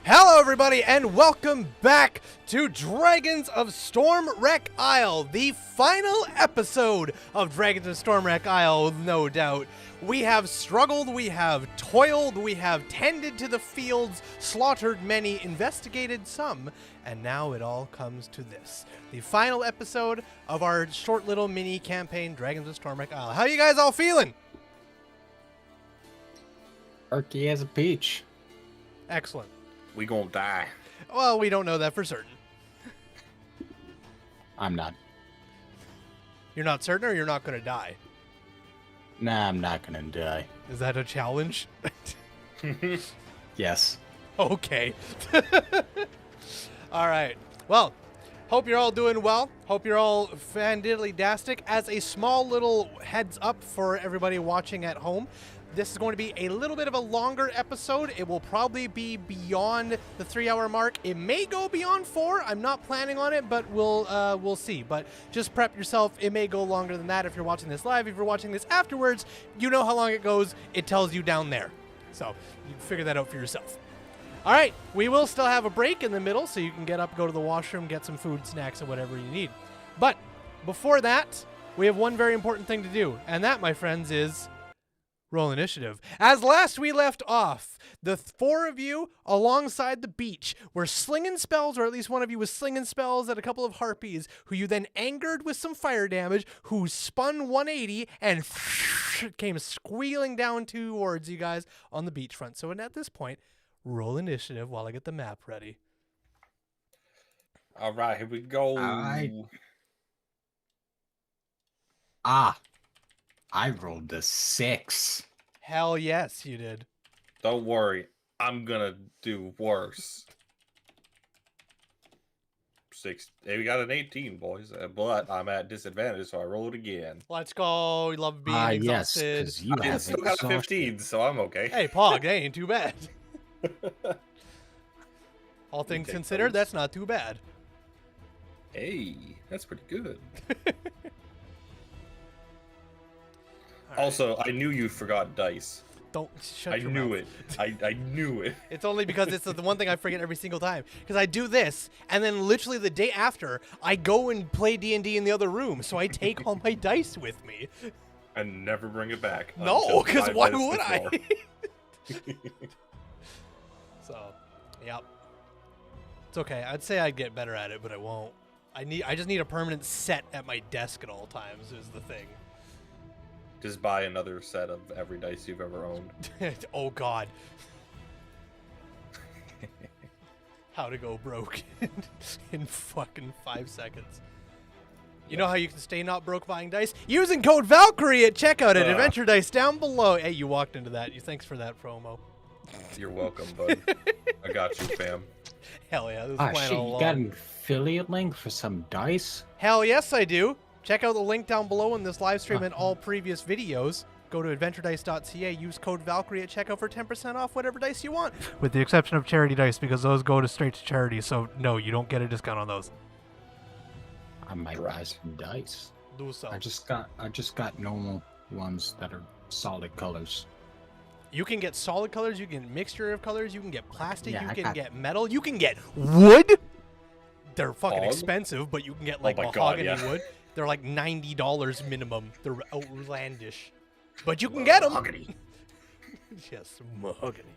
Hello everybody and welcome back to Dragons of Stormwreck Isle, the final episode of Dragons of Stormwreck Isle, no doubt. We have struggled, we have toiled, we have tended to the fields, slaughtered many, investigated some, and now it all comes to this. The final episode of our short little mini campaign, Dragons of Stormwreck Isle. How you guys all feeling? Perky as a peach. Excellent. We gonna die. Well, we don't know that for certain. I'm not. You're not certain or you're not going to die? Nah, I'm not gonna die. Is that a challenge? Yes. Okay. All right. Well, hope you're all doing well. Hope you're all fandiddly-dastic. As a small little heads up for everybody watching at home, this is going to be a little bit of a longer episode. It will probably be beyond the 3-hour mark. It may go beyond 4. I'm not planning on it, but we'll see. But just prep yourself. It may go longer than that if you're watching this live. If you're watching this afterwards, you know how long it goes. It tells you down there. So you can figure that out for yourself. All right. We will still have a break in the middle, so you can get up, go to the washroom, get some food, snacks, and whatever you need. But before that, we have one very important thing to do. And that, my friends, is roll initiative. As last we left off, the 4 of you alongside the beach were slinging spells, or at least one of you was slinging spells at a couple of harpies, who you then angered with some fire damage, who spun 180 and came squealing down towards you guys on the beachfront. So at this point, roll initiative while I get the map ready. All right, here we go. I rolled a 6. Hell yes, you did. Don't worry, I'm gonna do worse. 6. Hey, we got an 18, boys, but I'm at disadvantage, so I roll it again. Let's go. You love being Yes, exhausted. 'cause you I have still got a 15, so I'm okay. Hey, Pog, that ain't too bad. All things take considered, those. that's not too bad. Hey, that's pretty good. All right. Also, I knew you forgot dice. Don't shut I your knew mouth. it. I knew it. It's only because it's the one thing I forget every single time. Because I do this, and then literally the day after, I go and play D&D in the other room, so I take all my dice with me. And never bring it back. No, until because 5 why minutes would I? before. So, yep. It's okay. I'd say I'd get better at it, but I won't. I just need a permanent set at my desk at all times is the thing. Just buy another set of every dice you've ever owned. Oh God. How to go broke in fucking 5 seconds. You know how you can stay not broke buying dice? Using code Valkyrie at checkout at Adventure Dice down below. Hey, you walked into that. Thanks for that promo. You're welcome, bud. I got you, fam. Hell yeah, this is Ah, plan shit, all you along. got an affiliate link for some dice? Hell yes, I do. Check out the link down below in this live stream and all previous videos. Go to adventuredice.ca, use code Valkyrie at checkout for 10% off whatever dice you want. With the exception of charity dice, because those go straight to charity, so no, you don't get a discount on those. I might buy some dice. Do so. I just got normal ones that are solid colors. You can get solid colors, you can get mixture of colors, you can get plastic, Yeah, you I can got- get metal, you can get wood. They're fucking Fog? expensive, but you can get like my God, mahogany yeah. wood. They're like $90 minimum. They're outlandish. But you can get them. Mahogany. Yes, mahogany.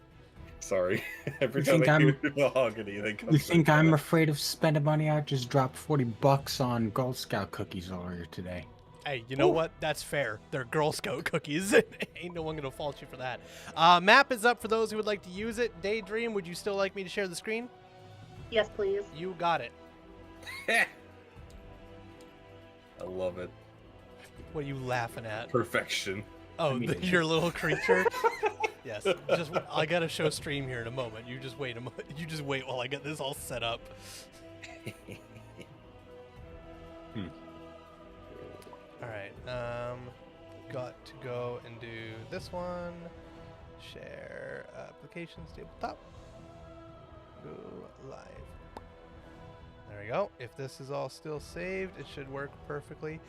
Sorry. Every You time think I I'm- hear mahogany, they come You to think my I'm mind. afraid of spending money? I just dropped $40 on Girl Scout cookies earlier today. Hey, you know what? That's fair. They're Girl Scout cookies. Ain't no one gonna fault you for that. Map is up for those who would like to use it. Daydream, would you still like me to share the screen? Yes, please. You got it. I love it. What are you laughing at? Perfection. Oh, I mean- your little creature. Yes. Just I gotta show stream here in a moment. You just wait a moment. You just wait while I get this all set up. All right. Got to go and do this one. Share applications tabletop. Go live. There we go. If this is all still saved, it should work perfectly.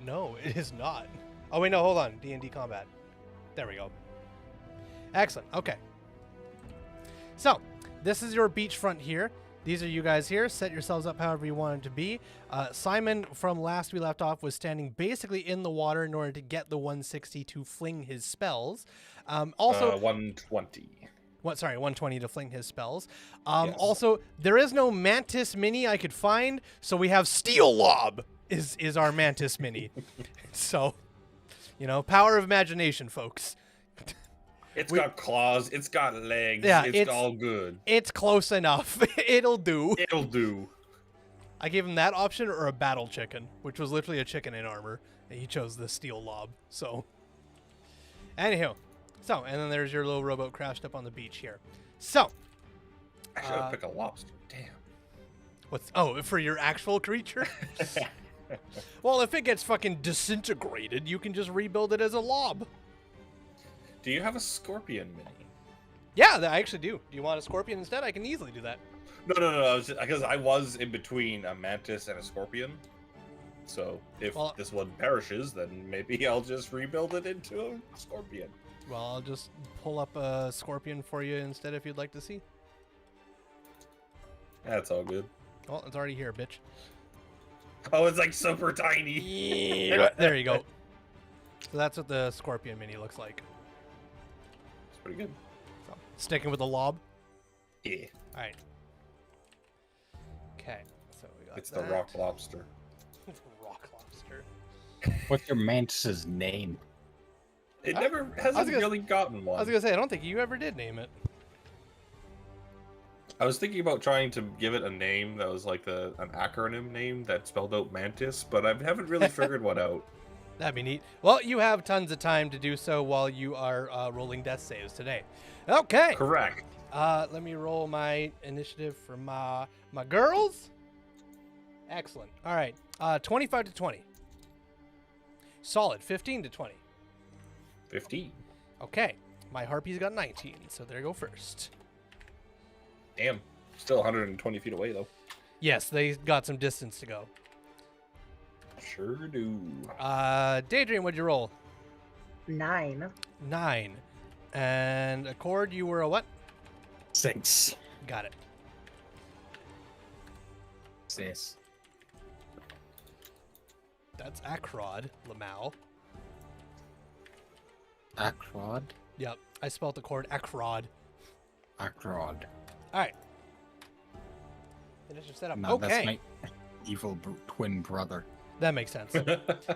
No, it is not. Oh wait, no, hold on. D&D combat. There we go. Excellent. Okay. So, this is your beachfront here. These are you guys here. Set yourselves up however you want it to be. Simon, from last we left off, was standing basically in the water in order to get the 160 to fling his spells. Also, 120. What? Sorry, 120 to fling his spells. Yes. Also, there is no Mantis Mini I could find, so we have Steel Lob is our Mantis Mini. So, you know, power of imagination, folks. It's got claws. It's got legs. Yeah, it's all good. It's close enough. It'll do. It'll do. I gave him that option or a battle chicken, which was literally a chicken in armor, and he chose the Steel Lob. So, anywho. So, and then there's your little rowboat crashed up on the beach here. So, I should have picked a lobster. Damn. For your actual creature? Well, if it gets fucking disintegrated, you can just rebuild it as a lob. Do you have a scorpion mini? Yeah, I actually do. Do you want a scorpion instead? I can easily do that. No. Because I was in between a mantis and a scorpion. So if this one perishes, then maybe I'll just rebuild it into a scorpion. Well, I'll just pull up a scorpion for you instead if you'd like to see. That's all good. Well, it's already here, bitch. Oh, it's like super tiny. Yeah. There you go. So that's what the scorpion mini looks like. It's pretty good. So, sticking with the lob? Yeah. All right. Okay, so we got It's the rock lobster. Rock lobster. What's your mantis's name? It never hasn't really gotten one. I was gonna say, I don't think you ever did name it. I was thinking about trying to give it a name that was like an acronym name that spelled out mantis, but I haven't really figured one out. That'd be neat. Well, you have tons of time to do so while you are rolling death saves today. Okay. Correct. Let me roll my initiative for my girls. Excellent. All right. 25 to 20. Solid. 15 to 20. 15. Okay. My harpies got 19, so there you go first. Damn. Still 120 feet away, though. Yes, they got some distance to go. Sure do. Daydream, what'd you roll? 9. 9. And Accord, you were a what? 6. Got it. Sis. That's Acrod, Lamau. Acrod? Yep, I spelled Accord Acrod. Acrod. All right. Finish your setup. No, Okay. that's my evil twin brother. That makes sense. That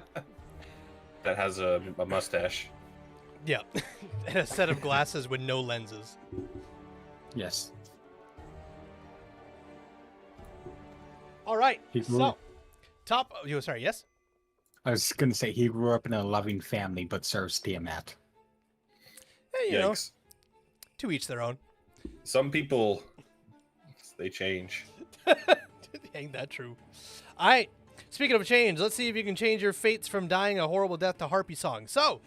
has a mustache. Yep. And a set of glasses with no lenses. Yes. All right. He grew- So, top. You sorry? Yes. I was gonna say he grew up in a loving family, but serves Tiamat. Hey, you know, Yikes. to each their own. Some people, they change. Ain't that true? All right. Speaking of change, let's see if you can change your fates from dying a horrible death to harpy song. So,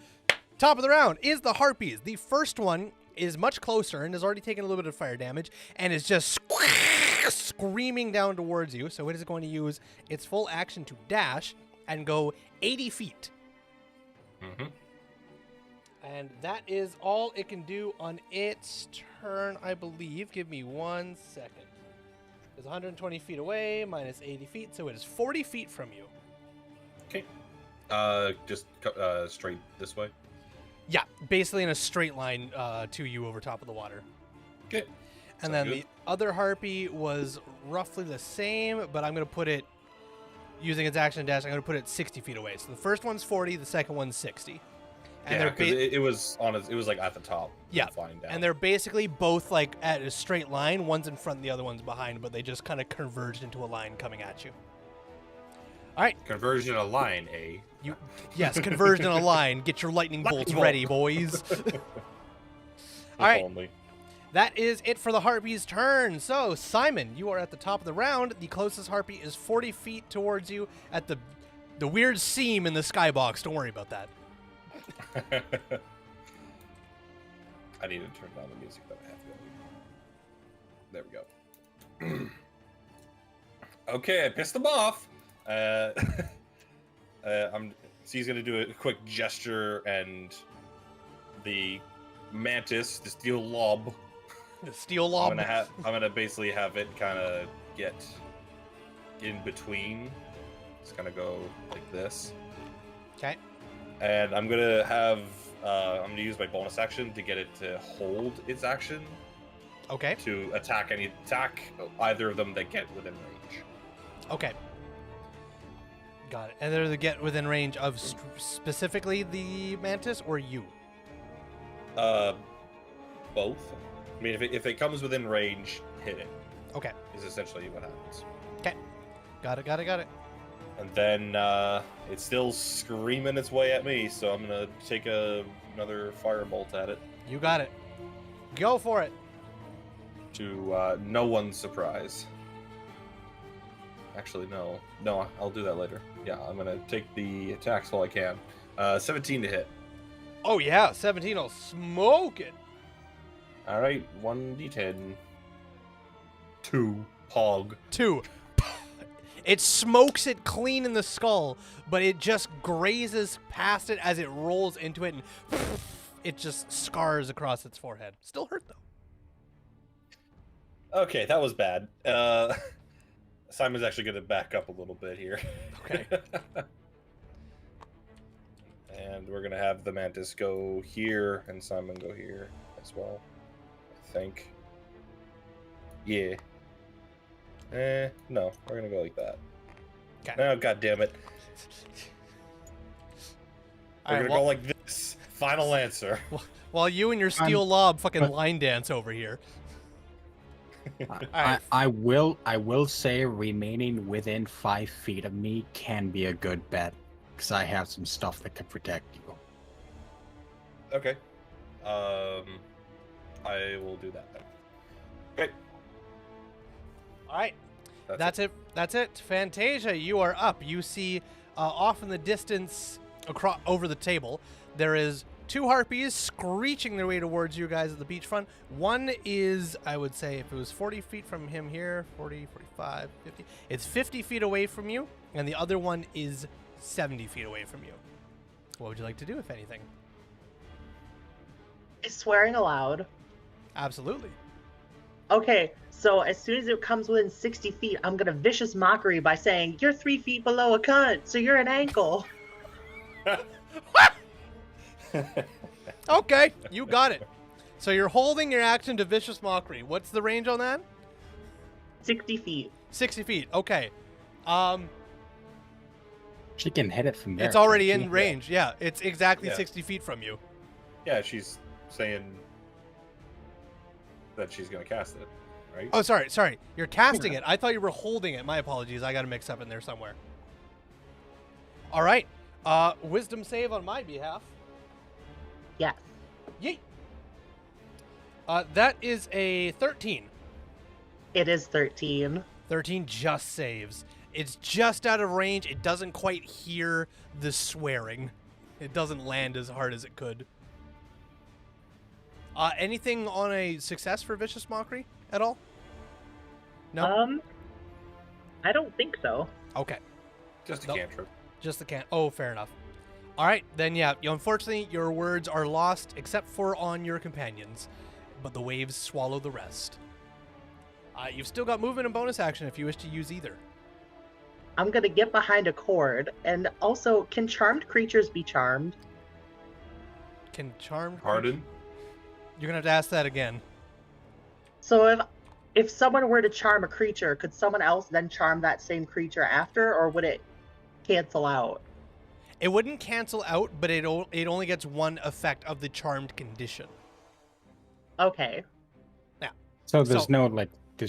top of the round is the harpies. The first one is much closer and has already taken a little bit of fire damage and is just screaming down towards you. So it is going to use its full action to dash and go 80 feet. Mm-hmm. And that is all it can do on its turn, I believe. Give me 1 second. It's 120 feet away, minus 80 feet, so it is 40 feet from you. Okay. Just straight this way. Yeah, basically in a straight line to you over top of the water. Okay. And then the other harpy was roughly the same, but I'm going to put it, using its action dash, I'm going to put it 60 feet away. So the first one's 40, the second one's 60. And yeah, because it was on. It was like at the top. Yeah, flying down. and they're basically both like at a straight line. One's in front, and the other one's behind, but they just kind of converged into a line coming at you. All right, Conversion a line, eh? yes, converged in a line. Get your lightning bolts ready, boys. All right, Only. that is it for the harpy's turn. So Simon, you are at the top of the round. The closest harpy is 40 feet towards you at the weird seam in the skybox. Don't worry about that. I need to turn down the music that I have going. There we go. Okay, I pissed him off. He's gonna do a quick gesture, and the mantis, the steel lob, The steel lob. I'm gonna basically have it kind of get in between. It's gonna go like this. Okay. And I'm gonna have I'm gonna use my bonus action to get it to hold its action. Okay. To attack either of them that get within range. Okay. Got it. And they're to get within range of specifically the mantis or you? Both. I mean, if it comes within range, hit it. Okay. Is essentially what happens. Okay. Got it. And then it's still screaming its way at me, so I'm gonna take another firebolt at it. You got it. Go for it. To no one's surprise. Actually, no. No, I'll do that later. Yeah, I'm gonna take the attacks while I can. 17 to hit. Oh yeah, 17 will smoke it. All right, 1d10. 2 pog. 2. It smokes it clean in the skull, but it just grazes past it as it rolls into it, and it just scars across its forehead. Still hurt though. Okay, that was bad. Simon's actually going to back up a little bit here. Okay. And we're going to have the mantis go here and Simon go here as well, I think. Yeah. No, we're going to go like that. Okay. Oh, God damn it. We're going to go like this. Final answer. While you and your steel lob fucking line dance over here. I will say remaining within 5 feet of me can be a good bet because I have some stuff that can protect you. Okay. I will do that then. Okay. All right. That's it. Fantasia, you are up. You see off in the distance over the table, there is 2 harpies screeching their way towards you guys at the beachfront. One is, I would say, if it was 40 feet from him here, 40, 45, 50, it's 50 feet away from you, and the other one is 70 feet away from you. What would you like to do, if anything? Is swearing allowed? Absolutely. Okay, so as soon as it comes within 60 feet, I'm gonna vicious mockery by saying, "You're 3 feet below a cunt, so you're an ankle." Okay, you got it. So you're holding your action to vicious mockery. What's the range on that? 60 feet. 60 feet. Okay. She can hit it from there. It's already in range. Yeah, it's exactly 60 feet from you. Yeah, she's saying that she's going to cast it, right? Oh, sorry. You're casting it. I thought you were holding it. My apologies. I got to mix up in there somewhere. All right. Wisdom save on my behalf. Yes. Yeet. That is a 13. It is 13. 13 just saves. It's just out of range. It doesn't quite hear the swearing. It doesn't land as hard as it could. Anything on a success for Vicious Mockery at all? No? I don't think so. Okay. Just a cantrip. Just the can. Oh, fair enough. All right, then yeah. Unfortunately, your words are lost, except for on your companions, but the waves swallow the rest. You've still got movement and bonus action if you wish to use either. I'm gonna get behind a cord, and also, can charmed creatures be charmed? Can charmed Harden? You're gonna have to ask that again. So if someone were to charm a creature, could someone else then charm that same creature after, or would it cancel out? It wouldn't cancel out, but it only gets one effect of the charmed condition. Okay. Yeah. So there's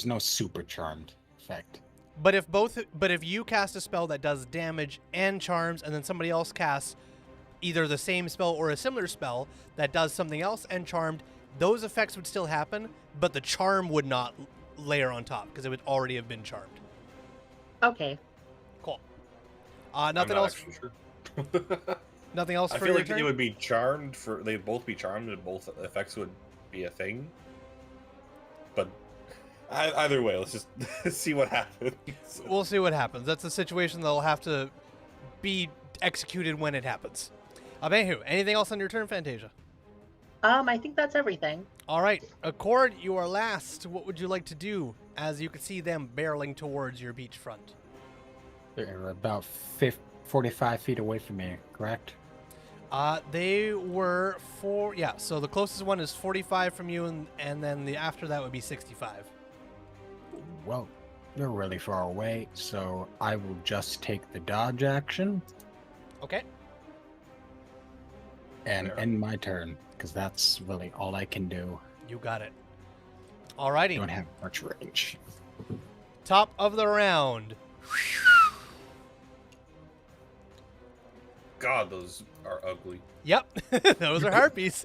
no super charmed effect. But if you cast a spell that does damage and charms, and then somebody else casts either the same spell or a similar spell that does something else and charmed, those effects would still happen, but the charm would not layer on top because it would already have been charmed. Okay. Cool. Nothing else. Sure. Nothing else. I for feel your like turn? it would be charmed they'd both be charmed and both effects would be a thing. But either way, let's just see what happens. We'll see what happens. That's a situation that'll have to be executed when it happens. Abehu, anything else on your turn, Fantasia? I think that's everything. All right, Accord, you are last. What would you like to do as you can see them barreling towards your beachfront? They're about 45 feet away from me, correct? They were so the closest one is 45 from you, and then the after that would be 65. Well, they're really far away, so I will just take the dodge action Okay. and end my turn, because that's really all I can do. You got it. Alrighty. Don't have much range. Top of the round. God, those are ugly. Yep, those are harpies.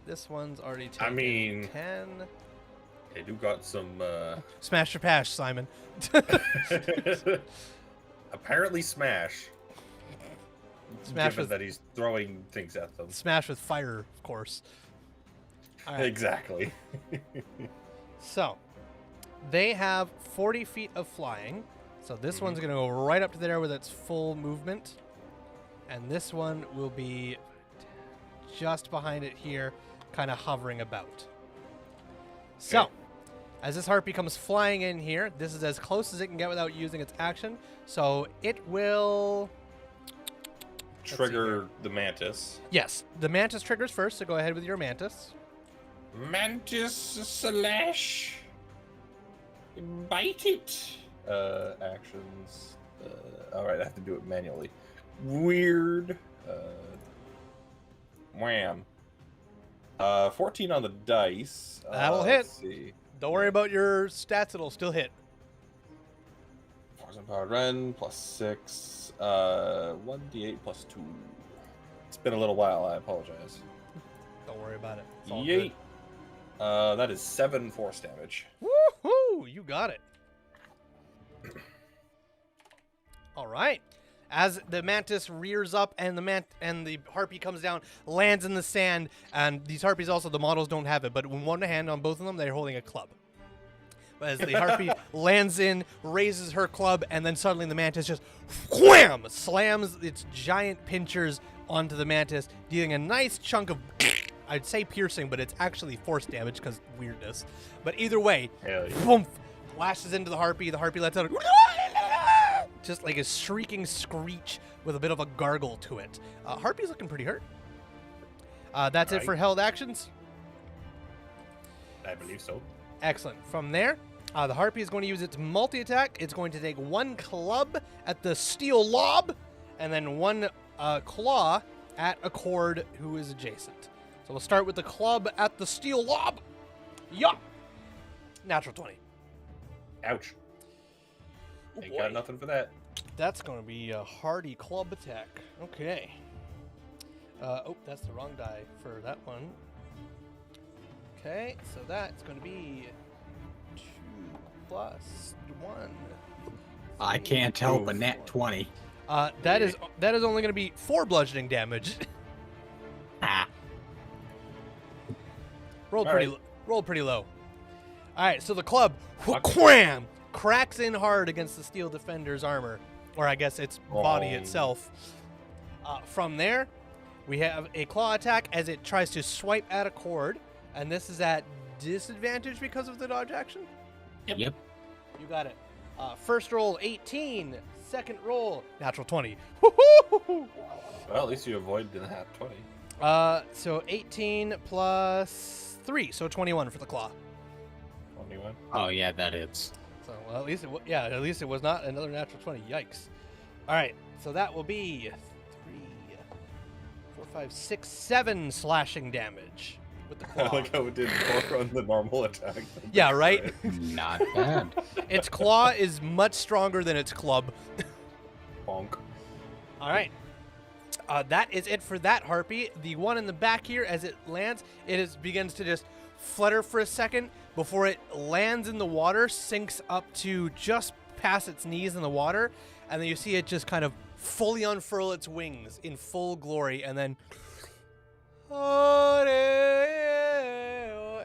This one's already taken I mean, 10. they do got some. Smash or pass, Simon. Apparently, smash. Smash given with that he's throwing things at them. smash with fire, of course. All right. Exactly. So, they have 40 feet of flying. So this one's going to go right up to there with its full movement. And this one will be just behind it here, kind of hovering about. So, as this harpy comes flying in here, this is as close as it can get without using its action. So it will Trigger the mantis. Yes, the mantis triggers first, so go ahead with your mantis. Mantis slash. Bite it. Actions. All right, I have to do it manually. Weird. Wham. 14 on the dice. That'll hit. Let's see. Don't worry about your stats, it'll still hit. Force and powered Ren plus 6. 1d8 plus 2. It's been a little while, I apologize. Don't worry about it. It's all Yeet. That is 7 force damage. good. Woohoo! You got it. All right. As the mantis rears up and the harpy comes down, lands in the sand, and these harpies also, the models don't have it, but in one hand on both of them, they're holding a club. But as the harpy lands in, raises her club, and then suddenly the mantis just wham! Slams its giant pinchers onto the mantis, dealing a nice chunk of, I'd say piercing, but it's actually force damage because weirdness. But either way, Hell yeah. boom, lashes into the harpy lets out just like a shrieking screech with a bit of a gargle to it. Harpy's looking pretty hurt. That's it for held actions. I believe so. Excellent. From there, the harpy is going to use its multi-attack. It's going to take one club at the steel lob, and then one claw at Accord, who is adjacent. So we'll start with the club at the steel lob. Yup! Natural 20. Ouch. Oh, Ain't boy. got nothing for that. That's going to be a hardy club attack. Okay. That's the wrong die for that one. Okay, so that's going to be 2 plus 1. I can't help a nat 20. That is only going to be 4 bludgeoning damage. Ah. Rolled All pretty right. rolled pretty low. All right, so the club wham cracks in hard against the steel defender's armor, or I guess its body itself. From there, we have a claw attack as it tries to swipe at Accord, and this is at disadvantage because of the dodge action. Yep. You got it. First roll 18, second roll natural 20. Woo-hoo! Well, at least you avoided the nat 20. So 18 plus 3, so 21 for the claw. 21. Oh, yeah, that is. So well, at least it was not another natural 20. Yikes. All right, so that will be 3, 4, 5, 6, 7 slashing damage with the claw. I like how it did 4 on the normal attack. Yeah, right? Not bad. Its claw is much stronger than its club. Bonk. All right. That is it for that harpy. The one in the back here, as it lands, begins to just flutter for a second before it lands in the water, sinks up to just past its knees in the water, and then you see it just kind of fully unfurl its wings in full glory, and then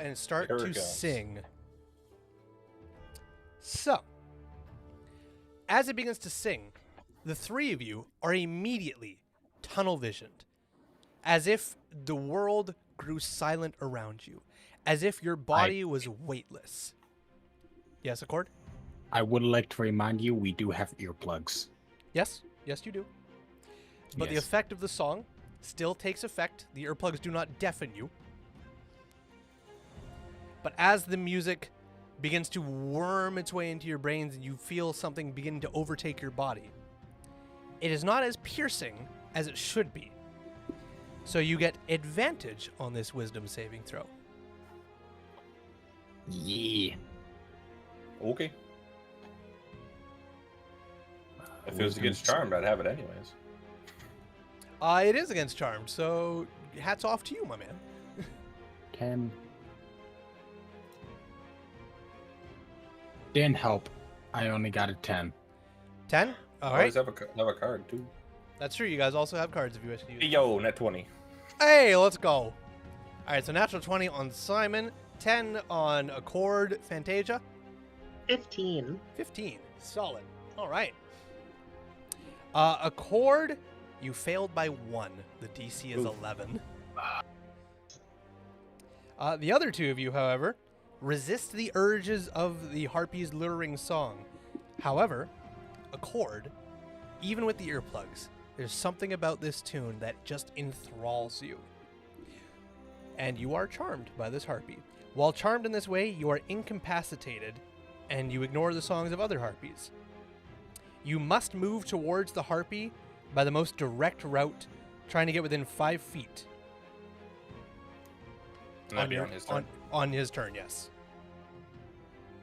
and start Here to it goes. sing. So, as it begins to sing, the three of you are immediately tunnel visioned as if the world grew silent around you, as if your body was weightless. Yes, Accord? I would like to remind you, we do have earplugs. Yes, yes, you do. But the Yes. effect of the song still takes effect. The earplugs do not deafen you. But as the music begins to worm its way into your brains and you feel something begin to overtake your body, it is not as piercing as it should be. So you get advantage on this wisdom saving throw. Yeah. Okay. If it was against Charmed, I'd have it anyways. It is against Charmed, so hats off to you, my man. 10. Didn't help. I only got a 10. 10? All I right. always have a card, too. That's true. You guys also have cards if you wish to use. Yo, net 20. Hey, let's go. All right, so natural 20 on Simon, 10 on Accord, Fantasia. 15. 15. Solid. All right. Accord, you failed by 1. The DC is 11. The other two of you, however, resist the urges of the Harpy's luring song. However, Accord, even with the earplugs, there's something about this tune that just enthralls you. And you are charmed by this harpy. While charmed in this way, you are incapacitated, and you ignore the songs of other harpies. You must move towards the harpy by the most direct route, trying to get within 5 feet. On his turn. On his turn, yes.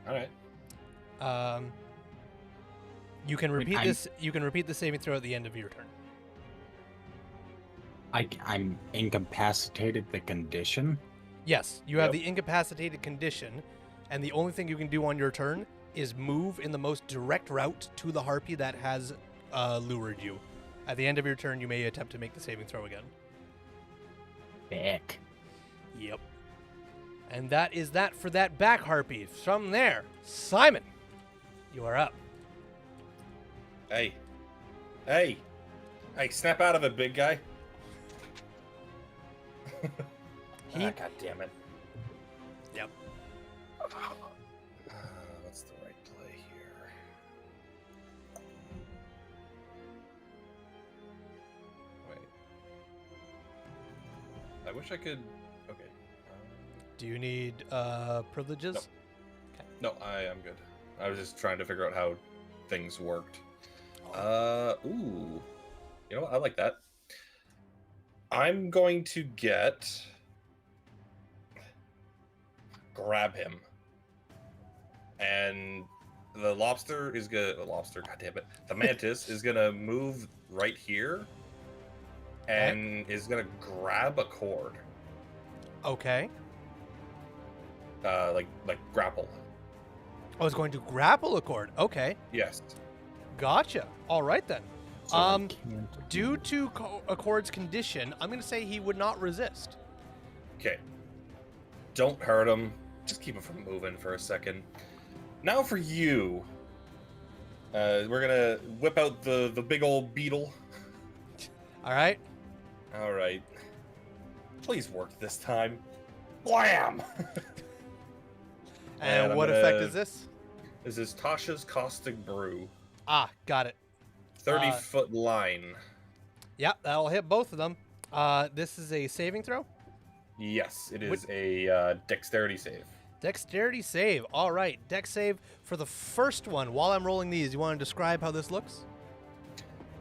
All right. You can repeat this. You can repeat the saving throw at the end of your turn. I'm incapacitated the condition. Yes, you have the incapacitated condition, and the only thing you can do on your turn is move in the most direct route to the harpy that has lured you. At the end of your turn, you may attempt to make the saving throw again. Back. Yep. And that is that for that back harpy. From there, Simon, you are up. Hey. Hey. Hey, snap out of it, big guy. God damn it. Yep. What's the right play here? Wait. I wish I could. Okay. Do you need privileges? No, I am good. I was just trying to figure out how things worked. Ooh. You know what? I like that. I'm going to grab him. And the lobster is gonna god damn it. The mantis is gonna move right here and is gonna grab a cord. Okay. Like grapple. I was going to grapple a cord. Okay. Yes. Gotcha. All right then. So I can't Due to Accord's condition, I'm going to say he would not resist. Okay. Don't hurt him. Just keep him from moving for a second. Now for you. We're gonna whip out the big old beetle. All right. All right. Please work this time. Blam! And what effect is this? This is Tasha's Caustic Brew. Ah, got it. 30-foot line. Yep, that'll hit both of them. This is a saving throw? Yes, it is a dexterity save. Dexterity save. All right, dex save for the first one. While I'm rolling these, you want to describe how this looks?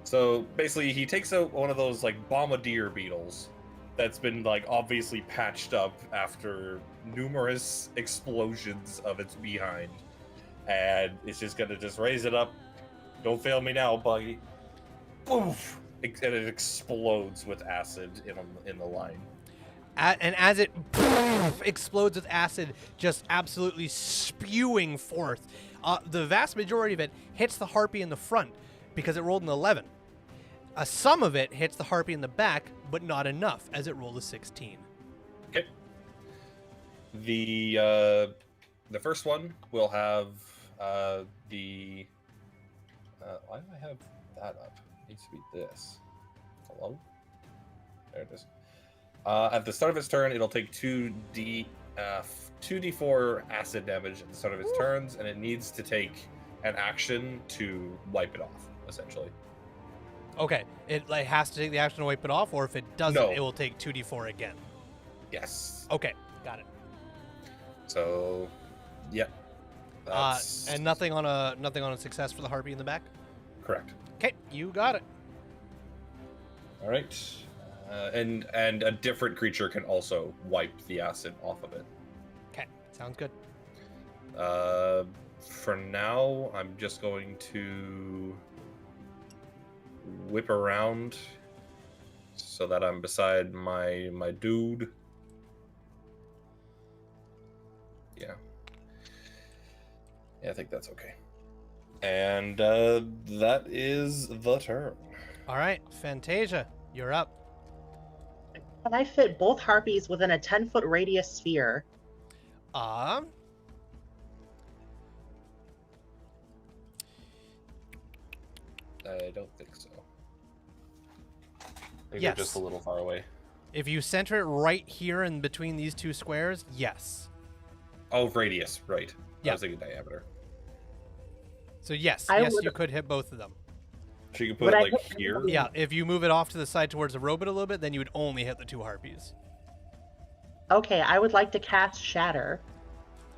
So basically, he takes out one of those like bombardier beetles that's been like obviously patched up after numerous explosions of its behind, and it's just gonna just raise it up. Don't fail me now, buddy. Poof! And it explodes with acid in the line. And as it explodes with acid, just absolutely spewing forth, the vast majority of it hits the harpy in the front because it rolled an 11. Some of it hits the harpy in the back, but not enough, as it rolled a 16. Okay. The first one will have the. Why do I have that up? It needs to be this. Hello? There it is. At the start of its turn, it'll take 2d4 acid damage at the start of its turns, and it needs to take an action to wipe it off, essentially. Okay, it like has to take the action to wipe it off, or if it doesn't, No. it will take 2d4 again. Yes. Okay, got it. So, yep. That's And nothing on a success for the harpy in the back. correct. Okay, you got it. All right. And a different creature can also wipe the acid off of it. Okay, sounds good. For now, I'm just going to whip around so that I'm beside my dude. Yeah. Yeah, I think that's okay. And that is the turn. All right, Fantasia, you're up. Can I fit both harpies within a 10-foot radius sphere? I don't think so. I think Yes. they're just a little far away. If you center it right here in between these two squares, yes. Oh, radius, right. Yeah. I was thinking diameter. So yes, I yes, would- you could hit both of them. So you can put Would it I like hit here. anybody? Yeah, if you move it off to the side towards the robot a little bit, then you would only hit the two harpies. Okay, I would like to cast Shatter.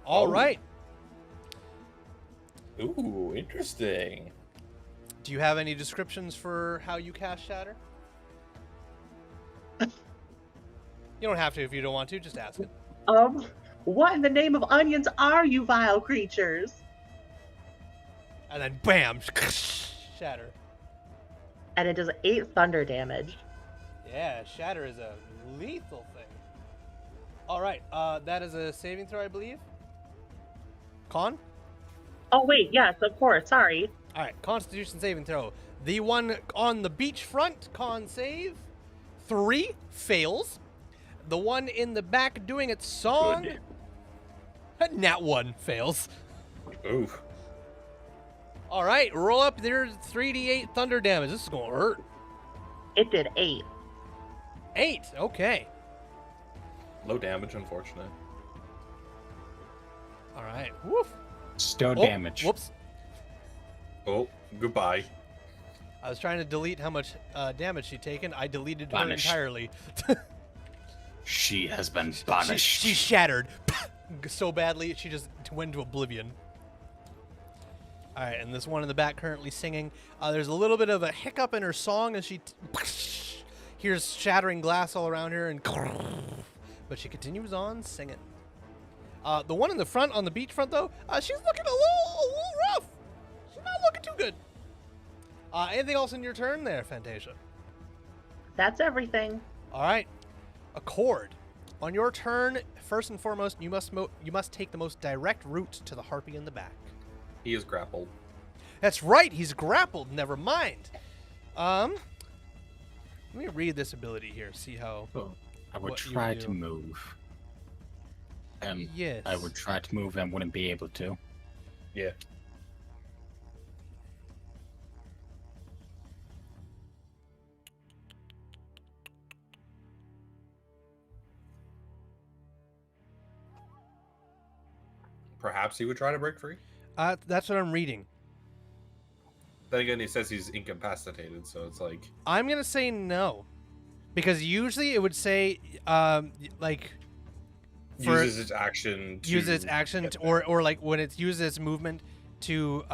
All Oh. right. Ooh, interesting. Do you have any descriptions for how you cast Shatter? You don't have to if you don't want to, just ask it. What in the name of onions are you, vile creatures? And then bam, Shatter. And it does 8 thunder damage. Yeah, Shatter is a lethal thing. All right, that is a saving throw, I believe. Con? Oh wait, yes, of course. Sorry. All right, Constitution saving throw. The one on the beachfront, con save. 3 fails. The one in the back doing its song, Good. nat 1 fails. Ooh. All right, roll up their 3d8 thunder damage. This is gonna hurt. It did 8. 8. Okay. Low damage, unfortunate. All right. Woof. Still Oh, damage. Whoops. Oh, goodbye. I was trying to delete how much damage she'd taken. I deleted her Banished. entirely. She has been banished. She shattered so badly she just went to oblivion. All right, and this one in the back currently singing. There's a little bit of a hiccup in her song as she hears shattering glass all around her, and but she continues on singing. The one in the front on the beachfront though, she's looking a little rough. She's not looking too good. Anything else in your turn there, Fantasia? That's everything. All right. Accord. On your turn, first and foremost, you must take the most direct route to the harpy in the back. He is grappled. That's right. He's grappled. Never mind. Let me read this ability here. See how. I would what you try do. to move. And Yes. I would try to move and wouldn't be able to. Yeah. Perhaps he would try to break free. That's what I'm reading. Then again, he says he's incapacitated, so it's like I'm gonna say no, because usually it would say like for uses its action. To use its action get to, there. or like when it's uses its movement to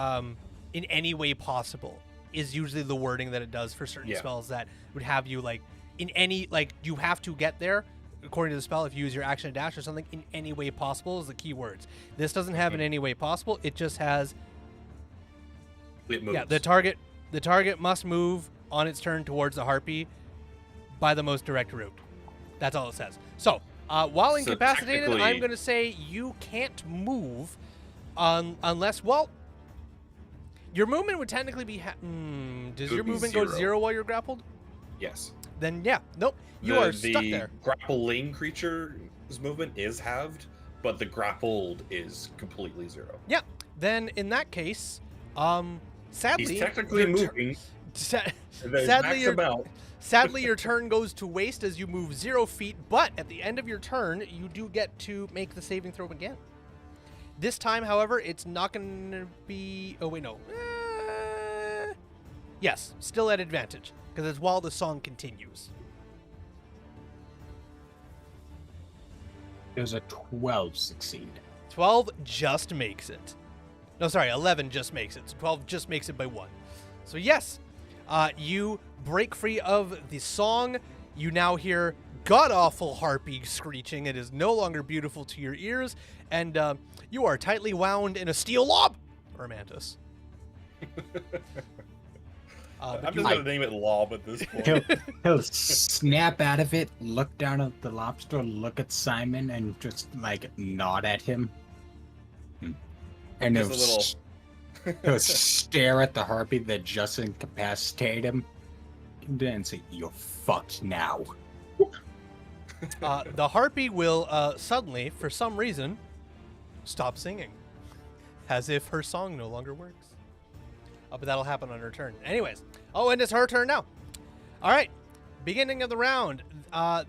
in any way possible is usually the wording that it does for certain Yeah. spells that would have you like in any like you have to get there according to the spell if you use your action to dash or something in any way possible is the key words. This doesn't have in any way possible. It just has It moves. yeah the target must move on its turn towards the harpy by the most direct route. That's all it says. So while So incapacitated, I'm technically- going to say you can't move unless, well, your movement would technically be. Does It your would be movement go 0. 0 while you're grappled? Yes. Then yeah, nope, you are stuck there. The grappling creature's movement is halved, but the grappled is completely 0. Yeah. Then in that case, sadly, He's technically your moving, There's Sadly, max amount. sadly, your turn goes to waste as you move 0 feet, but at the end of your turn, you do get to make the saving throw again. This time, however, it's not going to be... Oh, wait, no. Yes, still at advantage, because it's while the song continues. Does a 12 succeed? 12 just makes it. No, sorry, 11 just makes it. So 12 just makes it by 1. So yes, you break free of the song. You now hear god-awful harpy screeching. It is no longer beautiful to your ears. And you are tightly wound in a steel lob, Romantis. I'm just going to name it Lob at this point. He'll snap out of it, look down at the lobster, look at Simon, and just, like, nod at him. And he'll stare at the harpy that just incapacitated him and say, "You're fucked now." The harpy will suddenly, for some reason, stop singing. As if her song no longer works. But that'll happen on her turn. Anyways. Oh, and it's her turn now. All right. Beginning of the round.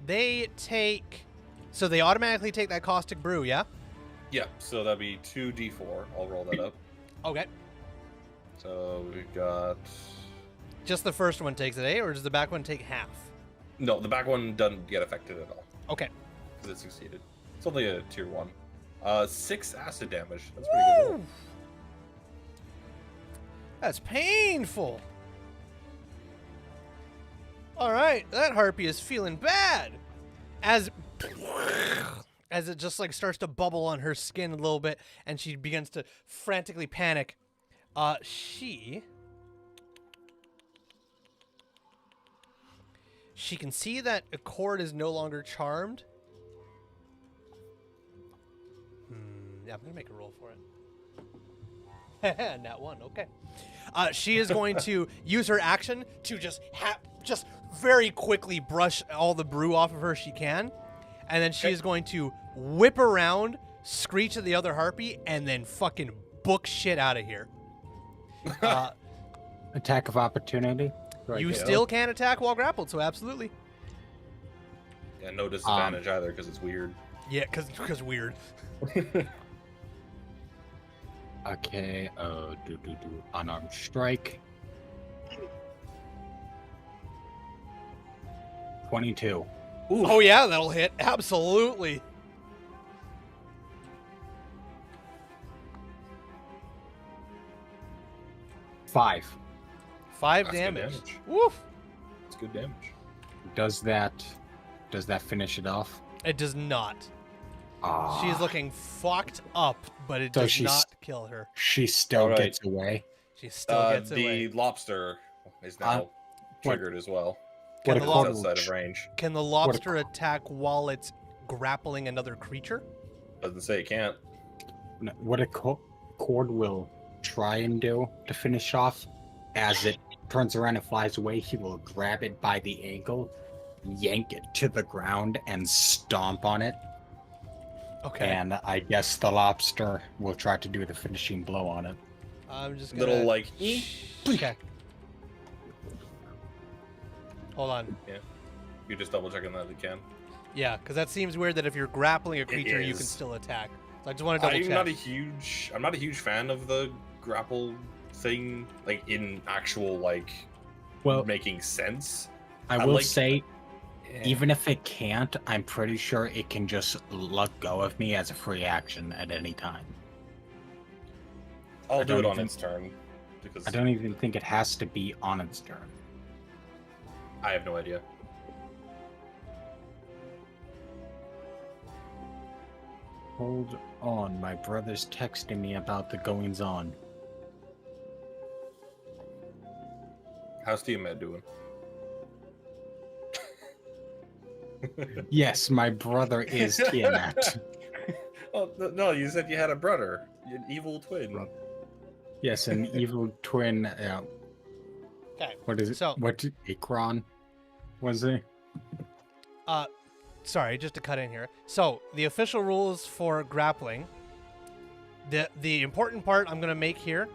They take... So they automatically take that caustic brew, yeah? Yeah, so that'd be 2d4. I'll roll that up. Okay. So we've got... Just the first one takes it, eh? Or does the back one take half? No, the back one doesn't get affected at all. Okay. Because it succeeded. It's only a tier 1. 6 acid damage. That's pretty good roll. That's painful. All right, that harpy is feeling bad. As it just like starts to bubble on her skin a little bit, and she begins to frantically panic. She can see that Accord is no longer charmed. Yeah, I'm gonna make a roll for it. Nat 1, okay. She is going to use her action to just very quickly brush all the brew off of her she can. And then she is going to whip around, screech at the other harpy, and then fucking book shit out of here. Attack of opportunity. You still can attack while grappled, so absolutely. Yeah, no disadvantage either, because it's weird. Yeah, because weird. Okay, unarmed strike. 22. Oof. Oh yeah, that'll hit. Absolutely. Five. 5 That's good damage. damage. Woof. It's good damage. Does that finish it off? It does not. Ah. She's looking fucked up, but it So does she's- not kill her. She still Alright. gets away. She still gets the away. lobster is now triggered as well. Can What the a It's lob- cold- outside of range. Can the lobster attack while it's grappling another creature? Doesn't say it can't. What a cord will try and do to finish off, as it turns around and flies away, he will grab it by the ankle, yank it to the ground, and stomp on it. Okay. And I guess the lobster will try to do the finishing blow on it. I'm just gonna... Little like... Okay. Hold on. Yeah. You're just double checking that it can. Yeah, because that seems weird that if you're grappling a creature, you can is. still attack. So I just want to double I'm check. not a huge fan of the grapple thing, like in actual like Well, making sense. I will like- say, even if it can't, I'm pretty sure it can just let go of me as a free action at any time. I'll I do it don't on even- its turn because I don't even think it has to be on its turn. I have no idea. Hold on, my brother's texting me about the goings on. How's Tiamat doing? Yes, my brother is Tiamat. Oh no, you said you had a brother, an evil twin. Yes, an evil twin. Okay. What is it? So- What Akron was it? Sorry, just to cut in here. So the official rules for grappling. The important part I'm gonna make here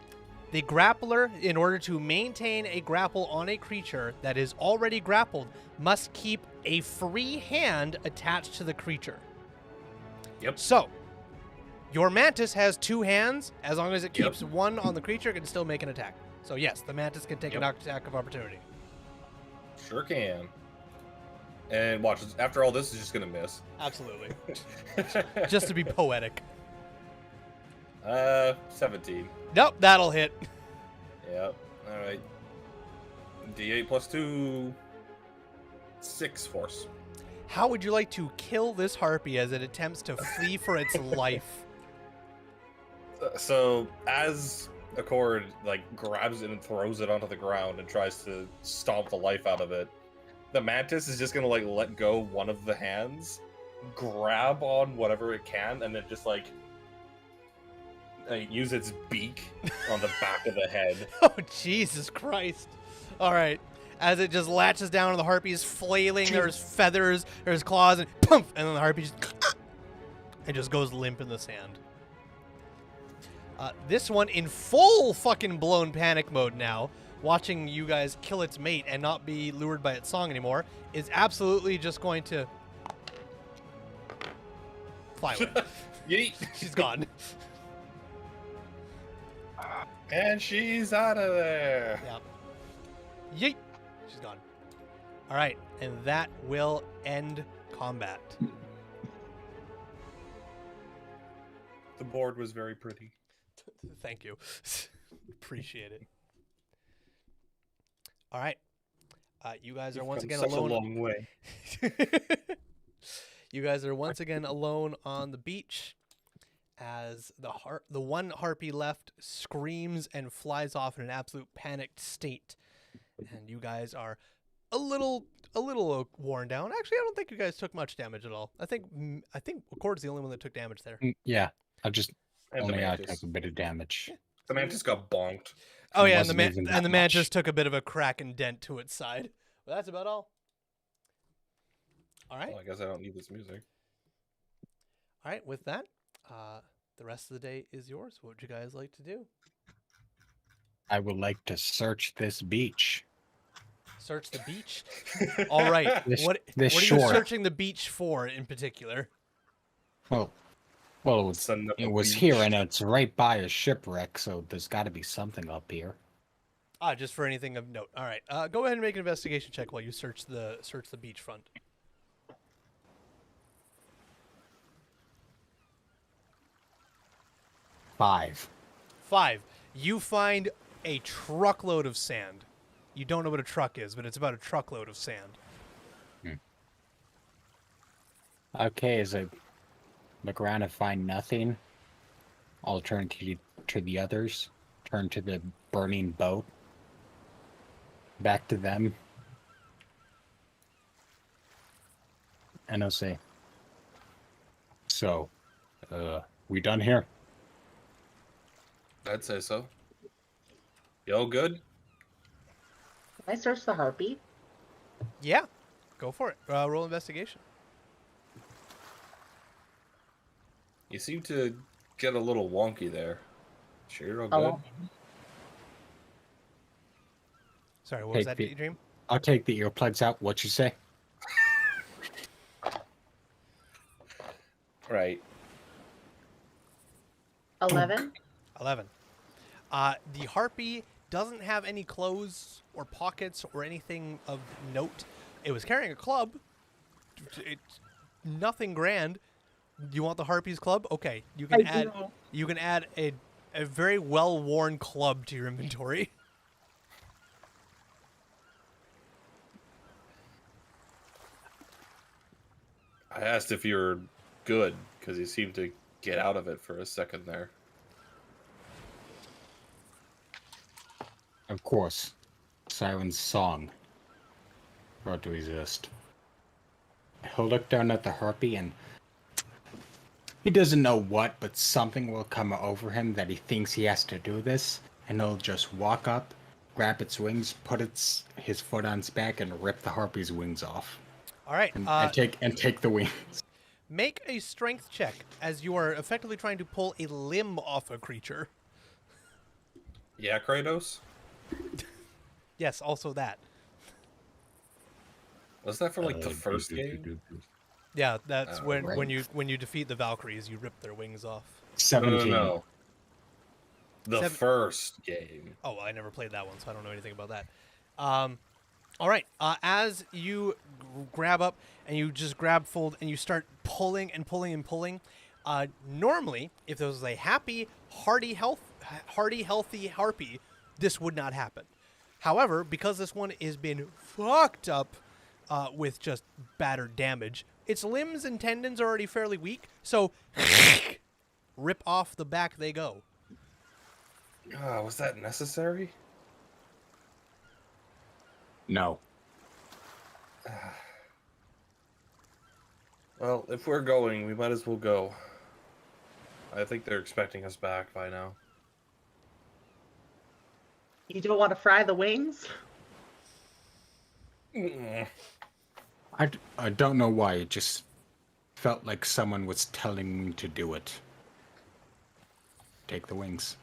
The grappler, in order to maintain a grapple on a creature that is already grappled, must keep a free hand attached to the creature. Yep. So, your mantis has 2 hands. As long as it keeps one on the creature, it can still make an attack. So yes, the mantis can take an attack of opportunity. Sure can. And watch, after all this, is just gonna miss. Absolutely. Just to be poetic. 17. Nope, that'll hit. Yep. All right. D8 plus 2. 6 force. How would you like to kill this harpy as it attempts to flee for its life? So as Accord grabs it and throws it onto the ground and tries to stomp the life out of it, the mantis is just gonna let go one of the hands, grab on whatever it can, and then just use its beak on the back of the head. Oh, Jesus Christ. All right. As it just latches down and the harpy is flailing, there's feathers, there's claws, and poof, and then the harpy just goes limp in the sand. This one in full fucking blown panic mode now, watching you guys kill its mate and not be lured by its song anymore, is absolutely just going to fly away. Yeet. She's gone. And she's out of there. Yep. Yeet. She's gone. All right, and that will end combat. The board was very pretty. Thank you. Appreciate it. All right. You guys are once again such alone. a long way. You guys are once again alone on the beach as the one harpy left screams and flies off in an absolute panicked state. And you guys are a little worn down. Actually, I don't think you guys took much damage at all. I think Accord's the only one that took damage there. Yeah, I just And only the I mantis. took a bit of damage. The mantis got bonked. Oh It yeah, wasn't even that the mantis much. took a bit of a crack and dent to its side. Well, that's about all. All right. Well, I guess I don't need this music. All right, with that, the rest of the day is yours. What would you guys like to do? I would like to search this beach. Search the beach? All right. This What are you shore. searching the beach for in particular? Well, Send up it a was beach. here and it's right by a shipwreck, so there's got to be something up here. Just for anything of note. All right. Go ahead and make an investigation check while you search the beachfront. 5. 5. You find a truckload of sand. You don't know what a truck is, but it's about a truckload of sand. Okay, as I look around and find nothing, I'll turn to the others, turn to the burning boat, back to them, and I'll say, so, we done here? I'd say so. Yo, good? Can I search the harpy? Yeah. Go for it. Roll investigation. You seem to get a little wonky there. Sure, all good? Oh, Sorry, what was Take that, the- Dream? I'll take the earplugs out. What you say? Right. 11? 11. The harpy doesn't have any clothes or pockets or anything of note. It was carrying a club. It's nothing grand. You want the harpy's club? Okay, you can I add. do. You can add a very well worn club to your inventory. I asked if you were good, because you seemed to get out of it for a second there. Of course. Siren's song. Brought to exist. He'll look down at the harpy and he doesn't know what, but something will come over him that he thinks he has to do this, and he'll just walk up, grab its wings, put his foot on its back, and rip the harpy's wings off. All right. And take the wings. Make a strength check as you are effectively trying to pull a limb off a creature. Yeah, Kratos? Yes, also that. Was that from like the first game? Yeah, that's Oh, when right. when you defeat the Valkyries, you rip their wings off. 17. No. The Seven- first game. Oh, I never played that one, so I don't know anything about that. All right. As you grab up and you just grab fold and you start pulling and pulling and pulling, normally, if there was a happy, hearty, healthy harpy, this would not happen. However, because this one has been fucked up with just battered damage, its limbs and tendons are already fairly weak, so rip off the back they go. Was that necessary? No. Well, if we're going, we might as well go. I think they're expecting us back by now. You don't want to fry the wings? I don't know why. It just felt like someone was telling me to do it. Take the wings.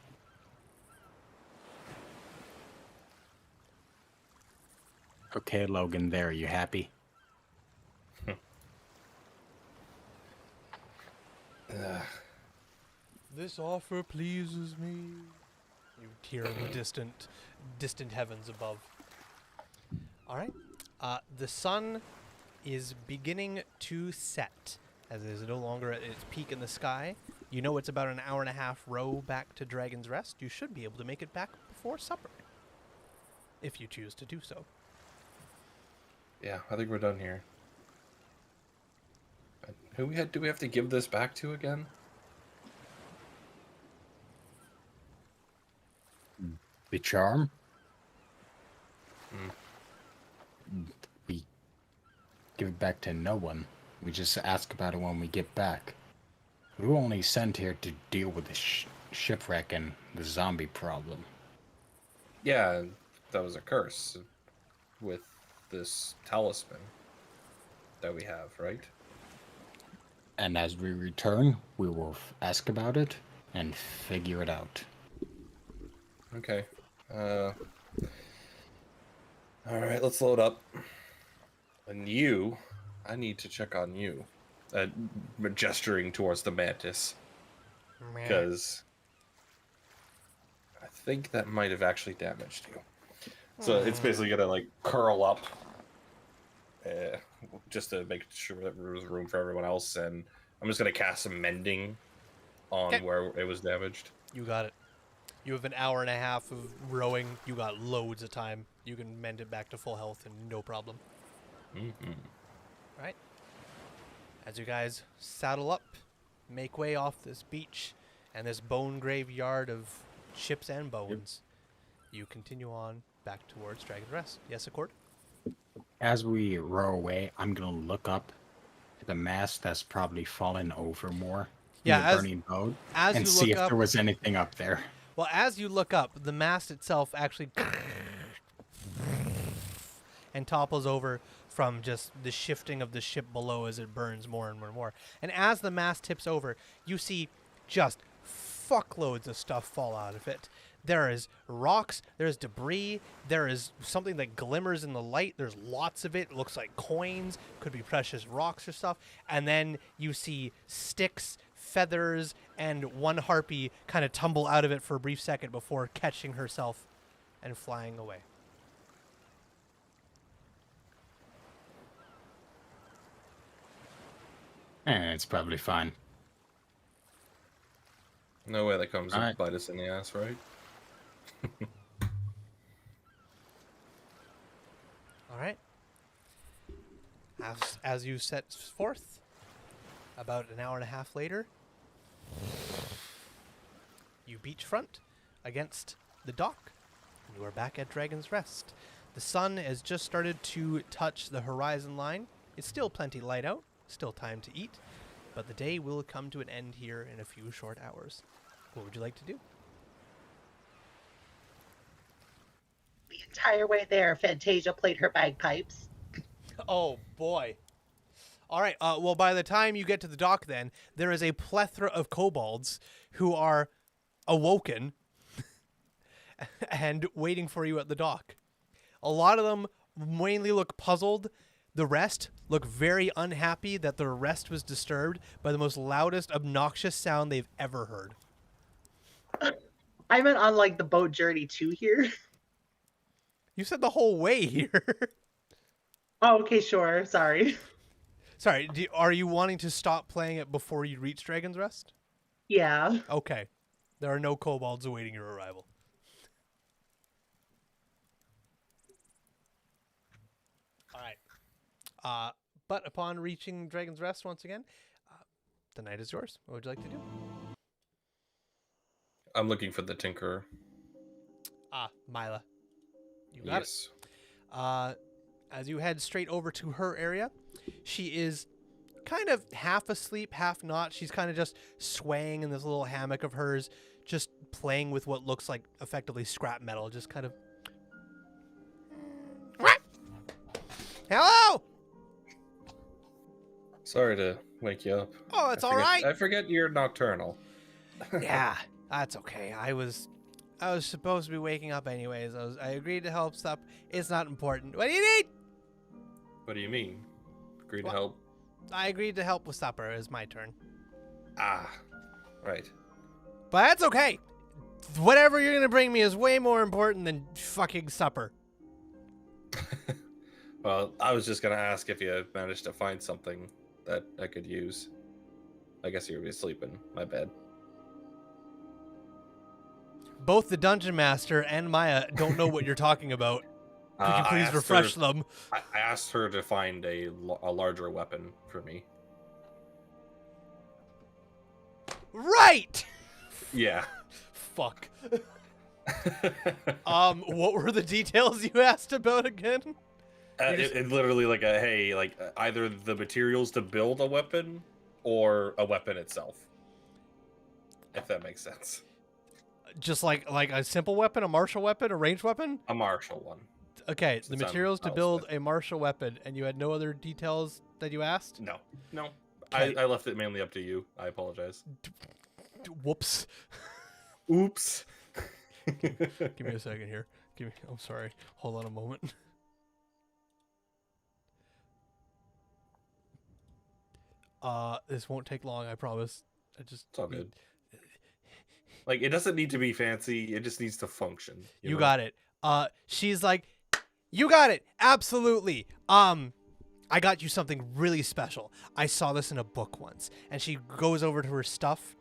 Okay, Logan, there. You happy? This offer pleases me. You hear in the distant heavens above. All right. The sun is beginning to set, as it is no longer at its peak in the sky. You know it's about an hour and a half row back to Dragon's Rest. You should be able to make it back before supper, if you choose to do so. Yeah, I think we're done here. Who do we have to give this back to again? The charm? Hmm. We give it back to no one. We just ask about it when we get back. We were only sent here to deal with the shipwreck and the zombie problem. Yeah, that was a curse with this talisman that we have, right? And as we return, we will ask about it and figure it out. Okay. All right, let's load up. And you, I need to check on you. Gesturing towards the mantis. Because I think that might have actually damaged you. So it's basically going to, like, curl up. Just to make sure that there's room for everyone else. And I'm just going to cast some mending on where it was damaged. You got it. You have an hour and a half of rowing. You got loads of time. You can mend it back to full health and no problem. Mm-hmm. Right? As you guys saddle up, make way off this beach and this bone graveyard of ships and bones, you continue on back towards Dragon's Rest. Yes, Accord? As we row away, I'm going to look up at the mast that's probably fallen over more in the burning boat and see if there was anything up there. Well, as you look up, the mast itself actually and topples over from just the shifting of the ship below as it burns more and more and more. And as the mast tips over, you see just fuckloads of stuff fall out of it. There is rocks, there's debris, there is something that glimmers in the light. There's lots of it. It looks like coins, could be precious rocks or stuff. And then you see sticks, feathers, and one harpy kind of tumble out of it for a brief second before catching herself and flying away. It's probably fine. No way that comes and bite us in the ass, right? All right. As you set forth, about an hour and a half later, you beachfront against the dock. You are back at Dragon's Rest. The sun has just started to touch the horizon line. It's still plenty light out, still time to eat, but the day will come to an end here in a few short hours. What would you like to do? The entire way there, Fantasia played her bagpipes. Oh, boy. All right. Well, by the time you get to the dock, then, there is a plethora of kobolds who are awoken and waiting for you at the dock. A lot of them mainly look puzzled. The rest look very unhappy that their rest was disturbed by the most loudest, obnoxious sound they've ever heard. I meant on like the boat journey to here. You said the whole way here. Oh, okay, sure. Sorry. Sorry, are you wanting to stop playing it before you reach Dragon's Rest? Yeah. Okay. There are no kobolds awaiting your arrival. All right. But upon reaching Dragon's Rest once again, the night is yours. What would you like to do? I'm looking for the Tinkerer. Mila. You got it. As you head straight over to her area, she is kind of half asleep, half not. She's kind of just swaying in this little hammock of hers, just playing with what looks like effectively scrap metal, just kind of... Hello! Sorry to wake you up. Oh, it's all right. I forget you're nocturnal. Yeah, that's okay. I was supposed to be waking up anyways. I agreed to help stop. It's not important. What do you need? What do you mean? Agreed to What? help? I agreed to help with supper. It's my turn. Ah, right. But that's okay. Whatever you're gonna bring me is way more important than fucking supper. Well, I was just gonna ask if you managed to find something that I could use. I guess you were sleeping. My bad. Both the dungeon master and Maya don't know what you're talking about. Could you I please asked refresh her- them? I asked her to find a larger weapon for me. Right. Yeah. Fuck. What were the details you asked about again? It literally like either the materials to build a weapon or a weapon itself. If that makes sense. Just like a simple weapon, a martial weapon, a ranged weapon? A martial one. Okay, the Since I'm materials to metalsmith. build a martial weapon, and you had no other details that you asked? No. Okay. I left it mainly up to you. I apologize. Whoops. Oops. Give me a second here. I'm sorry. Hold on a moment. This won't take long, I promise. It's all good. Like, it doesn't need to be fancy. It just needs to function. You know? got it. She's like, you got it. Absolutely. I got you something really special. I saw this in a book once. And she goes over to her stuff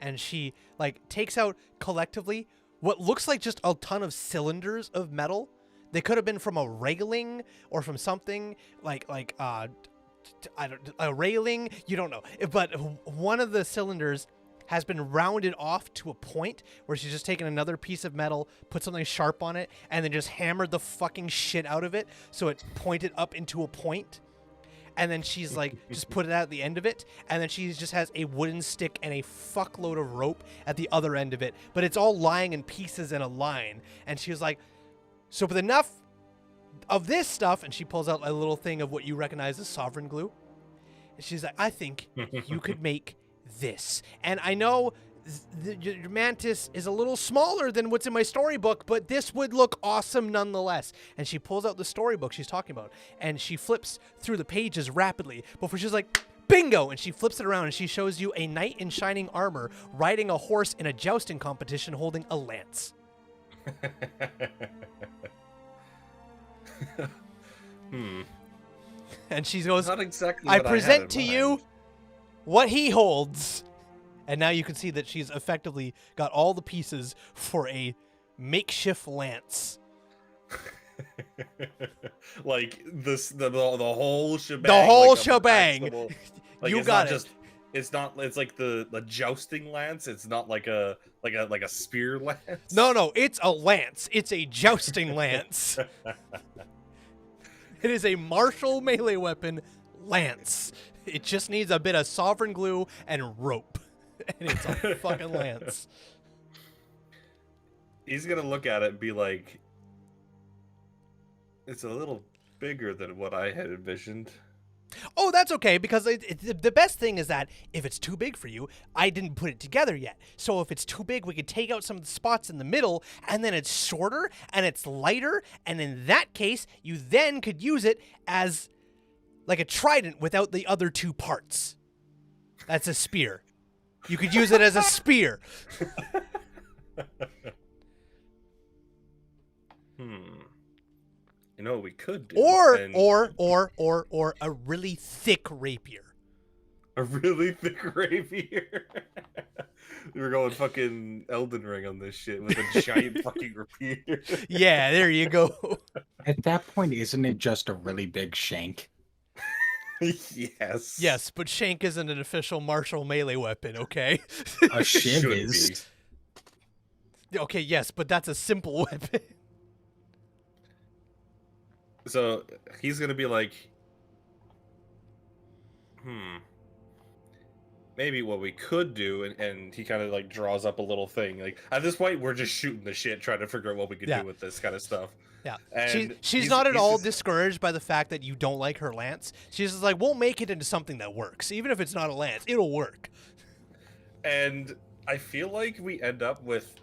and she like takes out collectively what looks like just a ton of cylinders of metal. They could have been from a railing or from something like a railing. You don't know. But one of the cylinders has been rounded off to a point where she's just taken another piece of metal, put something sharp on it, and then just hammered the fucking shit out of it so it pointed up into a point. And then she's like, just put it at the end of it, and then she just has a wooden stick and a fuckload of rope at the other end of it, but it's all lying in pieces in a line. And she was like, so with enough of this stuff, and she pulls out a little thing of what you recognize as sovereign glue. And she's like, I think you could make this. And I know your mantis is a little smaller than what's in my storybook, but this would look awesome nonetheless. And she pulls out the storybook she's talking about, and she flips through the pages rapidly before she's like, bingo! And she flips it around, and she shows you a knight in shining armor riding a horse in a jousting competition holding a lance. And she goes, Not exactly I what present had to in you mind. what he holds. And now you can see that she's effectively got all the pieces for a makeshift lance. Like this, the whole shebang. The whole like, shebang. You it's got not it. It's like the jousting lance. It's not like a spear lance. No, it's a lance. It's a jousting lance. It is a martial melee weapon lance. It just needs a bit of sovereign glue and rope. And it's a fucking lance. He's gonna look at it and be like, it's a little bigger than what I had envisioned. Oh, that's okay, because the best thing is that if it's too big for you, I didn't put it together yet. So if it's too big, we could take out some of the spots in the middle, and then it's shorter, and it's lighter, and in that case, you then could use it as like a trident without the other two parts. That's a spear. You could use it as a spear. You know what we could do? Or a really thick rapier. A really thick rapier. We were going fucking Elden Ring on this shit with a giant fucking rapier. Yeah, there you go. At that point, isn't it just a really big shank? Yes. Yes, but shank isn't an official martial melee weapon, okay? A shiv Should is. Okay, yes, but that's a simple weapon. So he's gonna be like, maybe what we could do, and he kind of like draws up a little thing. Like at this point, we're just shooting the shit, trying to figure out what we could do with this kind of stuff. Yeah, And she's not at all just- discouraged by the fact that you don't like her lance. She's just like, we'll make it into something that works. Even if it's not a lance, it'll work. And I feel like we end up with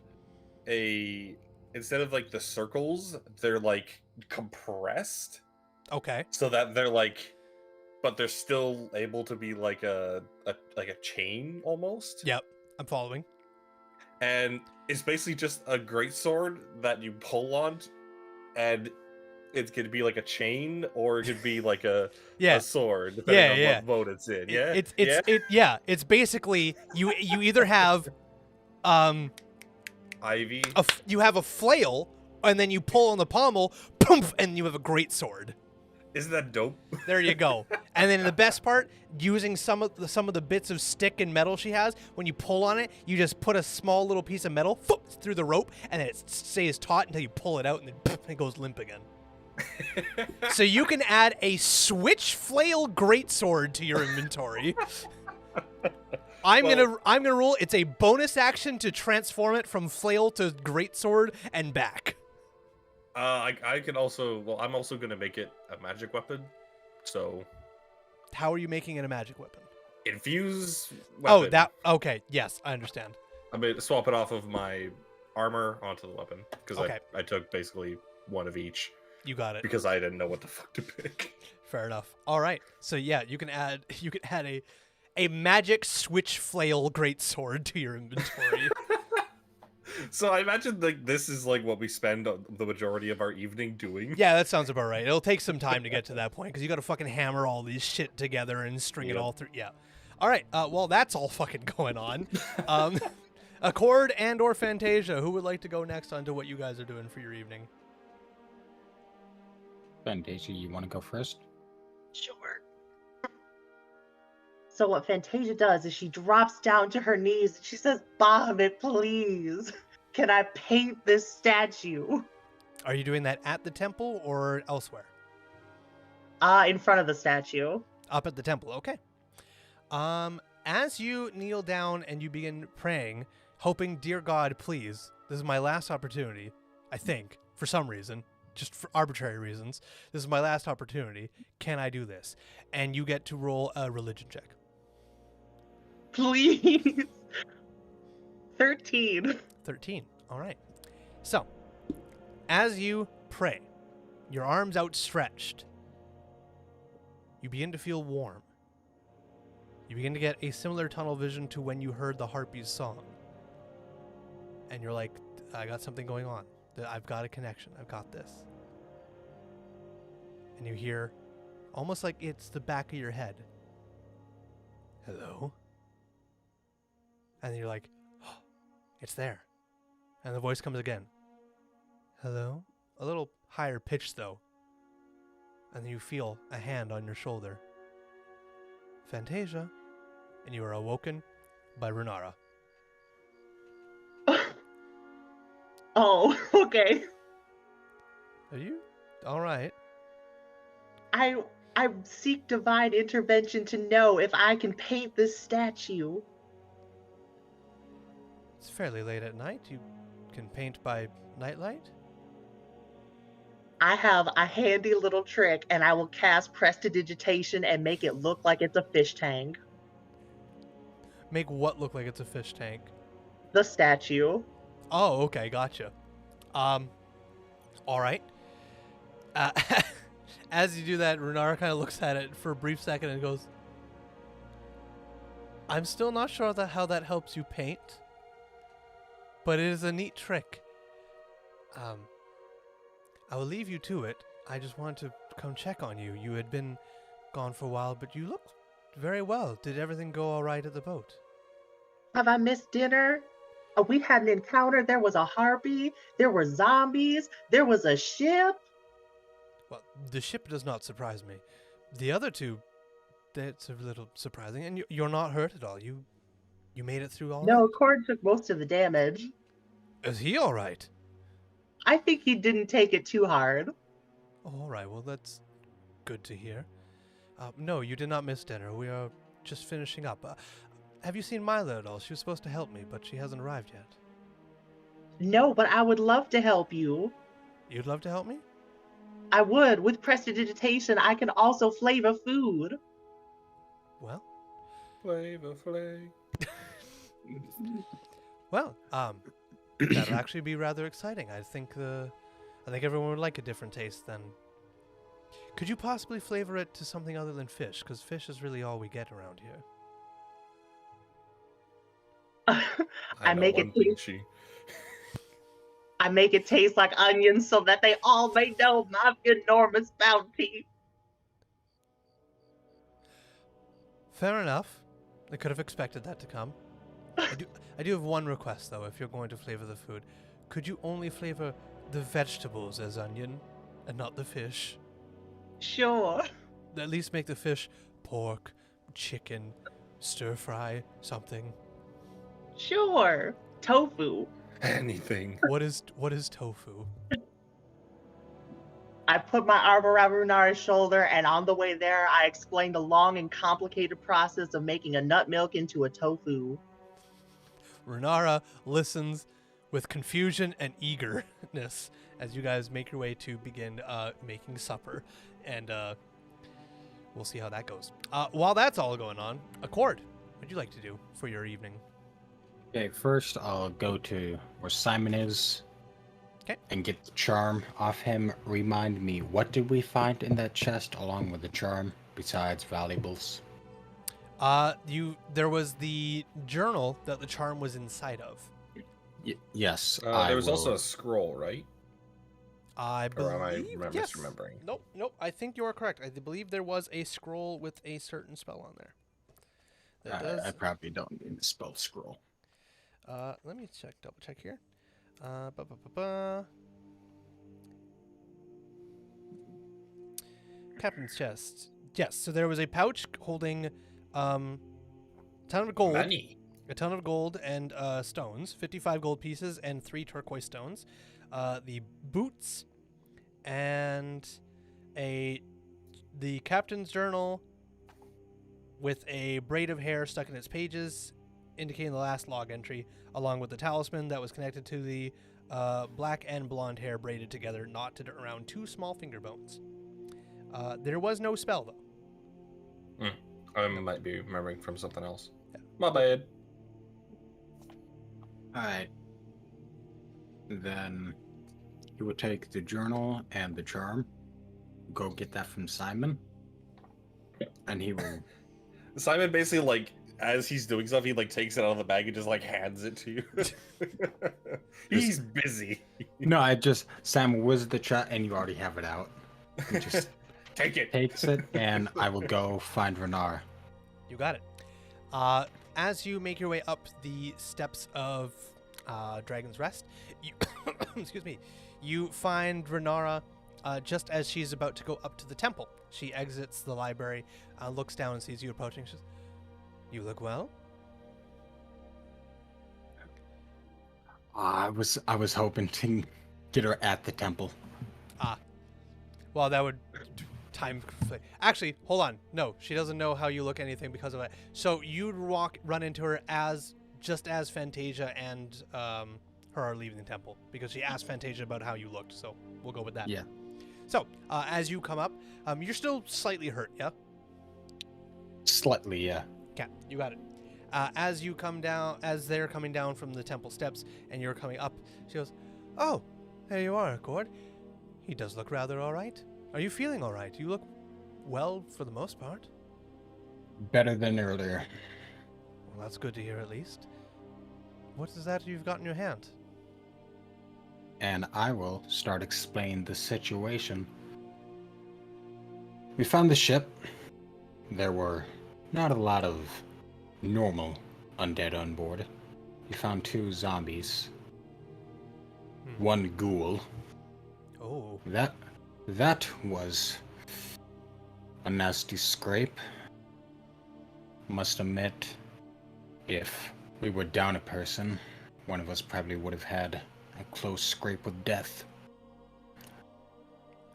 instead of like the circles, they're like compressed. Okay. So that they're like, but they're still able to be like a chain almost. Yep, I'm following. And it's basically just a greatsword that you pull on, and it could be like a chain, or it could be like a sword, depending on what mode it's in. Yeah, It's basically you either have Ivy. You have a flail, and then you pull on the pommel, poof, and you have a great sword. Isn't that dope? There you go. And then the best part, using some of the bits of stick and metal she has, when you pull on it, you just put a small little piece of metal through the rope, and then it stays taut until you pull it out, and then poof, it goes limp again. So you can add a switch flail greatsword to your inventory. I'm gonna rule it's a bonus action to transform it from flail to greatsword and back. I can also. Well, I'm also gonna make it a magic weapon. So, how are you making it a magic weapon? Infuse weapon. Oh, that okay. Yes, I understand. I'm gonna swap it off of my armor onto the weapon because Okay. I took basically one of each. You got it. Because I didn't know what the fuck to pick. Fair enough. All right. So yeah, you can add a magic switch flail greatsword to your inventory. So I imagine like this is like what we spend the majority of our evening doing. Yeah, that sounds about right. It'll take some time to get to that point because you got to fucking hammer all these shit together and string it all through. Yeah. All right. Well, that's all fucking going on. Accord and or Fantasia, who would like to go next onto what you guys are doing for your evening? Fantasia, you want to go first? Sure. So what Fantasia does is she drops down to her knees and she says, Bahamut, please, can I paint this statue? Are you doing that at the temple or elsewhere? In front of the statue. Up at the temple, okay. As you kneel down and you begin praying, hoping, dear God, please, this is my last opportunity, I think, for some reason, just for arbitrary reasons, this is my last opportunity, can I do this? And you get to roll a religion check. Please. 13. 13, all right. So, as you pray, your arms outstretched, you begin to feel warm. You begin to get a similar tunnel vision to when you heard the Harpy's song. And you're like, I got something going on. I've got a connection. I've got this. And you hear, almost like it's the back of your head, hello? And you're like, oh, it's there. And the voice comes again. Hello? A little higher pitched, though. And then you feel a hand on your shoulder. Fantasia. And you are awoken by Runara. Oh, okay. Are you? All right. I seek divine intervention to know if I can paint this statue. It's fairly late at night. You can paint by nightlight? I have a handy little trick, and I will cast Prestidigitation and make it look like it's a fish tank. Make what look like it's a fish tank? The statue. Oh, okay, gotcha. All right. Uh, as you do that, Renara kind of looks at it for a brief second and goes, I'm still not sure how that helps you paint, but it is a neat trick. I will leave you to it. I just wanted to come check on you. You had been gone for a while, but you looked very well. Did everything go all right at the boat? Have I missed dinner? We had an encounter. There was a harpy. There were zombies. There was a ship. Well, the ship does not surprise me. The other two, that's a little surprising. And you're not hurt at all. You made it through all No, right? Cord took most of the damage. Is he all right? I think he didn't take it too hard. All right, well, that's good to hear. No, you did not miss dinner. We are just finishing up. Have you seen Mila at all? She was supposed to help me, but she hasn't arrived yet. No, but I would love to help you. You'd love to help me? I would. With Prestidigitation, I can also flavor food. Well, Flavor Flav. well, that'll actually be rather exciting. I think everyone would like a different taste then. Could you possibly flavor it to something other than fish? Because fish is really all we get around here. I know make one it thing, taste. she. I make it taste like onions so that they all may know my enormous bounty. Fair enough. I could have expected that to come. I do have one request, though, if you're going to flavor the food. Could you only flavor the vegetables as onion, and not the fish? Sure. At least make the fish pork, chicken, stir-fry, something. Sure. Tofu. Anything. What is tofu? I put my arm around Runara's shoulder, and on the way there, I explained the long and complicated process of making a nut milk into a tofu. Runara listens with confusion and eagerness as you guys make your way to begin making supper, and we'll see how that goes. While that's all going on, Accord, what would you like to do for your evening? Okay, first I'll go to where Simon is. Okay. And get the charm off him. Remind me, what did we find in that chest along with the charm besides valuables? There was the journal that the charm was inside of. Yes. There was also a scroll, right? I Or am I believe yes. misremembering? Nope. I think you are correct. I believe there was a scroll with a certain spell on there. That does. I probably don't need the spell scroll. Let me double check here. Captain's chest. Yes, so there was a pouch holding a ton of gold. Money. A ton of gold and stones, 55 gold pieces and 3 turquoise stones. The boots and the captain's journal with a braid of hair stuck in its pages, indicating the last log entry, along with the talisman that was connected to the black and blonde hair braided together, knotted around 2 small finger bones. There was no spell, though. I might be remembering from something else. Yeah. My bad. Alright. Then you would take the journal and the charm. Go get that from Simon. And he will... Simon basically, like, as he's doing stuff, he, like, takes it out of the bag and just, like, hands it to you. He's busy. No, Simon was the chat and you already have it out. He just Take it. takes it and I will go find Renar. You got it. As you make your way up the steps of Dragon's Rest, you excuse me, you find Renara just as she's about to go up to the temple. She exits the library, looks down and sees you approaching. She says, "You look well." I was hoping to get her at the temple. Well, that would time. Actually, hold on. No, she doesn't know how you look anything because of that. So you'd run into her just as Fantasia and her are leaving the temple, because she asked Fantasia about how you looked. So we'll go with that. Yeah. So, as you come up, you're still slightly hurt, yeah? Slightly, yeah. Okay, you got it. As you come down, as they're coming down from the temple steps and you're coming up, she goes, "Oh, there you are, Accord. He does look rather all right. Are you feeling all right? You look well for the most part." Better than earlier. Well, that's good to hear at least. What is that you've got in your hand? And I will start explaining the situation. We found the ship. There were not a lot of normal undead on board. We found 2 zombies. One ghoul. Oh. That was a nasty scrape. Must admit, if we were down a person, one of us probably would have had a close scrape with death.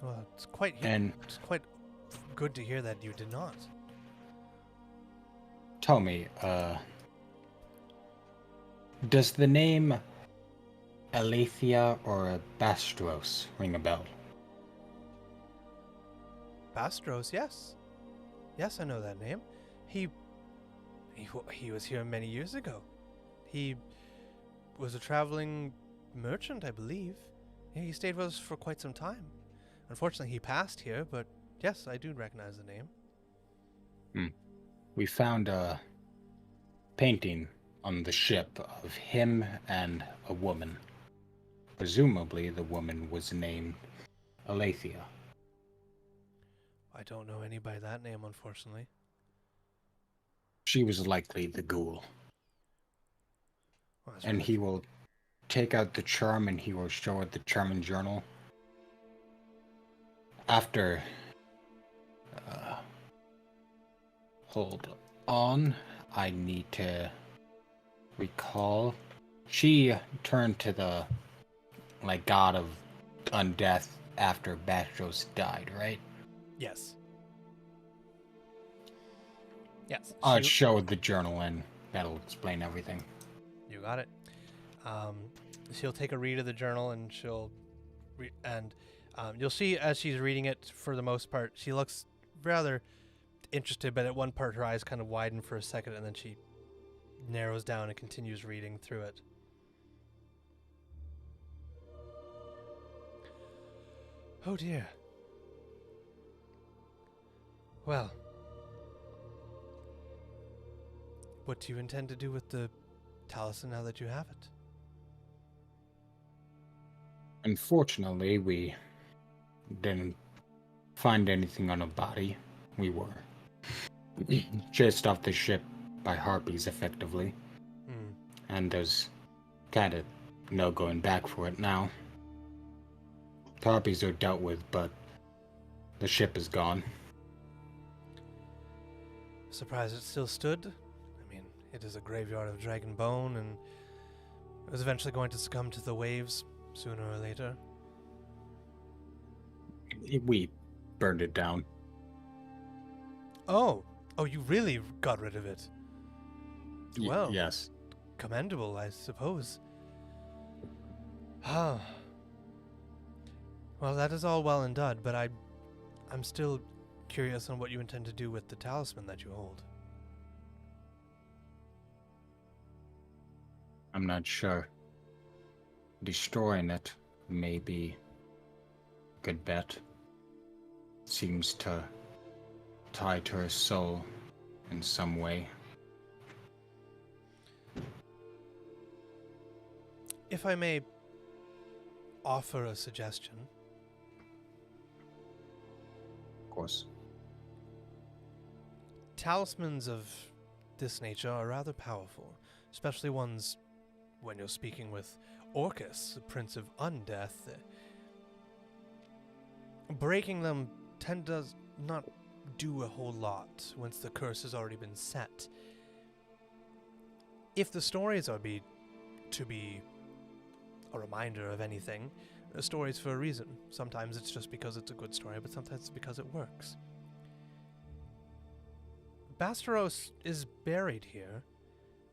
Well, it's quite good to hear that you did not. Tell me, does the name Aletheia or Bastros ring a bell? Bastros, yes. Yes, I know that name. He was here many years ago. He was a traveling merchant, I believe. Yeah, he stayed with us for quite some time. Unfortunately, he passed here, but yes, I do recognize the name. We found a painting on the ship of him and a woman. Presumably, the woman was named Aletheia. I don't know any by that name, unfortunately. She was likely the ghoul. Well, that's And really- he will take out the charm and he will show it the charm and journal. After... hold on. I need to recall. She turned to the god of undeath after Bastros died, right? Yes. Yes. I'll she- show the journal and that'll explain everything. You got it. She'll take a read of the journal and she'll you'll see as she's reading it, for the most part, she looks rather interested, but at one part her eyes kind of widen for a second and then she narrows down and continues reading through it. Oh dear. Well, what do you intend to do with the talisman now that you have it? Unfortunately, we didn't find anything on a body. We were chased off the ship by harpies, effectively. And there's kind of no going back for it now. The harpies are dealt with, but the ship is gone. Surprised it still stood? I mean, it is a graveyard of dragon bone, and it was eventually going to succumb to the waves sooner or later. We burned it down. Oh, you really got rid of it? Well, Yes. commendable, I suppose. Ah. Well, that is all well and done, but I'm still curious on what you intend to do with the talisman that you hold. I'm not sure. Destroying it may be a good bet. Seems to tie to her soul in some way. If I may offer a suggestion, Of course. talismans of this nature are rather powerful, especially ones when you're speaking with Orcus, the Prince of Undeath. Breaking them does not do a whole lot once the curse has already been set. If the stories are to be a reminder of anything, the story's for a reason. Sometimes it's just because it's a good story, but sometimes it's because it works. Bastaros is buried here,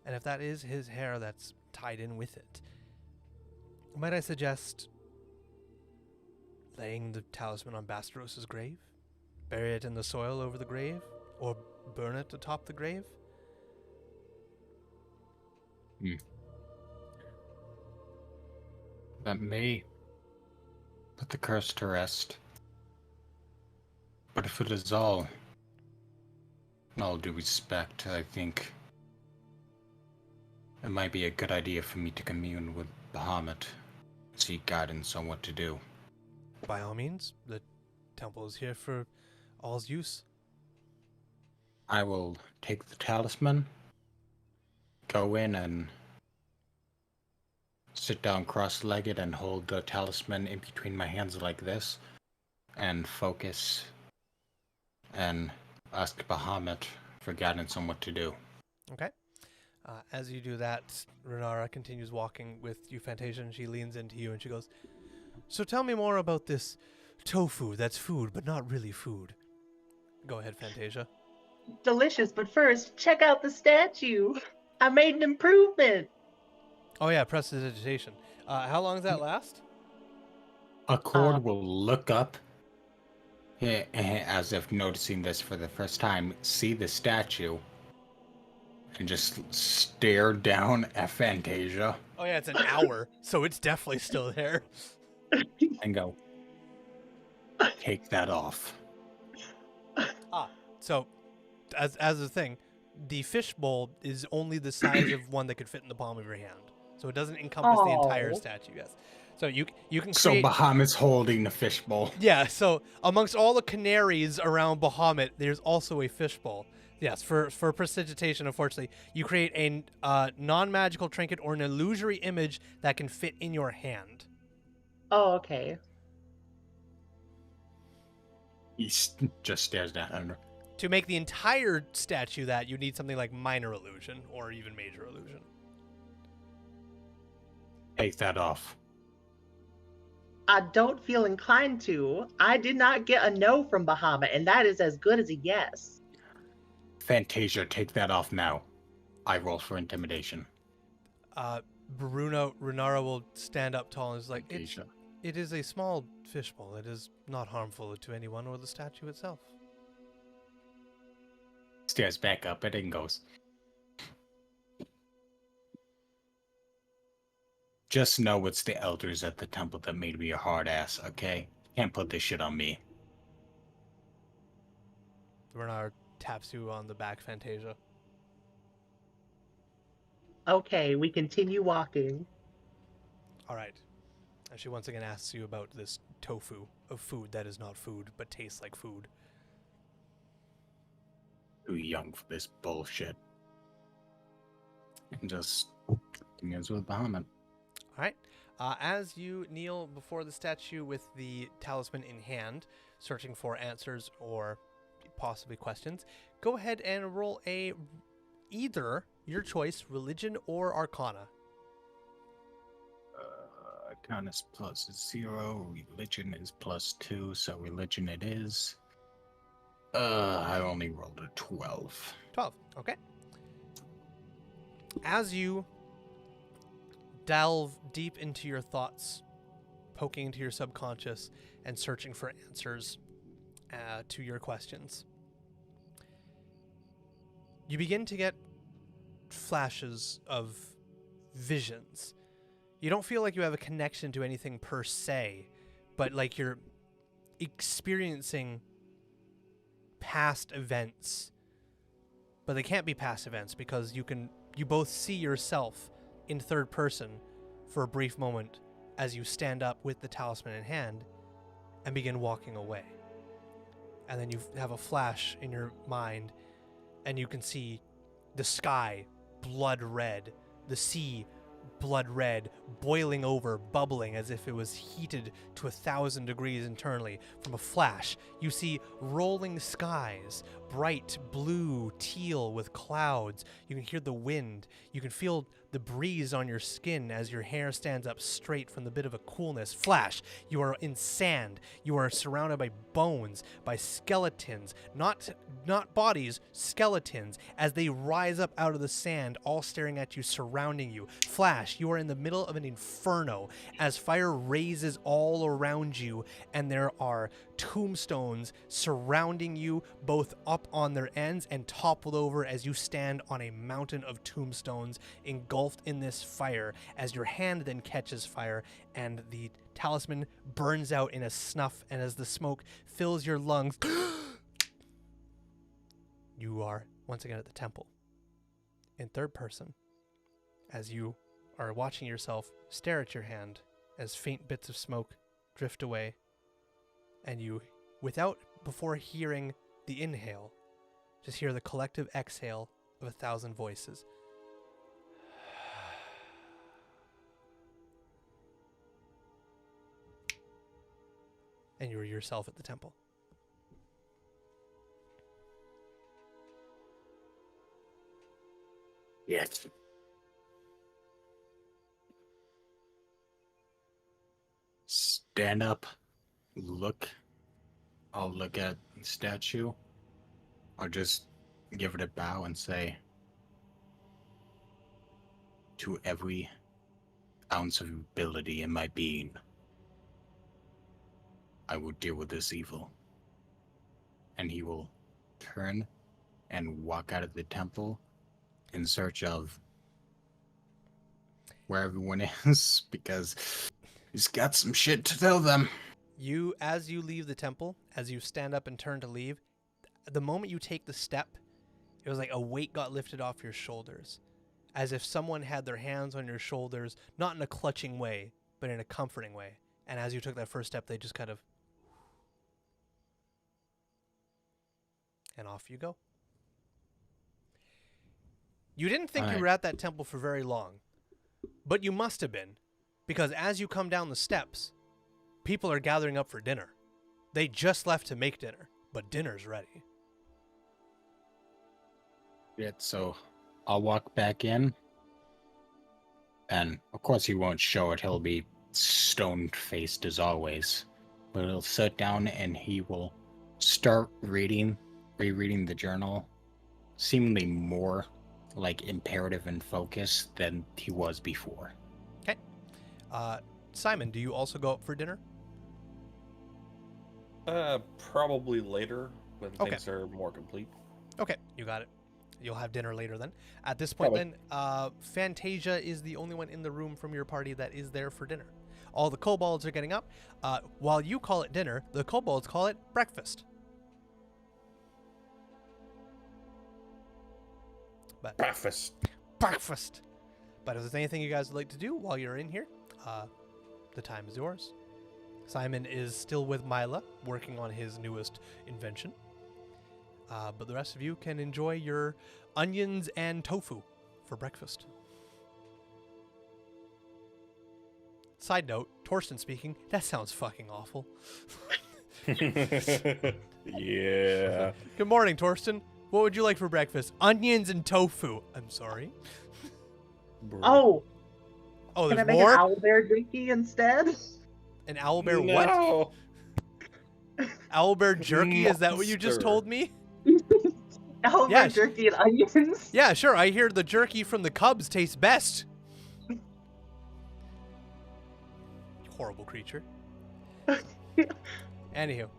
and if that is his hair that's tied in with it, might I suggest laying the talisman on Bastaros's grave? Bury it in the soil over the grave? Or burn it atop the grave? That may put the curse to rest. But if it is all due respect, I think it might be a good idea for me to commune with Bahamut, seek guidance on what to do. By all means, the temple is here for all's use. I will take the talisman, go in and sit down cross-legged and hold the talisman in between my hands like this, and focus and ask Bahamut for guidance on what to do. Okay. As you do that, Renara continues walking with you, Fantasia, and she leans into you and she goes, "So tell me more about this tofu that's food, but not really food." Go ahead, Fantasia. Delicious, but first, check out the statue. I made an improvement. Oh yeah, prestidigitation. How long does that last? Accord will look up, as if noticing this for the first time, see the statue, and just stare down at Fantasia. Oh yeah, it's an hour, so it's definitely still there. And go, take that off. So, as a thing, the fishbowl is only the size of one that could fit in the palm of your hand. So it doesn't encompass the entire statue, yes. So you can create... So Bahamut's holding the fishbowl. Yeah, so amongst all the canaries around Bahamut, there's also a fishbowl. Yes, for prestidigitation, unfortunately, you create a non-magical trinket or an illusory image that can fit in your hand. Oh, okay. He just stares down at her. To make the entire statue that, you need something like minor illusion or even major illusion. Take that off. I don't feel inclined to. I did not get a no from Bahamut, and that is as good as a yes. Fantasia, take that off now. I roll for intimidation. Renara will stand up tall and is like, Fantasia. It is a small fishbowl. It is not harmful to anyone or the statue itself. Stares back up at it and goes, just know it's the elders at the temple that made me a hard ass, okay? Can't put this shit on me. Renara taps you on the back, Fantasia. Okay, we continue walking. All right. And she once again asks you about this tofu of food that is not food, but tastes like food. Too young for this bullshit. And just continues with Bahamut. All right. As you kneel before the statue with the talisman in hand, searching for answers or possibly questions, go ahead and roll either your choice, religion or arcana. Arcana's plus 0, religion is plus 2, so religion it is. I only rolled a 12. 12, okay. As you delve deep into your thoughts, poking into your subconscious and searching for answers to your questions, you begin to get flashes of visions. You don't feel like you have a connection to anything per se, but like you're experiencing past events. But they can't be past events because you both see yourself in third person for a brief moment as you stand up with the talisman in hand and begin walking away. And then you have a flash in your mind and you can see the sky blood red, the sea blood red, boiling over, bubbling as if it was heated to 1,000 degrees internally. From a flash, you see rolling skies, bright blue teal with clouds. You can hear the wind. You can feel the breeze on your skin as your hair stands up straight from the bit of a coolness. Flash, you are in sand. You are surrounded by bones, by skeletons, not bodies, skeletons, as they rise up out of the sand, all staring at you, surrounding you. Flash, you are in the middle of an inferno as fire raises all around you, and there are tombstones surrounding you, both up on their ends and toppled over as you stand on a mountain of tombstones engulfed in this fire, as your hand then catches fire and the talisman burns out in a snuff, and as the smoke fills your lungs, you are once again at the temple in third person as you are watching yourself stare at your hand as faint bits of smoke drift away, and you, before hearing the inhale, just hear the collective exhale of 1,000 voices. And you're yourself at the temple. Yes. Stand up. Look. I'll look at the statue. I'll just give it a bow and say, to every ounce of ability in my being, I will deal with this evil. And he will turn and walk out of the temple in search of where everyone is, because he's got some shit to tell them. As you leave the temple, as you stand up and turn to leave, the moment you take the step, it was like a weight got lifted off your shoulders, as if someone had their hands on your shoulders, not in a clutching way, but in a comforting way. And as you took that first step, they just kind of, and off you go. You didn't think you were at that temple for very long, but you must have been, because as you come down the steps, people are gathering up for dinner. They just left to make dinner, but dinner's ready. Yeah, so I'll walk back in, and of course he won't show it. He'll be stone-faced as always, but he'll sit down and he will start rereading the journal, seemingly more like imperative and focus than he was before. Okay. Simon, do you also go up for dinner? Probably later when things are more complete. Okay, you got it. You'll have dinner later then. At this point then, Fantasia is the only one in the room from your party that is there for dinner. All the kobolds are getting up. While you call it dinner, the kobolds call it breakfast. But Breakfast. But if there's anything you guys would like to do while you're in here, the time is yours. Simon is still with Mila, working on his newest invention. But the rest of you can enjoy your onions and tofu for breakfast. Side note, Torsten speaking, that sounds fucking awful. Yeah. Good morning, Torsten. What would you like for breakfast? Onions and tofu. I'm sorry. Oh, Oh, can I there's make more? an owlbear drinky instead? An owlbear what? Owlbear jerky? Is that what you just Monster. told me? Owlbear Yeah, jerky and onions? Yeah, sure. I hear the jerky from the Cubs tastes best. Horrible creature. Anywho,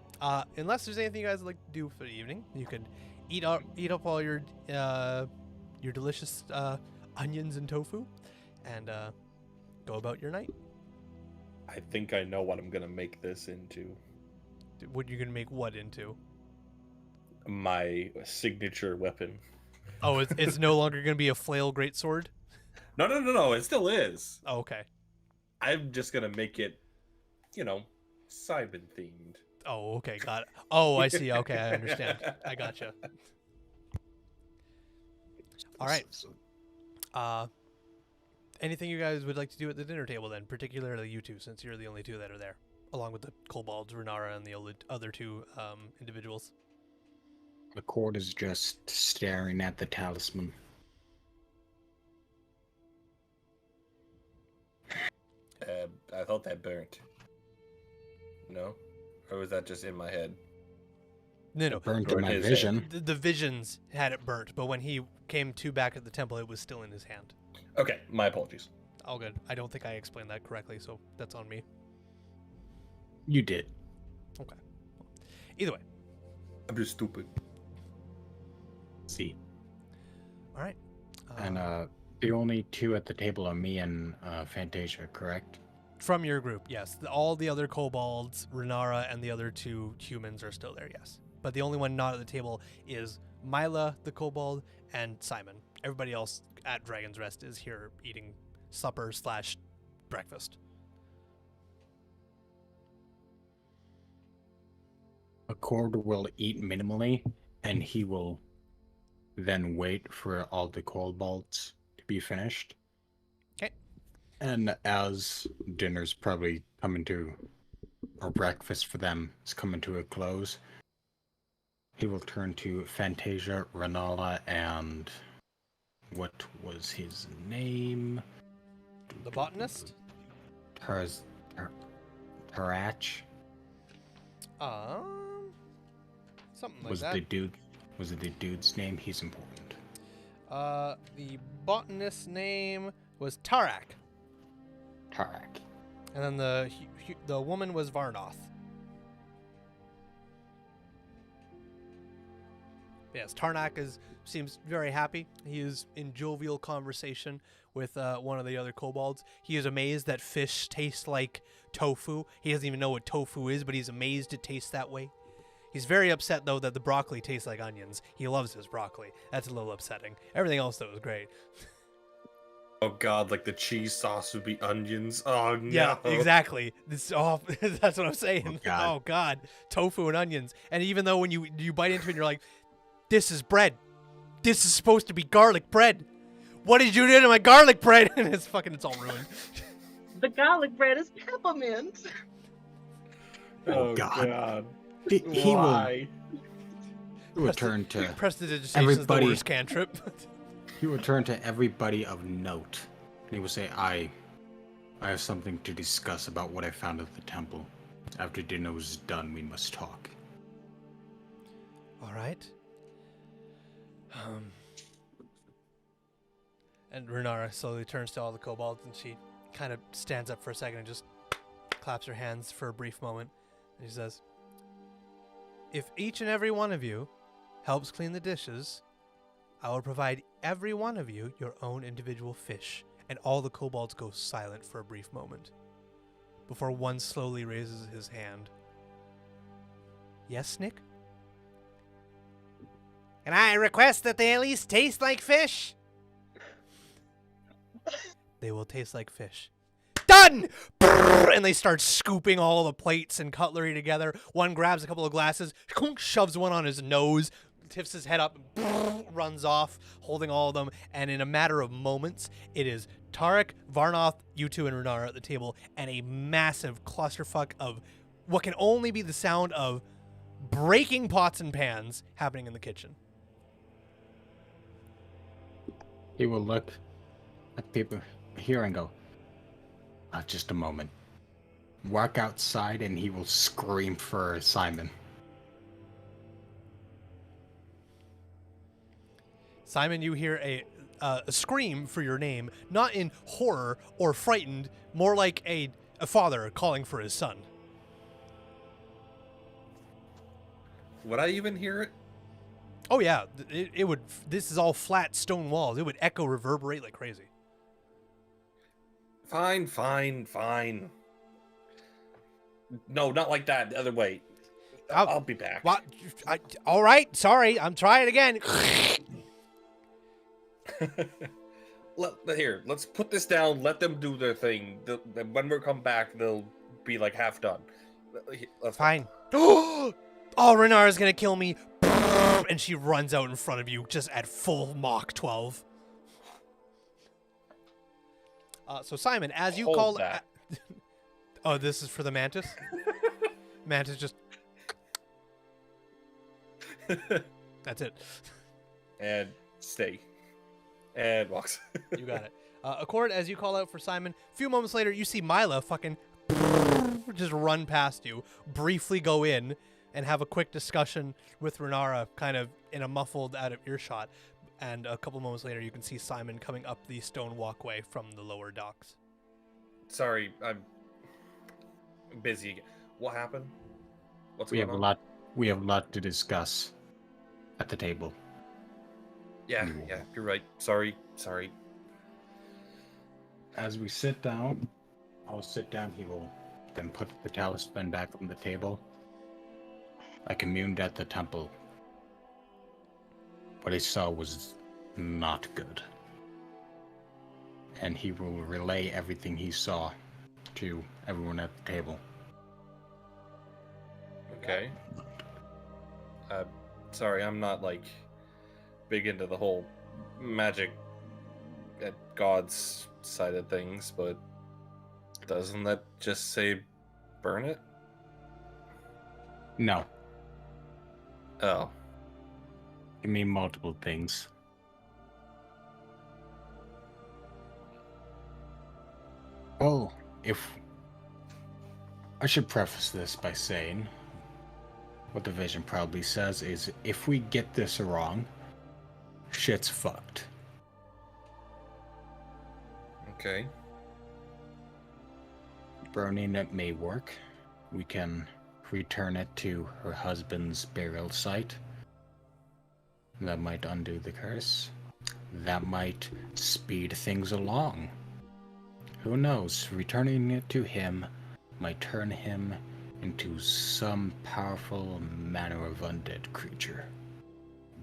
unless there's anything you guys would like to do for the evening, you can eat up all your delicious onions and tofu, and go about your night. I think I know what I'm gonna make this into. What you gonna make what into? My signature weapon. Oh, it's no longer gonna be a flail greatsword? No. It still is. Oh, okay. I'm just gonna make it, Simon themed. Oh, okay, got it. Oh, I see. Okay, I understand. I gotcha. All right. Anything you guys would like to do at the dinner table then, particularly you two, since you're the only two that are there, along with the kobolds, Renara, and the other two individuals? The court is just staring at the talisman. I thought that burnt. No? Or was that just in my head? No, It burned Or in in my his vision. The visions had it burnt, but when he came to back at the temple, it was still in his hand. Okay, my apologies. All good. I don't think I explained that correctly, so that's on me. You did. Okay. Either way. I'm just stupid. See. All right. And the only two at the table are me and Fantasia, correct? From your group, yes. All the other kobolds, Renara, and the other two humans are still there, yes. But the only one not at the table is Mila, the kobold, and Simon. Everybody else at Dragon's Rest is here eating supper/breakfast. Accord will eat minimally, and he will then wait for all the kobolds to be finished. Okay. And as dinner's probably coming to, or breakfast for them is coming to a close, he will turn to Fantasia, Renala, and what was his name? The botanist? Tarach. Something like Was that. the dude? Was it the dude's name? He's important. The botanist's name was Tarak, Tarach. and then the woman was Varnoth. Yes, Tarnak seems very happy. He is in jovial conversation with one of the other kobolds. He is amazed that fish taste like tofu. He doesn't even know what tofu is, but he's amazed it tastes that way. He's very upset, though, that the broccoli tastes like onions. He loves his broccoli. That's a little upsetting. Everything else, though, was great. Oh god, like the cheese sauce would be onions. Oh no. Yeah, exactly. That's what I'm saying. God. Oh, God. Tofu and onions. And even though when you bite into it, you're like, this is bread. This is supposed to be garlic bread. What did you do to my garlic bread? And it's all ruined. The garlic bread is peppermint. Oh, God. He Why? will turn to Prestidigitation is the everybody. worst cantrip. He will turn to everybody of note, and he will say, I have something to discuss about what I found at the temple. After dinner was done, we must talk. All right. And Renara slowly turns to all the kobolds, and she kind of stands up for a second and just claps her hands for a brief moment. And she says, if each and every one of you helps clean the dishes, I will provide every one of you your own individual fish. And all the kobolds go silent for a brief moment before one slowly raises his hand. Yes, Nick? And I request that they at least taste like fish. They will taste like fish. Done! And they start scooping all the plates and cutlery together. One grabs a couple of glasses, shoves one on his nose, tips his head up, runs off, holding all of them. And in a matter of moments, it is Tarek, Varnoth, you two, and Renara at the table, and a massive clusterfuck of what can only be the sound of breaking pots and pans happening in the kitchen. He will look at people here and go, just a moment. Walk outside and he will scream for Simon. Simon, you hear a scream for your name, not in horror or frightened, more like a father calling for his son. Would I even hear it? Oh yeah, it would. This is all flat stone walls. It would echo, reverberate like crazy. Fine. No, not like that. The other way. I'll be back. What? All right. Sorry, I'm trying again. Here, let's put this down. Let them do their thing. When we come back, they'll be like half done. Fine. Oh, Renara's gonna kill me. And she runs out in front of you just at full Mach 12. So Simon, as you Hold call... that. Oh, this is for the mantis? Mantis just... That's it. And stay. And walks. You got it. Accord, as you call out for Simon, a few moments later, you see Mila fucking just run past you, briefly go in, and have a quick discussion with Renara, kind of in a muffled out of earshot. And a couple moments later, you can see Simon coming up the stone walkway from the lower docks. Sorry, I'm busy. What happened? What's We going have on? a lot. We have a lot to discuss at the table. Yeah, you're right. Sorry. As we sit down, I'll sit down. He will then put the talisman back on the table. I communed at the temple. What I saw was not good. And he will relay everything he saw to everyone at the table. Okay. Sorry, I'm not like big into the whole magic at God's side of things, but doesn't that just say burn it? No, Oh. it mean multiple things. Well, I should preface this by saying what the vision probably says is if we get this wrong, shit's fucked. Okay. Burning it may work. We can return it to her husband's burial site. That might undo the curse. That might speed things along. Who knows? Returning it to him might turn him into some powerful manner of undead creature.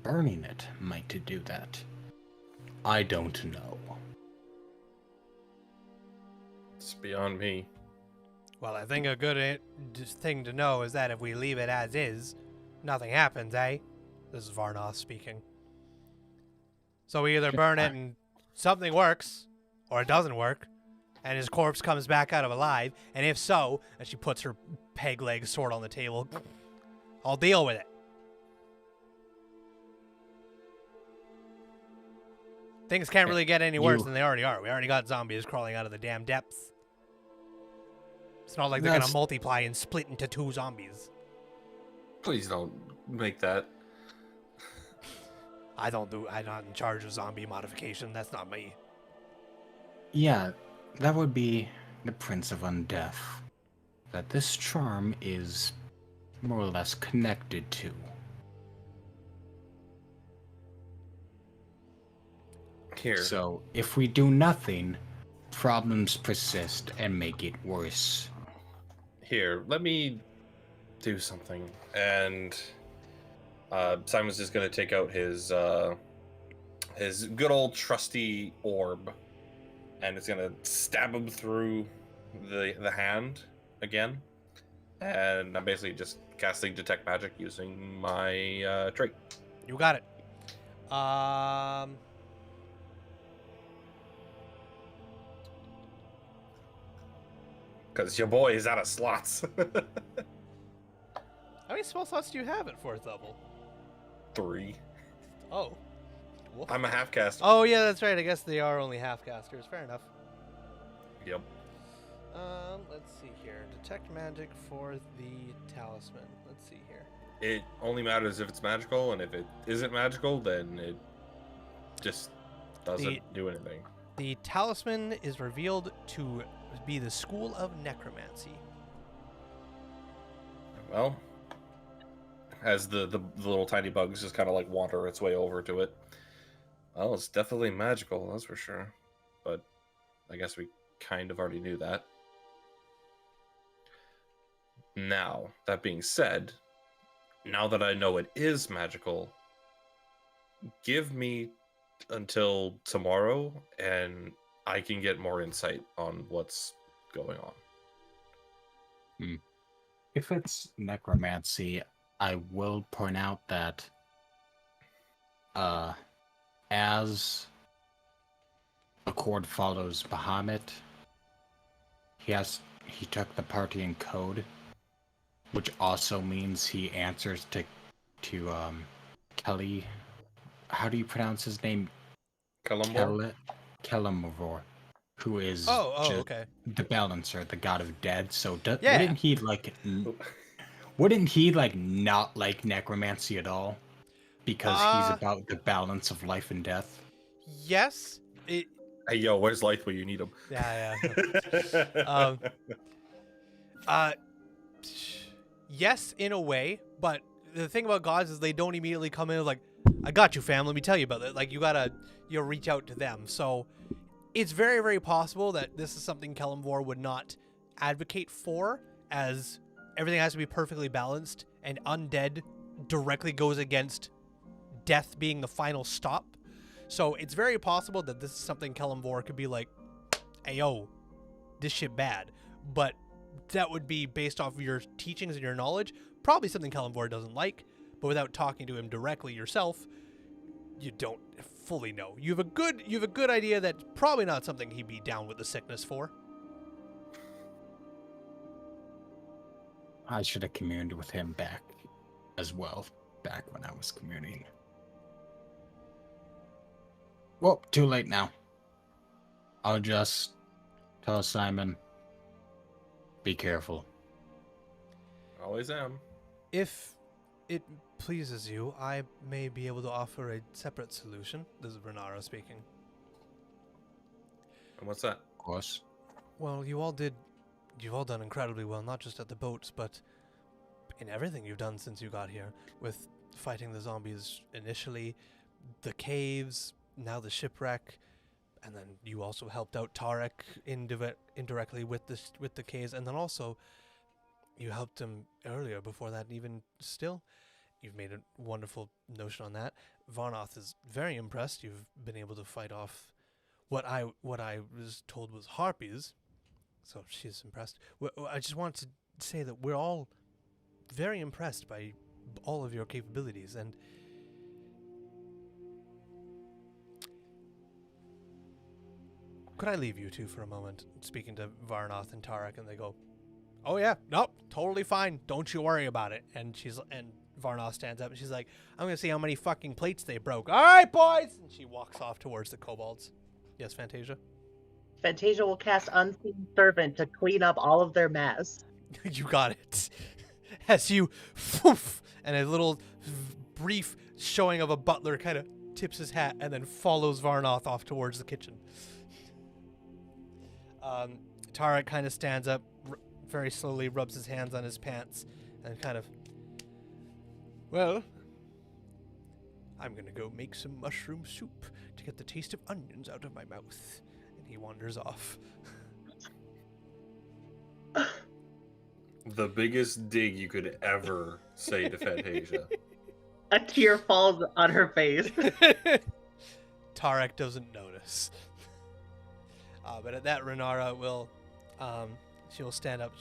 Burning it might do that. I don't know. It's beyond me. Well, I think a good thing to know is that if we leave it as is, nothing happens, eh? This is Varnoth speaking. So we either burn it and something works, or it doesn't work, and his corpse comes back out of alive, and if so, and she puts her peg leg sword on the table, I'll deal with it. Things can't really get any worse than they already are. We already got zombies crawling out of the damn depths. It's not like they're gonna multiply and split into 2 zombies. Please don't make that. I'm not in charge of zombie modification. That's not me. Yeah, that would be the Prince of Undeath. That this charm is more or less connected to. Here. So, if we do nothing, problems persist and make it worse. Here, let me do something. And Simon's just gonna take out his good old trusty orb, and it's gonna stab him through the hand again. And I'm basically just casting detect magic using my trait. You got it. Because your boy is out of slots. How many spell slots do you have at 4th level? 3. Oh. Woof. I'm a half caster. Oh, yeah, that's right. I guess they are only half casters. Fair enough. Yep. Let's see here. Detect magic for the talisman. Let's see here. It only matters if it's magical, and if it isn't magical, then it just doesn't do anything. The talisman is revealed to be the School of Necromancy. Well, as the little tiny bugs just kind of like wander its way over to it. Well, it's definitely magical, that's for sure. But I guess we kind of already knew that. Now, that being said, now that I know it is magical, give me until tomorrow and I can get more insight on what's going on. If it's necromancy, I will point out that as Accord follows Bahamut, he took the party in code, which also means he answers to Kelly. How do you pronounce his name? Kelumbor? Kelumbor. who is okay. the balancer, the god of death. So Yeah. wouldn't he like not like necromancy at all? Because he's about the balance of life and death. Yes. Hey, yo, where's Light where you need him? Yeah. Yes, in a way, but the thing about gods is they don't immediately come in like, I got you, fam. Let me tell you about it. Like you gotta reach out to them. So it's very, very possible that this is something Kelemvor would not advocate for, as everything has to be perfectly balanced, and undead directly goes against death being the final stop. So it's very possible that this is something Kelemvor could be like, hey, yo, this shit bad. But that would be based off of your teachings and your knowledge. Probably something Kelemvor doesn't like, but without talking to him directly yourself, you don't fully know. You have a good idea that's probably not something he'd be down with the sickness for. I should have communed with him back as well, back when I was communing. Well, too late now. I'll just tell Simon, be careful. Always am. If it pleases you, I may be able to offer a separate solution. This is Renara speaking. And what's that? Of course. Well, you've all done incredibly well, not just at the boats, but in everything you've done since you got here, with fighting the zombies initially, the caves, now the shipwreck, and then you also helped out Tarek indirectly with the caves, and then also you helped him earlier before that. Even still, you've made a wonderful notion on that. Varnoth is very impressed. You've been able to fight off what I was told was harpies, so she's impressed. I just want to say that we're all very impressed by all of your capabilities, and could I leave you two for a moment? Speaking to Varnoth and Tarek, and they go, "Oh yeah, nope, totally fine. Don't you worry about it." And Varnoth stands up and she's like, "I'm gonna see how many fucking plates they broke. All right, boys." And she walks off towards the kobolds. Yes, Fantasia. Fantasia will cast Unseen Servant to clean up all of their mess. You got it. As you, poof, and a little brief showing of a butler kind of tips his hat and then follows Varnoth off towards the kitchen. Tarek kind of stands up, very slowly rubs his hands on his pants, and kind of, well, I'm gonna go make some mushroom soup to get the taste of onions out of my mouth. And he wanders off. The biggest dig you could ever say to Fantasia. A tear falls on her face. Tarek doesn't notice. But at that, Renara will, she will stand up.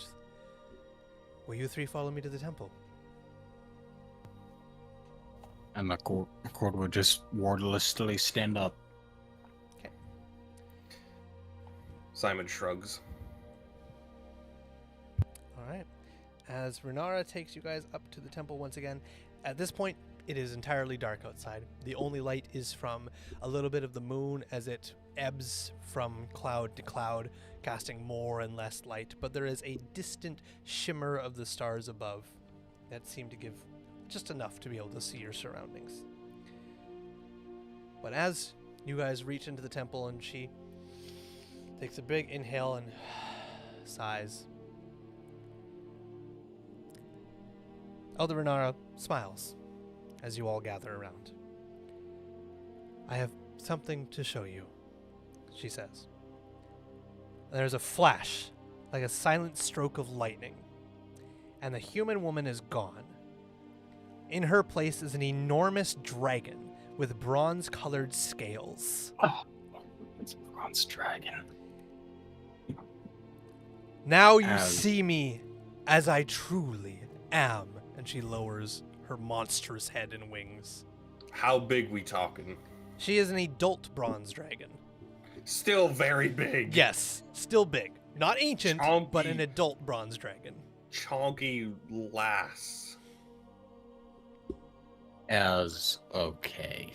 Will you three follow me to the temple? And the court will just wordlessly stand up. Okay. Simon shrugs. All right. As Renara takes you guys up to the temple once again, at this point, it is entirely dark outside. The only light is from a little bit of the moon as it ebbs from cloud to cloud, casting more and less light, but there is a distant shimmer of the stars above that seem to give just enough to be able to see your surroundings. But as you guys reach into the temple and she takes a big inhale and sighs, Elder Renara smiles as you all gather around. I have something to show you, she says. There's a flash, like a silent stroke of lightning, and the human woman is gone. In her place is an enormous dragon with bronze-colored scales. Oh, it's a bronze dragon. Now you see me as I truly am. And she lowers her monstrous head and wings. How big we talking? She is an adult bronze dragon. Still very big. Yes, still big. Not ancient, Chonky. but an adult bronze dragon. Chonky lass. As okay.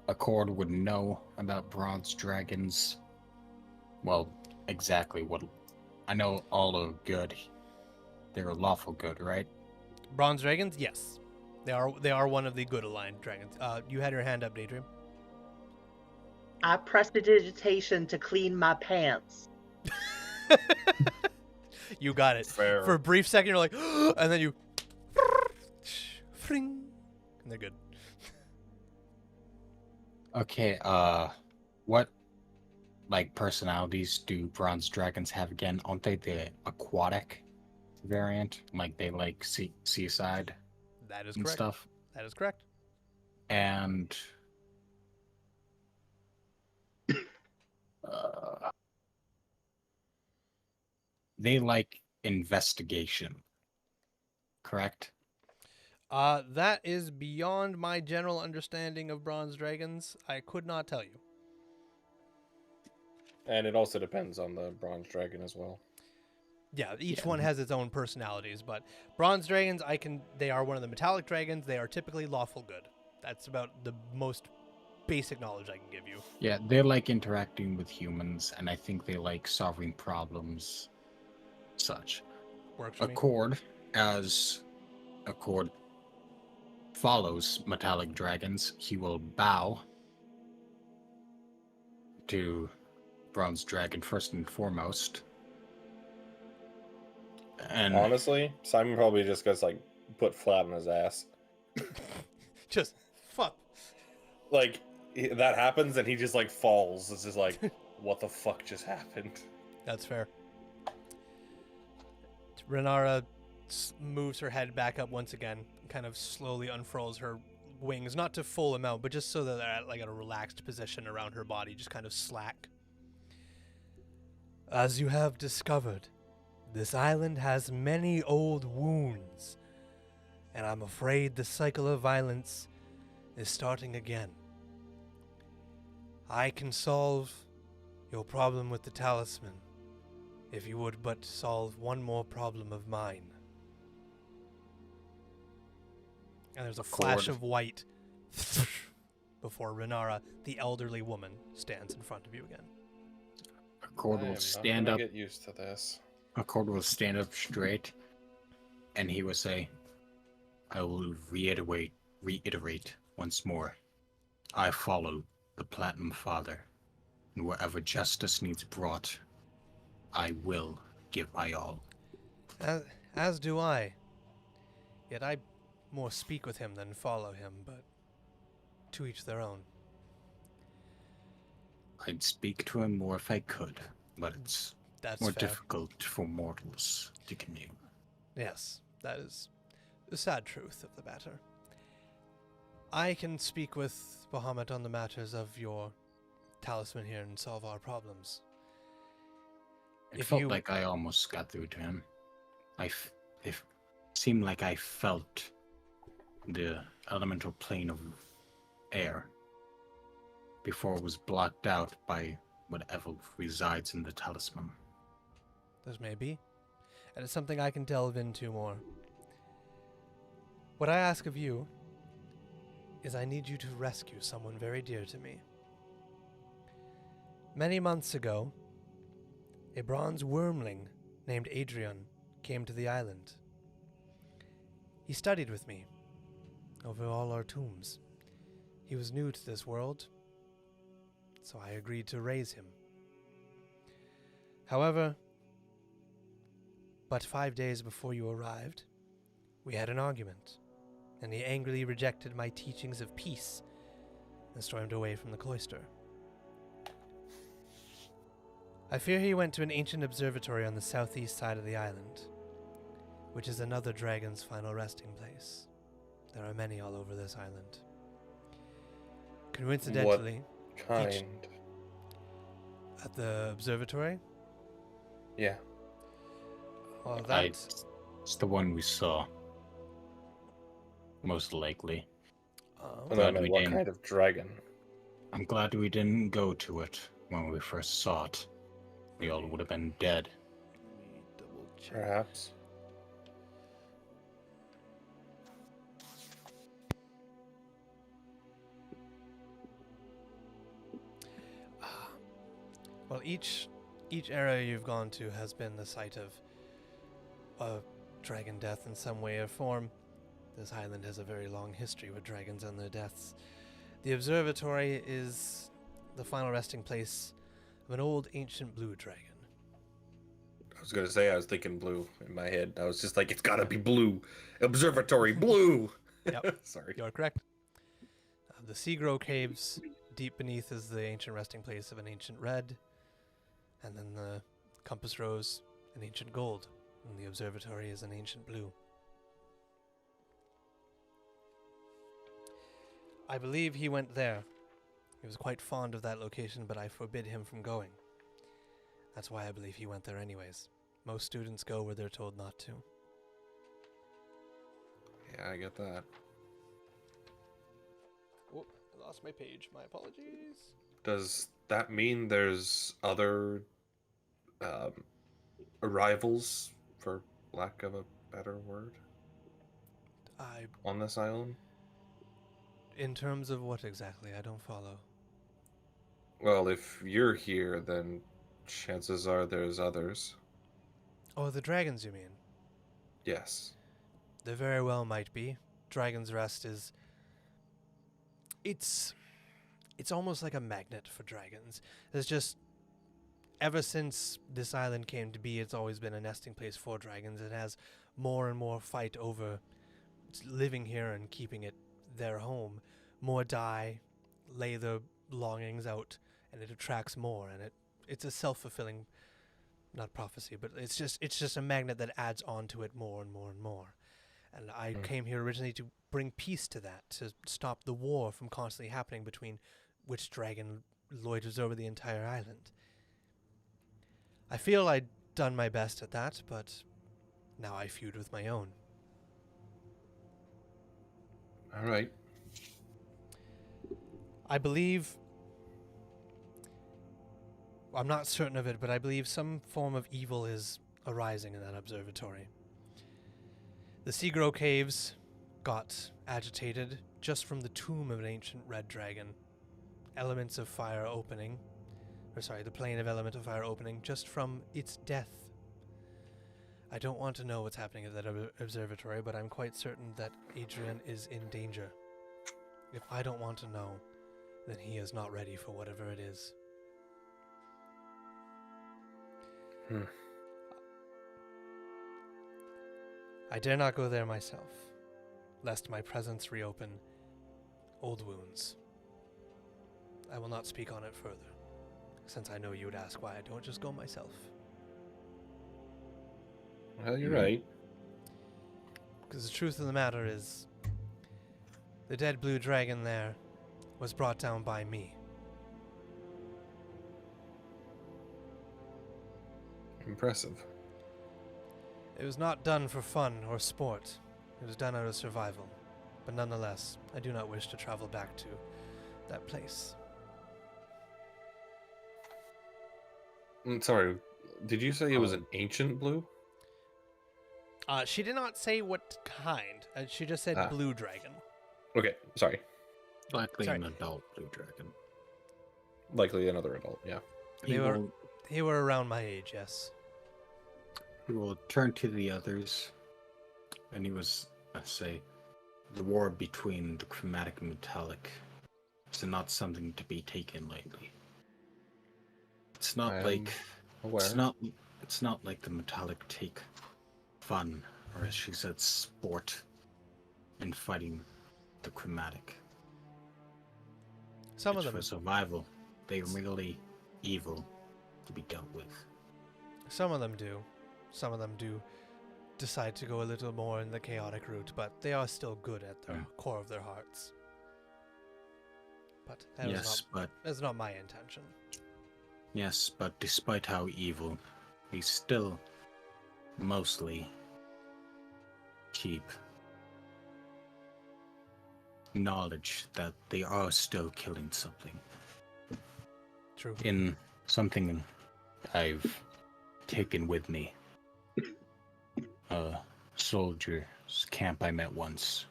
Accord would know about bronze dragons. Well, exactly what... I know all are good. They're lawful good, right? Bronze dragons, yes, they are one of the good aligned dragons. You had your hand up, Daydream. I prestidigitation to clean my pants. You got it. Fair. For a brief second, you're like, and then you, and they're good. Okay, what, like, personalities do bronze dragons have again? Aren't they the aquatic variant? Like, they like seaside That is and correct. stuff? That is correct. And... Uh, they like investigation, correct? That is beyond my general understanding of bronze dragons. I could not tell you. And it also depends on the bronze dragon as well. Yeah, each Yeah. one has its own personalities, but bronze dragons, they are one of the metallic dragons. They are typically lawful good. That's about the most basic knowledge I can give you. Yeah, they like interacting with humans, and I think they like solving problems, such. Works for me. As Accord follows metallic dragons, he will bow to bronze dragon first and foremost. And Honestly, Simon probably just gets like put flat on his ass. Just fuck. Like that happens and he just like falls. It's just like, what the fuck just happened? That's fair. Renara moves her head back up once again, kind of slowly unfurls her wings, not to full amount, but just so that they're at like a relaxed position around her body, just kind of slack. As you have discovered, this island has many old wounds, and I'm afraid the cycle of violence is starting again. I can solve your problem with the talisman, if you would but solve one more problem of mine. And there's a flash of white before Renara, the elderly woman, stands in front of you again. Accord will stand up. Get used to this. Accord will stand up straight, and he will say, "I will reiterate once more. I follow the Platinum Father, and wherever justice needs brought, I will give my all." As do I. Yet I more speak with him than follow him, but to each their own. I'd speak to him more if I could, but it's That's more fair. difficult for mortals to commune. Yes, that is the sad truth of the matter. I can speak with Bahamut on the matters of your talisman here and solve our problems. It felt like I almost got through to him. It seemed like I felt the elemental plane of air before it was blocked out by whatever resides in the talisman. Those may be. And it's something I can delve into more. What I ask of you is I need you to rescue someone very dear to me. Many months ago, a bronze wormling named Adrian came to the island. He studied with me over all our tombs. He was new to this world, so I agreed to raise him. However, but 5 days before you arrived, we had an argument, and he angrily rejected my teachings of peace and stormed away from the cloister. I fear he went to an ancient observatory on the southeast side of the island, which is another dragon's final resting place. There are many all over this island. Coincidentally, Kind. at the observatory, Yeah. well, that's... It's the one we saw. Most likely. Oh, And I Glad know we what didn't. kind of dragon. I'm glad we didn't go to it when we first saw it. We all would have been dead. let me double check. Perhaps. Well, each Each area you've gone to has been the site of a dragon death in some way or form. This island has a very long history with dragons and their deaths. The observatory is the final resting place of an old ancient blue dragon. I was gonna say I was thinking blue in my head. I was just like, it's gotta be blue. Observatory blue. Yep. Sorry. You're correct. The Seagrow Caves, deep beneath, is the ancient resting place of an ancient red, and then the Compass Rose, an ancient gold, and the observatory is an ancient blue. I believe he went there. He was quite fond of that location, but I forbid him from going. That's why I believe he went there anyways. Most students go where they're told not to. Yeah, I get that. Oh, I lost my page. My apologies. Does that mean there's other arrivals, for lack of a better word, on this island? In terms of what exactly? I don't follow. Well, if you're here, then chances are there's others. Oh, the dragons, you mean? Yes. There very well might be. Dragon's Rest is... It's almost like a magnet for dragons. There's just... Ever since this island came to be, it's always been a nesting place for dragons. It has more and more fight over living here and keeping it their home. More die, lay their belongings out, and it attracts more, and it's a self-fulfilling, not prophecy, but it's just a magnet that adds on to it more and more and more. And I came here originally to bring peace to that, to stop the war from constantly happening between which dragon loiters over the entire island. I feel I'd done my best at that, but now I feud with my own. All right. I believe... I'm not certain of it, but I believe some form of evil is arising in that observatory. The Seagrow Caves got agitated just from the tomb of an ancient red dragon. Elements of fire opening. The plane of element of fire opening just from its death. I don't want to know what's happening at that observatory, but I'm quite certain that Adrian is in danger. If I don't want to know, then he is not ready for whatever it is. I dare not go there myself, lest my presence reopen old wounds. I will not speak on it further, since I know you would ask why I don't just go myself. Well, you're right. Because the truth of the matter is, the dead blue dragon there was brought down by me. Impressive. It was not done for fun or sport. It was done out of survival. But nonetheless, I do not wish to travel back to that place. Sorry, did you say it was an ancient blue? She did not say what kind. She just said blue dragon. Okay, sorry. Likely an adult blue dragon. Likely another adult, yeah. They were around my age, yes. He will turn to the others, and he was, say, the war between the chromatic and metallic is not something to be taken lightly. It's not like aware. It's not like the metallic take fun, or as she said, sport in fighting the chromatic. Some of them for survival. They're really evil to be dealt with. Some of them do. Some of them do decide to go a little more in the chaotic route, but they are still good at the core of their hearts. But that's not my intention. Yes, but despite how evil, we still mostly keep knowledge that they are still killing something. True. In something I've taken with me. A soldier's camp I met once.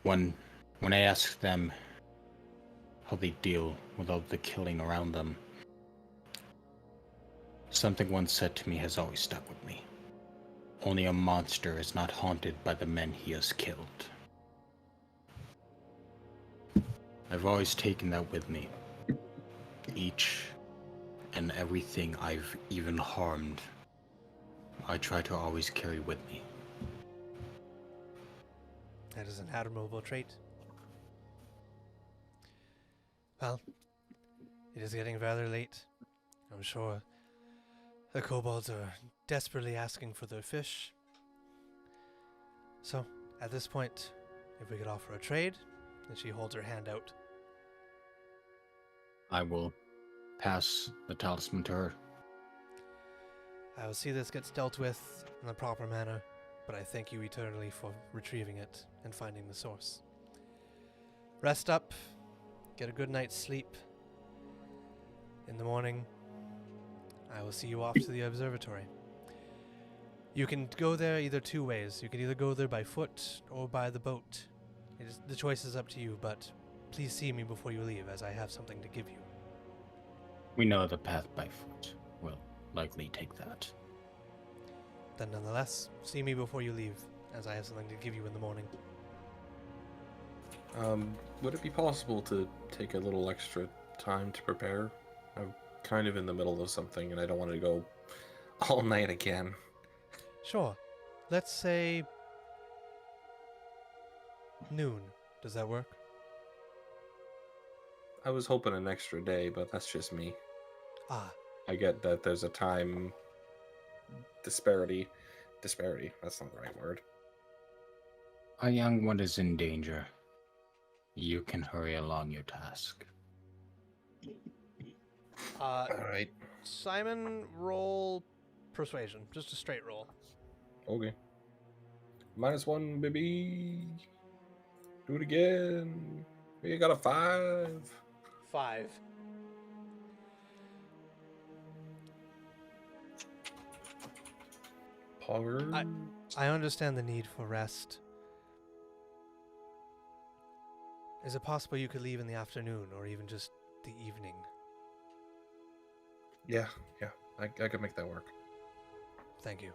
When I asked them how they deal with all the killing around them, Something once said to me has always stuck with me. Only a monster is not haunted by the men he has killed. I've always taken that with me. Each and everything I've even harmed, I try to always carry with me. That is an admirable trait. Well, it is getting rather late. I'm sure the kobolds are desperately asking for their fish. So, at this point, if we could offer a trade, and she holds her hand out. I will pass the talisman to her. I will see this gets dealt with in the proper manner, but I thank you eternally for retrieving it and finding the source. Rest up, get a good night's sleep. In the morning, I will see you off to the observatory. You can go there either two ways. You can either go there by foot or by the boat. The choice is up to you, but please see me before you leave, as I have something to give you. We know the path by foot. We'll likely take that. Then nonetheless, see me before you leave, as I have something to give you in the morning. Would it be possible to take a little extra time to prepare? I'm kind of in the middle of something and I don't want to go all night again. Sure. Let's say noon. Does that work? I was hoping an extra day, but that's just me. Ah, I get that there's a time disparity. Disparity, that's not the right word. A young one is in danger. You can hurry along your task. Alright, Simon, roll persuasion. Just a straight roll. okay. -1, baby. Do it again. We got a 5. 5. Power. I understand the need for rest. Is it possible you could leave in the afternoon or even just the evening? Yeah, I could make that work. Thank you.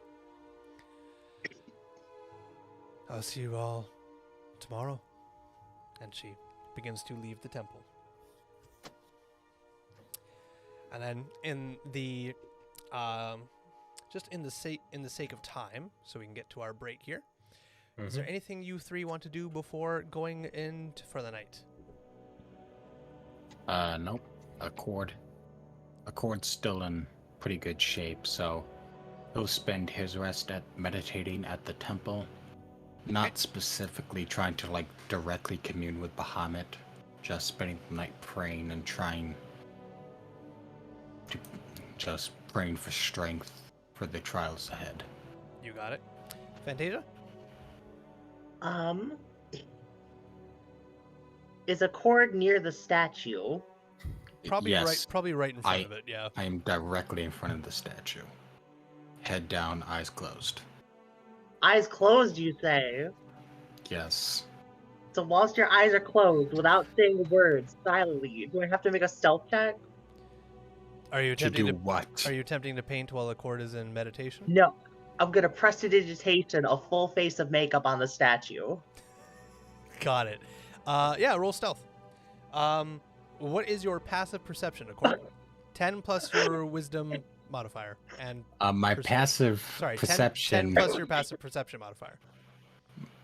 I'll see you all tomorrow. And she begins to leave the temple. And then in the just in the sake of time, so we can get to our break here. Is there anything you three want to do before going in for the night? Nope. Accord's still in pretty good shape, so he'll spend his rest at meditating at the temple. Not specifically trying to, like, directly commune with Bahamut, just spending the night praying and trying to just praying for strength for the trials ahead. You got it. Fantasia? Is a cord near the statue? Probably Yes, right in front of it, yeah. I am directly in front of the statue. Head down, eyes closed. Eyes closed, you say? Yes. So whilst your eyes are closed, without saying words, silently, do I have to make a stealth check? Are you To attempting do to what? Are you attempting to paint while the cord is in meditation? No. I'm gonna prestidigitation a full face of makeup on the statue. Got it. Yeah, roll stealth. What is your passive perception, Accord? 10 plus your wisdom modifier. And My passive 10 perception. plus your passive perception modifier.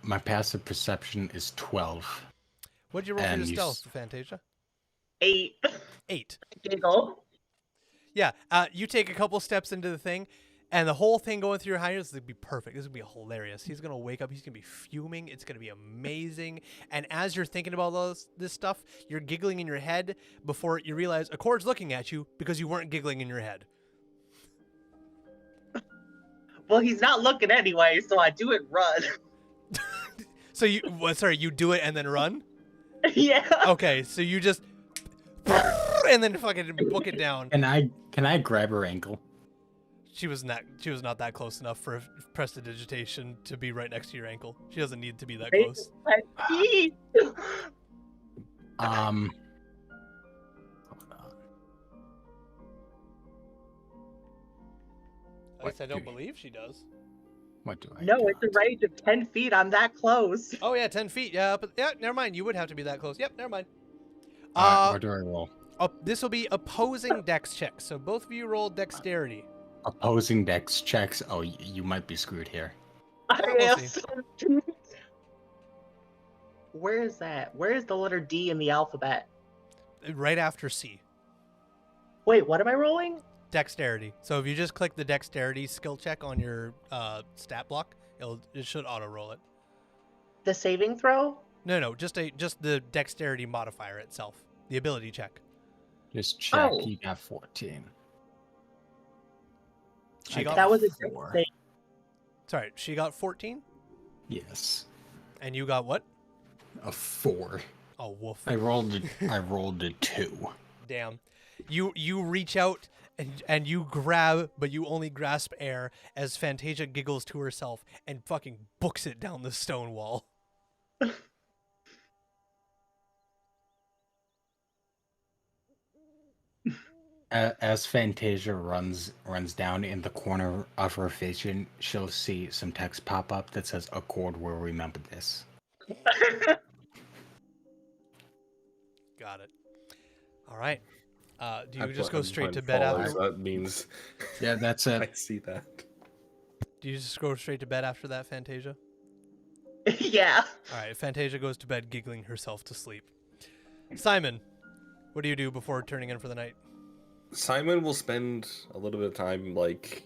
My passive perception is 12. What'd you roll for And your you stealth, Fantasia? 8. 8. Giggle. Yeah, you take a couple steps into the thing, and the whole thing going through your highness is going to be perfect. This is going to be hilarious. He's going to wake up. He's going to be fuming. It's going to be amazing. And as you're thinking about this stuff, you're giggling in your head before you realize Accord's looking at you because you weren't giggling in your head. Well, he's not looking anyway, so I do it run. So you do it and then run? Yeah. Okay, so you just and then fucking book it down. Can I grab her ankle? She was not that close enough for prestidigitation to be right next to your ankle. She doesn't need to be that close. Hold on. At least I don't believe she does. What do I No, do? it's a range of 10 feet. I'm that close. Oh yeah, 10 feet. Yeah, but yeah, never mind. You would have to be that close. Yep, never mind. Alright, what do I roll? This will be opposing dex checks. So both of you roll dexterity. Opposing dex checks. Oh, you might be screwed here. I we'll am see. so Where is that? Where is the letter D in the alphabet? Right after C. Wait, what am I rolling? Dexterity. So if you just click the dexterity skill check on your stat block, it should auto roll it. The saving throw? No, just the dexterity modifier itself, the ability check. Just check. Oh. You got 14. She I got That was a four. dex save. Sorry, she got 14, Yes. and you got what? A 4. Oh, woof. I rolled a 2. Damn. You reach out and you grab, but you only grasp air as Fantasia giggles to herself and fucking books it down the stone wall. As Fantasia runs down in the corner of her vision, she'll see some text pop up that says, "Accord will remember this." Got it. All right. Do you I'm just pl- go I'm straight playing to bed Fallout, after? so that means Yeah, that's I it. see that. Do you just go straight to bed after that, Fantasia? Yeah. All right. Fantasia goes to bed, giggling herself to sleep. Simon, what do you do before turning in for the night? Simon will spend a little bit of time like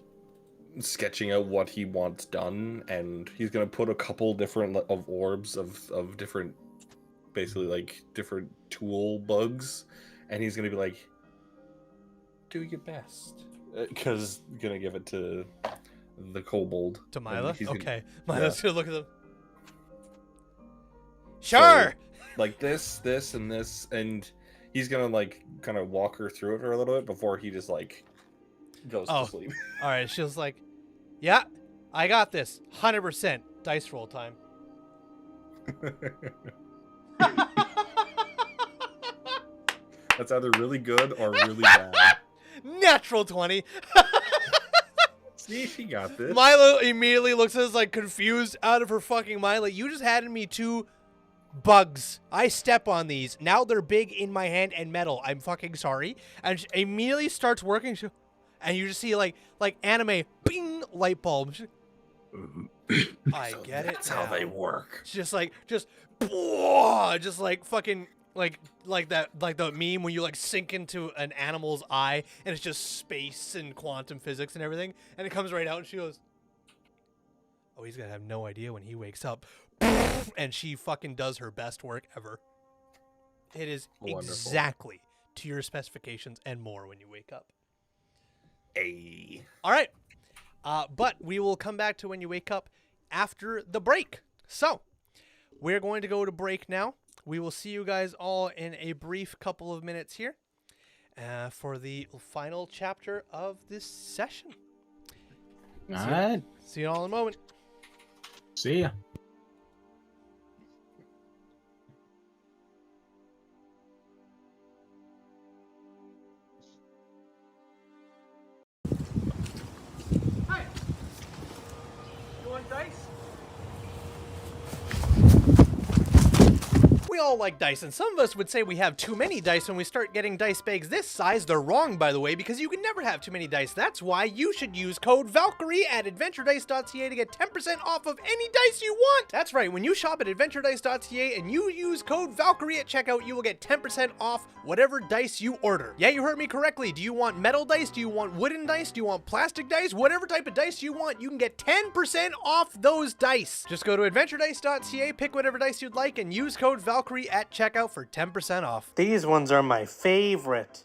sketching out what he wants done, and he's gonna put a couple different of orbs of different, basically like different tool bugs, and he's gonna be like, "Do your best," because gonna give it to the kobold. To and Mila? he's gonna- Okay. Mila's gonna look at them. Sure. like this, and this, and he's gonna like kind of walk her through it for a little bit before he just like goes Oh. to sleep. All right. She was like, "Yeah, I got this. 100%. Dice roll time." That's either really good or really bad. Natural 20. See, she got this. Milo immediately looks at us like confused out of her fucking mind. Like, you just handed me 2 bugs. I step on these. Now they're big in my hand and metal. I'm fucking sorry. And she immediately starts working. And you just see like anime, bing, light bulb. I So get it. That's how they now. work. It's just like just like fucking like the meme when you like sink into an animal's eye and it's just space and quantum physics and everything, and it comes right out and she goes, "Oh, he's gonna have no idea when he wakes up," and she fucking does her best work ever. It is Wonderful. exactly to your specifications and more when you wake up. Hey. All right. But we will come back to when you wake up after the break. So, we're going to go to break now. We will see you guys all in a brief couple of minutes here for the final chapter of this session. All right. See you all in a moment. See ya. Hi. You want dice? We all like dice, and some of us would say we have too many dice when we start getting dice bags this size. They're wrong, by the way, because you can never have too many dice. That's why you should use code Valkyrie at adventuredice.ca to get 10% off of any dice you want. That's right, when you shop at adventuredice.ca and you use code Valkyrie at checkout, you will get 10% off whatever dice you order. Yeah, you heard me correctly. Do you want metal dice? Do you want wooden dice? Do you want plastic dice? Whatever type of dice you want, you can get 10% off those dice. Just go to adventuredice.ca, pick whatever dice you'd like, and use code Valkyrie at checkout for 10% off. These ones are my favorite.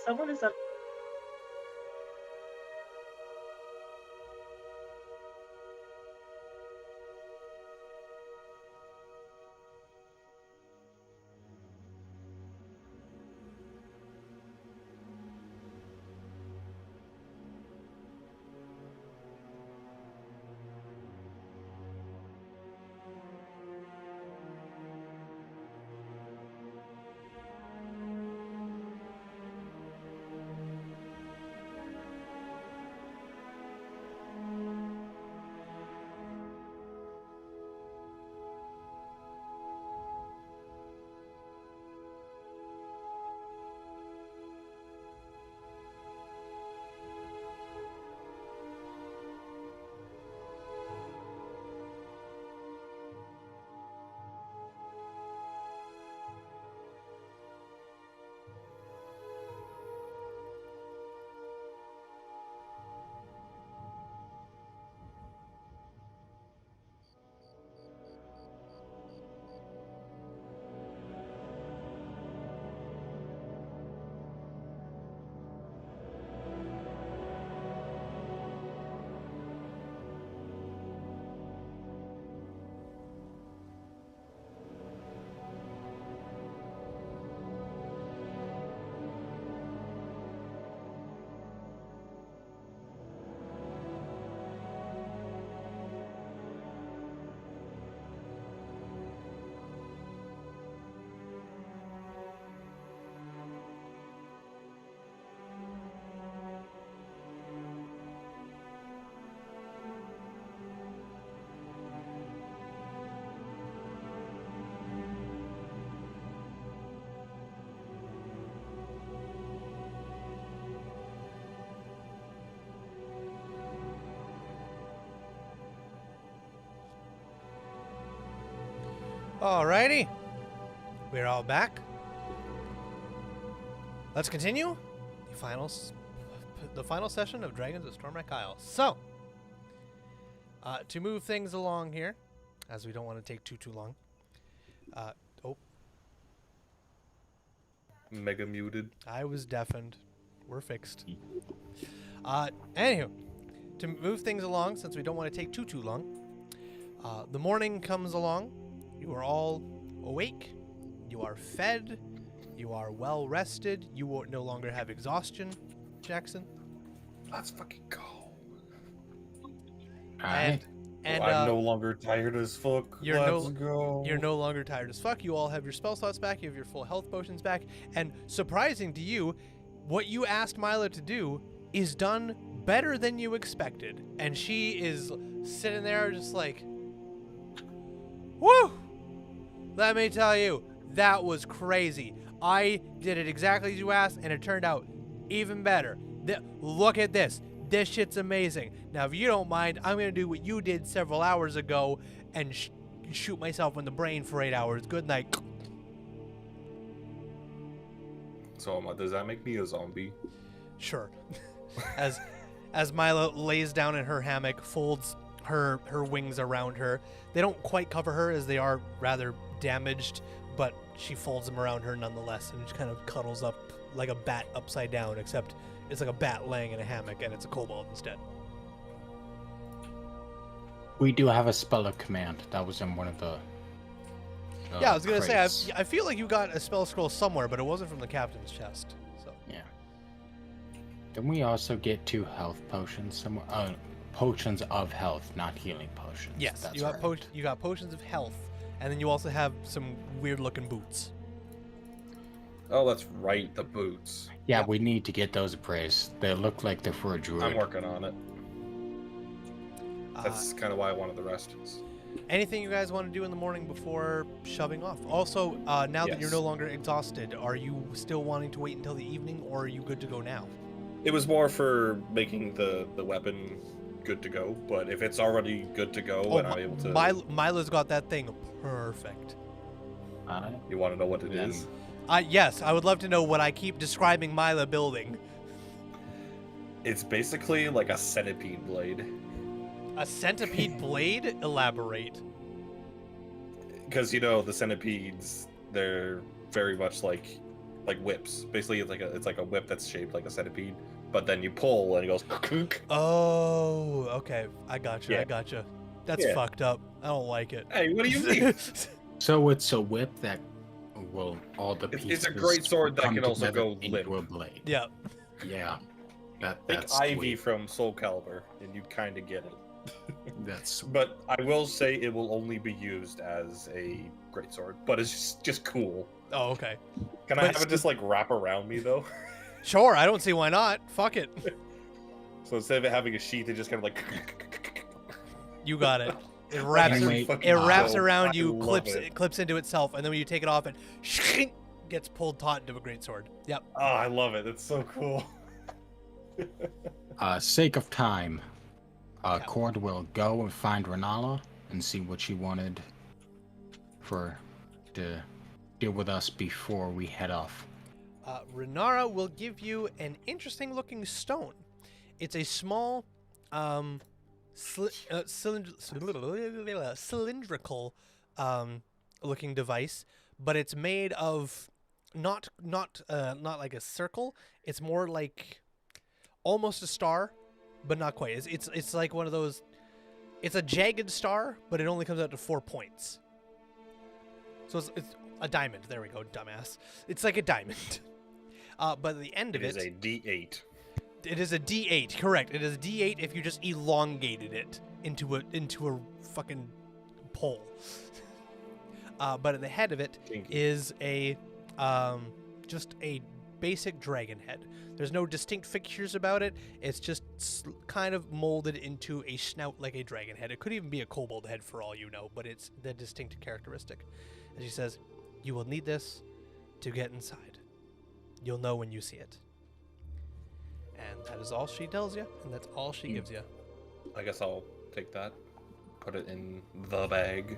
Someone is up. Alrighty. We're all back. Let's continue the final session of Dragons of Stormwreck Isle. So, to move things along here, as we don't want to take too long. Mega muted. I was deafened. We're fixed. Anywho, to move things along, since we don't want to take too long, the morning comes along. You are all awake. You are fed. You are well rested. You will no longer have exhaustion, Jackson. Let's fucking go. Alright. And I'm no longer tired as fuck. Let's go. You're no longer tired as fuck. You all have your spell slots back. You have your full health potions back. And surprising to you, what you asked Mila to do is done better than you expected. And she is sitting there just like, woo! Let me tell you, that was crazy. I did it exactly as you asked, and it turned out even better. Look at this. This shit's amazing. Now, if you don't mind, I'm going to do what you did several hours ago and shoot myself in the brain for 8 hours. Good night. So, does that make me a zombie? Sure. As Mila lays down in her hammock, folds her wings around her. They don't quite cover her as they are rather damaged, but she folds them around her nonetheless and just kind of cuddles up like a bat upside down, except it's like a bat laying in a hammock and it's a kobold instead. We do have a spell of command. That was in one of the yeah, I was gonna crates. say, I feel like you got a spell scroll somewhere, but it wasn't from the captain's chest. So Yeah. Then we also get 2 health potions somewhere. Potions of health, not healing potions. yes, That's you got right. you got potions of health, and then you also have some weird looking boots. Oh, that's right, the boots. Yeah, Yep. we need to get those appraised. They look like they're for a druid. I'm working on it. That's kind of why I wanted the rest. Anything you guys want to do in the morning before shoving off? Also, now that you're Yes. no longer exhausted, are you still wanting to wait until the evening, or are you good to go now? It was more for making the weapon good to go, but if it's already good to go and I'm able to... Mila's got that thing perfect. You want to know what it Then- is? Yes, I would love to know what I keep describing Mila building. It's basically like a centipede blade. A centipede blade? Elaborate. Because, you know, the centipedes, they're very much like like whips. Basically, it's like a whip that's shaped like a centipede, but then you pull and it goes. Oh, okay. I gotcha. I Yeah. gotcha. That's Yeah. fucked up. I don't like it. Hey, what do you mean? So it's a whip that will all the It's pieces. a great sword that come can also together go into limp. a blade. Yeah. Yeah. Think That's Ivy sweet. from Soul Calibur, and you kind of get it. That's sweet. But I will say it will only be used as a greatsword, but it's just cool. Oh, okay. Can I have it just like wrap around me though? Sure. I don't see why not. Fuck it. So instead of it having a sheath, it just kind of like. You got it. It wraps. Anyway, It wraps dope. around I you, love clips it. clips into itself, and then when you take it off, it gets pulled taut into a greatsword. Yep. Oh, I love it. It's so cool. Sake of time, Yeah. Cord will go and find Renala and see what she wanted to deal with us before we head off. Renara will give you an interesting looking stone. It's a small, cylindrical looking device, but it's made of not like a circle. It's more like almost a star, but not quite. It's like one of those. It's a jagged star, but it only comes out to 4 points. So it's a diamond. There we go, dumbass. It's like a diamond. But at the end of It is a D8. it is a D8. Correct. It is a D8 if you just elongated it into a fucking pole. But at the head of it Kinky. is a just a basic dragon head. There's no distinct fixtures about it. It's just kind of molded into a snout like a dragon head. It could even be a kobold head for all you know, but it's the distinct characteristic. As she says, you will need this to get inside. You'll know when you see it. And that is all she tells you, and that's all she gives you. I guess I'll take that, put it in the bag.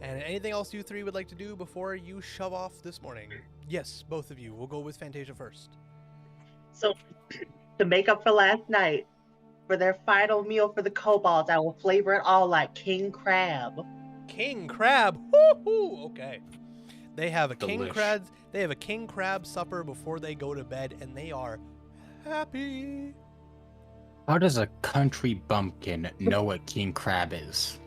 And anything else you three would like to do before you shove off this morning? Yes, both of you. We'll go with Fantasia first. So, to make up for last night, for their final meal for the kobolds, I will flavor it all like king crab. King crab. Woohoo! Okay. They have a king Delish. crab. They have a king crab supper before they go to bed, and they are happy. How does a country bumpkin know what king crab is?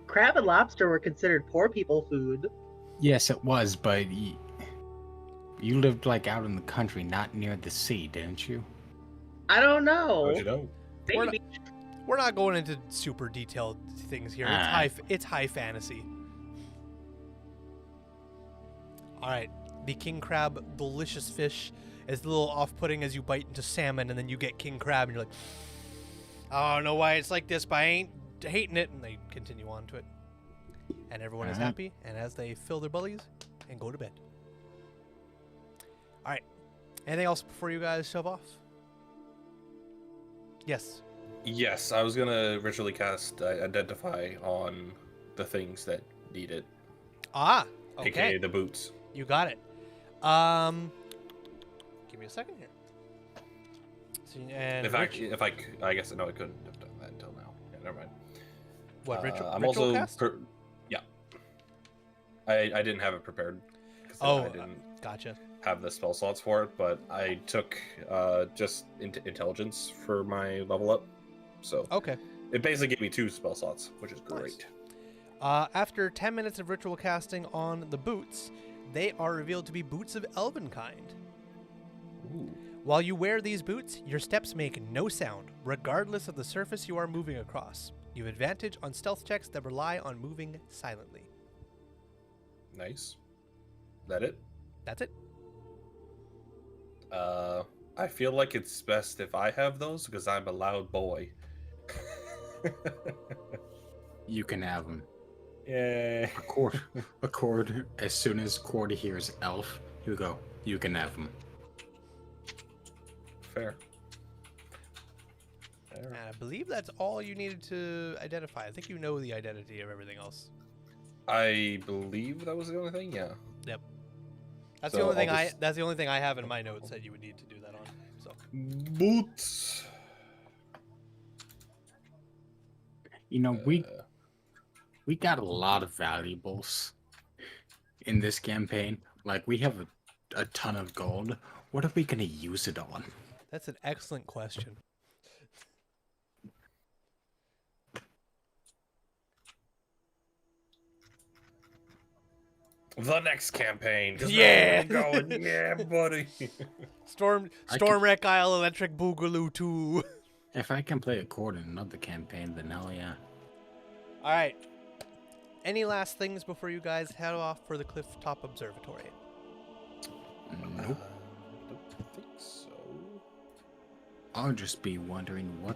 Crab and lobster were considered poor people food. Yes, it was, but you lived like out in the country, not near the sea, didn't you? I don't know. How'd you know? We're Maybe. We're not going into super detailed things here. It's high fantasy. All right, the king crab, delicious fish, is a little off-putting as you bite into salmon, and then you get king crab, and you're like, I don't know why it's like this, but I ain't hating it. And they continue on to it, and everyone is happy. And as they fill their bellies and go to bed. All right, anything else before you guys shove off? Yes. Yes, I was gonna ritually cast Identify on the things that need it, Ah, okay. aka the boots. You got it. Give me a second here. So, and I guess no, I couldn't have done that until now. Yeah, never mind. what ritual? I'm ritual also cast? yeah. I didn't have it prepared. 'Cause Oh, I didn't gotcha. have the spell slots for it, but I took just intelligence for my level up, so Okay. it basically gave me 2 spell slots, which is great. After 10 minutes of ritual casting on the boots, they are revealed to be boots of elven kind. Ooh. While you wear these boots, your steps make no sound, regardless of the surface you are moving across. You have advantage on stealth checks that rely on moving silently. Nice. That it? That's it. I feel like it's best if I have those because I'm a loud boy. You can have them. Yay. Accord, as soon as Cord hears elf, he'll go, you can have them. Fair. And I believe that's all you needed to identify. I think you know the identity of everything else. I believe that was the only thing, yeah. Yep. That's So the only thing I'll just- that's the only thing I have in my notes that you would need to do that on. So Boots. You know, we Uh, got a lot of valuables in this campaign, like we have a ton of gold. What are we gonna use it on? That's an excellent question. The next campaign. 'Cause Yeah. we're going, yeah, buddy. Stormwreck Isle Electric Boogaloo 2. If I can play a chord in another campaign, then hell yeah. All right. Any last things before you guys head off for the Clifftop Observatory? Nope. Don't think so. I'll just be wondering why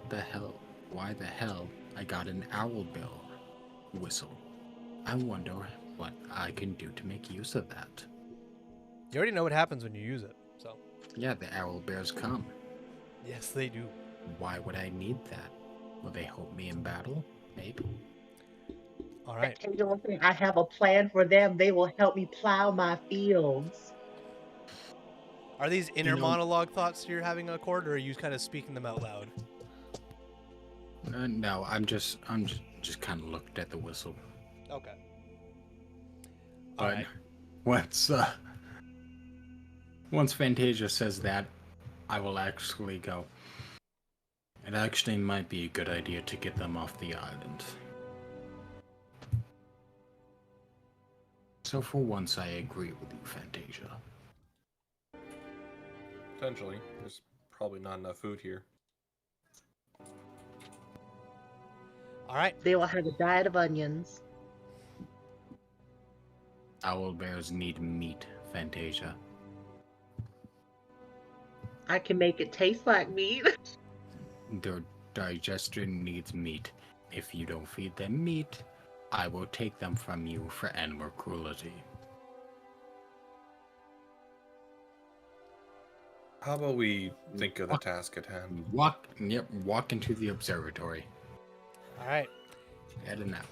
the hell I got an owl bill whistle. I wonder what I can do to make use of that. You already know what happens when you use it, so. Yeah, the owl bears come. Yes, they do. Why would I need that? Will they help me in battle? Maybe. All right. I have a plan for them. They will help me plow my fields. Are these inner You know- monologue thoughts you're having a chord, or are you kind of speaking them out loud? No, I'm just kind of looked at the whistle. Okay. All But right. once Fantasia says that, I will actually go. It actually might be a good idea to get them off the island. So for once, I agree with you, Fantasia. Potentially. There's probably not enough food here. All right. They will have a diet of onions. Owl bears need meat, Fantasia. I can make it taste like meat. Their digestion needs meat. If you don't feed them meat, I will take them from you for animal cruelty. How about we think of the task at hand? Walk into the observatory. All right. Heading out.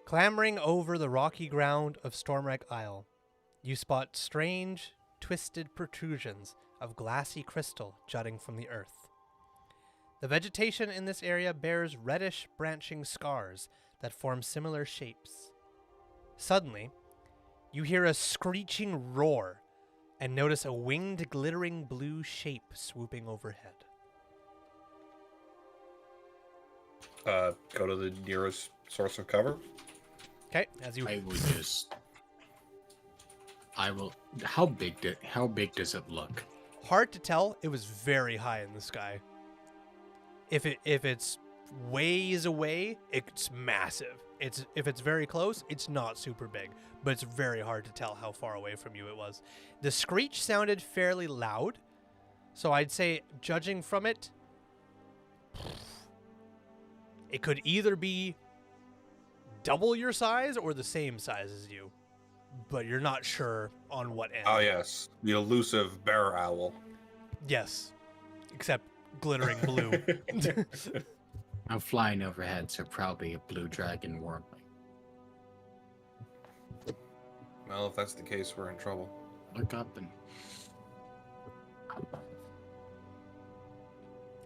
Clambering over the rocky ground of Stormwreck Isle, you spot strange, twisted protrusions of glassy crystal jutting from the earth. The vegetation in this area bears reddish branching scars that form similar shapes. Suddenly, you hear a screeching roar and notice a winged glittering blue shape swooping overhead. Go to the nearest source of cover. Okay, as you How big does it look? hard to tell, it was very high in the sky. If it's ways away, it's massive. If it's very close, it's not super big, but it's very hard to tell how far away from you it was. The screech sounded fairly loud, so I'd say, judging from it, it could either be double your size or the same size as you, but you're not sure on what end. Oh yes, the elusive bear owl. Yes, except glittering blue. I'm flying overhead, so probably a blue dragon wormling. Well, if that's the case, we're in trouble. Look up and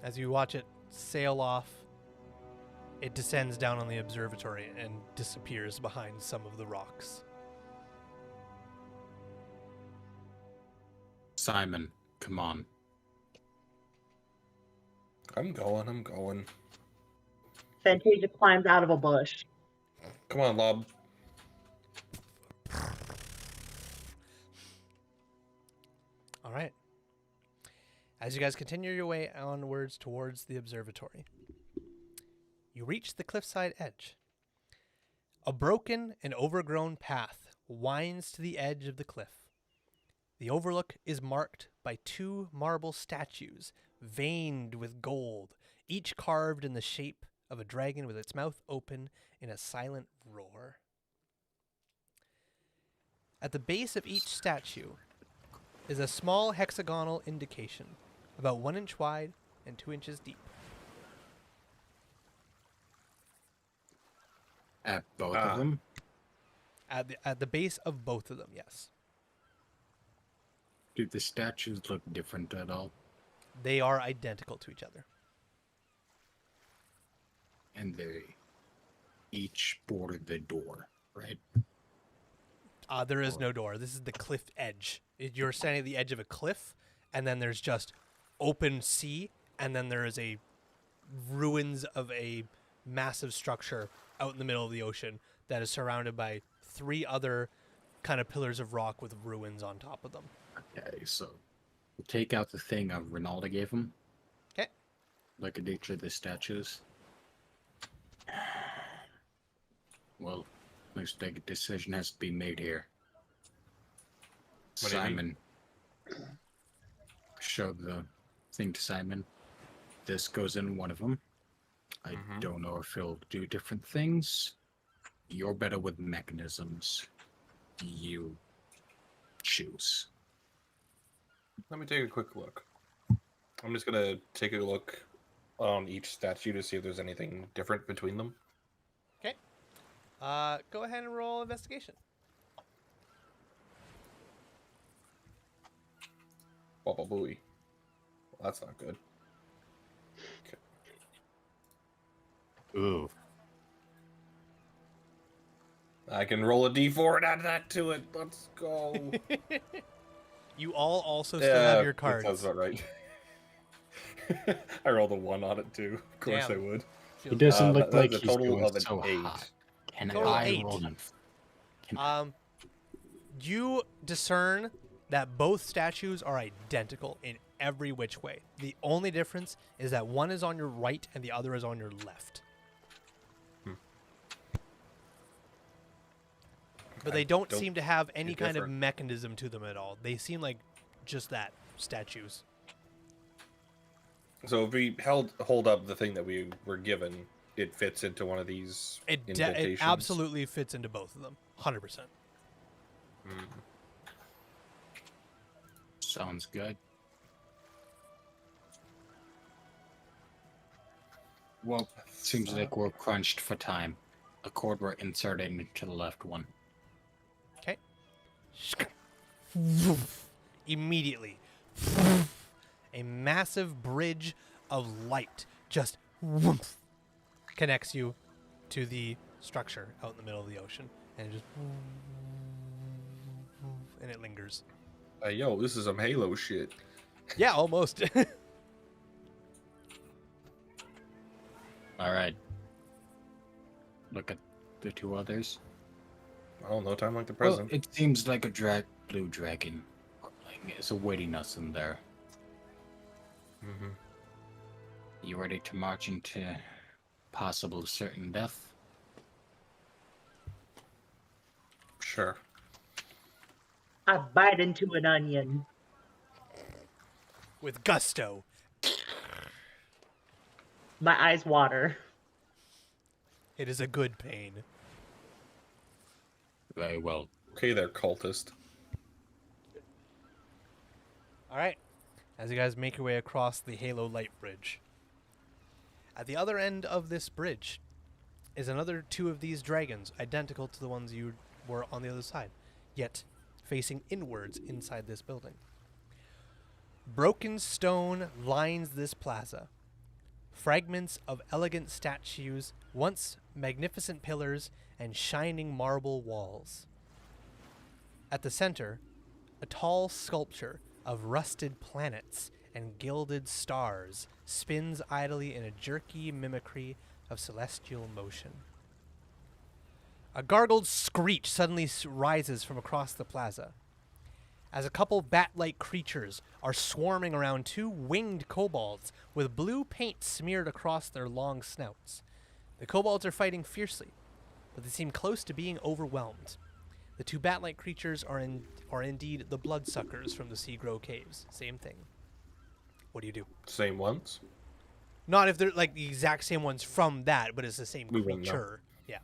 As you watch it sail off, it descends down on the observatory and disappears behind some of the rocks. Simon, come on. I'm going. Fantasia climbs out of a bush. Come on, Lob. All right. As you guys continue your way onwards towards the observatory, you reach the cliffside edge. A broken and overgrown path winds to the edge of the cliff. The overlook is marked by two marble statues veined with gold, each carved in the shape of a dragon with its mouth open in a silent roar. At the base of each statue is a small hexagonal indication, about 1 inch wide and 2 inches deep. At both of them? At the base of both of them, yes. Do the statues look different at all? They are identical to each other. And they each border the door, right? There is no door. This is the cliff edge. You're standing at the edge of a cliff, and then there's just open sea, and then there is a ruins of a massive structure out in the middle of the ocean that is surrounded by 3 other kind of pillars of rock with ruins on top of them. Okay, so we'll take out the thing Ronaldo gave him. Okay. Look at each of the statues. Well, looks like a decision has to be made here. What do you mean? Simon. Show the thing to Simon. This goes in one of them. I don't know if it'll do different things. You're better with mechanisms. You choose. Let me take a quick look. I'm just gonna take a look on each statue to see if there's anything different between them. Okay. Go ahead and roll investigation. Baba booey. Well, that's not good. Okay. Ooh. I can roll a d4 and add that to it. Let's go. You all also still have your that cards. sounds about right. I rolled a 1 on it too. Of course Damn. I would. He doesn't look That like was he's a total doing of an so 8. hot. Can Total I 8. roll him? You discern that both statues are identical in every which way. The only difference is that one is on your right and the other is on your left. But they don't seem to have any kind of different. mechanism to them at all. They seem like just that, statues. So if we hold up the thing that we were given, it fits into one of these It indentations. absolutely fits into both of them, 100%. Sounds good. Well, seems like we're crunched for time. A cord we're inserting into the left one. Okay. Immediately, a massive bridge of light just connects you to the structure out in the middle of the ocean, and it just and it lingers. Hey, yo, this is some Halo shit. Yeah, almost. All right. Look at the 2 others. Oh, no time like the Well, present. it seems like a blue dragon is awaiting us in there. You ready to march into possible certain death? Sure. I bite into an onion. With gusto. My eyes water. It is a good pain. Very well. Okay there, cultist. All right. As you guys make your way across the Halo Light Bridge. At the other end of this bridge is another 2 of these dragons, identical to the ones you were on the other side, yet facing inwards inside this building. Broken stone lines this plaza. Fragments of elegant statues, once magnificent pillars, and shining marble walls. At the center, a tall sculpture of rusted planets and gilded stars spins idly in a jerky mimicry of celestial motion. A gargled screech suddenly rises from across the plaza, as a couple bat-like creatures are swarming around 2 winged kobolds with blue paint smeared across their long snouts. The kobolds are fighting fiercely, but they seem close to being overwhelmed. The 2 bat-like creatures are indeed the bloodsuckers from the Seagrow Caves. Same thing. What do you do? Same ones? Not if they're like the exact same ones from that, but it's the same We wouldn't know. creature. Yeah.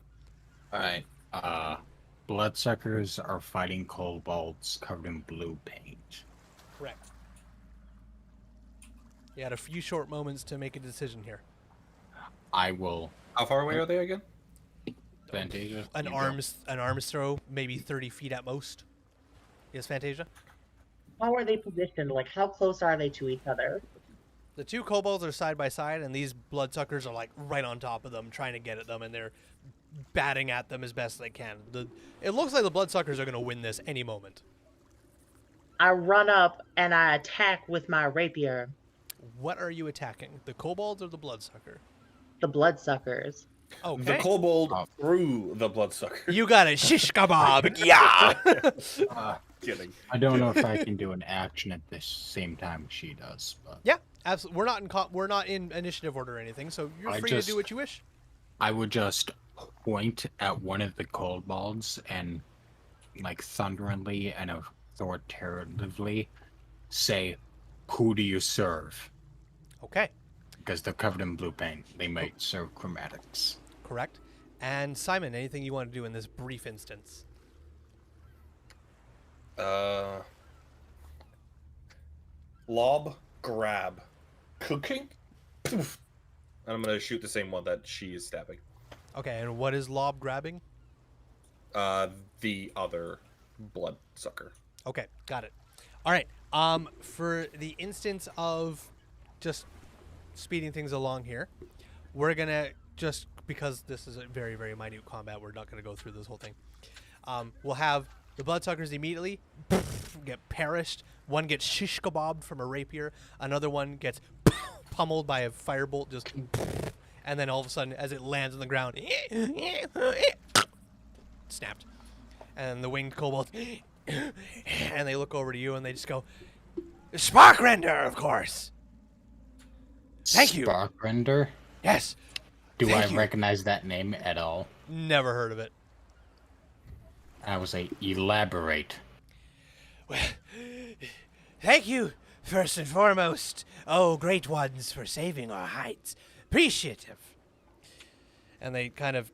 All right. Bloodsuckers are fighting kobolds covered in blue paint. Correct. You had a few short moments to make a decision here. I will. How far away are they again? Fantasia. An you go. arm's throw, maybe 30 feet at most. Yes, Fantasia? How are they positioned? Like, how close are they to each other? The 2 kobolds are side by side, and these bloodsuckers are like right on top of them, trying to get at them, and they're batting at them as best they can. It looks like the Bloodsuckers are going to win this any moment. I run up and I attack with my rapier. What are you attacking? The kobolds or the Bloodsucker? The bloodsuckers. Okay. The kobold through the bloodsucker. You got a shish kebab. Yeah. Kidding. I don't know if I can do an action at the same time she does, but Yeah, absolutely. We're not in initiative order or anything, so you're free to do what you wish. I would just point at one of the kobolds and, like, thunderingly and authoritatively say, "Who do you serve?" Okay, Because they're covered in blue paint. They might serve chromatics. correct. And Simon, anything you want to do in this brief instance? Lob, grab, cooking, poof. And I'm gonna shoot the same one that she is stabbing. Okay, and what is lob grabbing? The other bloodsucker. Okay, got it. All right. For the instance of just speeding things along here, we're gonna just, because this is a very, very minute combat, we're not gonna go through this whole thing. We'll have the bloodsuckers immediately get perished. One gets shish kebabbed from a rapier. Another one gets pummeled by a firebolt. Just, and then all of a sudden, as it lands on the ground, snapped. And the winged kobold, and they look over to you and they just go, "Sparkrender, of course. Thank you." Sparkrender? Yes. Do Thank I you. recognize that name at all? Never heard of it. I would say, elaborate. Well, thank you, first and foremost, oh great ones, for saving our hides. Appreciative. And they kind of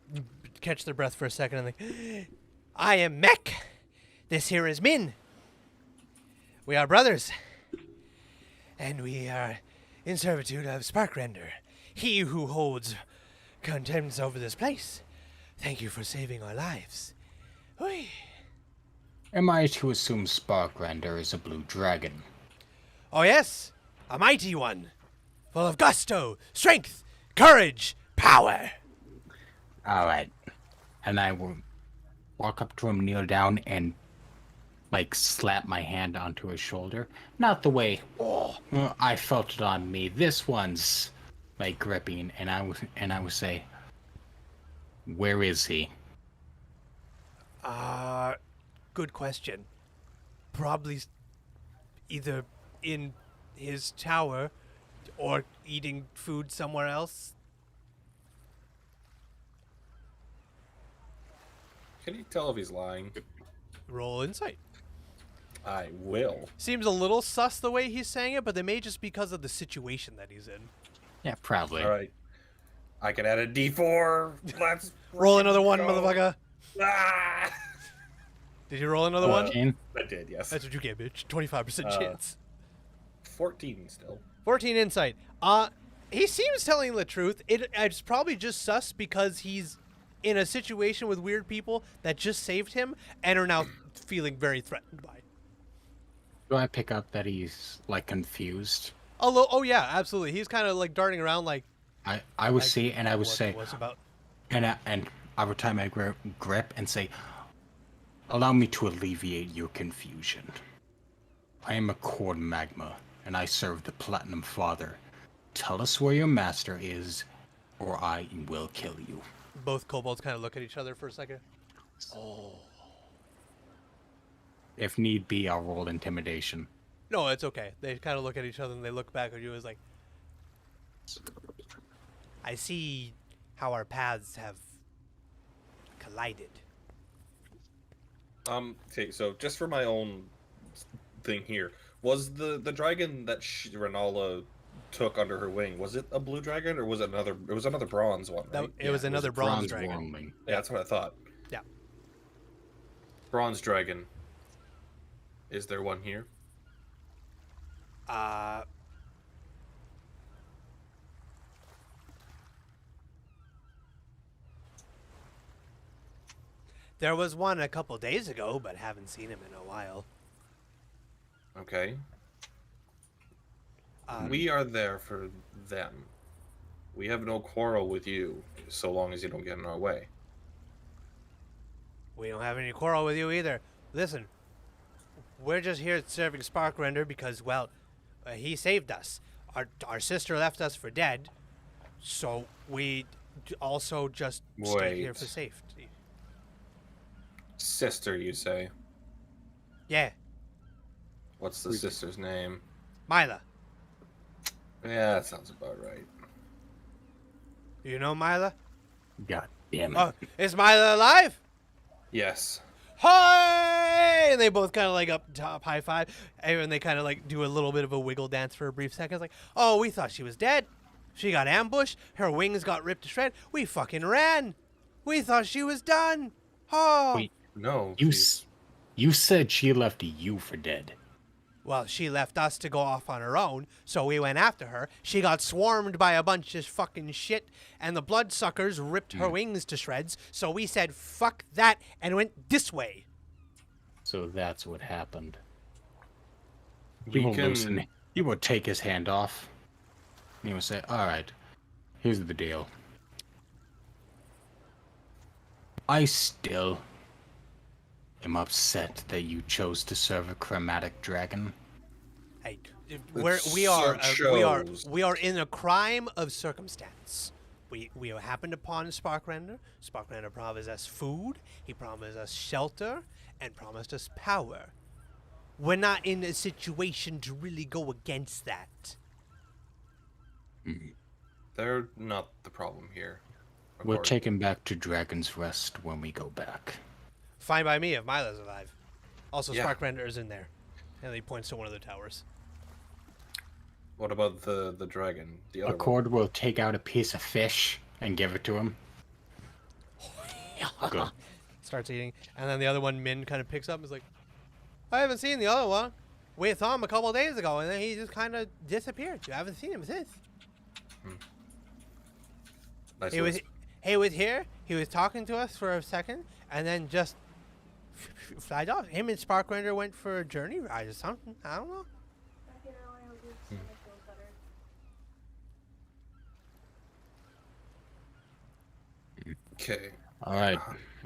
catch their breath for a second and they, "I am Mech. This here is Min. We are brothers. And we are in servitude of Sparkrender, he who holds contents over this place. Thank you for saving our lives." Oi. Am I to assume Sparkrender is a blue dragon? Oh yes, a mighty one, full of gusto, strength, courage, power. Alright. And I will walk up to him, kneel down, and, like, slap my hand onto his shoulder. Not the way, "Oh, I felt it on me. This one's," like, gripping. And I would say, "Where is he?" Good question. Probably either in his tower or eating food somewhere else. Can you tell if he's lying? Roll insight. I will. Seems a little sus the way he's saying it, but they may just because of the situation that he's in. Yeah, probably. All right. I can add a D4. Let's Roll another one, go. motherfucker. Ah! Did you roll another one? 14? I did, yes. That's what you get, bitch. 25% chance. 14 still. 14 insight. He seems telling the truth. It's probably just sus because he's in a situation with weird people that just saved him and are now feeling very threatened by. Do I pick up that he's, like, confused? Oh yeah, absolutely. He's kind of like darting around like. I would see, and I would what say, it was about. and I would tie my grip and say, "Allow me to alleviate your confusion. I am a cord magma, and I serve the Platinum Father. Tell us where your master is, or I will kill you." Both kobolds kind of look at each other for a second. If need be, I'll roll intimidation. No, it's okay. They kind of look at each other and they look back at you as like, "I see how our paths have collided." Okay, so just for my own thing here, was the dragon that Renala took under her wing, was it a blue dragon or was it another? It was another bronze one, right? It was another bronze dragon. Wormling. Yeah, that's what I thought. Yeah. Bronze dragon. Is there one here? There was one a couple days ago, but haven't seen him in a while. Okay. We are there for them. We have no quarrel with you, so long as you don't get in our way. We don't have any quarrel with you either. Listen, we're just here serving Sparkrender because, well, he saved us. Our sister left us for dead, so we also just stayed here for safety. Sister, you say? Yeah, What's the sister's name? Mila. Yeah, that sounds about right. You know Mila? God damn it. Oh, is Mila alive? Yes. Hi! And they both kind of like up top high five, and they kind of like do a little bit of a wiggle dance for a brief second. It's like, oh, we thought she was dead. She got ambushed. Her wings got ripped to shreds. We fucking ran. We thought she was done. Oh. Wait, No. you said she left you for dead. Well, she left us to go off on her own, so we went after her. She got swarmed by a bunch of fucking shit, and the bloodsuckers ripped her wings to shreds, so we said, fuck that, and went this way. So that's what happened. We He will can- loosen. He will take his hand off. And he will say, "All right, here's the deal. I still am upset that you chose to serve a chromatic dragon. Hey, We we are in a crime of circumstance. We happened upon Sparkrender. Sparkrender promised us food. He promised us shelter and promised us power. We're not in a situation to really go against that. They're not the problem here. We'll according- take him back to Dragon's Rest when we go back." Fine by me if Mila's alive. Also, Yeah. Sparkrender is in there, and he points to one of the towers. What about the dragon? The other one? Accord will take out a piece of fish and give it to him. Good. Starts eating, and then the other one, Min, kind of picks up and is like, I haven't seen the other one. We saw him a couple of days ago, and then he just kind of disappeared. You haven't seen him since. Nice He was here. He was talking to us for a second, and then just flied off. Him and Sparkrender went for a journey ride or something. I don't know. Okay. All right.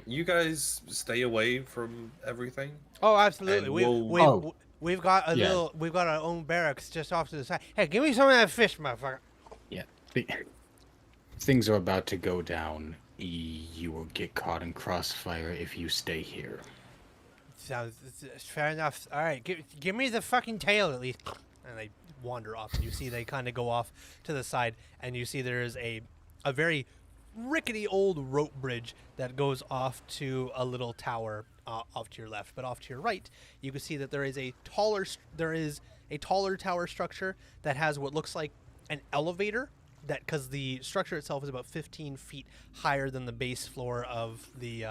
You guys stay away from everything. Oh, absolutely. And We've got a Yeah. little. We've got our own barracks just off to the side. Hey, give me some of that fish, motherfucker. Yeah. Things are about to go down. You will get caught in crossfire if you stay here. Sounds fair enough. All right, give me the fucking tail at least. And they wander off, and you see they kind of go off to the side, and you see there is a very rickety old rope bridge that goes off to a little tower off to your left. But off to your right, you can see that there is a taller tower structure that has what looks like an elevator. That because the structure itself is about 15 feet higher than the base floor of the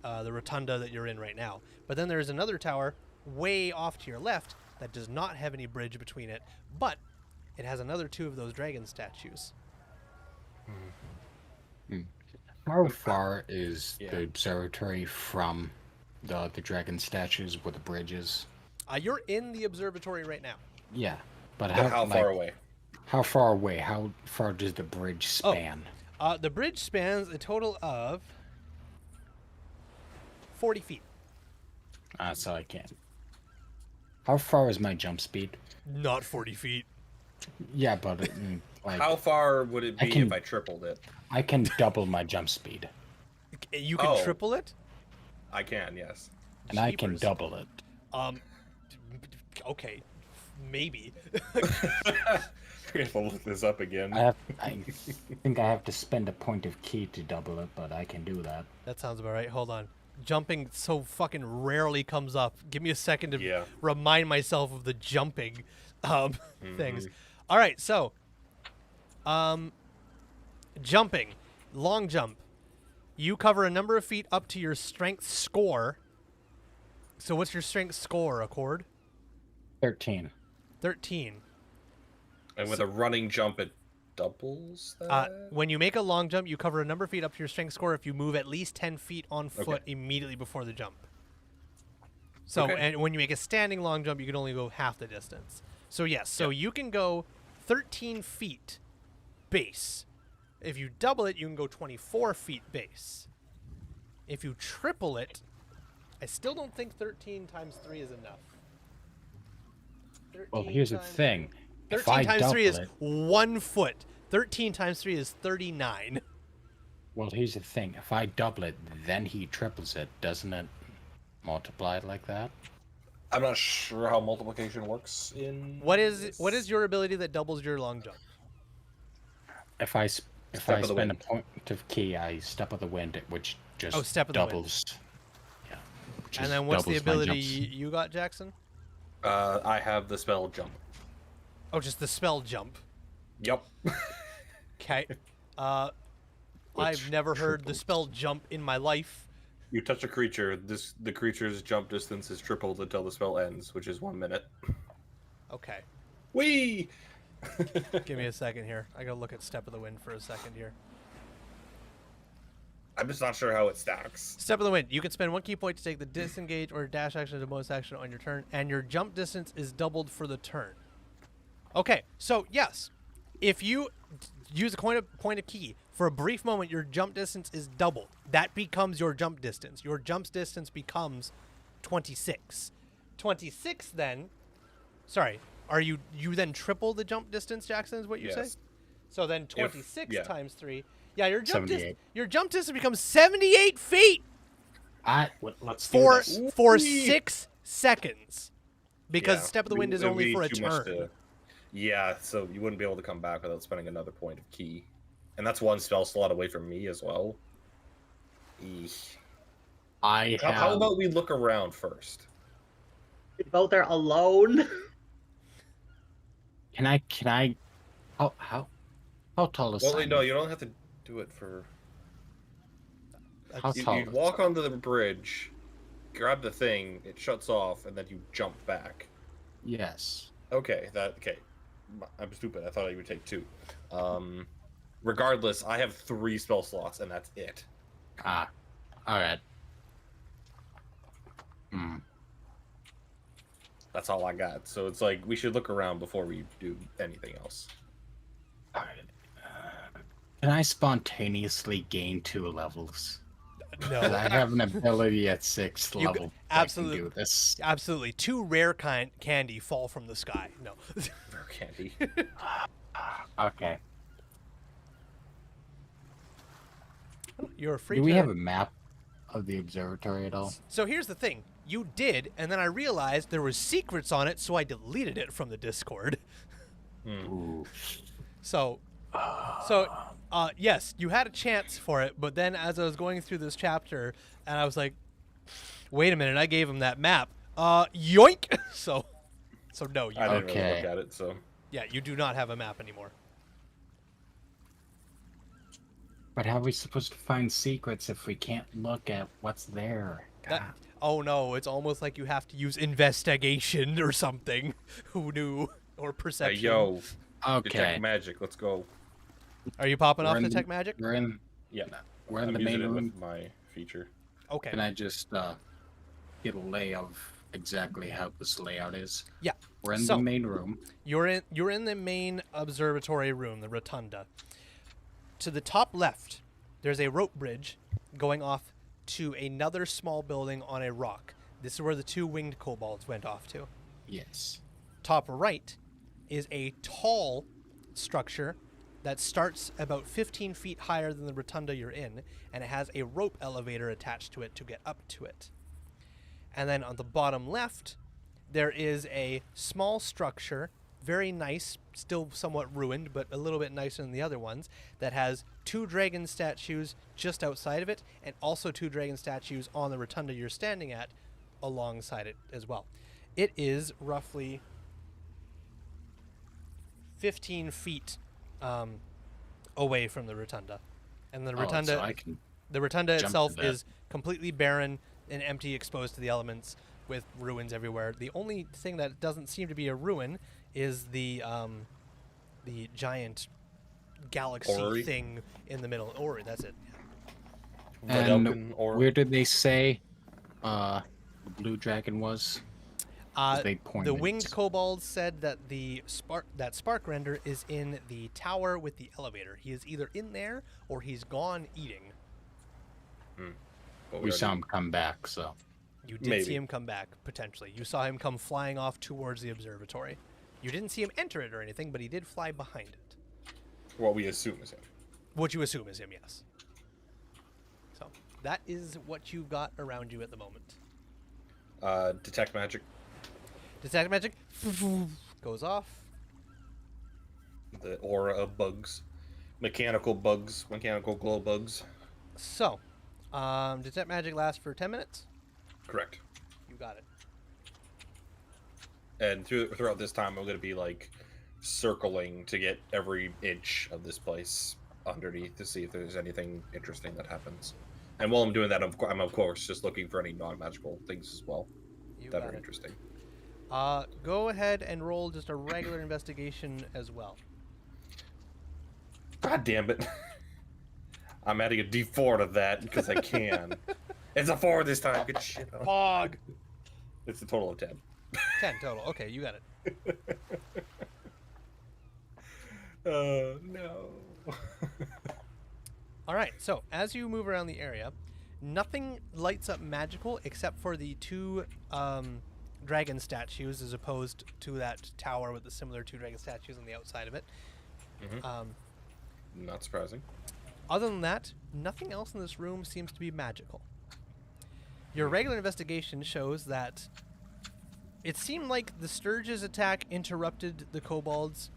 rotunda that you're in right now. But then there is another tower way off to your left that does not have any bridge between it, but it has another two of those dragon statues. How far is Yeah. the observatory from the dragon statues where the bridge is? You're in the observatory right now. Yeah, but How far away? How far away? How far does the bridge span? The bridge spans a total of 40 feet. So I can't. How far is my jump speed? Not 40 feet. Yeah, but like How far would it I be can- if I tripled it? I can double my jump speed, You can Oh. triple it? I can, yes. and I can Jeepers. double it. Okay, maybe. We have to look this up again. I think I have to spend a point of key to double it, but I can do that. That sounds about right. Hold on. Jumping so fucking rarely comes up. Give me a second to Yeah. remind myself of the jumping things. All right, so jumping, long jump. You cover a number of feet up to your strength score. So what's your strength score, Accord? 13. 13. And with a running jump, it doubles that? When you make a long jump, you cover a number of feet up to your strength score if you move at least 10 feet on foot immediately before the jump. So, Okay. and when you make a standing long jump, you can only go half the distance. So, yes, so you can go 13 feet base. If you double it, you can go 24 feet base. If you triple it, I still don't think 13 times 3 is enough. Well, here's the thing. If 13 I times 3 is double it, 1 foot. 13 times 3 is 39. well, here's the thing. If I double it, then he triples it. Doesn't it multiply it like that? I'm not sure how multiplication works in. What is your ability that doubles your long jump? If I Step of the spend a wind. point of key, I step of the wind, which just Step of the wind. doubles. Yeah. which And just then what's the doubles my ability jumps. you got, Jackson? I have the spell jump. Oh, just the spell jump. Yep. Okay. I've Which never heard the triples. spell jump in my life. You touch a creature, the creature's jump distance is tripled until the spell ends, which is 1 minute. Okay. Whee! Give me a second here. I gotta look at Step of the Wind for a second here. I'm just not sure how it stacks. Step of the Wind. You can spend 1 key point to take the disengage or dash action to bonus action on your turn, and your jump distance is doubled for the turn. Okay, so yes, if you use a point of key for a brief moment, your jump distance is doubled. That becomes your jump distance. Your jump distance becomes 26. 26 then. Sorry, are you then triple the jump distance, Jackson? Is what you say? Yes. So then 26 yeah. times 3. Yeah, your jump 78. your jump distance becomes 78 feet Let's do for this. for Whee! 6 seconds. Because Yeah, Step of the Wind is it would only be for a too much turn. to- Yeah, so you wouldn't be able to come back without spending another point of key. And that's 1 spell slot away from me as well. Eesh. I have. How about we look around first? We both are alone. Can I? How tall is Well, Simon? no, you don't have to do it for... How tall? You'd walk onto the bridge, grab the thing, it shuts off, and then you jump back. Yes. Okay. I'm stupid. I thought I would take 2. Regardless, I have 3 spell slots, and that's it. All right. Hmm. That's all I got. So it's like, we should look around before we do anything else. All right. Can I spontaneously gain 2 levels? 'Cause No. I have an ability at 6th You level. absolutely- That can do this. Absolutely. 2 rare candy fall from the sky. No. Rare candy. Okay. You're free Do to... we have a map of the observatory at all? So here's the thing. You did, and then I realized there was secrets on it, so I deleted it from the Discord. Ooh. So, yes, you had a chance for it, but then as I was going through this chapter, and I was like, wait a minute, I gave him that map. Yoink! So no, you I didn't really Okay. look at it, so... yeah, you do not have a map anymore. But how are we supposed to find secrets if we can't look at what's there? That, God. oh no, it's almost like you have to use investigation or something. Who knew? Or Hey, perception. yo, Okay. detect magic, let's go. Are you popping off We're in Detect Magic? We're in. Yeah, We're in I'm the using main it room. with my feature. Okay. Can I just get a lay of exactly how this layout is? Yeah. We're in So- the main room. You're in the main observatory room, the rotunda. To the top left, there's a rope bridge going off to another small building on a rock. This is where the 2 winged kobolds went off to. Yes. Top right is a tall structure that starts about 15 feet higher than the rotunda you're in, and it has a rope elevator attached to it to get up to it. And then on the bottom left, there is a small structure, very nice, still somewhat ruined, but a little bit nicer than the other ones, that has 2 dragon statues just outside of it, and also 2 dragon statues on the rotunda you're standing at alongside it as well. It is roughly 15 feet away from the rotunda. And the rotunda, so I can. the rotunda jump to itself that. is completely barren and empty, exposed to the elements, with ruins everywhere. The only thing that doesn't seem to be a ruin is the giant galaxy Orrery? thing in the middle. Ori, that's it. And Vidalcan or where did they say the blue dragon was? They The pointed. winged kobold said that spark render is in the tower with the elevator. He is either in there or he's gone eating. But We saw already- him come back, so. You did see Maybe. him come back, potentially. You saw him come flying off towards the observatory. You didn't see him enter it or anything, but he did fly behind it. What we assume is him. What you assume is him, yes. So, that is what you've got around you at the moment. Detect magic. Detect magic goes off. The aura of bugs. Mechanical bugs. Mechanical glow bugs. So, detect magic lasts for 10 minutes. Correct. You got it. And throughout this time, I'm going to be like circling to get every inch of this place underneath to see if there's anything interesting that happens. And while I'm doing that, I'm of course just looking for any non-magical things as well You that got are it. interesting. Go ahead and roll just a regular investigation as well. God damn it! I'm adding a D4 to that because I can. It's a 4 this time. Good shit. Pog! It's a total of 10. 10 total. Okay, you got it. No. All right, so as you move around the area, nothing lights up magical except for the two dragon statues as opposed to that tower with the similar two dragon statues on the outside of it. Mhm. Not surprising. Other than that, nothing else in this room seems to be magical. Your regular investigation shows that it seemed like the Sturge's attack interrupted the kobolds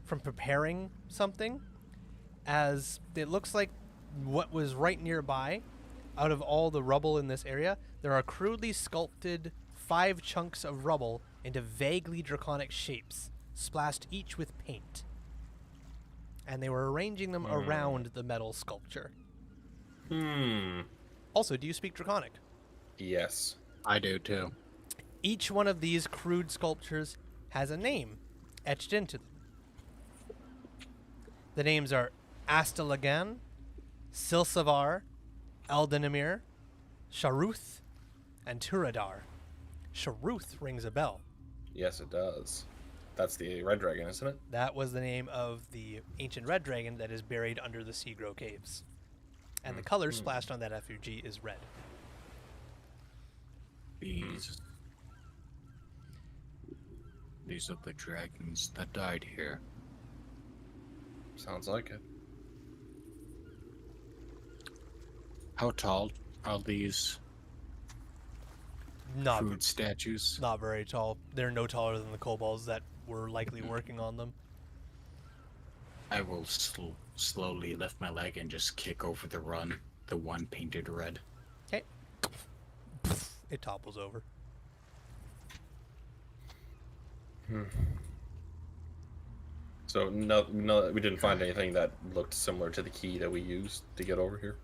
from preparing something, as it looks like what was right nearby, out of all the rubble in this area, there are crudely sculpted 5 chunks of rubble into vaguely draconic shapes, splashed each with paint. And they were arranging them around the metal sculpture. Also, do you speak Draconic? Yes. I do too. Each one of these crude sculptures has a name etched into them. The names are Astalagan, Silsavar, Eldenamir, Sharuth, and Turadar. Sharuth rings a bell. Yes, it does. That's the red dragon, isn't it? That was the name of the ancient red dragon that is buried under the Seagrow caves. And the color splashed on that effigy is red. These are the dragons that died here. Sounds like it. How tall are these Not, crude statues? not very tall. They're no taller than the kobolds that were likely working on them. I will slowly lift my leg and just kick over the one painted red. Okay. It topples over. So no, we didn't find anything that looked similar to the key that we used to get over here.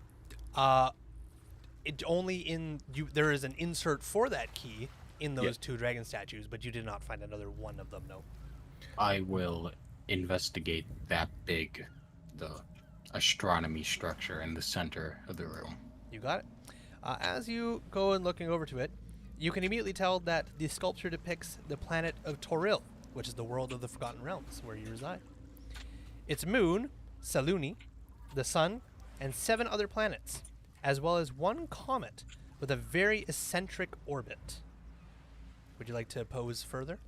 It only in you. There is an insert for that key in those Yeah. two dragon statues, but you did not find another one of them. No. I will investigate that big, the astronomy structure in the center of the room. You got it. As you go and looking over to it, you can immediately tell that the sculpture depicts the planet of Toril, which is the world of the Forgotten Realms, where you reside. Its moon, Saluni, the sun, and 7 other planets, as well as one comet with a very eccentric orbit. Would you like to pose further?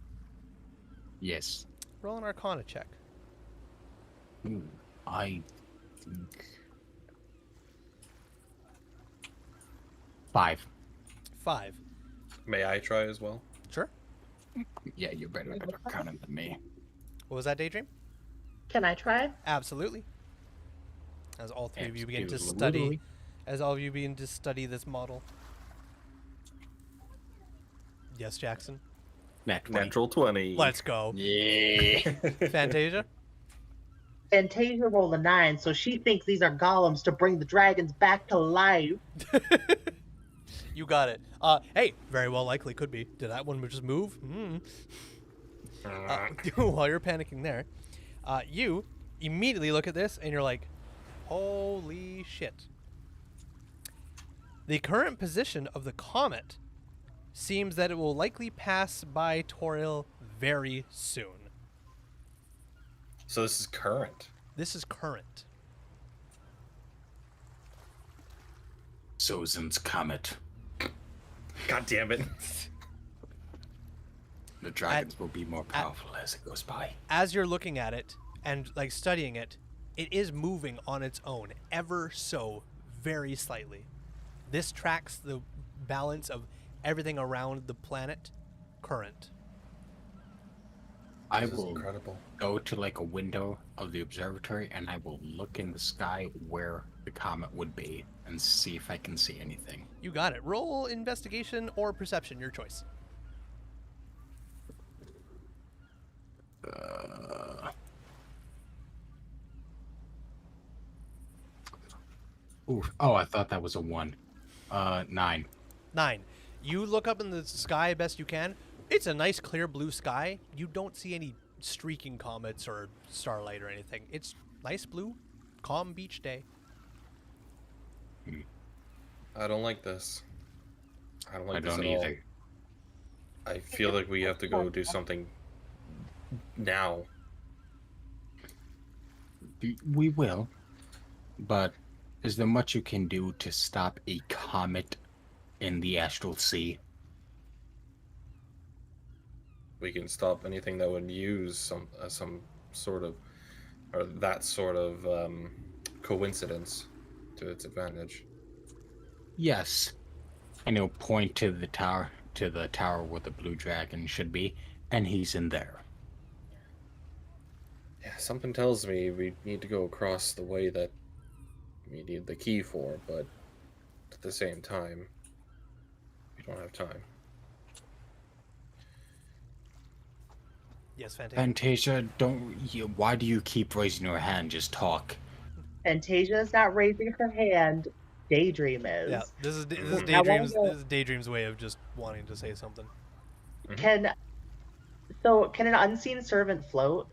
Yes. Roll an Arcana check. Ooh, I think 5. 5. May I try as well? Sure. Yeah, you're better at Arcana than me. What was that, Daydream? Can I try? Absolutely. As all three of you begin to Absolutely. study, as all of you begin to study this model. Yes, Jackson. Natural 20. Let's go. Yeah. Fantasia. Fantasia rolled a 9, so she thinks these are golems to bring the dragons back to life. You got it. Hey, very well likely could be. Did that one just move? While you're panicking there, you immediately look at this and you're like, holy shit. The current position of the comet seems that it will likely pass by Toril very soon. So this is current. This is current. Sozin's comet. God damn it. The dragons will be more powerful as it goes by. As you're looking at it and like studying it, it is moving on its own, ever so very slightly. This tracks the balance of everything around the planet current. I This is will incredible. go to like a window of the observatory and I will look in the sky where the comet would be and see if I can see anything. You got it. Roll investigation or perception, your choice. Ooh, oh, I thought that was a 1. 9. 9. You look up in the sky best you can. It's a nice clear blue sky. You don't see any streaking comets or starlight or anything. It's nice blue, calm beach day. I don't like this. I don't like I this don't at all. either. I feel like we have to go do something now. We will, but is there much you can do to stop a comet in the astral sea? We can stop anything that would use some sort of, or that sort of coincidence to its advantage. Yes. And he'll point to the tower where the blue dragon should be, and he's in there. Yeah, something tells me we need to go across the way that we need the key for, but at the same time, we don't have time. Yes, Fantasia. Fantasia, why do you keep raising your hand? Just talk. Fantasia's not raising her hand. Daydream is. Yeah, this is I Daydream's wonder- this is Daydream's way of just wanting to say something. Can an unseen servant float?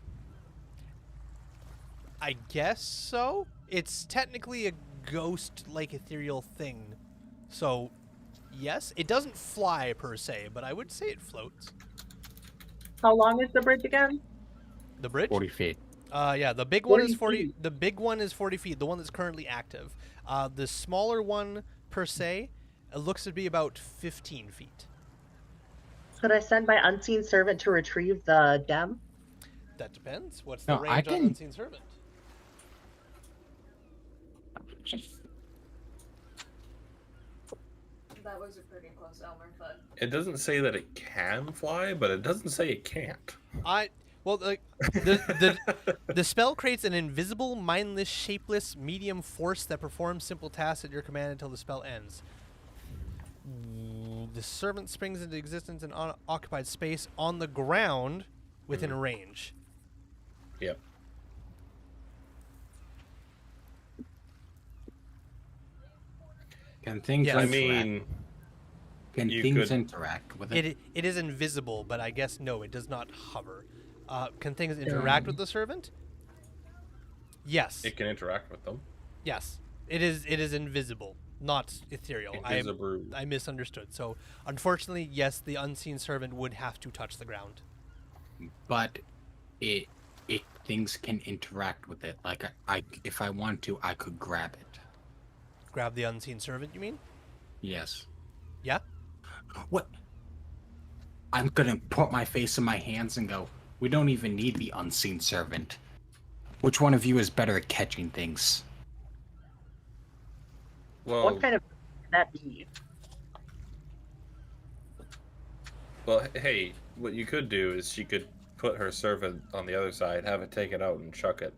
I guess so. It's technically a ghost-like ethereal thing. So, yes, it doesn't fly per se, but I would say it floats. How long is the bridge again? The bridge? 40 feet. Yeah, the big one is 40 40. feet. The big one is 40 feet. The one that's currently active. The smaller one per se, it looks to be about 15 feet. Could I send my unseen servant to retrieve the gem? That depends. What's the No, I range on can- Unseen Servant? That was a pretty close Elmer thud. It doesn't say that it can fly, but it doesn't say it can't. The spell creates an invisible, mindless, shapeless, medium force that performs simple tasks at your command until the spell ends. The servant springs into existence in occupied space on the ground within range. Yep. Can things Yeah, I interact? mean, Can you things could- interact with it? It is invisible, but I guess no, it does not hover. Can things interact with the servant? Yes. it can interact with them. Yes. It is invisible, not ethereal. Invisible. I misunderstood. So, unfortunately, yes, the unseen servant would have to touch the ground. But things can interact with it. Like if I want to, I could grab it. Grab the unseen servant, you mean? Yes. Yeah? What? I'm gonna put my face in my hands and go, we don't even need the unseen servant. Which one of you is better at catching things? Well, What kind of can that be? well, hey, what you could do is she could put her servant on the other side, have it taken out, and chuck it.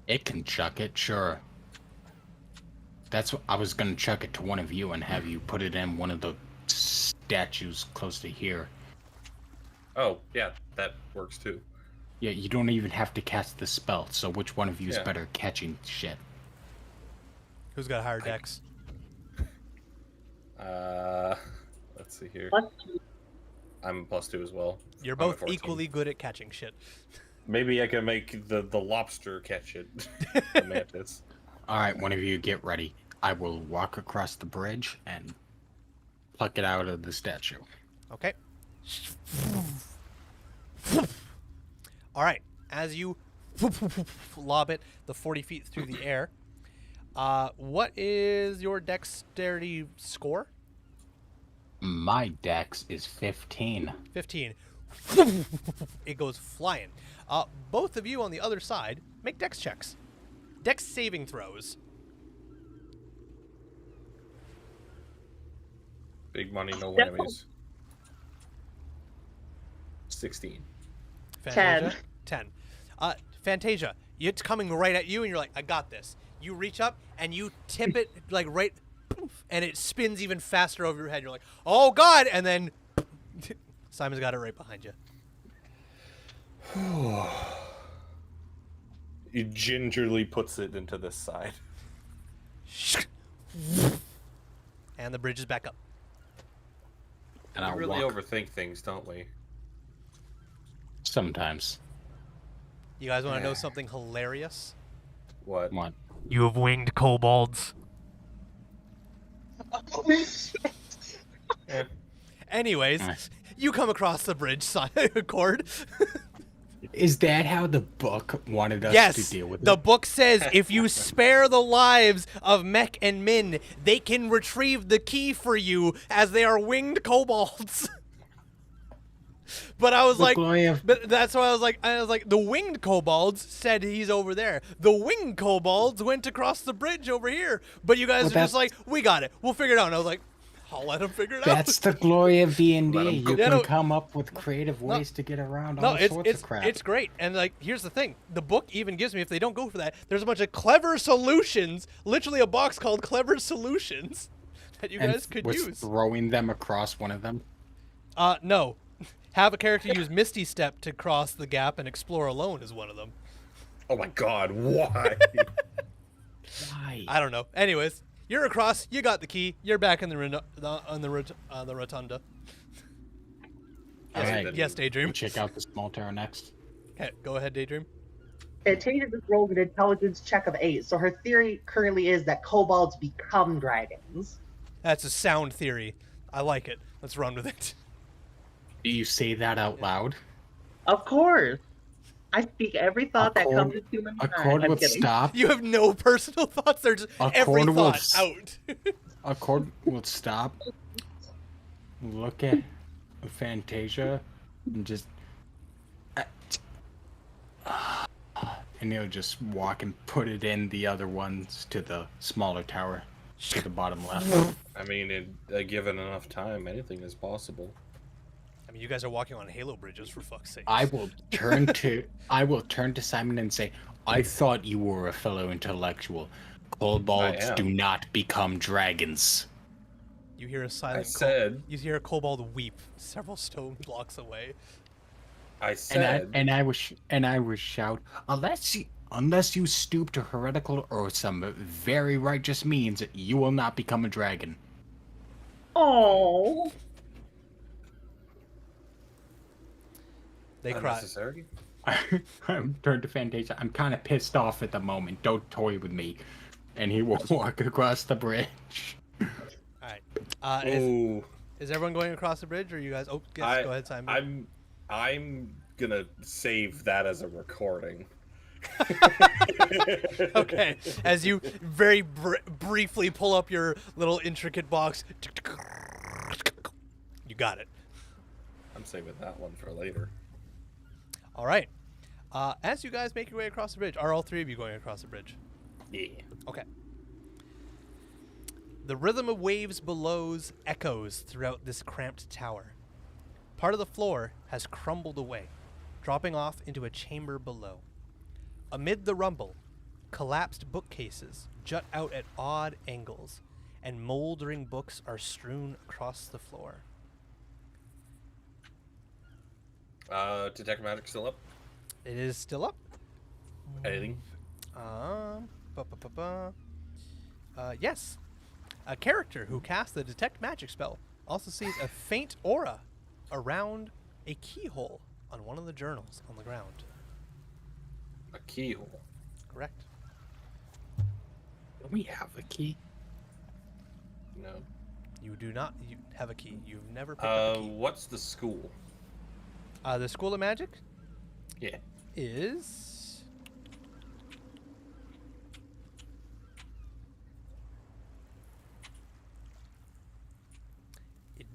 It can chuck it, sure. That's what I was gonna chuck it to one of you and have you put it in one of the statues close to here. Oh, yeah, that works too. Yeah, you don't even have to cast the spell, so which one of you is Yeah. better at catching shit? Who's got higher dex? Let's see here. What? I'm +2 as well. You're I'm at both 14. equally good at catching shit. Maybe I can make the lobster catch it. The mantis. Alright, one of you get ready. I will walk across the bridge and pluck it out of the statue. Okay. All right. As you lob it the 40 feet through the air, What is your dexterity score? My dex is 15. 15. It goes flying. Both of you on the other side make dex checks. Dex saving throws. Big money, no whammies. 16. Fantasia? 10. Fantasia, it's coming right at you, and you're like, I got this. You reach up, and you tip it, like, right, poof, and it spins even faster over your head. You're like, oh, God! And then Simon's got it right behind you. He gingerly puts it into this side. And the bridge is back up. And We I'll really walk. overthink things, don't we? Sometimes. You guys want to know something hilarious? What? Come on. You have winged kobolds. Anyways, you come across the bridge, Cord. Is that how the book wanted us Yes, to deal with the it? book says if you spare the lives of Mech and Min, they can retrieve the key for you as they are winged kobolds. But I was The like, glory of- but that's why I was like, the winged kobolds said he's over there. The winged kobolds went across the bridge over here. But you guys Well, are just like, we got it. We'll figure it out. And I was like, I'll let him figure it That's out. the glory of D&D. Let 'em You cook. Yeah, can no- come up with creative ways to get around all sorts of crap. It's great. And like, here's the thing: the book even gives me, if they don't go for that, there's a bunch of clever solutions. Literally, a box called "Clever Solutions" that you And guys could was use. throwing them across one of them. No, have a character use Misty Step to cross the gap and explore alone is one of them. Oh my god, why? Why? I don't know. Anyways, you're across. You got the key. You're back in the rotunda. All right. Yes, Daydream. We'll check out the small tower next. Okay, go ahead, Daydream. Fantasia just rolled an intelligence check of 8, so her theory currently is that kobolds become dragons. That's a sound theory. I like it. Let's run with it. Do you say that out loud? Of course. I speak every thought that comes into my A mind. cord I'm would kidding. stop. You have no personal thoughts. They're just A every cord will thought out. A cord will stop. Look at Fantasia and just. And he'll just walk and put it in the other ones to the smaller tower to the bottom left. I mean, given enough time, anything is possible. I mean, you guys are walking on Halo bridges, for fuck's sake. I will turn to Simon and say, I thought you were a fellow intellectual. Kobolds I am. do not become dragons. You hear a silent. You hear a kobold weep several stone blocks away. I said. And I was shout, unless you stoop to heretical or some very righteous means, you will not become a dragon. Oh. They cry. Unnecessary? I'm turned to Fantasia. I'm kind of pissed off at the moment. Don't toy with me. And he will walk across the bridge. All right. Is everyone going across the bridge, or you guys? Oh, yes, go ahead, Simon. I'm gonna save that as a recording. Okay. As you very briefly pull up your little intricate box, you got it. I'm saving that one for later. All right. As you guys make your way across the bridge, are all three of you going across the bridge? Yeah. Okay. The rhythm of waves below echoes throughout this cramped tower. Part of the floor has crumbled away, dropping off into a chamber below. Amid the rumble, collapsed bookcases jut out at odd angles, and moldering books are strewn across the floor. Detect magic still up? It is still up. Anything? Yes. A character who casts the detect magic spell also sees a faint aura around a keyhole on one of the journals on the ground. A keyhole. Correct. Don't we have a key? No. You do not have a key. You've never picked up a key. What's the school? The School of Magic Yeah. is...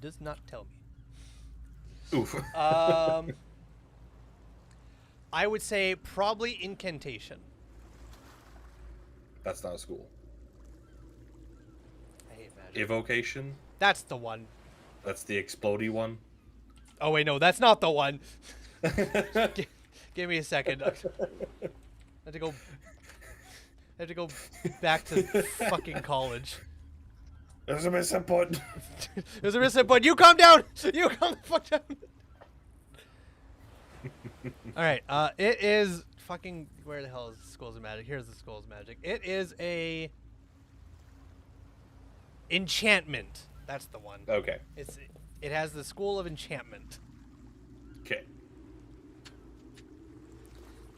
does not tell me. Oof. I would say probably incantation. That's not a school. I hate magic. Evocation. That's the one. That's the explodey one. Oh wait, no, that's not the one. Give me a second. I have to go back to fucking college. There's a misinput. There's a misinput. You calm down. You calm the fuck down. All right. It is fucking. Where the hell is the Schools of Magic? Here's the Schools of Magic. It is a enchantment. That's the one. Okay. It has the School of Enchantment. Okay.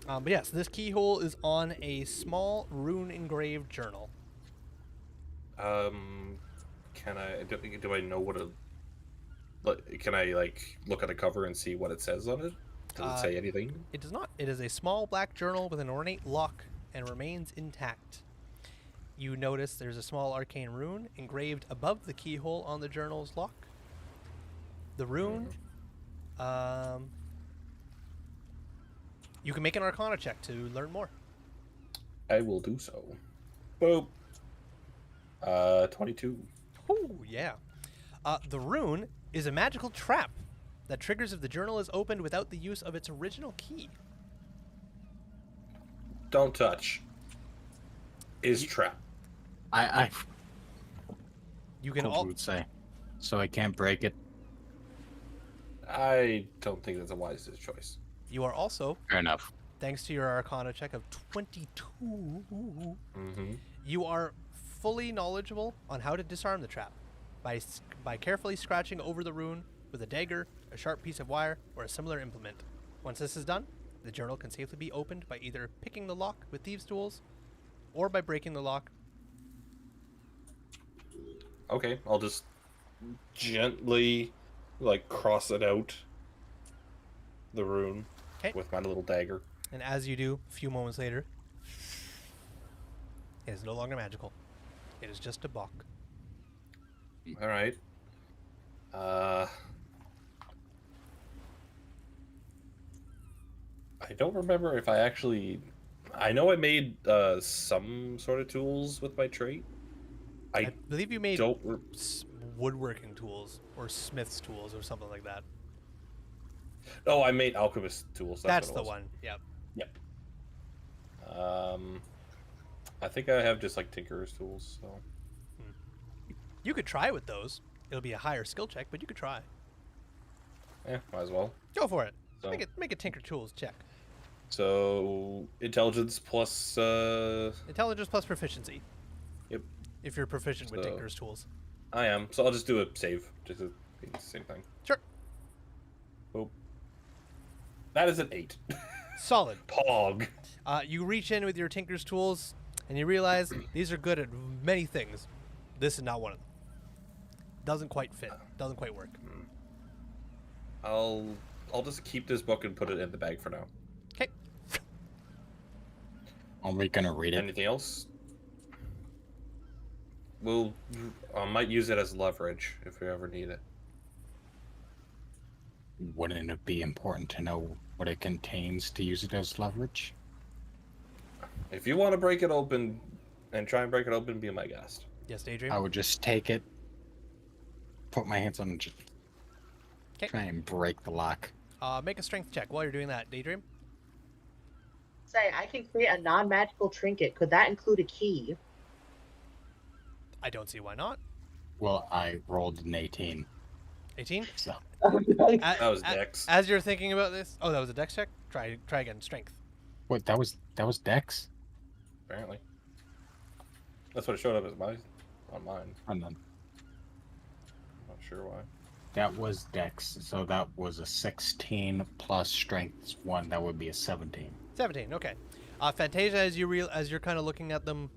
But yes, this keyhole is on a small rune engraved journal. Can I do I know what a? Can I like look at the cover and see what it says on it? Does it say anything? It does not. It is a small black journal with an ornate lock and remains intact. You notice there's a small arcane rune engraved above the keyhole on the journal's lock. The rune, you can make an Arcana check to learn more. I will do so. Boop. 22. Ooh, yeah. The rune is a magical trap that triggers if the journal is opened without the use of its original key. Don't touch. Is trap. I You can would say, so I can't break it. I don't think that's a wise choice. You are also, Fair enough. thanks to your Arcana check of 22, Mm-hmm. you are fully knowledgeable on how to disarm the trap by carefully scratching over the rune with a dagger, a sharp piece of wire, or a similar implement. Once this is done, the journal can safely be opened by either picking the lock with thieves' tools or by breaking the lock. Okay, I'll just gently like cross it out the rune 'Kay. with my little dagger. And as you do, a few moments later, it is no longer magical. It is just a book. All right. I don't remember if I actually. I know I made some sort of tools with my trait. I believe you made don't. woodworking tools or smith's tools or something like that. Oh, I made alchemist tools. That's what the it was. one. Yep. Yep. I think I have just like tinkerer's tools. So. You could try with those. It'll be a higher skill check, but you could try. Yeah, might as well. Go for it. So, Make a tinker tools check. So intelligence plus. Intelligence plus proficiency. Yep. If you're proficient with So- tinker's tools. I am. So I'll just do a save. Just to be the same thing. Sure. Boop. That is an 8. Solid. Pog. You reach in with your tinker's tools, and you realize these are good at many things. This is not one of them. Doesn't quite fit. Doesn't quite work. I'll just keep this book and put it in the bag for now. Okay. Are we gonna read it? Anything else? I might use it as leverage if we ever need it. Wouldn't it be important to know what it contains to use it as leverage? If you want to break it open and try and break it open, be my guest. Yes, Daydream. I would just take it, put my hands on it, and just 'Kay. try and break the lock. Make a strength check while you're doing that, Daydream. Say, I can create a non-magical trinket. Could that include a key? I don't see why not. Well, I rolled an 18, 18. so That was Dex. As you're thinking about this, oh, that was a dex check. Try again. Strength. what? That was Dex, Apparently. That's what it showed up as on mine. and then Not sure why. that was Dex. So that was a 16 plus Strength 1. That would be a 17. 17. Okay. Fantasia, as you're kind of looking at them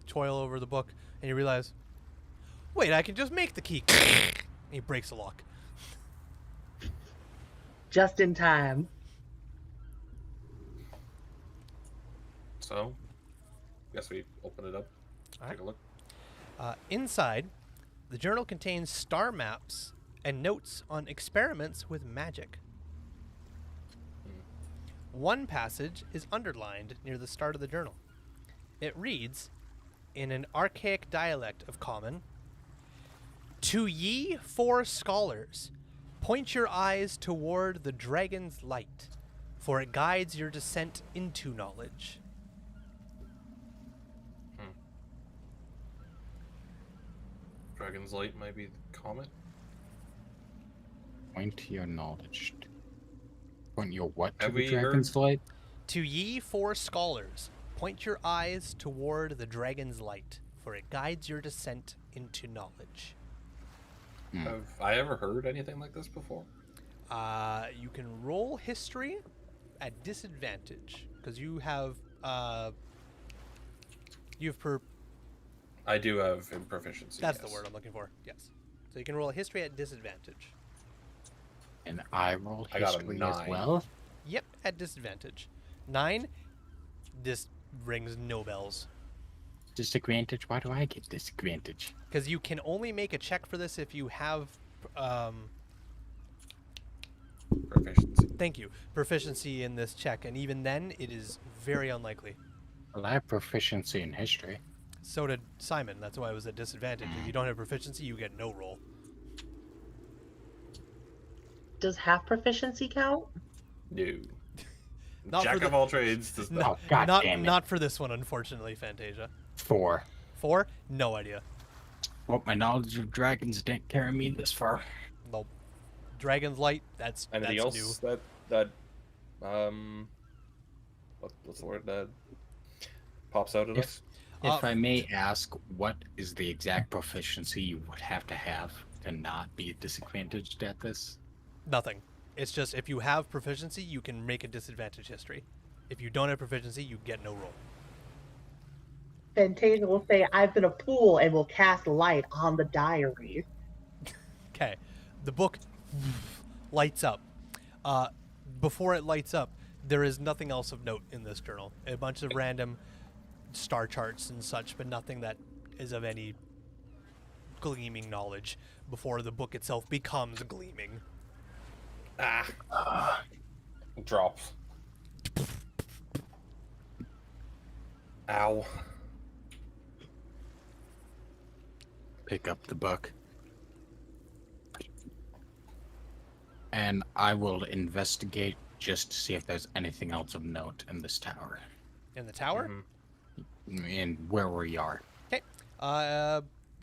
toil over the book, and you realize, wait, I can just make the key. And he breaks the lock. Just in time. So, guess we open it up. All right. Take a look. Inside, the journal contains star maps and notes on experiments with magic. One passage is underlined near the start of the journal. It reads, in an archaic dialect of Common, "To ye 4 scholars, point your eyes toward the dragon's light, for it guides your descent into knowledge." Dragon's Light might be common. Point your knowledge. Point your what to Have the we heard- dragon's light? To ye 4 scholars, point your eyes toward the dragon's light, for it guides your descent into knowledge. Have I ever heard anything like this before? You can roll history at disadvantage because you have I do have proficiency. that's the yes. word I'm looking for. Yes, so you can roll history at disadvantage. And I rolled I got a history as 9. well. Yep, at disadvantage. 9. This rings no bells Disadvantage? Why do I get disadvantage? because you can only make a check for this if you have. Proficiency. Thank you. Proficiency in this check, and even then, it is very unlikely. Well, I have proficiency in history. So did Simon. That's why it was at disadvantage. If you don't have proficiency, you get no roll. Does half proficiency count? No. Not Jack for of the- all trades does No, not. Oh, God not damn it. not for this one, unfortunately, Fantasia. 4. 4? No idea. Well, my knowledge of dragons didn't carry me this far. Nope. Dragon's Light. That's Anything that's else new. that what's the word that pops out at us? If I may ask, what is the exact proficiency you would have to not be disadvantaged at this? Nothing. It's just if you have proficiency, you can make a disadvantage history. If you don't have proficiency, you get no roll. Fantasia will say, "I've been a pool," and will cast light on the diary. Okay. The book lights up. Before it lights up, there is nothing else of note in this journal. A bunch of random star charts and such, but nothing that is of any gleaming knowledge before the book itself becomes gleaming. Drops. Ow. Pick up the book. And I will investigate just to see if there's anything else of note in this tower. In the tower? In where we are. Okay.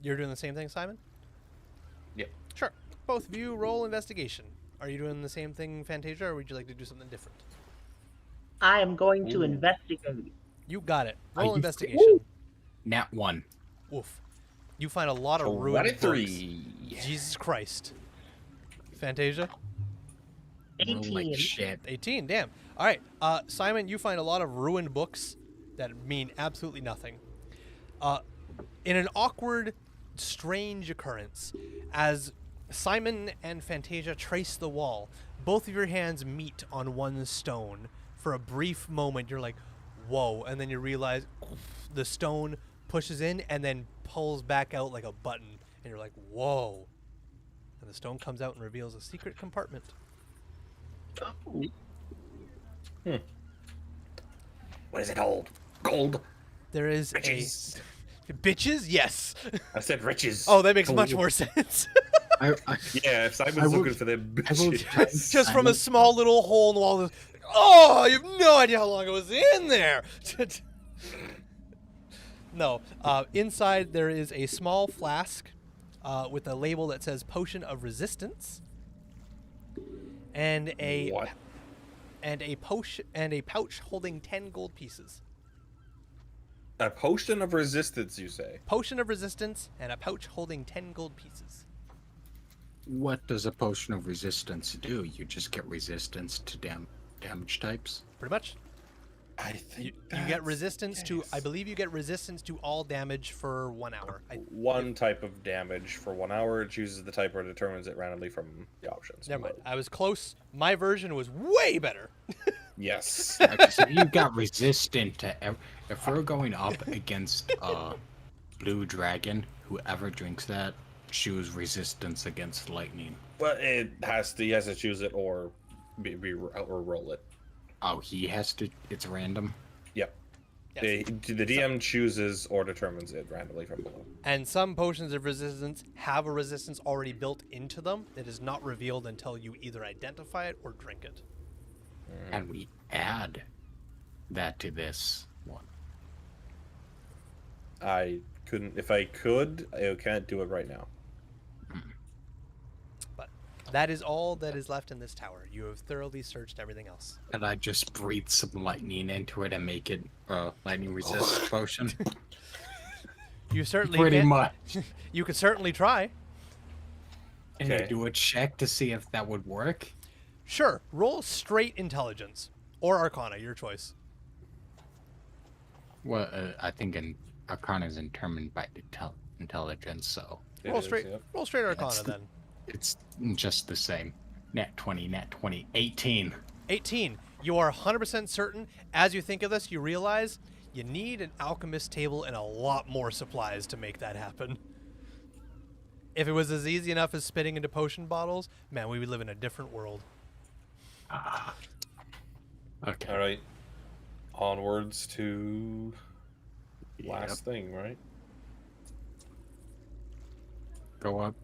You're doing the same thing, Simon? Yep. Sure. Both of you roll investigation. Are you doing the same thing, Fantasia, or would you like to do something different? I am going to investigate. You got it. Are Roll you- investigation. Nat 1. Oof. You find a lot of ruined books. 23. Jesus Christ. Fantasia? Roll like 18. shit. 18, damn. All right, Simon, you find a lot of ruined books that mean absolutely nothing. In an awkward, strange occurrence, as Simon and Fantasia trace the wall, both of your hands meet on one stone. For a brief moment, you're like, whoa, and then you realize the stone pushes in and then pulls back out like a button, and you're like, whoa. And the stone comes out and reveals a secret compartment. What is it called? Gold. There is Riches. a bitches. Yes. I said riches. Oh, that makes much more sense. I Yeah, if Simon's I will- looking for them I will bitches. Just from a small little hole in the wall. Oh, you have no idea how long it was in there. No. Inside there is a small flask with a label that says "Potion of Resistance," and a What? pouch holding 10 gold pieces. A potion of resistance, you say? Potion of Resistance and a pouch holding 10 gold pieces. What does a potion of resistance do? You just get resistance to damage types? Pretty much. I think You get resistance to, I believe you get resistance to all damage for 1 hour. one type of damage for 1 hour. It chooses the type or determines it randomly from the options. Never mind. I was close. My version was way better. Yes. Okay, so you got resistant to if we're going up against a blue dragon, whoever drinks that choose resistance against lightning. But he has to choose it or or roll it. Oh, he has to. It's random. Yep. Yes. The DM chooses or determines it randomly from below. And some potions of resistance have a resistance already built into them that is not revealed until you either identify it or drink it. And we add that to this one. I couldn't. If I could, I can't do it right now. But that is all that is left in this tower. You have thoroughly searched everything else. And I just breathe some lightning into it and make it lightning resist potion. You certainly Pretty can. much. You could certainly try. And I Okay. do a check to see if that would work. Sure. Roll straight intelligence or Arcana, your choice. Well, I think Arcana is determined by intelligence, so It Roll is, straight. yep. Roll straight Arcana That's the- then. it's just the same. Nat 20, 18. 18. You are 100% certain. As you think of this, you realize you need an alchemist table and a lot more supplies to make that happen. If it was as easy enough as spitting into potion bottles, man, we would live in a different world. Okay. All right. Onwards to last thing, right? Go up.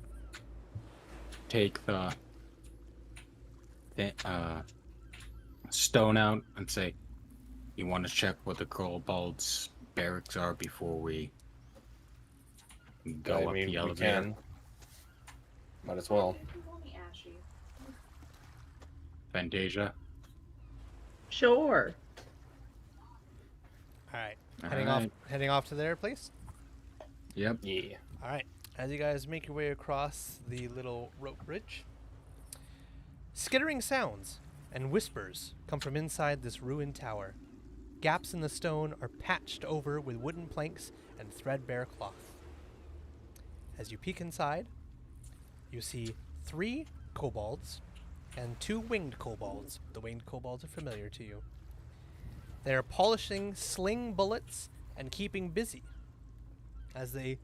Take the stone out and say, you want to check what the kobolds' barracks are before we go I up mean, the we elevator. can. Might as well. Only ashy. Fantasia. Sure. All right. All Heading right. Heading off to their place. Yep. Yeah. All right. As you guys make your way across the little rope bridge, skittering sounds and whispers come from inside this ruined tower. Gaps in the stone are patched over with wooden planks and threadbare cloth. As you peek inside, you see 3 kobolds and 2 winged kobolds. The winged kobolds are familiar to you. They are polishing sling bullets and keeping busy as they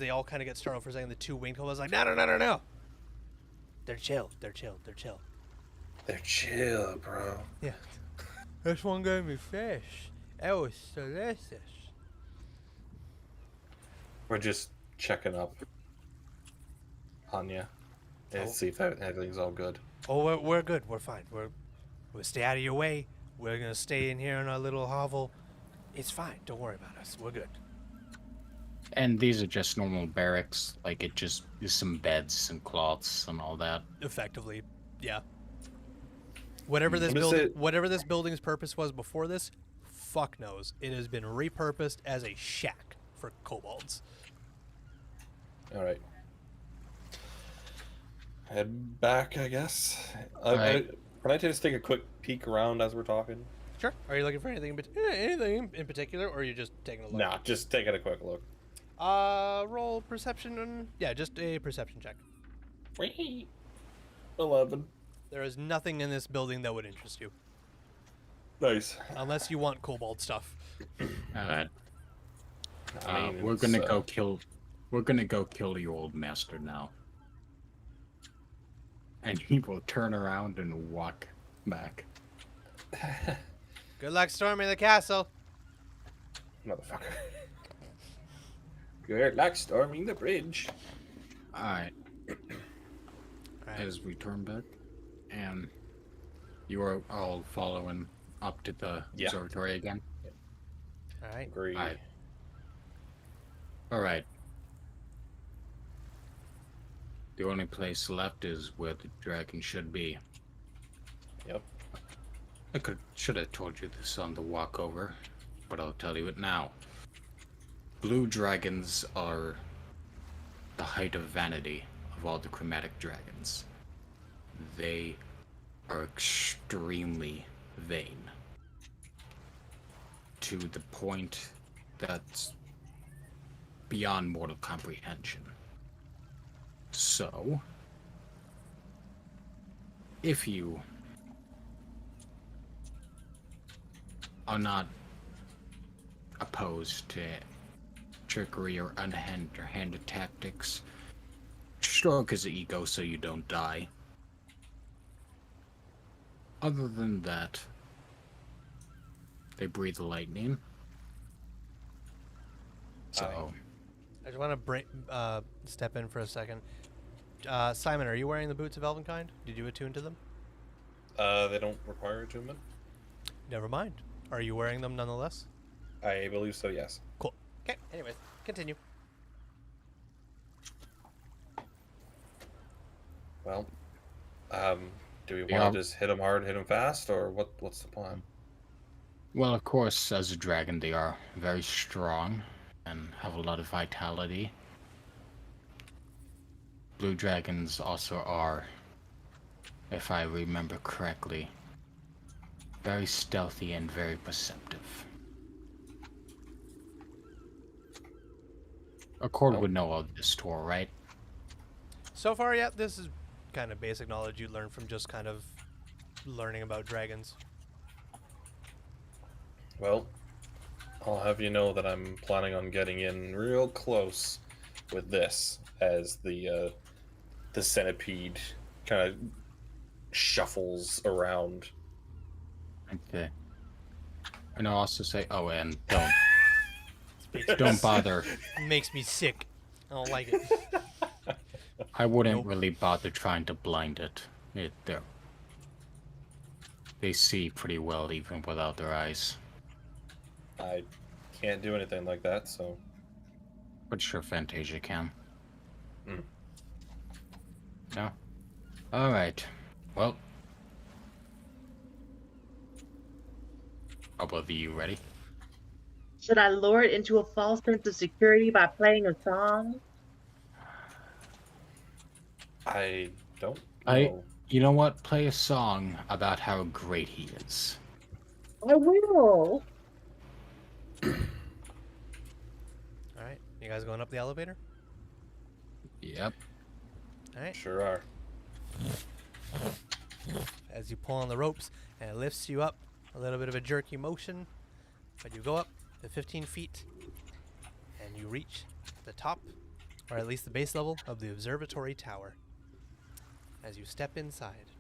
all kind of get startled for a second. The 2 winged kobolds are like, no. They're chill. They're chill. They're chill, bro. Yeah. This one gave me fish. That was delicious. We're just checking up on you and Oh. see if everything's all good. Oh, we're good. We're fine. We'll stay out of your way. We're gonna stay in here in our little hovel. It's fine. Don't worry about us. We're good. And these are just normal barracks. Like, it just is some beds and cloths and all that. Effectively, yeah. Whatever this What is it? whatever this building's purpose was before this, fuck knows. It has been repurposed as a shack for kobolds. All right. Head back, I guess. Right. Can I just take a quick peek around as we're talking? Sure. Are you looking for anything in particular, or are you just taking a look? Nah, just taking a quick look. Roll perception. Yeah, just a perception check. 11. There is nothing in this building that would interest you, Nice. unless you want kobold stuff. Alright. I mean, We're it's, gonna go kill. We're gonna go kill your old master now. And he will turn around and walk back. Good luck storming the castle. Motherfucker. Good luck storming the bridge. Alright. Alright. As we turn back, and you are all following up to the Yeah. observatory again. Alright. Agree. Alright. Alright. The only place left is where the dragon should be. Yep. I should have told you this on the walk over, but I'll tell you it now. Blue dragons are the height of vanity of all the chromatic dragons. They are extremely vain. To the point that's beyond mortal comprehension. So, if you are not opposed to trickery or underhand attack tactics. Stroke his ego so you don't die. Other than that, they breathe lightning. So, I just want to step in for a second. Simon, are you wearing the boots of Elvenkind? Did you attune to them? They don't require attunement. Never mind. Are you wearing them nonetheless? I believe so, yes. Cool. Okay, anyways, continue. Well, do we Yeah. want to just hit them hard, hit them fast, or what's the plan? well, of course, as a dragon, they are very strong and have a lot of vitality. Blue dragons also are, if I remember correctly, very stealthy and very perceptive. Accord would know all this, Tor, right? So far, yeah, this is kind of basic knowledge you learn from just kind of learning about dragons. Well, I'll have you know that I'm planning on getting in real close with this as the centipede kind of shuffles around. Okay. And I'll also say, oh, and don't bother. Makes me sick. I don't like it. I wouldn't Nope. really bother trying to blind it. They see pretty well even without their eyes. I can't do anything like that, so But sure, Fantasia can. Mm. No? Alright. Well. How about you ready? Should I lure it into a false sense of security by playing a song? I don't I- know. You know what? Play a song about how great he is. I will. All right, you guys going up the elevator? Yep. All right. Sure are. As you pull on the ropes, and it lifts you up, a little bit of a jerky motion, but you go up to 15 feet, and you reach the top, or at least the base level, of the observatory tower. As you step inside,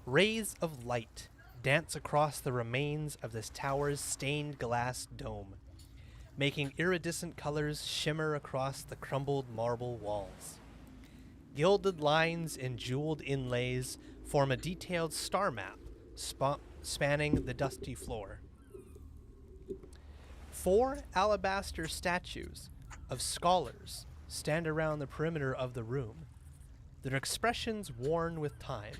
rays of light dance across the remains of this tower's stained glass dome, making iridescent colors shimmer across the crumbled marble walls. Gilded lines and jeweled inlays form a detailed star map spanning the dusty floor. 4 alabaster statues of scholars stand around the perimeter of the room, their expressions worn with time.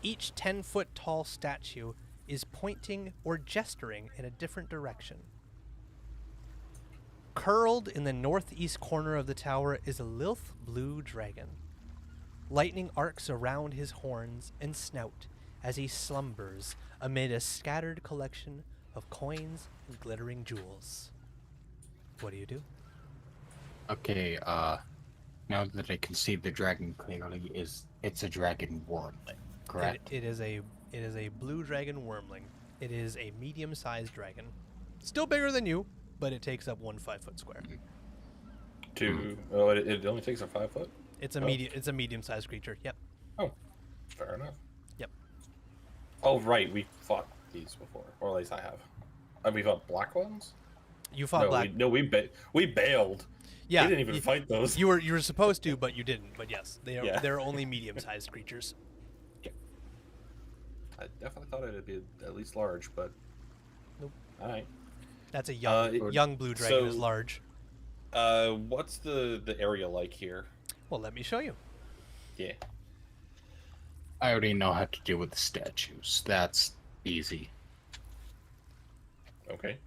Each 10-foot tall statue is pointing or gesturing in a different direction. Curled in the northeast corner of the tower is a lithe blue dragon. Lightning arcs around his horns and snout as he slumbers amid a scattered collection of coins and glittering jewels. What do you do? Okay, now that I can see the dragon clearly, it's a dragon wormling, correct? It is a blue dragon wormling. It is a medium-sized dragon. Still bigger than you, but it takes up 1 5-foot square. Oh, it only takes a 5 foot? It's a Oh. It's a medium-sized creature. Yep. Oh, fair enough. Yep. Oh, right, we fought these before, or at least I have. We fought black ones? You fought black. We bailed. Yeah. We didn't even fight those. You were supposed to, but you didn't. But yes, Yeah. they're only medium-sized creatures. I definitely thought it'd be at least large, but Nope. all right. That's a young blue dragon is so- large. What's the area like here? Well, let me show you. Yeah. I already know how to deal with the statues. That's easy. Okay.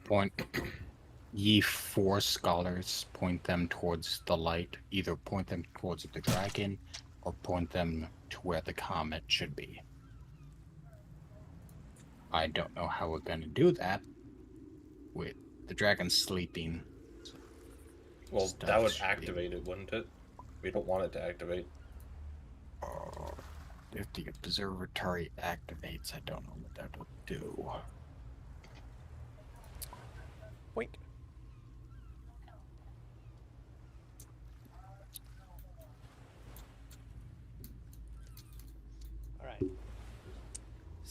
Point ye 4 scholars, point them towards the light. Either point them towards the dragon or point them to where the comet should be. I don't know how we're gonna do that with the dragon sleeping. Well, Stuff that would should be- activate it, wouldn't it? We don't want it to activate. If the observatory activates, I don't know what that will do. Wink.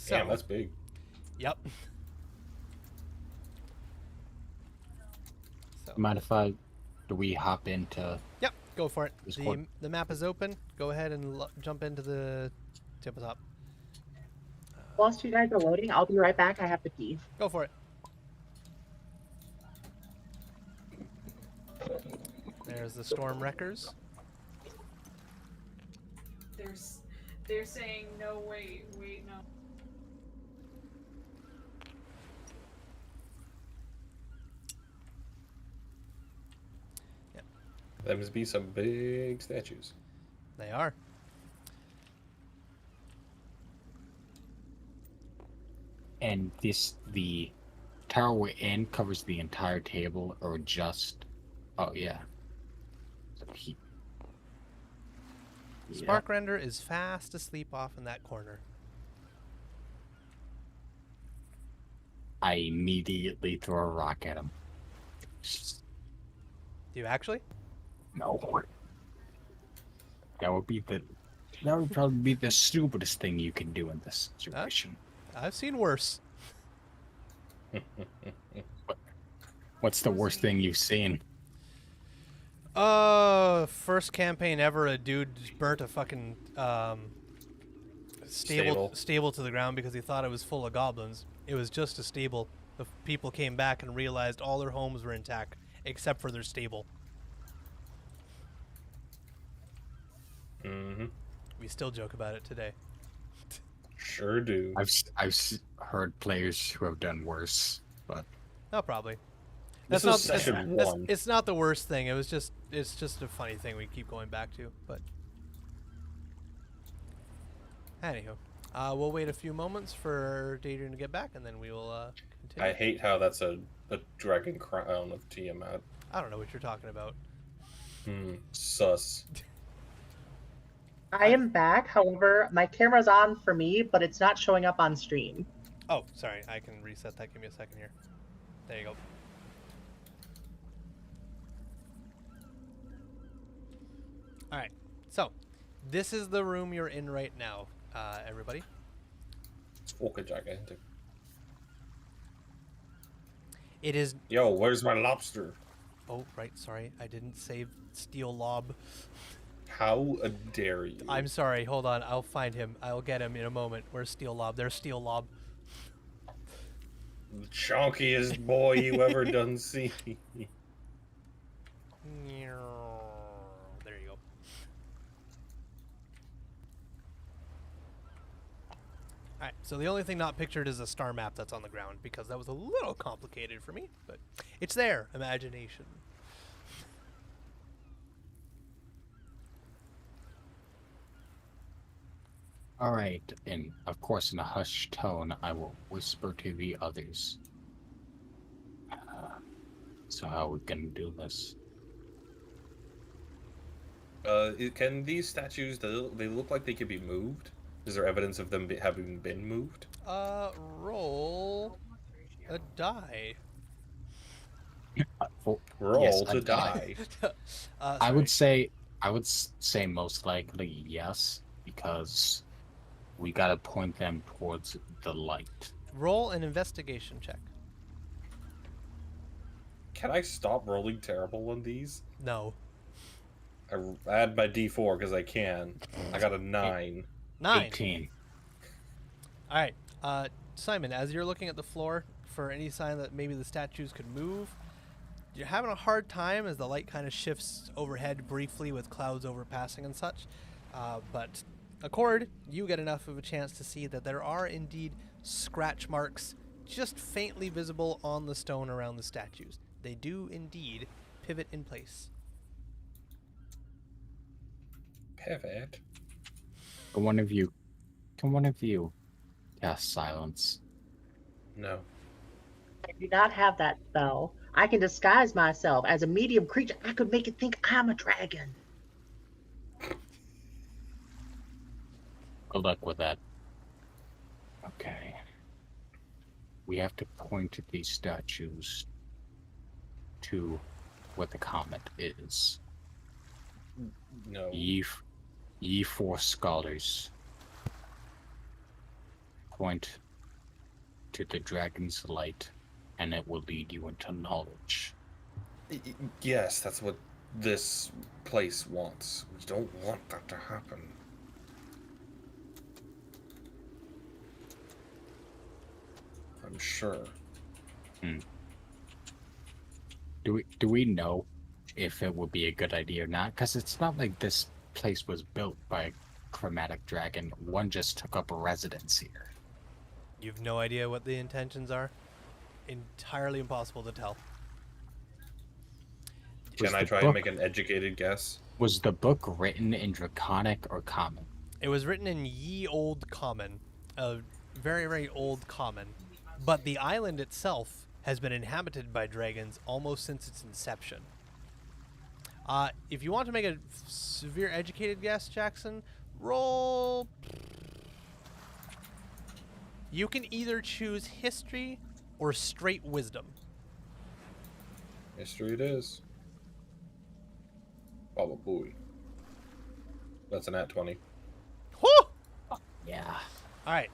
So, Damn, that's big. yep. So, Mind if do we hop into yep, go for it. Discord? The map is open. Go ahead and jump into the tabletop. Whilst you guys are loading, I'll be right back. I have to pee. Go for it. There's the Storm Wreckers. They're saying no, wait, no. There must be some big statues. They are. And the tower we're in covers the entire table, or just? Oh yeah. So he. Yeah. Sparkrender is fast asleep off in that corner. I immediately throw a rock at him. Do you actually? No. That would probably be the stupidest thing you can do in this situation. I've seen worse. What's the worst thing you've seen? First campaign ever, a dude burnt a fucking stable to the ground because he thought it was full of goblins. It was just a stable. The people came back and realized all their homes were intact except for their stable. Mm-hmm. We still joke about it today. Sure do. I've heard players who have done worse, but Oh, probably. This is session one. It's not the worst thing. It's just a funny thing we keep going back to. But anywho, we'll wait a few moments for Daedrian to get back, and then we will continue. I hate how that's a dragon crown of Tiamat. I don't know what you're talking about. Sus. I am back. However, my camera's on for me, but it's not showing up on stream. Oh, sorry. I can reset that. Give me a second here. There you go. All right. So, this is the room you're in right now, everybody. It's fucking gigantic. It is. Yo, where's my lobster? Oh, right. Sorry, I didn't save Steel Lob. How dare you? I'm sorry. Hold on. I'll find him. I'll get him in a moment. Where's Steel Lob? There's Steel Lob. The chonkiest boy you ever done see. There you go. Alright, so the only thing not pictured is a star map that's on the ground, because that was a little complicated for me, but it's there. Imagination. all right. And of course, in a hushed tone, I will whisper to the others. So how are we gonna do this? Can these statues, they look like they could be moved? Is there evidence of them having been moved? Roll a die. Roll Yes, to die. I would say most likely yes, because we gotta point them towards the light. Roll an investigation check. Can I stop rolling terrible on these? No. I add my D4 because I can. I got a 9. 9. 18. All right, Simon, as you're looking at the floor for any sign that maybe the statues could move, you're having a hard time as the light kind of shifts overhead briefly with clouds overpassing and such. But Accord, you get enough of a chance to see that there are indeed scratch marks just faintly visible on the stone around the statues. They do indeed pivot in place. Pivot? Can one of you cast silence? No. I do not have that spell. I can disguise myself as a medium creature. I could make it think I'm a dragon. Good luck with that. Okay. We have to point at these statues to what the comet is. No. Ye four scholars. point to the dragon's light, and it will lead you into knowledge. Yes, that's what this place wants. We don't want that to happen. I'm sure. Do we know if it would be a good idea or not? Because it's not like this place was built by a chromatic dragon. One just took up a residence here. You've no idea what the intentions are? Entirely impossible to tell. Can I try and make an educated guess? Was the book written in Draconic or Common? It was written in Ye Old Common, a very, very old Common. But the island itself has been inhabited by dragons almost since its inception. If you want to make a severe educated guess, Jackson, roll... You can either choose history or straight wisdom. History it is. Baba booey. That's an at 20. Whew! Yeah. All right.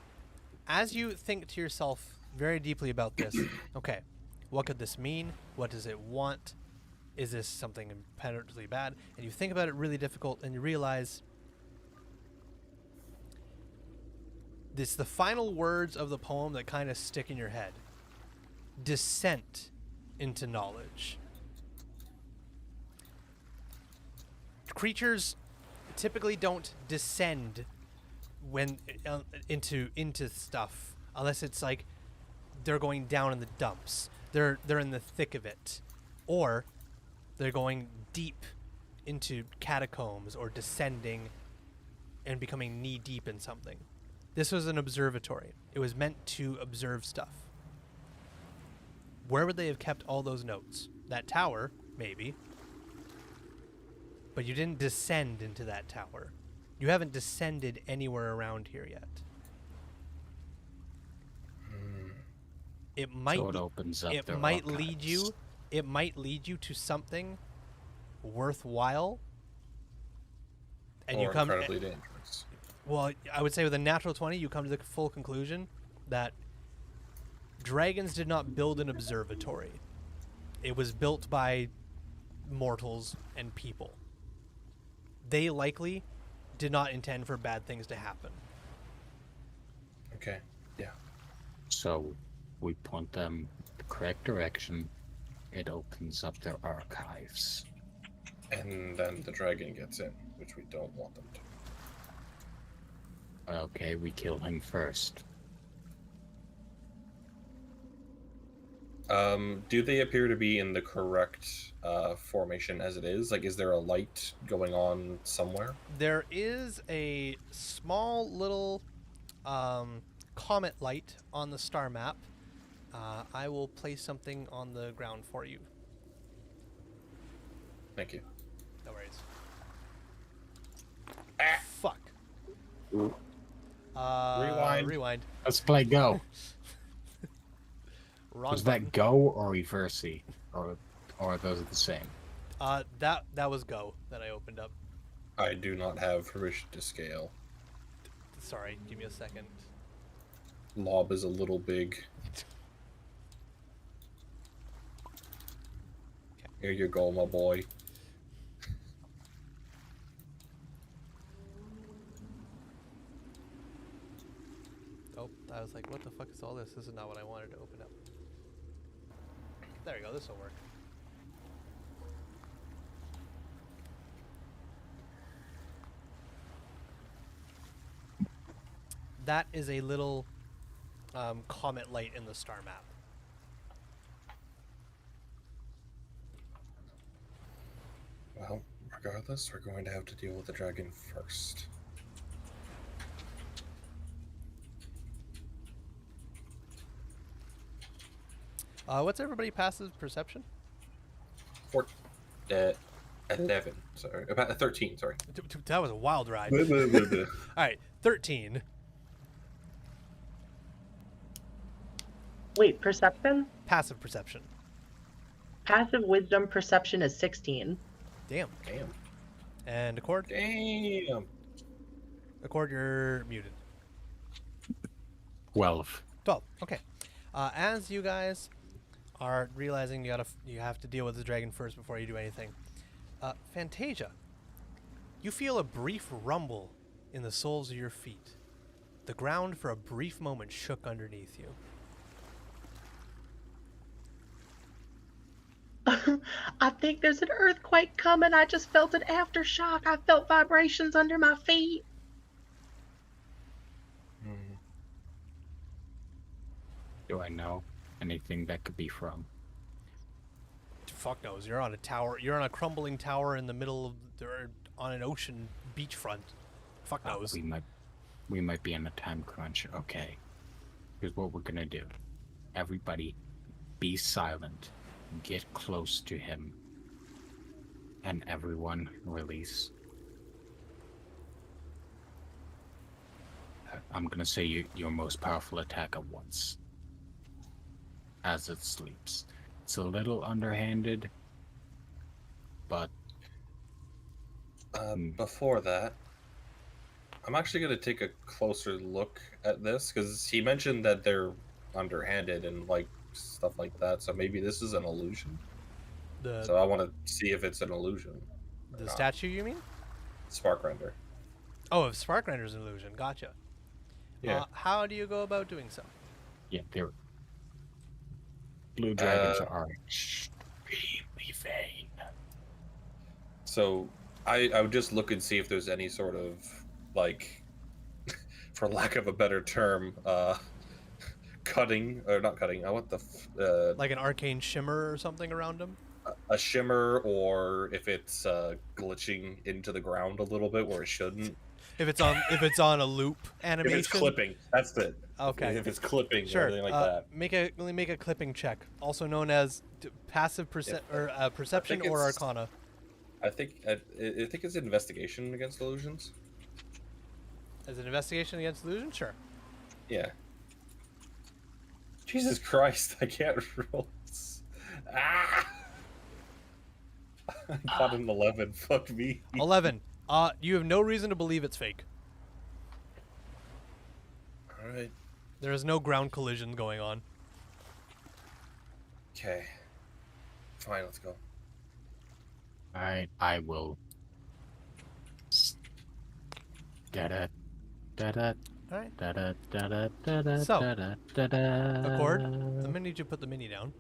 As you think to yourself very deeply about this, okay, what could this mean? What does it want? Is this something impenetrably bad? And you think about it really difficult, and you realize this the final words of the poem that kind of stick in your head. Descent into knowledge. Creatures typically don't descend when into stuff unless it's like they're going down in the dumps. They're in the thick of it, or they're going deep into catacombs or descending and becoming knee deep in something. This was an observatory. It was meant to observe stuff. Where would they have kept all those notes? That tower, maybe. But you didn't descend into that tower. You haven't descended anywhere around here yet. It might. So it opens up. It their might archives. lead you. It might lead you to something worthwhile. And Or you come. incredibly dangerous. Well, I would say with a natural 20, you come to the full conclusion that dragons did not build an observatory. It was built by mortals and people. They likely did not intend for bad things to happen. Okay. Yeah. So we point them the correct direction. It opens up their archives. And then the dragon gets in, which we don't want them to. Okay, we kill him first. Do they appear to be in the correct formation as it is? Like, is there a light going on somewhere? There is a small little comet light on the star map. I will place something on the ground for you. Thank you. No worries. Ah. Fuck. Rewind. Rewind. Let's play Go. Wrong Was button. that Go or Reversey? Or are those the same? That was Go that I opened up. I do not have permission to scale. Sorry, give me a second. Lob is a little big. Here you go, my boy. Oh, I was like, what the fuck is all this? This is not what I wanted to open up. There we go, this will work. That is a little comet light in the star map. Well, regardless, we're going to have to deal with the dragon first. What's everybody passive perception? 11. Sorry, about 13. Sorry. That was a wild ride. Blah, blah, blah, blah. All right, 13. Wait, perception? Passive perception. Passive wisdom perception is 16. Damn. Damn. And Accord? Damn. Accord, you're muted. 12. 12. Okay. As you guys are realizing you have to deal with the dragon first before you do anything, Fantasia, you feel a brief rumble in the soles of your feet. The ground for a brief moment shook underneath you. I think there's an earthquake coming. I just felt an aftershock. I felt vibrations under my feet. Do I know anything that could be from? Fuck knows. You're on a tower. You're on a crumbling tower in the middle of, or on an ocean beachfront. Fuck knows. We might be on a time crunch. Okay. Here's what we're gonna do. Everybody, be silent. Get close to him. And everyone, release. I'm gonna say your most powerful attack at once. As it sleeps. It's a little underhanded, but Before that, I'm actually going to take a closer look at this because he mentioned that they're underhanded and like stuff like that. So maybe this is an illusion. So I want to see if it's an illusion. The statue, you mean? Spark render. Oh, if Spark Render's an illusion. Gotcha. Yeah. How do you go about doing so? yeah, they're blue dragons are extremely vain. So I would just look and see if there's any sort of like, for lack of a better term, cutting or not cutting. What the Like an arcane shimmer or something around him? a shimmer, or if it's glitching into the ground a little bit where it shouldn't. If it's on a loop animation. If it's clipping, that's it. Okay. If it's clipping Sure. or anything like that. Make a clipping check, also known as passive perception or it's- arcana. I think it's investigation against illusions. As an investigation against illusion, sure. Yeah. Jesus Christ, I can't roll. Ah! I got an 11. Fuck me. 11. You have no reason to believe it's fake. Alright. There is no ground collision going on. Okay. Fine, let's go. Alright, I will. Da-da, da-da, Alright. da-da, da-da, da-da, So, da-da, da-da. Accord, I'm gonna need you to put the mini down.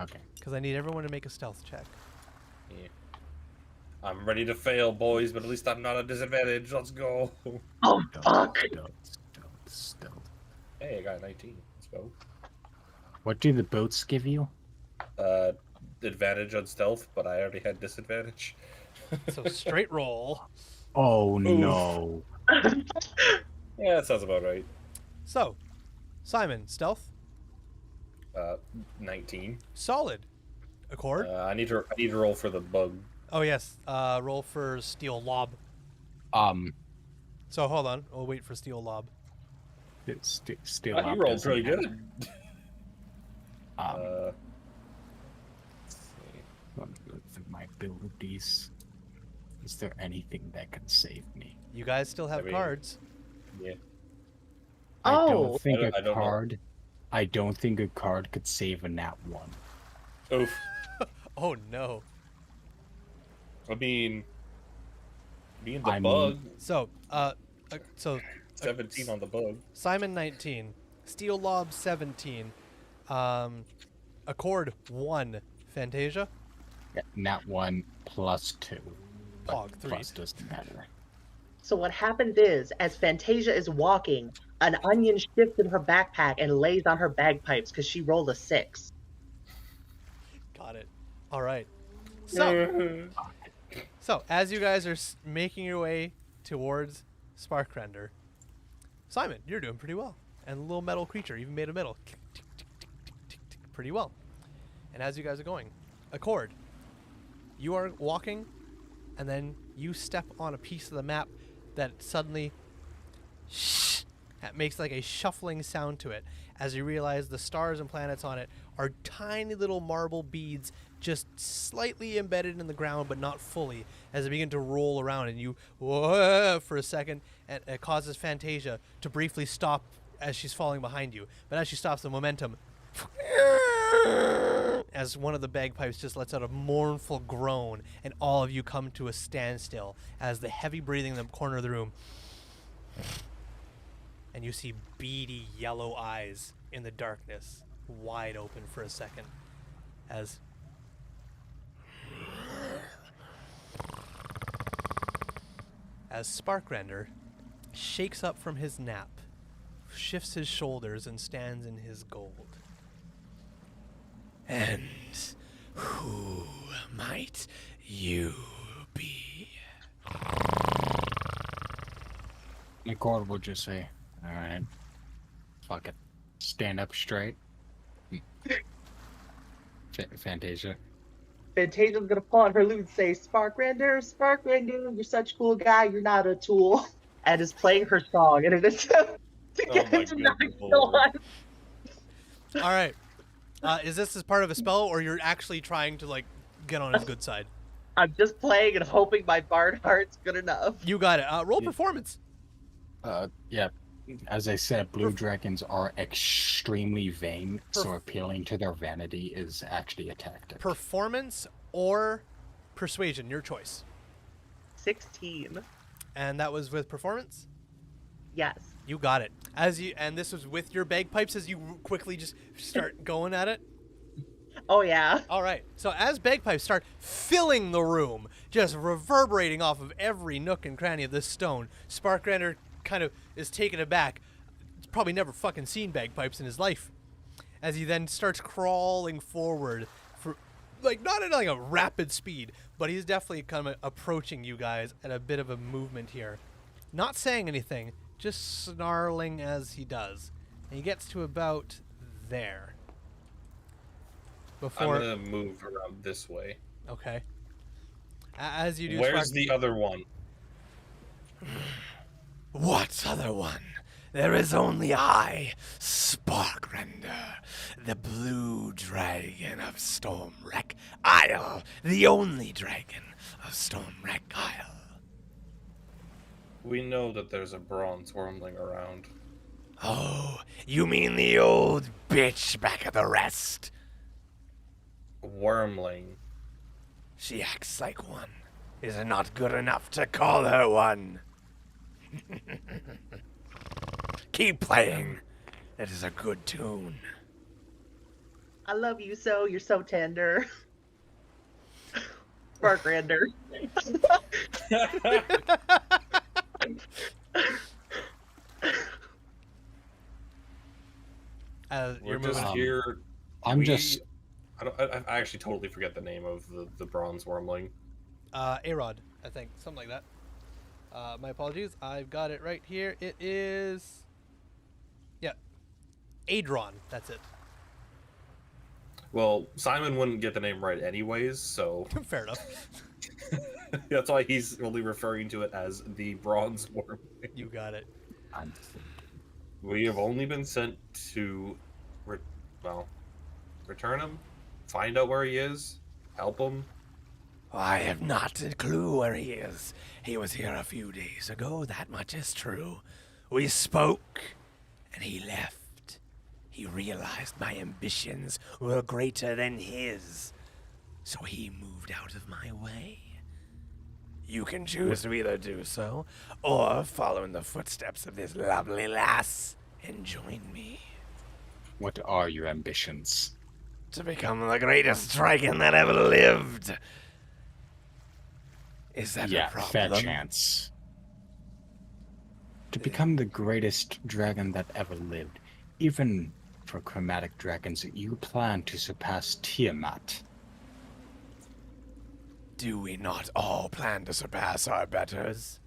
Okay. Because I need everyone to make a stealth check. Yeah. I'm ready to fail, boys, but at least I'm not at disadvantage. Let's go. Oh, fuck. Stealth. Hey, I got a 19. Let's go. What do the boats give you? Advantage on stealth, but I already had disadvantage. So straight roll. Oh no. Yeah, that sounds about right. So, Simon, stealth, 19. solid. Accord. I need to roll for the bug. Oh yes. Roll for steel lob. So hold on. We'll wait for steel lob. Still. He rolled pretty good. Let's see. Let me look at my abilities. Is there anything that can save me? You guys still have I mean- cards. Yeah. I Oh. don't think I don't know. I don't think a card could save a nat 1. Oof. Oh no. I mean, being the I mean- bug, So, 17 on the bug. Simon 19, steel lob 17, Accord 1, Fantasia, Nat 1 plus 2. But Pog 3. plus doesn't matter. So what happens is, as Fantasia is walking, an onion shifts in her backpack and lays on her bagpipes because she rolled a 6. Got it. All right. So as you guys are making your way towards Sparkrender, Simon, you're doing pretty well. And the little metal creature even made a metal. Tick, tick, tick, tick, tick, tick, tick, pretty well. And as you guys are going, Accord, you are walking, and then you step on a piece of the map that suddenly that makes like a shuffling sound to it as you realize the stars and planets on it are tiny little marble beads just slightly embedded in the ground but not fully as they begin to roll around, and you whoa for a second, and it causes Fantasia to briefly stop as she's falling behind you. But as she stops, the momentum, as one of the bagpipes just lets out a mournful groan, and all of you come to a standstill as the heavy breathing in the corner of the room, and you see beady yellow eyes in the darkness, wide open for a second, as Sparkrender shakes up from his nap, shifts his shoulders, and stands in his gold. And who might you be? Nicole will just say, all right, fuck it. Stand up straight. Fantasia. Fantasia's gonna pull on her lute and say, Sparkrender, Sparkrender, you're such a cool guy, you're not a tool. And is playing her song in an attempt to Oh get my him to goodness, not kill Lord. All right. Is this as part of a spell, or you're actually trying to, like, get on his good side? I'm just playing and hoping my bard heart's good enough. You got it. Roll performance. Yeah. As I said, blue dragons are extremely vain, so appealing to their vanity is actually a tactic. Performance or persuasion, your choice. 16. And that was with performance? Yes. You got it. And this was with your bagpipes as you quickly just start going at it? Oh, yeah. All right. So as bagpipes start filling the room, just reverberating off of every nook and cranny of this stone, Sparkrender kind of is taken aback. He's probably never fucking seen bagpipes in his life. As he then starts crawling forward for, like, not at like a rapid speed, but he's definitely kind of approaching you guys at a bit of a movement here. Not saying anything, just snarling as he does. And he gets to about there. Before, I'm gonna move around this way. okay. As you do, Where's the other one? What other one? There is only I, Sparkrender, the blue dragon of Stormwreck Isle, the only dragon of Stormwreck Isle. We know that there's a bronze wormling around. Oh, you mean the old bitch back at the rest? Wormling. She acts like one. Is it not good enough to call her one? Keep playing. It is a good tune. I love you so. You're so tender. Sparkrender. We're just here. I actually totally forget the name of the bronze wormling. Arod, I think. Something like that. My apologies. I've got it right here. It is... Yeah. Adron. That's it. Well, Simon wouldn't get the name right anyways, so... Fair enough. That's why he's only referring to it as the bronze wormling. You got it. We have only been sent to... return him? Find out where he is? Help him? I have not a clue where he is. He was here a few days ago, that much is true. We spoke, and he left. He realized my ambitions were greater than his, so he moved out of my way. You can choose to either do so, or follow in the footsteps of this lovely lass and join me. What are your ambitions? To become the greatest dragon that ever lived. Is that a problem? Fair chance. To become the greatest dragon that ever lived, even for chromatic dragons, you plan to surpass Tiamat. Do we not all plan to surpass our betters?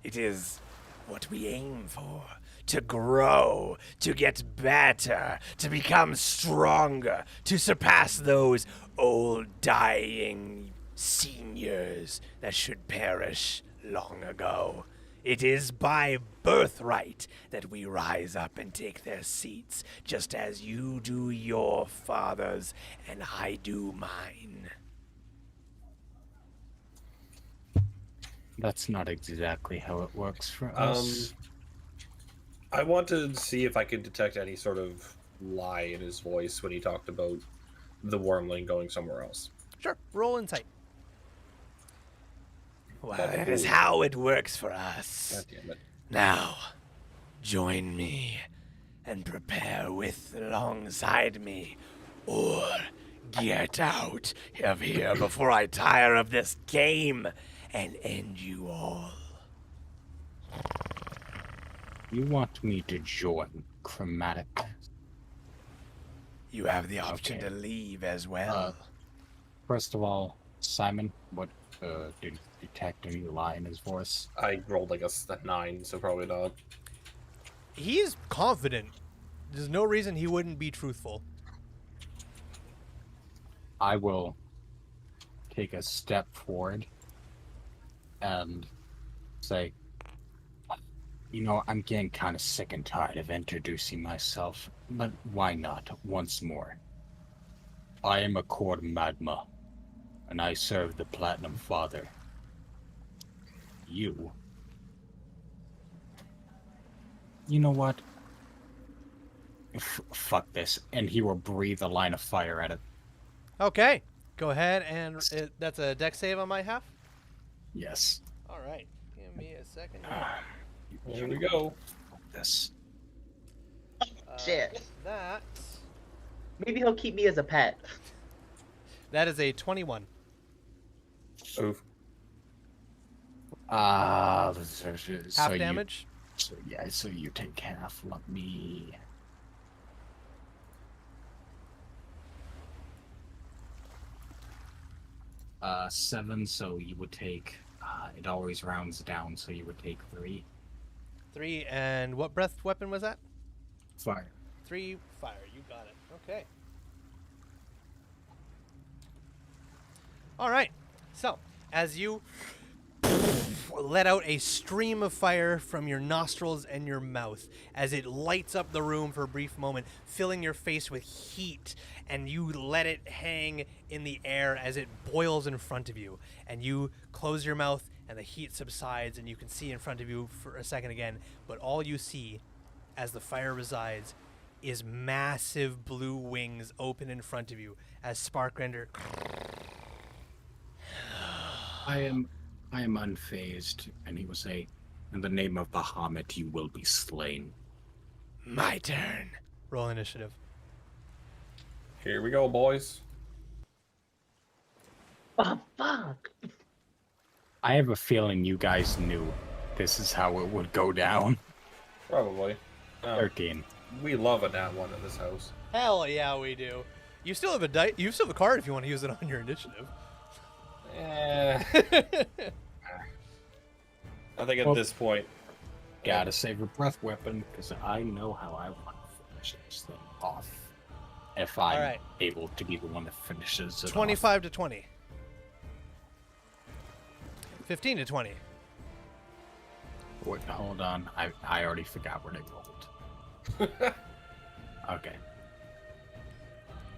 It is what we aim for. To grow, to get better, to become stronger, to surpass those old dying seniors that should perish long ago. It is by birthright that we rise up and take their seats, just as you do your fathers and I do mine. That's not exactly how it works for us. I want to see if I can detect any sort of lie in his voice when he talked about the wormling going somewhere else. Sure, roll insight. Well, That that is is- how it works for us. God damn it. Now, join me and prepare with alongside me, or get out of here before I tire of this game and end you all. You want me to join Chromatic? You have the option Okay. to leave as well. First of all, Simon, what did you detect any lie in his voice? I rolled like a 9, so probably not. He's confident. There's no reason he wouldn't be truthful. I will take a step forward and say, you know, I'm getting kind of sick and tired of introducing myself, but why not once more? I am a Cord Magma, and I serve the Platinum Father. You know what? Fuck this, and he will breathe a line of fire at it. Okay, go ahead and that's a dex save on my half. Yes. All right, give me a second. Here we go. This. Shit. That Maybe he'll keep me as a pet. is a 21. Oof. Half damage. So you take half. Let me. Seven. So you would take. It always rounds down. So you would take 3. 3, and what breath weapon was that? Fire. 3 fire. You got it. Okay. All right. So, as you let out a stream of fire from your nostrils and your mouth, as it lights up the room for a brief moment, filling your face with heat, and you let it hang in the air as it boils in front of you, and you close your mouth and the heat subsides and you can see in front of you for a second again, but all you see as the fire resides is massive blue wings open in front of you as Sparkrender I am unfazed, and he will say, "In the name of Bahamut, you will be slain." My turn. Roll initiative. Here we go, boys. Oh, fuck. I have a feeling you guys knew this is how it would go down. Probably. 13. We love a nat 1 in this house. Hell yeah, we do. You still have a you still have a card if you want to use it on your initiative. I think at this point, Gotta save a breath weapon, because I know how I want to finish this thing off. If I'm Alright. able to be the one that finishes it 25 to 20. 15 to 20. off. Wait, hold on. I already forgot what I rolled. Okay.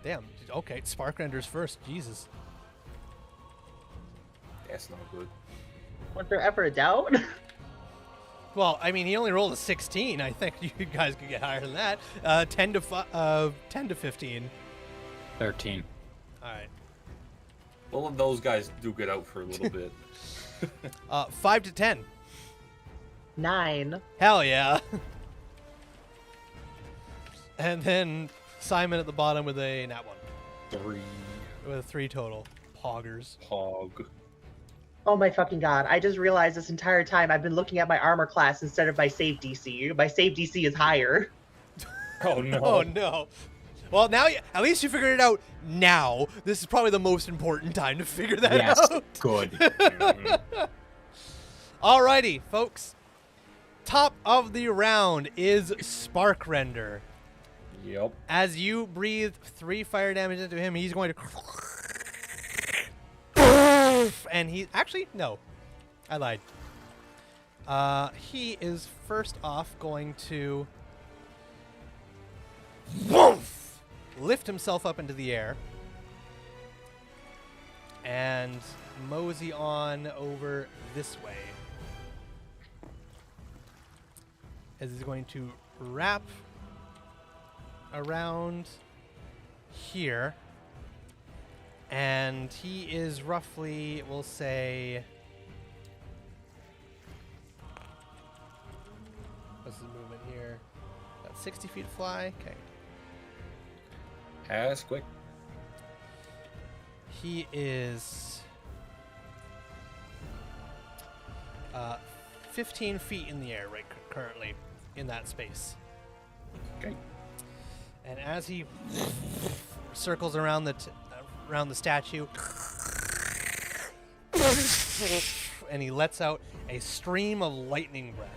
Damn. Okay, Sparkrender's first. Jesus. that's not good. Was there ever a doubt? Well, I mean, he only rolled a 16. I think you guys could get higher than that. 10 to 15. 13. All right. Well, those guys do get out for a little bit. 5 to 10. 9. Hell yeah. And then Simon at the bottom with a nat 1. 3. With a 3 total. Poggers. Hog. Oh my fucking god. I just realized this entire time I've been looking at my armor class instead of my save DC. My save DC is higher. Oh no. Oh no. Well, now at least you figured it out now. This is probably the most important time to figure that Yes, out. good. Alrighty, folks. Top of the round is Sparkrender. Yep. As you breathe 3 fire damage into him, he's going to... And he... Actually, no. I lied. He is first off going to... lift himself up into the air. And mosey on over this way. as he's going to wrap around here. And he is roughly, we'll say, what's the movement here? About 60 feet fly. Okay. As quick. He is 15 feet in the air right currently in that space. Okay. And as he circles around around the statue, and he lets out a stream of lightning breath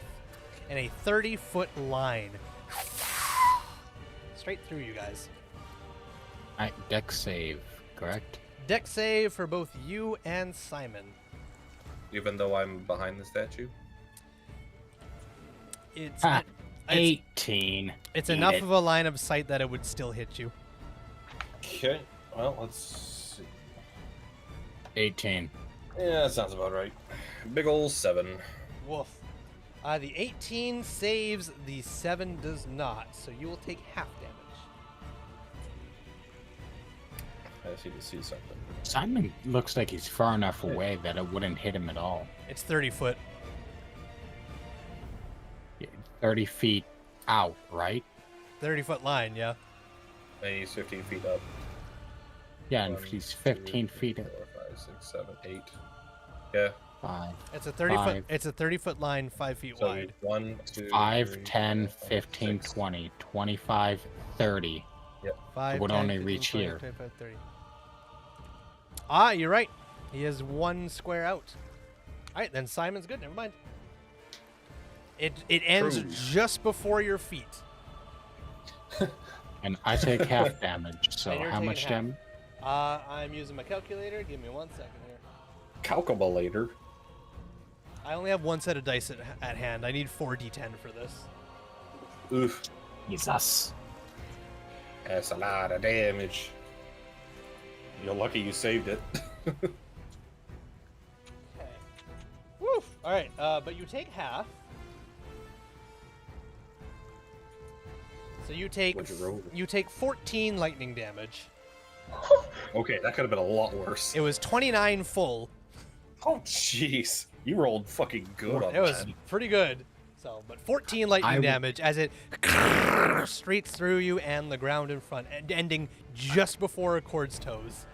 and a 30-foot line straight through you guys. Deck save, correct? Deck save for both you and Simon. Even though I'm behind the statue? It's Ah, it's, 18. it's Eat enough it. of a line of sight that it would still hit you. Okay. Well, let's see. 18. Yeah, that sounds about right. Big ol' 7. Woof. The 18 saves, the 7 does not, so you will take half damage. I just need to see something. Simon looks like he's far enough away that it wouldn't hit him at all. It's 30 foot. 30 feet out, right? 30-foot line, yeah. And he's 15 feet up. Yeah, and 1, if he's 2, 15 3, feet 4, 5, 6, 7, 8. Yeah. 5. It's a 30-foot. Five. It's a 30-foot line, 5 feet So wide. 1, 2, 5, 3, 10, 4, 15, 6. 20, 25, 30. 5, would 10, only 15, reach 20, here. 25, 30. Ah, you're right. He is 1 square out. All right, then Simon's good. Never mind. It ends True. just before your feet. And I take half damage, so And you're how taking much half. damage? I'm using my calculator. Give me 1 second here. Calculator. I only have 1 set of dice at hand. I need 4d10 for this. Oof. Jesus. That's a lot of damage. You're lucky you saved it. Okay. Woo! All right, but you take half. So What'd you roll? you take 14 lightning damage. Okay, that could have been a lot worse. It was 29 full. Oh, jeez. You rolled fucking good on It was that. pretty good. So, but 14 lightning I w- damage as it straight through you and the ground in front, and ending just before Accord's toes.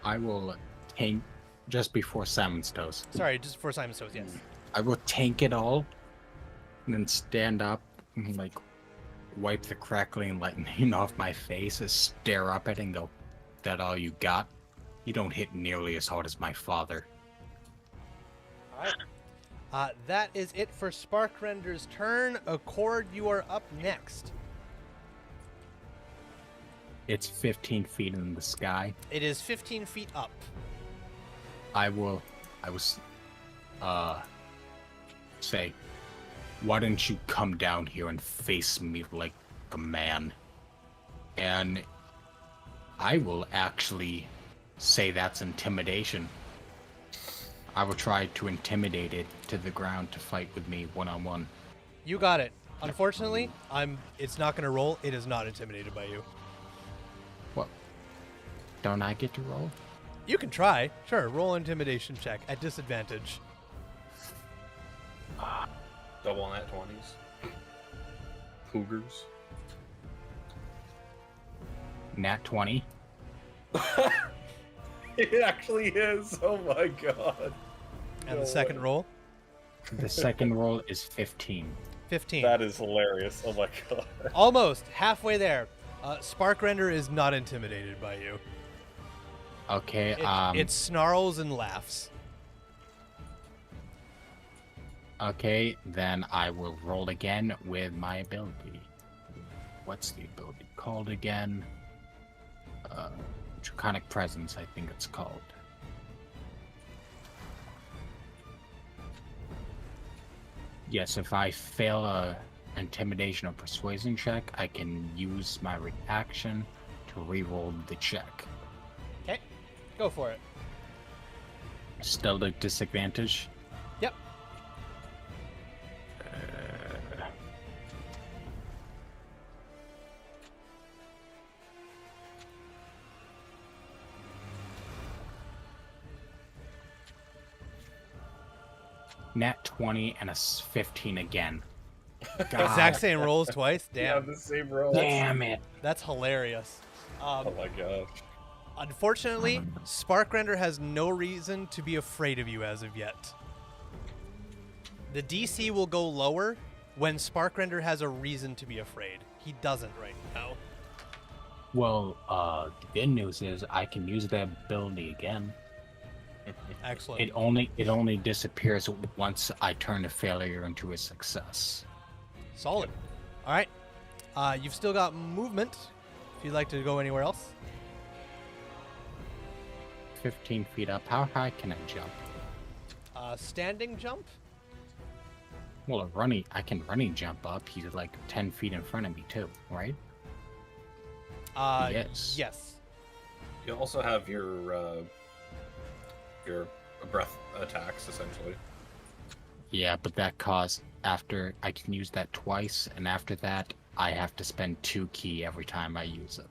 I will tank just before Simon's toes. Sorry, just before Simon's toes. Yes. I will tank it all, and then stand up and like wipe the crackling lightning off my face, and stare up at it and go, "That all you got? You don't hit nearly as hard as my father." All right. That is it for Sparkrender's turn. Accord, you are up next. It's 15 feet in the sky. It is 15 feet up. I say, why don't you come down here and face me like a man? And I will actually say that's intimidation. I will try to intimidate it to the ground to fight with me one-on-one. You got it. Unfortunately, it's not going to roll. It is not intimidated by you. What? Don't I get to roll? You can try. Sure, roll intimidation check at disadvantage. Double nat 20s. Cougars. Nat 20. It actually is. Oh my god. And No the second way. roll, The second roll is 15. 15. That is hilarious. Oh my god. Almost halfway there. Sparkrender is not intimidated by you. Okay, It snarls and laughs. Okay, then I will roll again with my ability. What's the ability called again? Draconic Presence, I think it's called. Yes, if I fail a intimidation or persuasion check, I can use my reaction to reroll the check. Okay, go for it. Still at disadvantage. Yep. Nat 20 and a 15 again. Exact same rolls twice. Yeah, Damn, the same roll. Damn it. that's hilarious. Oh my gosh. Unfortunately, Sparkrender has no reason to be afraid of you as of yet. The DC will go lower when Sparkrender has a reason to be afraid. He doesn't right now. Well, the good news is I can use that ability again. Excellent. It only disappears once I turn a failure into a success. Solid. All right. You've still got movement if you'd like to go anywhere else. 15 feet up. How high can I jump? Standing jump? Well, I can running jump up. He's like 10 feet in front of me too, right? Yes. Yes. You also have your breath attacks, essentially. Yeah, but that costs after I can use that twice, and after that I have to spend 2 ki every time I use it.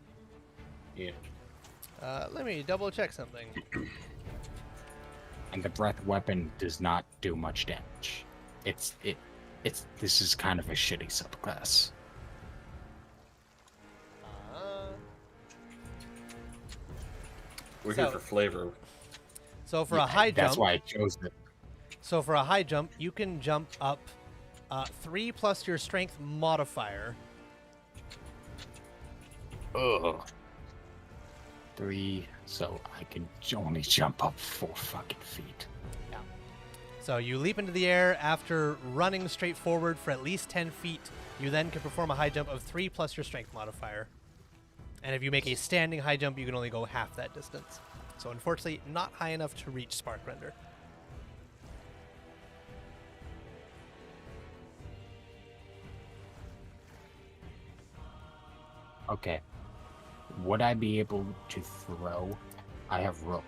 Yeah. Let me double check something. And the breath weapon does not do much damage. This is kind of a shitty subclass. We're So- here for flavor. So for a high jump, That's why I chose it. So for a high jump, you can jump up 3 plus your strength modifier. Ugh. 3, so I can only jump up 4 fucking feet. So you leap into the air after running straight forward for at least 10 feet. You then can perform a high jump of 3 plus your strength modifier. And if you make a standing high jump, you can only go half that distance. So unfortunately, not high enough to reach Sparkrender. Okay. Would I be able to throw? I have rope.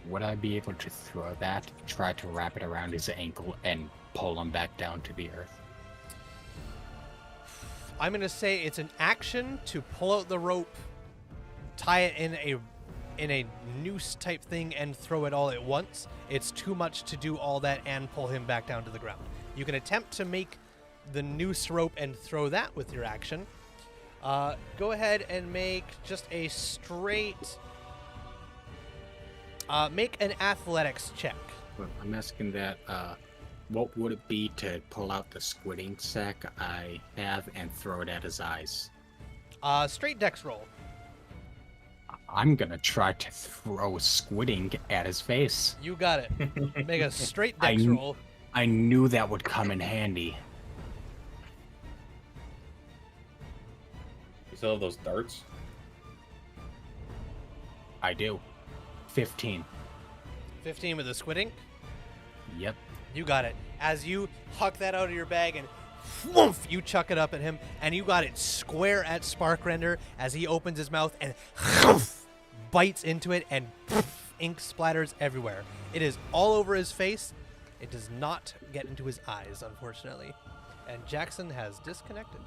Would I be able to throw that, try to wrap it around his ankle, and pull him back down to the earth? I'm going to say it's an action to pull out the rope, tie it in a noose type thing, and throw it all at once. It's too much to do all that and pull him back down to the ground. You can attempt to make the noose rope and throw that with your action. Go ahead and make just a straight... make an athletics check. Well, I'm asking that, what would it be to pull out the squid ink sack I have and throw it at his eyes? Straight dex roll. I'm gonna try to throw squid ink at his face. You got it. Make a straight I dex kn- roll. I knew that would come in handy. You still have those darts? I do. 15. 15 with the squid ink. Yep. You got it. As you huck that out of your bag and whoomph, you chuck it up at him, and you got it square at Sparkrender as he opens his mouth and bites into it, and ink splatters everywhere. It is all over his face. It does not get into his eyes, unfortunately. And Jackson has disconnected.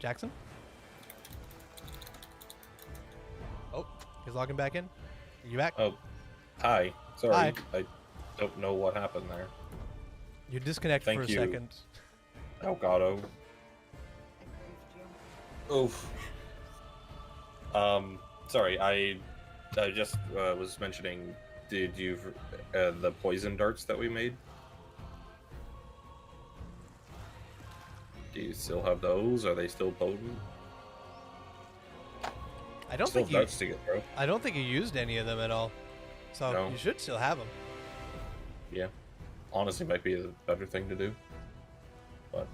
Jackson? Oh, he's logging back in. Are you back? Oh, hi. Sorry, Hi. I don't know what happened there. You disconnected Thank for a you. second. Elgato. Oof. Sorry, I just was mentioning, did you, the poison darts that we made? Do you still have those? Are they still potent? I don't Still think you. darts to get through. I don't think you used any of them at all. So No. you should still have them. Yeah. Honestly, might be the better thing to do. But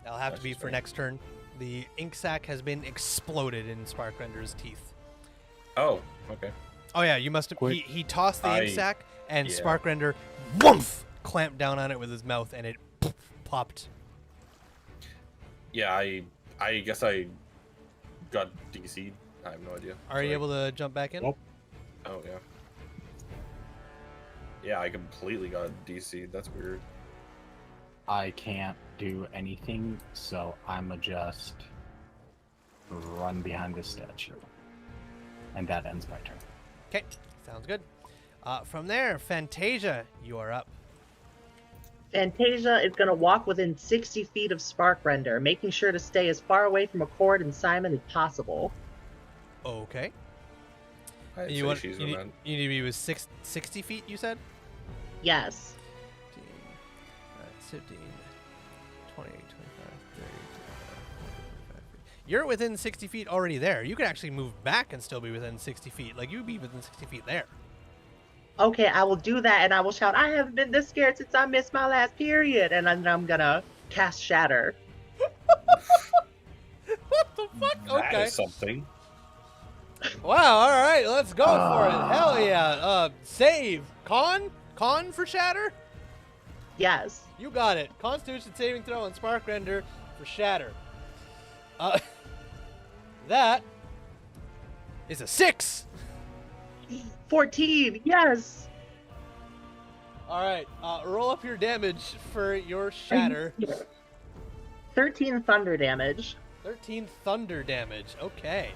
That'll have to That's be just for me. next turn. The ink sac has been exploded in Sparkrender's teeth. oh, okay. Oh yeah, you must have. Quick. He tossed the ink I- sac, and yeah. Sparkrender, woomph, clamped down on it with his mouth, and it popped. Yeah, I guess I got DC'd. I have no idea. Are you able to jump back in? Well- Oh yeah. Yeah, I completely got DC'd. That's weird. I can't do anything, so I'ma just run behind this statue. And that ends my turn. Okay, sounds good. From there, Fantasia, you are up. Fantasia is going to walk within 60 feet of Sparkrender, making sure to stay as far away from Accord and Simon as possible. Okay. I'd You, say want, she's you, in need, that. you need to be with 60 feet, you said? Yes. 15, 20, 25, 30, 25. You're within 60 feet already there. You could actually move back and still be within 60 feet. Like, you'd be within 60 feet there. Okay, I will do that, and I will shout, I haven't been this scared since I missed my last period. And then I'm going to cast Shatter. What the fuck? That Okay. is something. Wow, all right, let's go for it. Hell yeah. Save. Con for Shatter? Yes. You got it. Constitution saving throw on Sparkrender for Shatter. That is a 6. 14, yes. All right, roll up your damage for your Shatter. 13 thunder damage. 13 thunder damage. Okay.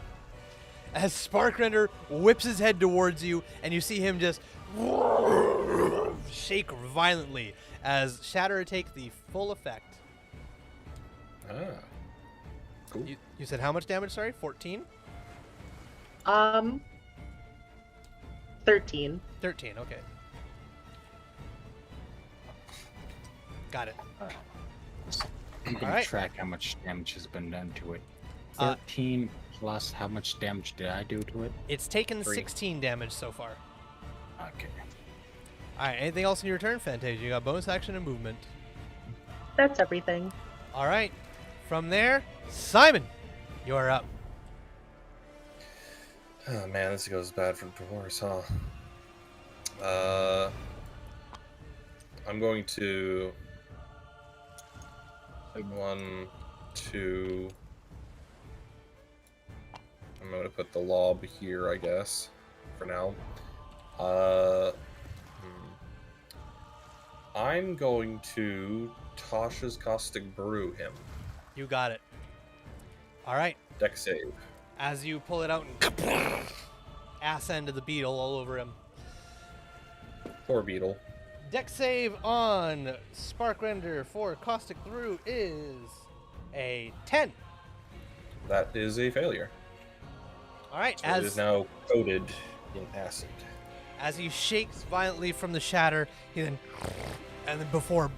As Sparkrender whips his head towards you, and you see him just shake violently as Shatter take the full effect. Ah. Cool. You said how much damage? Sorry, 14. 13. 13. Okay. Got it. I'm gonna Alright. track how much damage has been done to it. Uh, 13 plus how much damage did I do to it? It's taken 3. 16 damage so far. Okay. All right. Anything else in your turn, Fantasia? You got bonus action and movement. That's everything. All right. From there, Simon, you're up. Oh man, this goes bad for Dolores, huh? I'm going to 1, 2. I'm going to put the lob here, I guess, for now. I'm going to Tasha's Caustic Brew him. You got it. All right. Deck save. As you pull it out and ass end of the beetle all over him. Poor Beetle. Deck save on Sparkrender for Caustic Brew is a 10. That is a failure. All right. So it is now coated in acid. As he shakes violently from the shatter, he then before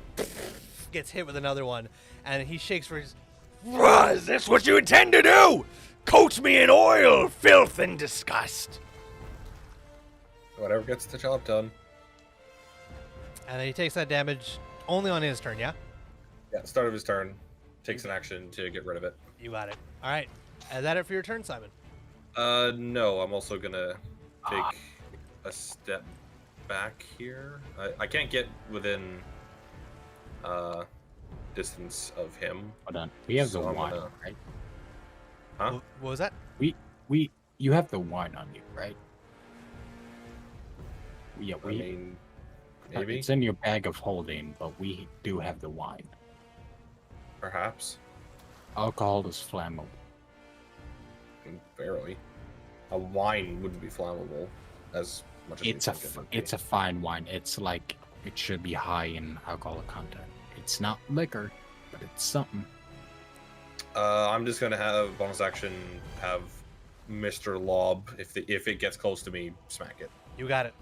gets hit with another one, and he shakes for his. Is this what you intend to do? Coat me in oil, filth, and disgust. Whatever gets the job done. And then he takes that damage only on his turn, yeah? Yeah, start of his turn. Takes an action to get rid of it. You got it. All right. Is that it for your turn, Simon? No, I'm also gonna take a step back here. I can't get within distance of him. Hold on. We have So the I'm wine, gonna- right? Huh? What was that? You have the wine on you, right? Yeah, I mean, maybe, It's in your bag of holding, but we do have the wine. perhaps, Alcohol is flammable. barely. A wine wouldn't be flammable as much as It's you a think it would it's be. a fine wine. It's like it should be high in alcohol content. It's not liquor, but it's something. I'm just gonna have bonus action have Mr. Lob if it gets close to me, smack it. You got it.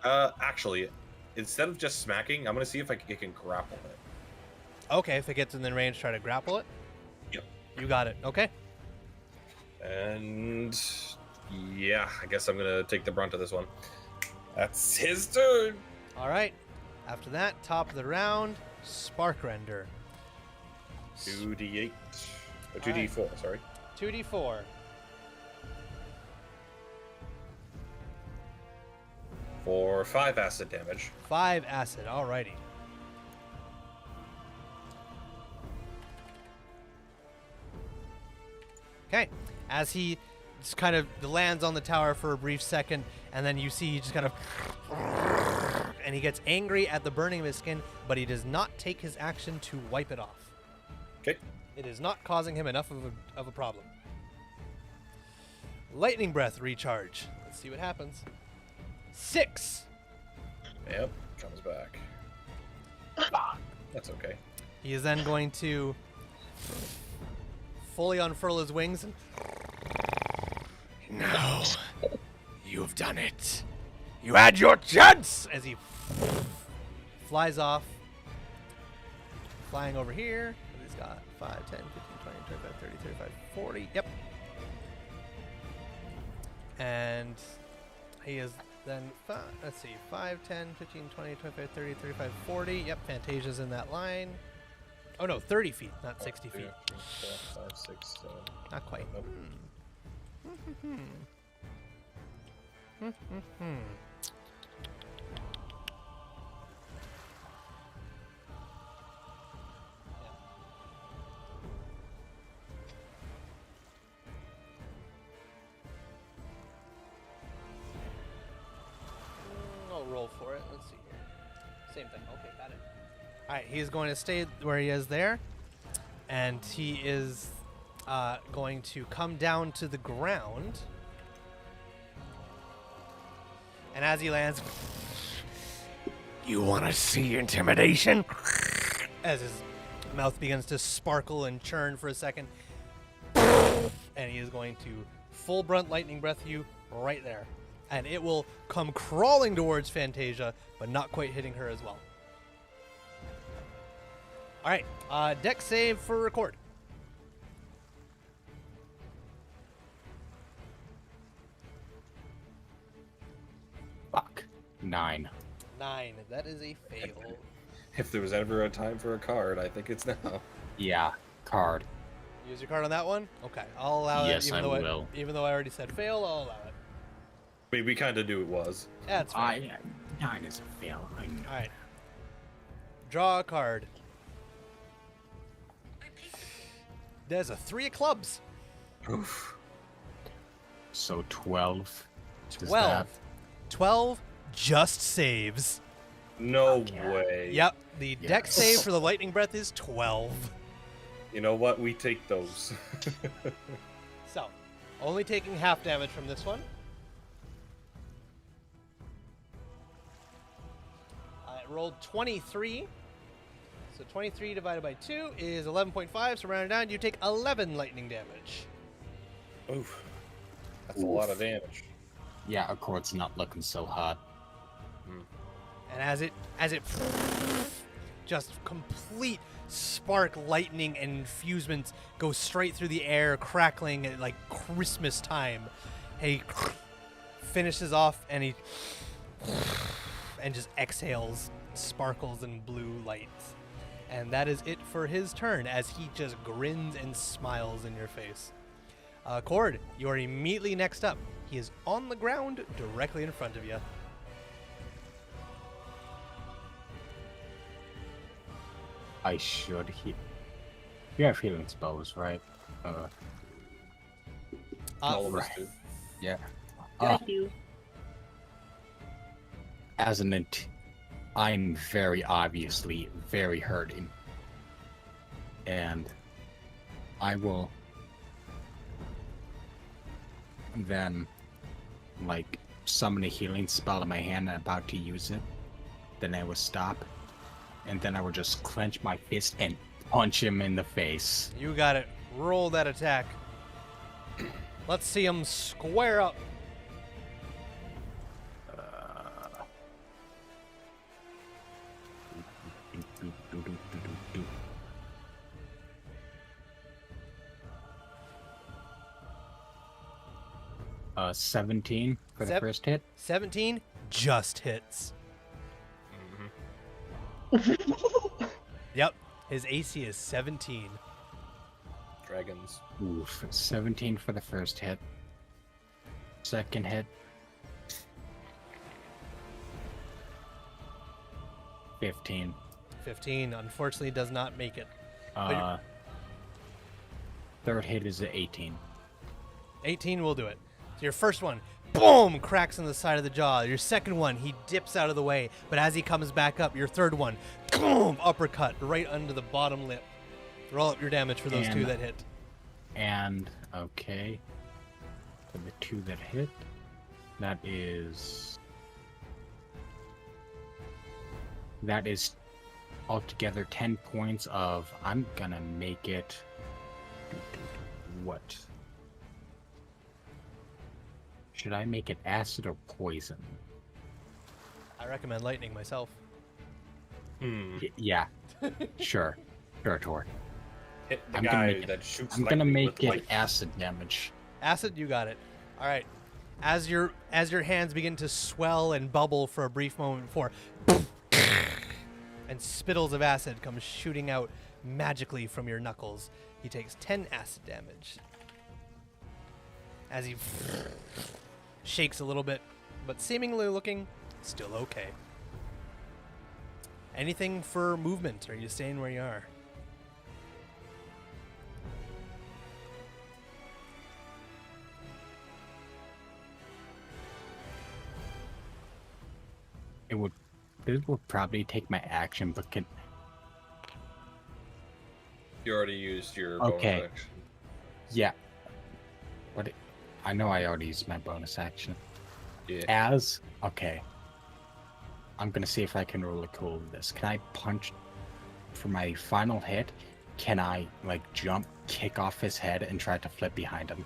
Actually, instead of just smacking, I'm gonna see if it can grapple it. Okay, if it gets in the range, try to grapple it. Yep. You got it. Okay. And yeah, I guess I'm gonna take the brunt of this one. That's his turn. All right. After that, top of the round, Sparkrender. 2d8 or 2d4, sorry. 2d4. For 5 acid damage. 5 acid. Alrighty. Okay. As he just kind of lands on the tower for a brief second, and then you see he just kind of. And he gets angry at the burning of his skin, but he does not take his action to wipe it off. Okay. It is not causing him enough of a problem. Lightning Breath recharge. Let's see what happens. 6 Yep, comes back. That's okay. He is then going to fully unfurl his wings and... No, you've done it. You had your chance! As he flies off, flying over here. He's got 5, 10, 15, 20, 25, 30, 35, 40. Yep. And he is then, let's see, 5, 10, 15, 20, 25, 30, 35, 40. Yep, Fantasia's in that line. Oh no, 30 feet, not 60 feet. 2, 3, 4, 5, 6, 7. Not quite. Nope. I'll roll for it. Let's see here. Same thing. Okay, got it. All right, he's going to stay where he is there, and he is going to come down to the ground. And as he lands, you want to see intimidation? As his mouth begins to sparkle and churn for a second, and he is going to full brunt lightning breath you right there. And it will come crawling towards Fantasia, but not quite hitting her as well. All right, deck save for record. Fuck. 9. 9. That is a fail. If there was ever a time for a card, I think it's now. Yeah, card. Use your card on that one? Okay, I'll allow Yes, it. I will. Even though I already said fail, I'll allow it. We kind of knew it was. Yeah, it's fine. 9 is a fail. I know. All right. Draw a card. There's a 3 of clubs. Oof. So 12. Does 12. that- 12 just saves. No yeah. way. Yep, the deck Yes. save for the lightning breath is 12. You know what? We take those. So, only taking half damage from this one. I rolled 23. So 23 divided by 2 is 11.5. So rounding down, you take 11 lightning damage. Oof. That's a lot of damage. Yeah, Accord's not looking so hot. And as it just complete spark lightning and infusements go straight through the air, crackling at like Christmas time. He finishes off and he just exhales sparkles and blue lights. And that is it for his turn as he just grins and smiles in your face. Cord, you are immediately next up. He is on the ground directly in front of you. I should heal. You have healing spells, right? All of us right. do. Yeah. I do. As an I'm very obviously very hurting. And I will then like summon a healing spell in my hand and about to use it. Then I will stop. And then I will just clench my fist and punch him in the face. You got it. Roll that attack. Let's see him square up. Uh, 17 for the first hit. 17 just hits. Yep, his AC is 17. Dragons. Oof, 17 for the first hit. Second hit. 15. 15 unfortunately does not make it. Third hit is a 18. 18 will do it. So your first one, boom, cracks on the side of the jaw. Your second one, he dips out of the way, but as he comes back up, your third one, boom, uppercut right under the bottom lip. Roll up your damage for those 2 that hit. And, okay. For the 2 that hit, that is That is altogether 10 points of. I'm gonna make it. What? Should I make it acid or poison? I recommend lightning myself. Yeah. Sure. Sure, Tor. Hit the I'm gonna guy make it- that shoots. I'm gonna lightning make with it light. acid damage. Acid, you got it. All right. As your hands begin to swell and bubble for a brief moment before, and spittles of acid come shooting out magically from your knuckles, he takes 10 acid damage. As he shakes a little bit, but seemingly looking still okay. Anything for movement? Or are you staying where you are? This would probably take my action, but can. You already used your Okay. bonus action. Yeah. I know I already used my bonus action. Yeah. Okay. I'm gonna see if I can roll a cool with this. Can I punch for my final hit? Can I jump, kick off his head, and try to flip behind him?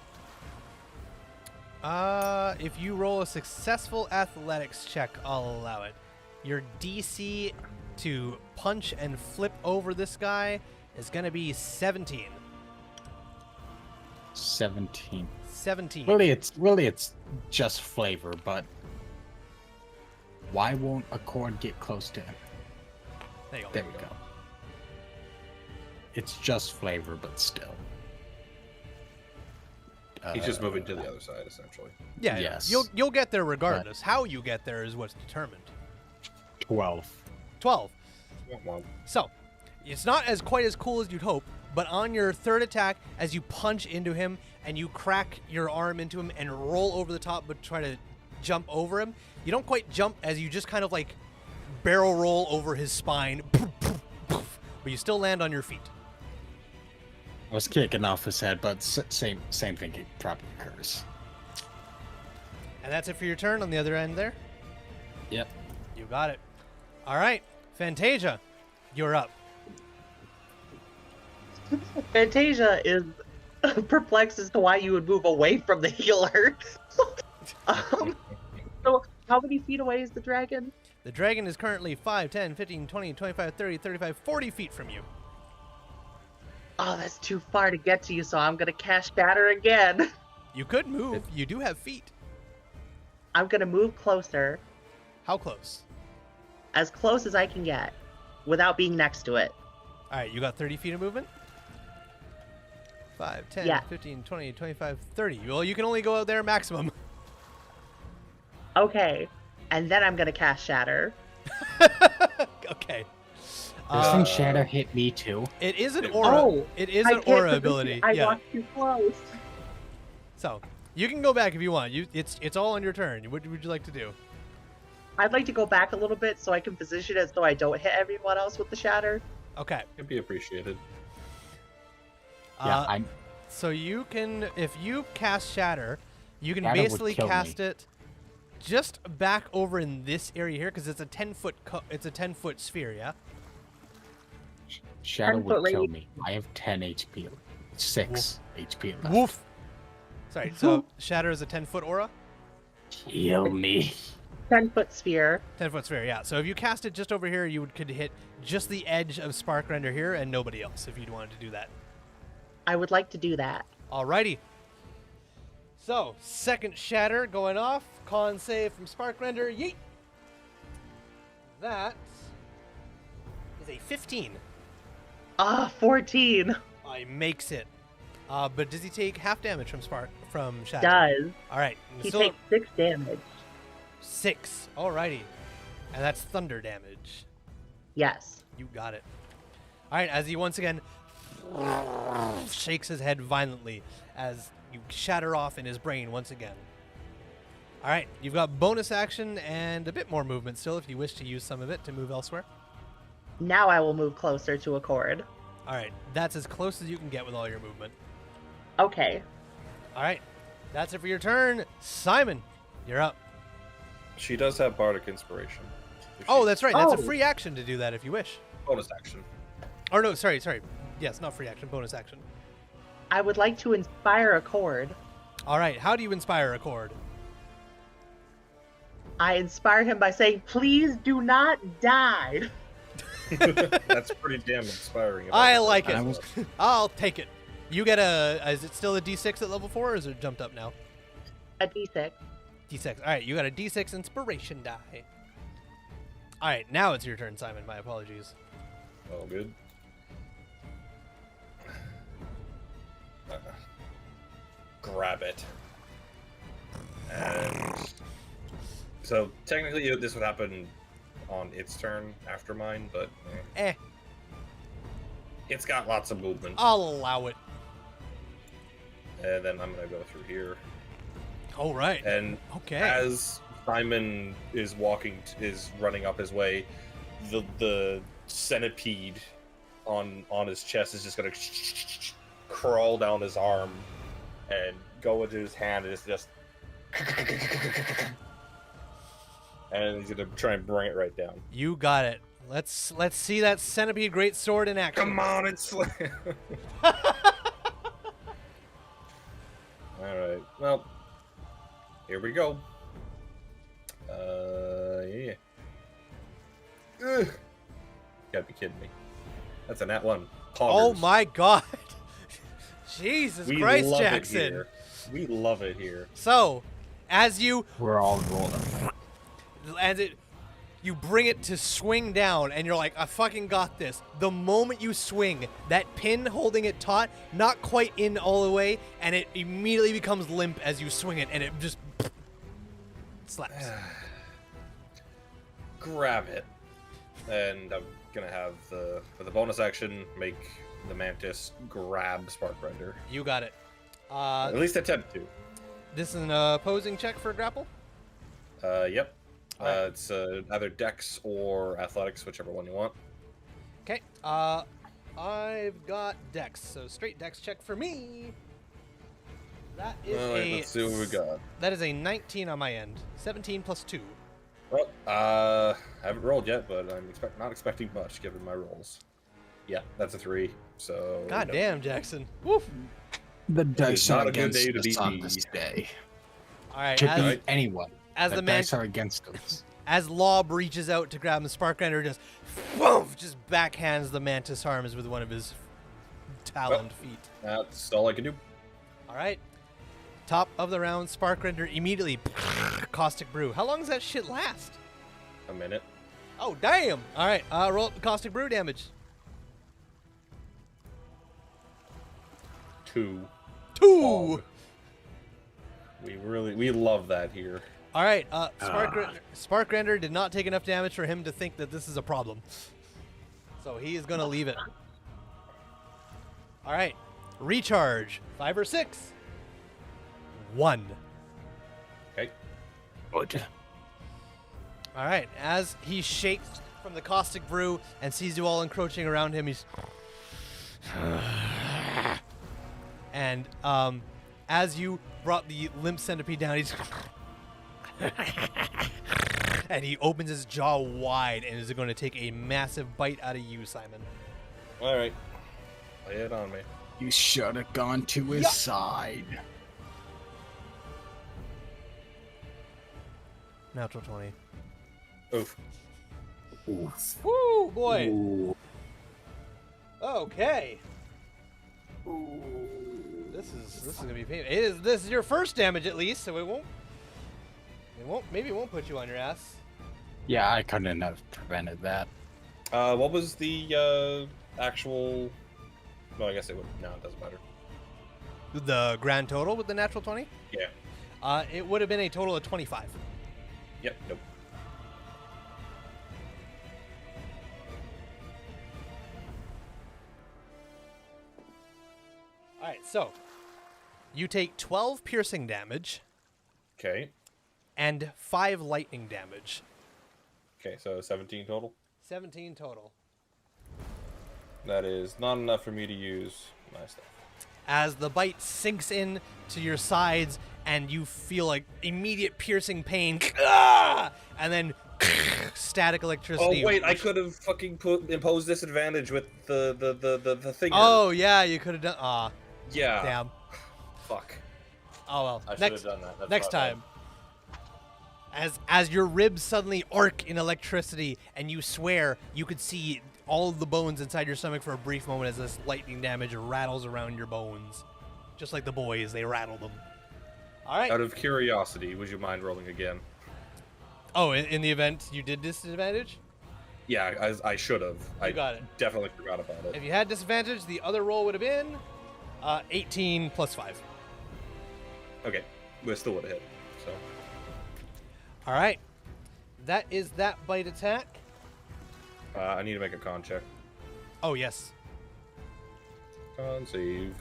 If you roll a successful athletics check, I'll allow it. Your DC to punch and flip over this guy is going to be 17. 17. 17. Really, it's just flavor, but why won't a cord get close to him? There you go. There we go. It's just flavor, but still. He's just moving to the other side, essentially. Yeah, Yes. you'll get there regardless. How you get there is what's determined. 12. 12. Well, So, it's not as quite as cool as you'd hope, but on your third attack, as you punch into him and you crack your arm into him and roll over the top but try to jump over him, you don't quite jump as you just kind of barrel roll over his spine, but you still land on your feet. I was kicking off his head, but same thing probably occurs. And that's it for your turn on the other end there. Yep. You got it. All right, Fantasia, you're up. Fantasia is perplexed as to why you would move away from the healer. So, how many feet away is the dragon? The dragon is currently 5, 10, 15, 20, 25, 30, 35, 40 feet from you. Oh, that's too far to get to you, so I'm gonna cast Shatter again. You could move. You do have feet. I'm gonna move closer, How close? as close as I can get, without being next to it. All right, you got 30 feet of movement? 5, 10, Yeah. 15, 20, 25, 30. Well, you can only go out there maximum. Okay, and then I'm gonna cast Shatter. Okay. Doesn't Shadow hit me too? It is an aura. Oh, It is I an can't aura position- ability. I Yeah. walked too close. So you can go back if you want. It's all on your turn. What would you like to do? I'd like to go back a little bit so I can position it so I don't hit everyone else with the Shatter. Okay. it'd be appreciated. Yeah, I'm. So you can, if you cast Shatter, you can Shatter would basically kill cast me. it just back over in this area here because it's a 10-foot. It's a 10-foot sphere. Yeah. Shadow 10-foot would kill radius. me. I have 10 HP. 6 HP left. Woof. Sorry. So Shatter is a 10-foot aura. Kill me. 10-foot sphere. 10-foot sphere, yeah. So if you cast it just over here, could hit just the edge of Spark Render here and nobody else if you'd wanted to do that. I would like to do that. Alrighty. So, second Shatter going off. Con save from Spark Render. Yeet! That is a 15. 14. He makes it. But does he take half damage from Shatter? Does. Alright. He Still takes 6 damage. 6. Alrighty. And that's thunder damage. Yes. You got it. Alright, as he once again shakes his head violently as you shatter off in his brain once again. Alright, you've got bonus action and a bit more movement still if you wish to use some of it to move elsewhere. Now I will move closer to a cord. Alright, that's as close as you can get with all your movement. Okay. Alright, that's it for your turn. Simon, you're up. She does have Bardic Inspiration. Oh, that's right. That's a Oh. free action to do that if you wish. Bonus action. Or no, sorry. Yes, not free action, bonus action. I would like to inspire a chord. All right, how do you inspire a chord? I inspire him by saying, "Please do not die." That's pretty damn inspiring. if I can say like that. it. I'll take it. You get is it still a D6 at level 4 or is it jumped up now? A D6. D6. All right, you got a D6 inspiration die. All right, now it's your turn, Simon. My apologies. Oh, good. Grab it. And so technically this would happen on its turn after mine, but it's got lots of movement. I'll allow it. And then I'm gonna go through here. All right. And Okay. as Simon is running up his way, the centipede on his chest is just gonna crawl down his arm and go into his hand, and it's just and he's gonna try and bring it right down. You got it. Let's see that centipede great sword in action. Come on, it's all right. Well, here we go. Yeah. Ugh. You gotta be kidding me. That's a nat 1. Oh Poggers. my god. Jesus We Christ, love it Jackson. here. We love it here. So, as you you bring it to swing down, and you're like, I fucking got this. The moment you swing, that pin holding it taut, not quite in all the way, and it immediately becomes limp as you swing it, and it just slaps. Grab it. And I'm gonna have for the bonus action, make the mantis grab Sparkrender. You got it. At least attempt to. This is an opposing check for grapple? Yep. Alright. It's either Dex or Athletics, whichever one you want. Okay. I've got Dex, so straight Dex check for me. That is Let's see what we got. That is a 19 on my end. 17 plus 2. Well, I haven't rolled yet, but I'm not expecting much given my rolls. Yeah, that's a 3. So. God no. damn, Jackson. Woof. The is dice not are a good against day to us beat on me. this day. All right. To As, beat anyone. as The the man, dice are against us. as Lob reaches out to grab the Sparkrender, just backhands the Mantis arms with one of his taloned feet. That's all I can do. All right. Top of the round, Sparkrender immediately Caustic Brew. How long does that shit last? A minute. Oh, damn. All right. Roll up the Caustic Brew damage. 2. 2. Fog. We love that here. All right. Sparkrender did not take enough damage for him to think that this is a problem. So he is going to leave it. All right. Recharge. 5 or 6? 1. Okay. Good. All right. As he shakes from the Caustic Brew and sees you all encroaching around him, he's... And as you brought the limp centipede down, he's... and he opens his jaw wide and is going to take a massive bite out of you, Simon. All right. Lay it on me. You should have gone to his side. Natural 20. Oof. Oof. Woo, boy. Ooh. Okay. This is gonna be painful. This is your first damage at least, so it won't maybe it won't put you on your ass. Yeah, I couldn't have prevented that. What was the actual? No, I guess it would. No, it doesn't matter. The grand total with the natural 20? Yeah. It would have been a total of 25. Yep. Nope. All right, so you take 12 piercing damage Okay. and 5 lightning damage. Okay. So 17 total. 17 total. That is not enough for me to use my stuff. As the bite sinks in to your sides and you feel like immediate piercing pain, and then static Oh electricity. wait, I could have fucking imposed disadvantage with the thing. Oh yeah, you could have done. Ah, yeah. damn. Fuck. Oh well. I should Next have done that. That's next my bad. time. As your ribs suddenly arc in electricity, and you swear you could see all of the bones inside your stomach for a brief moment as this lightning damage rattles around your bones, just like the boys, they rattle them. All right. Out of curiosity, would you mind rolling again? Oh, in the event you did disadvantage, Yeah, I should have. I got it. definitely forgot about it. if you had disadvantage, the other roll would have been 18 plus 5. Okay, we still would have hit. So All right. That is that bite attack. I need to make a con check. Oh yes. Con save.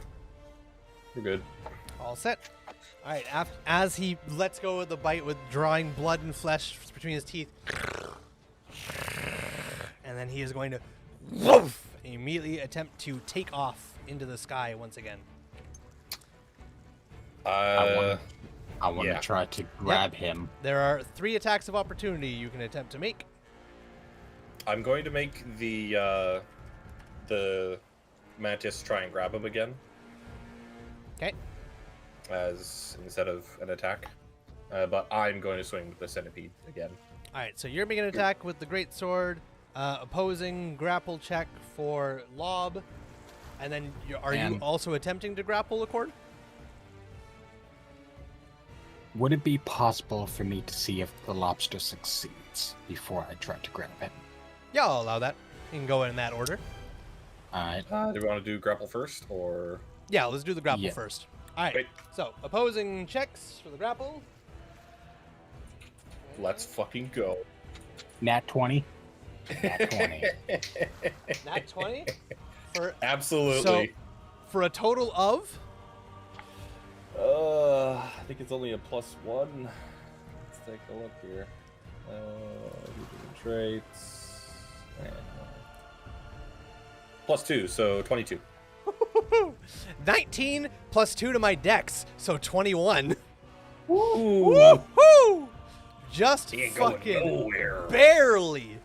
We're good. All set. All right. As he lets go of the bite with drawing blood and flesh between his teeth, and then he is going to woof, immediately attempt to take off into the sky once again. I want yeah. to try to grab him. There are 3 attacks of opportunity you can attempt to make. I'm going to make the mantis try and grab him again, Okay. as instead of an attack. But I'm going to swing with the centipede again. All right. So you're making an attack with the great sword, opposing grapple check for lob, and then are you And- also attempting to grapple Accord? Would it be possible for me to see if the lobster succeeds before I try to grab him? Yeah, I'll allow that. You can go in that order. Alright. Do we want to do grapple first, or Yeah, let's do the grapple Yeah. first. All right. Great. So opposing checks for the grapple. let's fucking go? Nat 20? Nat 20. Nat 20 for Absolutely. for a total of I think it's only a +1. Let's take a look here. Traits. +2, so 22. 19 plus 2 to my dex, so 21. Ooh. Woohoo! Just He ain't going fucking nowhere. barely.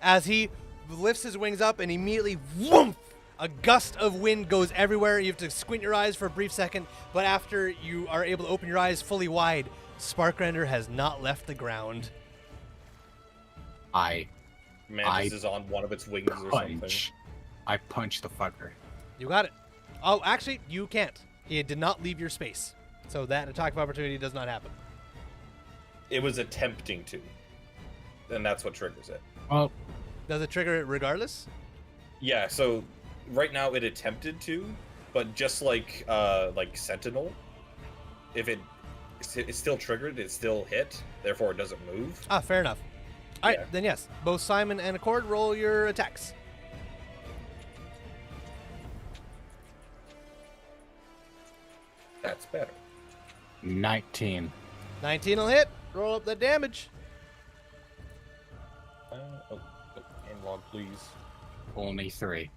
As he lifts his wings up and immediately, whoomph, a gust of wind goes everywhere. You have to squint your eyes for a brief second, but after you are able to open your eyes fully wide, Sparkrender has not left the ground. I Mantis is on one of its wings or something. I punch the fucker. You got it. Oh, actually, you can't. He did not leave your space. So that attack of opportunity does not happen. It was attempting to, and that's what triggers it. Well, Does it trigger it regardless? Yeah, so right now it attempted to, but just like Sentinel, if it's still triggered, it's still hit, therefore it doesn't move. Ah, fair enough. All right, Yeah. then yes. Both Simon and Accord, roll your attacks. That's better. 19. 19 will hit. Roll up the damage. Analog, please. Only 3.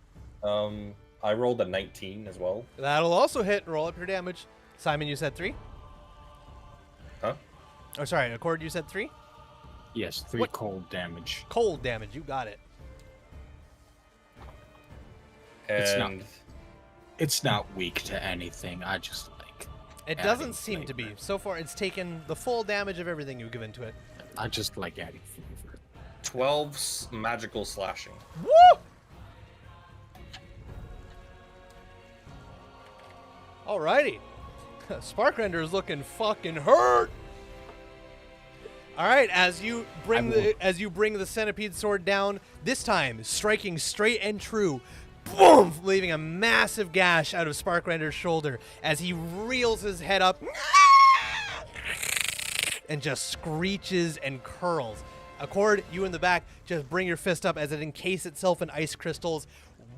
I rolled a 19 as well. That'll also hit. Roll up your damage. Simon, you said 3? Huh? Oh, sorry. Accord, you said 3? Yes, 3 What? cold damage. Cold damage. You got it. It's not- And It's not weak to anything. I just like. It adding doesn't seem to flavor. be. So far, it's taken the full damage of everything you've given to it. I just like adding flavor. 12 magical slashing. Woo! Alrighty. Sparkrender is looking fucking hurt. All right, as you bring the centipede sword down, this time striking straight and true, boom, leaving a massive gash out of Sparkrender's shoulder as he reels his head up and just screeches and curls. Accord, you in the back, just bring your fist up as it encases itself in ice crystals.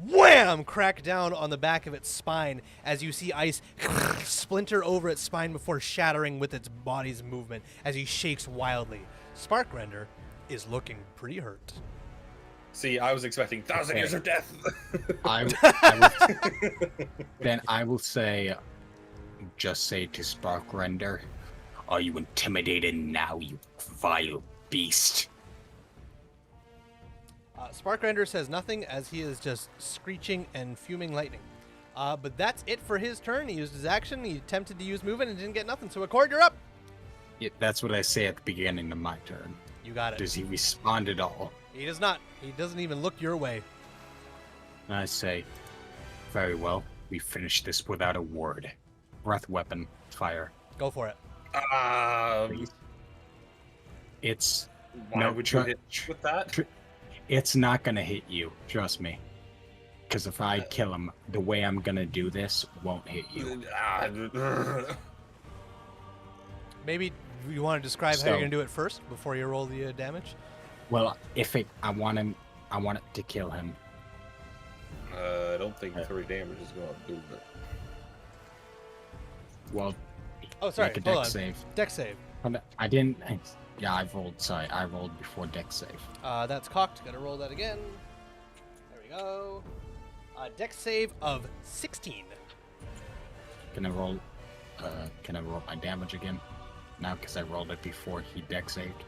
Wham! Crack down on the back of its spine as you see ice splinter over its spine before shattering with its body's movement as he shakes wildly. Sparkrender is looking pretty hurt. See, I was expecting 1,000 years of death. Then I will say, just say to Sparkrender, are you intimidated now, you vile beast? Sparkrender says nothing as he is just screeching and fuming lightning. But that's it for his turn. He used his action. He attempted to use movement and didn't get nothing. So Accord, you're up. Yeah, that's what I say at the beginning of my turn. You got it. Does he respond at all? He does not. He doesn't even look your way. And I say, very well. We finish this without a word. Breath weapon, fire. Go for it. It's Why no, would you hit with that? It's not gonna hit you. Trust me. Because if I kill him, the way I'm gonna do this won't hit you. Maybe you want to describe how you're going to do it first before you roll the damage? Well, I want it to kill him. I don't think 3 damage is going to do it. Well, Oh, sorry. make a Hold dex on. save. Dex save. I didn't. Yeah, I rolled. Sorry, I rolled before dex save. That's cocked. Got to roll that again. There we go. Dex save of 16. Can I roll? Can I roll my damage again? Now, because I rolled it before he dex saved.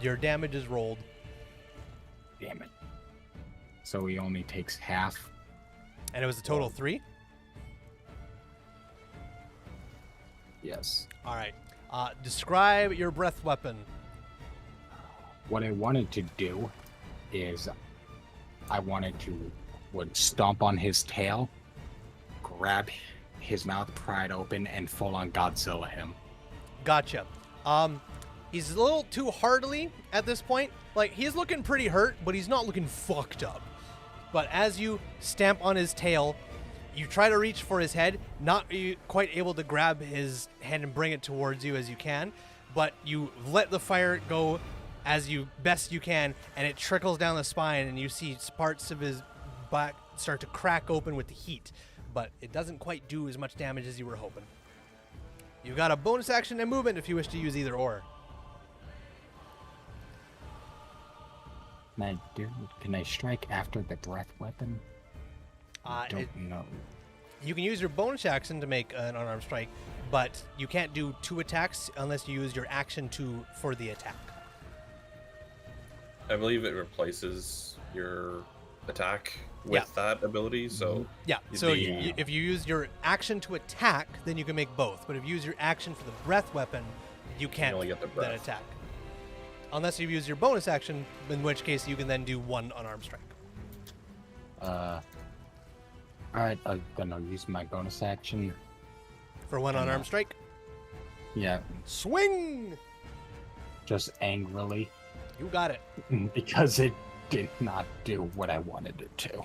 Your damage is rolled. Damn it. So he only takes half. And it was a total 3? Yes. All right. Describe your breath weapon. What I wanted to do is I wanted to stomp on his tail, grab his mouth, pry it open, and full on Godzilla him. Gotcha. He's a little too heartily at this point. Like, he's looking pretty hurt, but he's not looking fucked up. But as you stamp on his tail, you try to reach for his head, not quite able to grab his hand and bring it towards you as you can, but you let the fire go as best you can, and it trickles down the spine, and you see parts of his back start to crack open with the heat, but it doesn't quite do as much damage as you were hoping. You've got a bonus action and movement if you wish to use either or. Can I strike after the breath weapon? I don't know. You can use your bonus action to make an unarmed strike, but you can't do 2 attacks unless you use your action for the attack. I believe it replaces your attack with that ability, so... Yeah, so if you use your action to attack, then you can make both. But if you use your action for the breath weapon, you can't only get the then breath. attack. Unless you use your bonus action, in which case you can then do 1 unarmed strike. Alright, I'm gonna use my bonus action. For 1 unarmed strike? Yeah, Swing! just angrily. You got it. Because it did not do what I wanted it to.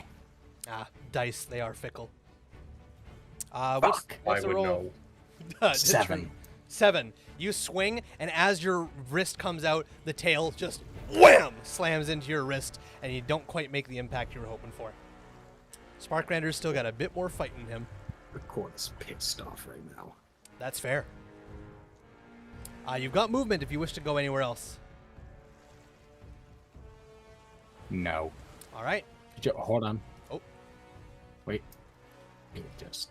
Dice, they are fickle. Fuck. What's I the would roll? know. That's 7. true. 7. You swing, and as your wrist comes out, the tail just wham slams into your wrist, and you don't quite make the impact you were hoping for. Sparkrander's still got a bit more fight in him. The court is pissed off right now. That's fair. You've got movement if you wish to go anywhere else. No. All right. Hold on. Oh. Wait. Just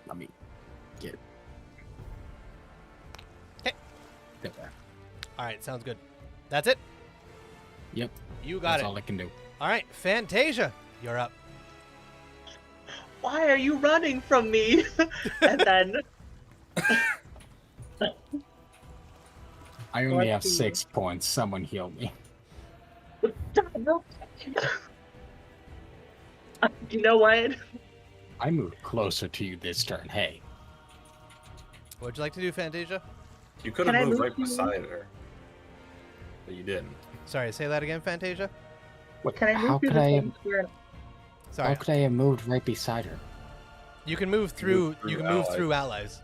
let me get. Okay. There. All right. Sounds good. That's it. Yep. You got That's it. all I can do. All right. Fantasia, you're up. Why are you running from me? And then I only have Let's see. 6 points. Someone heal me. You know what? I moved closer to you this turn. Hey. What'd you like to do, Fantasia? You could Can I have moved move right you? beside her. But you didn't. Sorry, say that again, Fantasia. What? Can I How move through could the I? same square? Sorry. How could I have moved right beside her? You can move through. Move through You can move allies. through allies.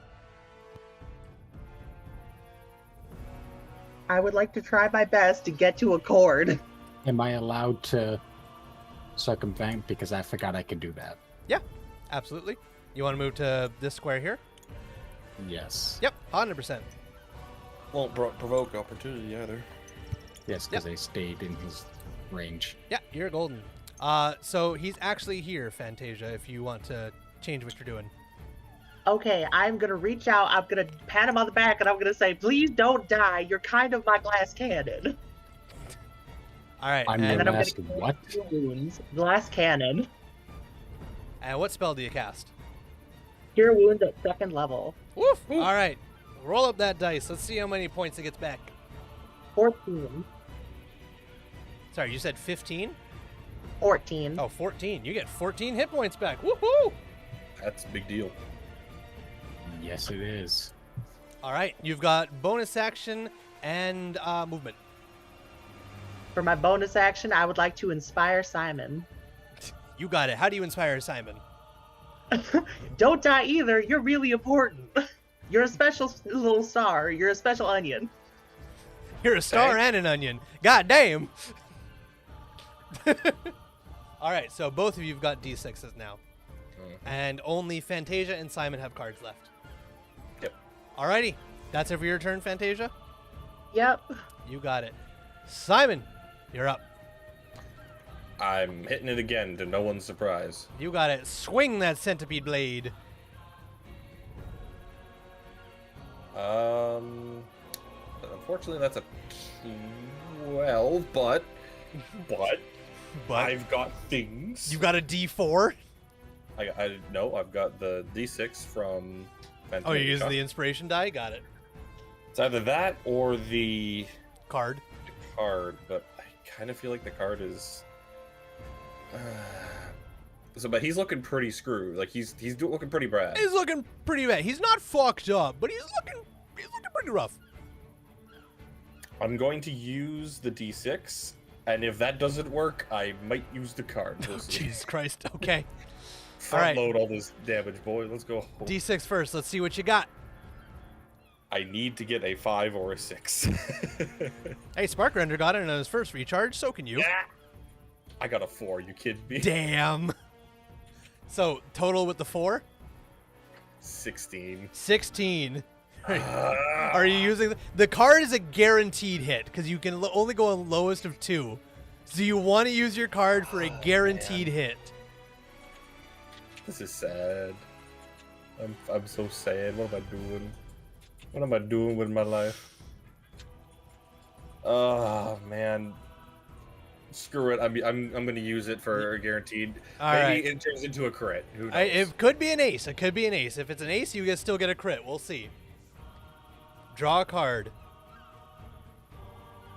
I would like to try my best to get to a cord. Am I allowed to circumvent? Because I forgot I could do that. Absolutely. You want to move to this square here? Yes. Yep, 100%. Won't provoke opportunity either. Yes, because I stayed in his range. Yeah, you're golden. So he's actually here, Fantasia, if you want to change what you're doing. Okay, I'm gonna reach out, I'm gonna pat him on the back, and I'm gonna say, please don't die, you're kind of my glass cannon. All right. I'm And, And then I'm Last gonna what? cast Cure Wounds, Glass Cannon, and what spell do you cast? Cure Wounds at 2nd level. Woof. All right. Roll up that dice. Let's see how many points it gets back. 14. Sorry, you said 15? 14. Oh, 14. You get 14 hit points back. Woohoo! That's a big deal. Yes, it is. All right. You've got bonus action and movement. For my bonus action, I would like to inspire Simon. You got it. How do you inspire Simon? Don't die either. You're really important. You're a special little star. You're a special onion. You're a star and an onion. God damn. All right, so both of you've got D6s now. And only Fantasia and Simon have cards left. Yep. Alrighty. That's it for your turn, Fantasia? Yep. You got it. Simon, you're up. I'm hitting it again to no one's surprise. You got it. Swing that centipede blade. Unfortunately, that's a 12, but But I've got things. you got a D4? No, I've got the D6 from. Oh, you're using the inspiration die? Got it. It's either that or the Card. card, but I kind of feel like the card is. But he's looking pretty screwed. Like he's looking pretty bad. He's looking pretty bad. He's not fucked up, but he's looking pretty rough. I'm going to use the D6, and if that doesn't work, I might use the card. We'll see. Jesus Christ. Okay. Front right. load all this damage, boy. Let's go. D6 first. Let's see what you got. I need to get a 5 or a 6. Hey, Sparkrender got it on his first recharge. So can you. Yeah. I got a 4. You kidding me? Damn. So, total with the 4? 16. 16. Are you using... The card is a guaranteed hit, because you can only go on lowest of 2. So you want to use your card for a guaranteed hit. This is sad. I'm so sad. What am I doing? What am I doing with my life? Oh man. Screw it. I'm gonna use it for a guaranteed. All Maybe right. it turns into a crit. Who knows? It could be an ace. It could be an ace. If it's an ace, you still get a crit. We'll see. Draw a card.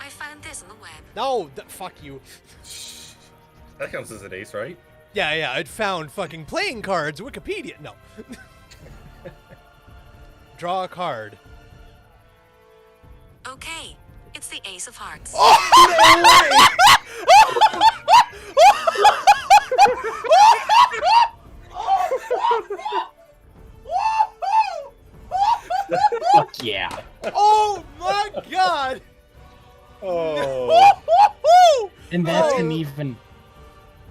I found this on the web. No, fuck you. That counts as an ace, right? Yeah, I'd found fucking playing cards. Wikipedia. No. Draw a card. Okay, it's the Ace of Hearts. Fuck yeah. Oh my god! Oh. And that's Oh.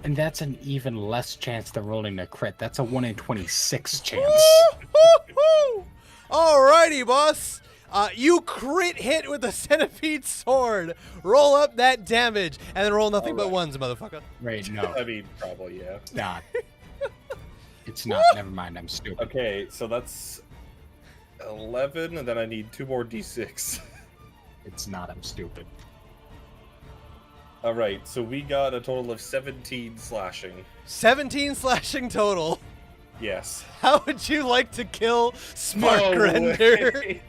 and that's an even less chance than rolling a crit. That's a 1 in 26 chance. Alrighty, boss. You crit hit with the centipede sword. Roll up that damage, and then roll nothing but ones, motherfucker. Right, no, I mean, probably yeah. it's not. It's not. Never mind, I'm stupid. Okay, so that's 11, and then I need 2 more d6. It's not, I'm stupid. All right, so we got a total of 17 slashing. 17 slashing total. Yes. How would you like to kill Sparkrender?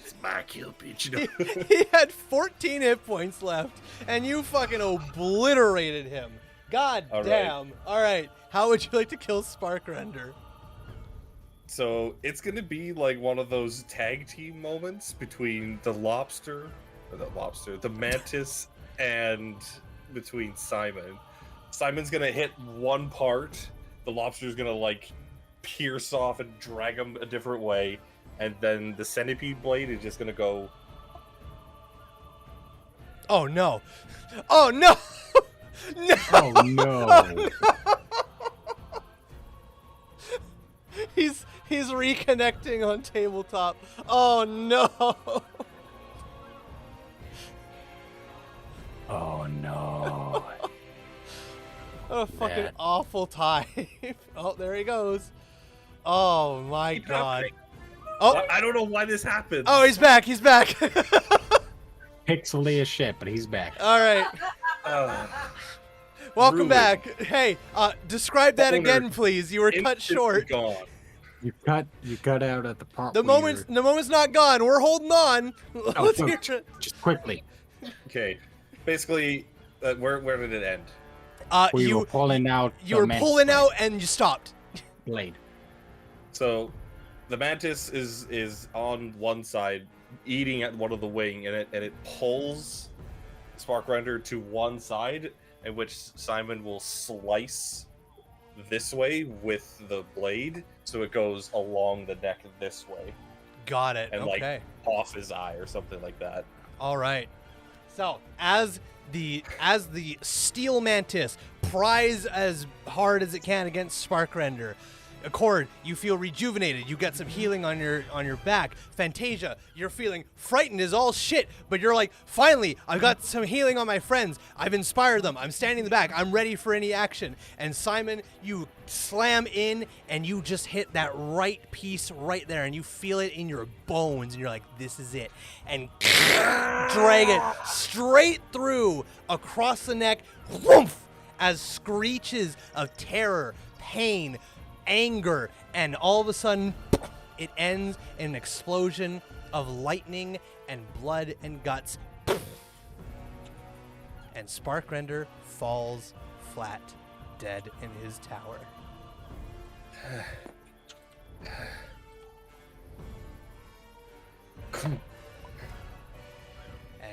It's my kill, bitch. You know? He had 14 hit points left, and you fucking obliterated him. God All right. damn. All right. How would you like to kill Sparkrender? So it's gonna be like one of those tag team moments between the mantis, and between Simon. Simon's gonna hit one part, the lobster's gonna like pierce off and drag him a different way, and then the centipede blade is just gonna go. Oh no. Oh no. No. Oh no. He's reconnecting on tabletop. Oh no. Oh no. What a fucking Bad. awful time. Oh, there he goes. Oh my god. Oh, Oh, I don't know why this happened. oh, he's back. He's back. pixely as shit, but he's back. All right. Welcome Ruined. back. Hey, describe that Owner again, please. You were cut Instantly short. Gone. You cut out at the part. The where moment's not gone. We're holding on. Let's no, hear it. just quickly. Okay, basically, where did it end? We were pulling out. You the were mantis pulling blade. out and you stopped. Blade. So, the mantis is on one side, eating at one of the wing, and it pulls Sparkrender to one side, in which Simon will slice this way with the blade, so it goes along the neck this way, Got it. and Okay. like off his eye or something like that. All right. So as the steel mantis pries as hard as it can against Sparkrender, Accord, you feel rejuvenated. You get some healing on your back. Fantasia, you're feeling frightened as all shit, but you're like, finally, I've got some healing on my friends. I've inspired them. I'm standing in the back. I'm ready for any action. And Simon, you slam in and you just hit that right piece right there, and you feel it in your bones, and you're like, this is it. And drag it straight through across the neck, whoomph, as screeches of terror, pain, anger, and all of a sudden it ends in an explosion of lightning and blood and guts, and Sparkrender falls flat dead in his tower.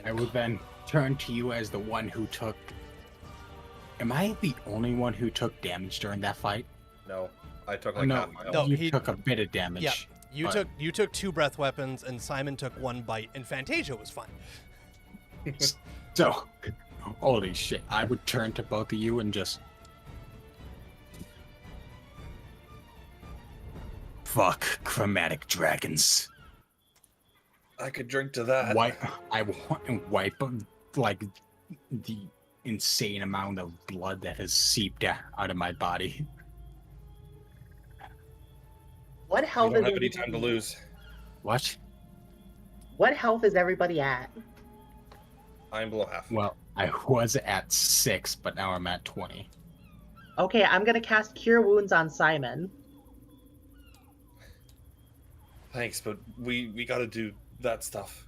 I would then turn to you as the one who took. Am I the only one who took damage during that fight? No, I took like no, half my health. No, you he- took a bit of damage. Yeah, you but- took 2 breath weapons, and Simon took 1 bite, and Fantasia was fine. So, holy shit! I would turn to both of you and just. Fuck chromatic dragons. I could drink to that. Wipe like the insane amount of blood that has seeped out of my body. What We health don't is have any time to lose. What? What health is everybody at? I'm below half. Well, I was at 6, but now I'm at 20. Okay, I'm gonna cast Cure Wounds on Simon. Thanks, but we gotta do that stuff.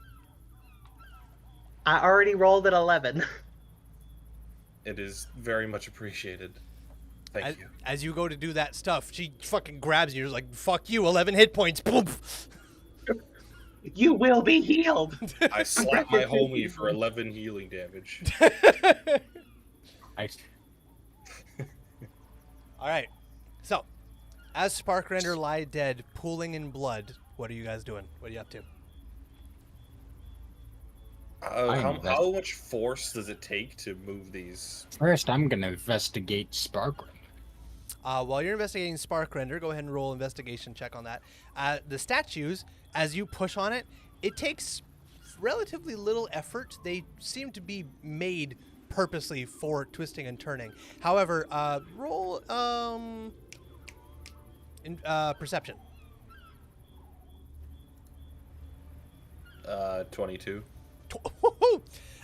I already rolled an 11. It is very much appreciated. Thank you. As you go to do that stuff, she fucking grabs you. You're like, fuck you, 11 hit points. Boom. You will be healed. I slapped my homie for 11 healing damage. I All right. So, as Sparkrender lie dead, pooling in blood, what are you guys doing? What are you up to? How much force does it take to move these? First, I'm gonna investigate Sparkling. While you're investigating Sparkrender, go ahead and roll investigation check on that. The statues, as you push on it, it takes relatively little effort. They seem to be made purposely for twisting and turning. However, roll perception. 22.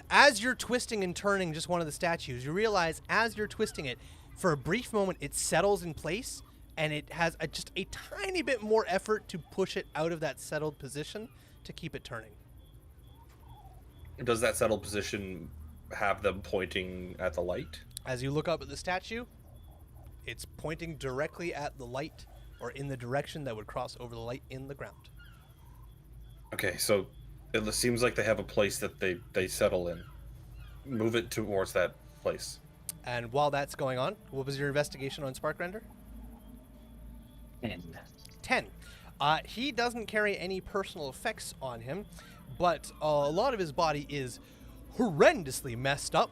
As you're twisting and turning just one of the statues, you realize as you're twisting it, for a brief moment, it settles in place, and it has just a tiny bit more effort to push it out of that settled position to keep it turning. Does that settled position have them pointing at the light? As you look up at the statue, it's pointing directly at the light, or in the direction that would cross over the light in the ground. Okay, so it seems like they have a place that they settle in. Move it towards that place. And while that's going on, what was your investigation on Sparkrender? 10. He doesn't carry any personal effects on him, but a lot of his body is horrendously messed up.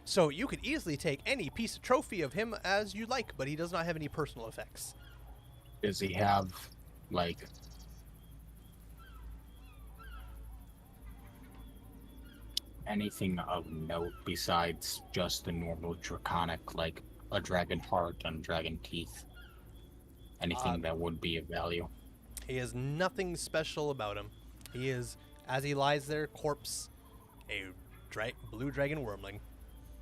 So you could easily take any piece of trophy of him as you like, but he does not have any personal effects. Does he have, like, anything of note besides just the normal draconic, like a dragon heart and dragon teeth? Anything that would be of value? He has nothing special about him. He is, as he lies there, corpse, A blue dragon wormling.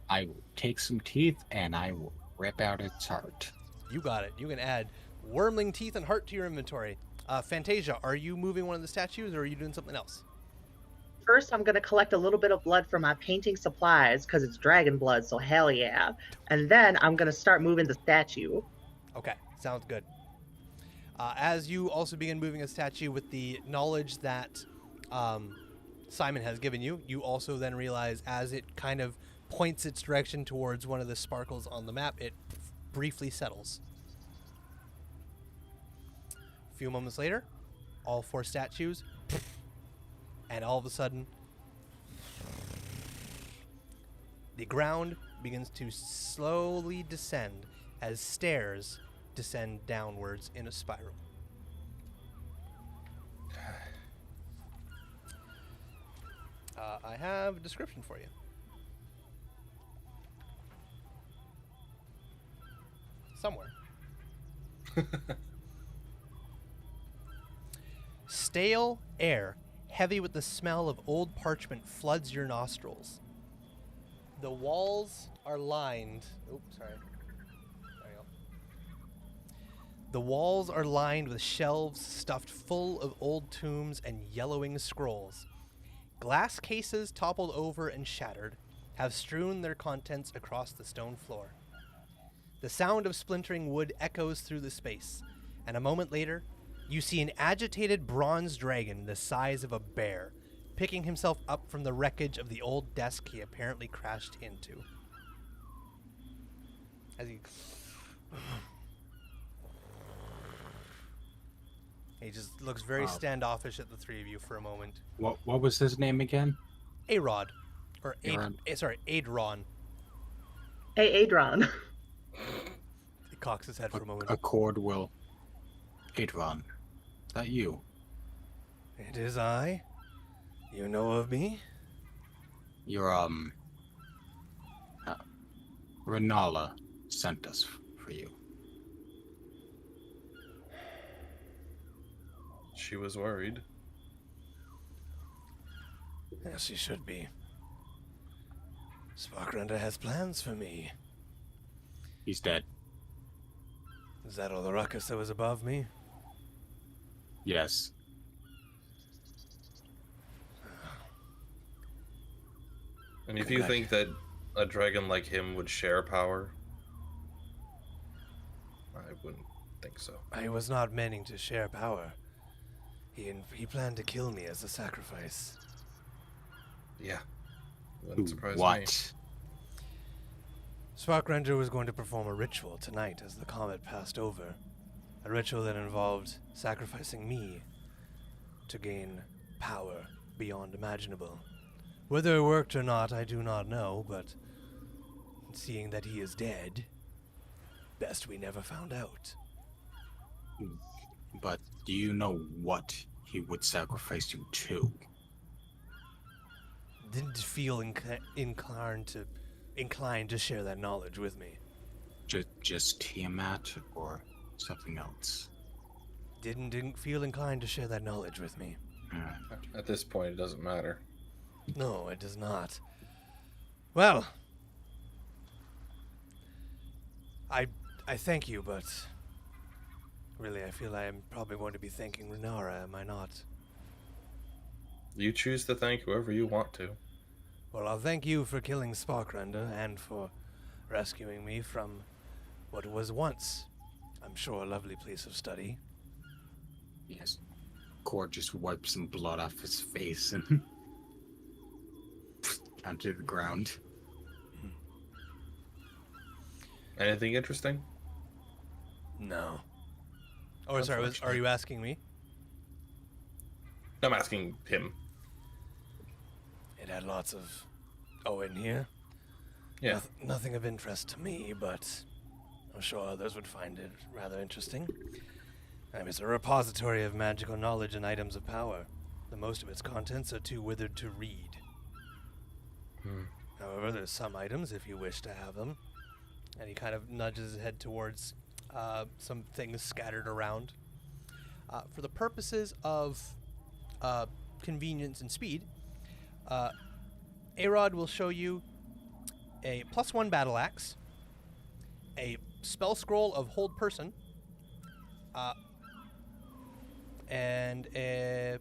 I will take some teeth and I will rip out its heart. You got it. You can add wormling teeth and heart to your inventory. Fantasia, are you moving one of the statues or are you doing something else? First, I'm going to collect a little bit of blood from my painting supplies because it's dragon blood, so hell yeah. And then I'm going to start moving the statue. Okay, sounds good. As you also begin moving a statue with the knowledge that Simon has given you, you also then realize as it kind of points its direction towards one of the sparkles on the map, it briefly settles. A few moments later, all 4 statues, and all of a sudden, the ground begins to slowly descend as stairs descend downwards in a spiral. I have a description for you. Somewhere. Stale air, heavy with the smell of old parchment, floods your nostrils. The walls are lined... Oops, sorry. There you go. The walls are lined with shelves stuffed full of old tombs and yellowing scrolls. Glass cases toppled over and shattered have strewn their contents across the stone floor. The sound of splintering wood echoes through the space, and a moment later, you see an agitated bronze dragon the size of a bear, picking himself up from the wreckage of the old desk he apparently crashed into. As he just looks very standoffish at the 3 of you for a moment. What was his name again? Arod. Or Arod. Adron. Hey, Adron. He cocks his head for a moment. Accord will. Adron. Is that you? It is I. You know of me? Your, Renala sent us for you. She was worried. Yes, she should be. Sparkrender has plans for me. He's dead. Is that all the ruckus that was above me? Yes. And if you think that a dragon like him would share power, I wouldn't think so. I was not meaning to share power. He planned to kill me as a sacrifice. Yeah. Wouldn't surprise me. What? Sparkrender was going to perform a ritual tonight as the comet passed over. A ritual that involved sacrificing me to gain power beyond imaginable. Whether it worked or not, I do not know, but seeing that he is dead, best we never found out. But do you know what he would sacrifice you to? Didn't feel inclined to share that knowledge with me. Just Tiamat or something else? Didn't feel inclined to share that knowledge with me. At this point, it doesn't matter. No, it does not. Well, I thank you, but really I feel I am probably going to be thanking Renara, am I not? You choose to thank whoever you want to. Well, I'll thank you for killing Sparkrender and for rescuing me from what was once, I'm sure, a lovely place of study. Yes. Cord just wipes some blood off his face and onto the ground. Anything interesting? No. Oh, sorry, are you asking me? I'm asking him. It had lots of... Oh, in here? Yeah. Nothing of interest to me, but I'm sure others would find it rather interesting. It's a repository of magical knowledge and items of power. The most of its contents are too withered to read. However, there's some items if you wish to have them. And he kind of nudges his head towards some things scattered around. For the purposes of convenience and speed, Arod will show you a +1 battle axe, a spell scroll of hold person, and a...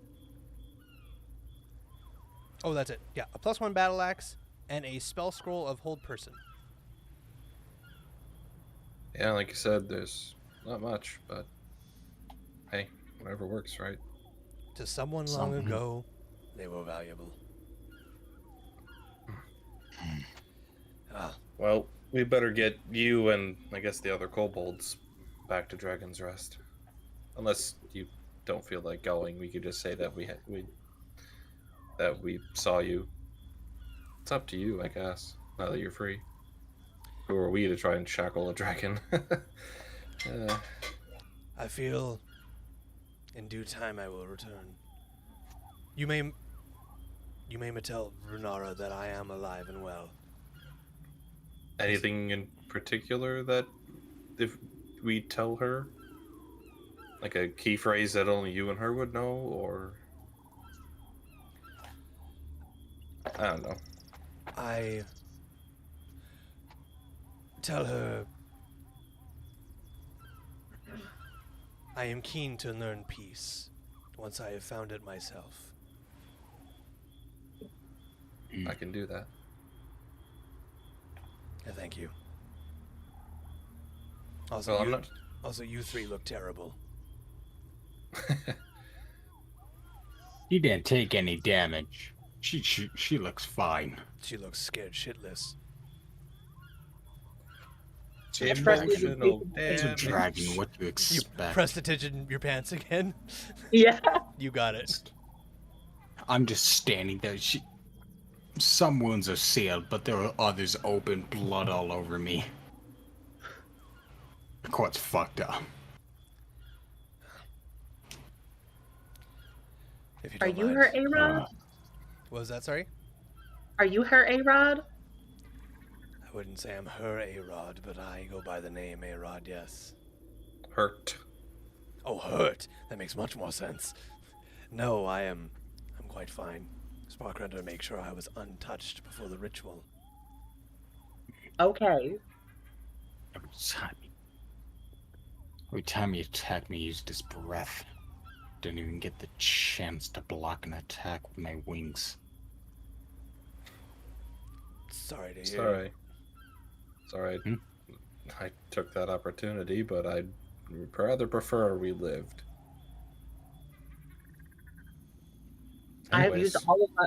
Oh, that's it. Yeah, a +1 battle axe and a spell scroll of hold person. Yeah, like you said, there's not much, but hey, whatever works, right? To someone long ago, they were valuable. Well, we better get you and I guess the other kobolds back to Dragon's Rest. Unless you don't feel like going, we could just say that we saw you. It's up to you, I guess. Now that you're free. Who are we to try and shackle a dragon? I feel in due time I will return. You may tell Renara that I am alive and well. Anything in particular that if we tell her? Like a key phrase that only you and her would know, or... I don't know. I tell her I am keen to learn peace once I have found it myself. I can do that. Thank you. Also, Well, I'm not... Also, you three look terrible. He didn't take any damage. She looks fine. She looks scared shitless. Emotional It's a damage. dragon. What do you You expect? pressed attention in your pants again. Yeah. You got it. I'm just standing there. Some wounds are sealed, but there are others open, blood all over me. Quite fucked up. If you Are don't you mind. her A-Rod? What was that, sorry? Are you her A-Rod? I wouldn't say I'm her A-Rod, but I go by the name A-Rod, yes. Hurt. Oh, hurt. That makes much more sense. No, I'm quite fine. Spark to make sure I was untouched before the ritual. Okay. Every time he attacked me, he used his breath. Didn't even get the chance to block an attack with my wings. Sorry to hear. Sorry. Sorry. Hmm? I took that opportunity, but I'd rather prefer we lived. I have used Anyways. all of my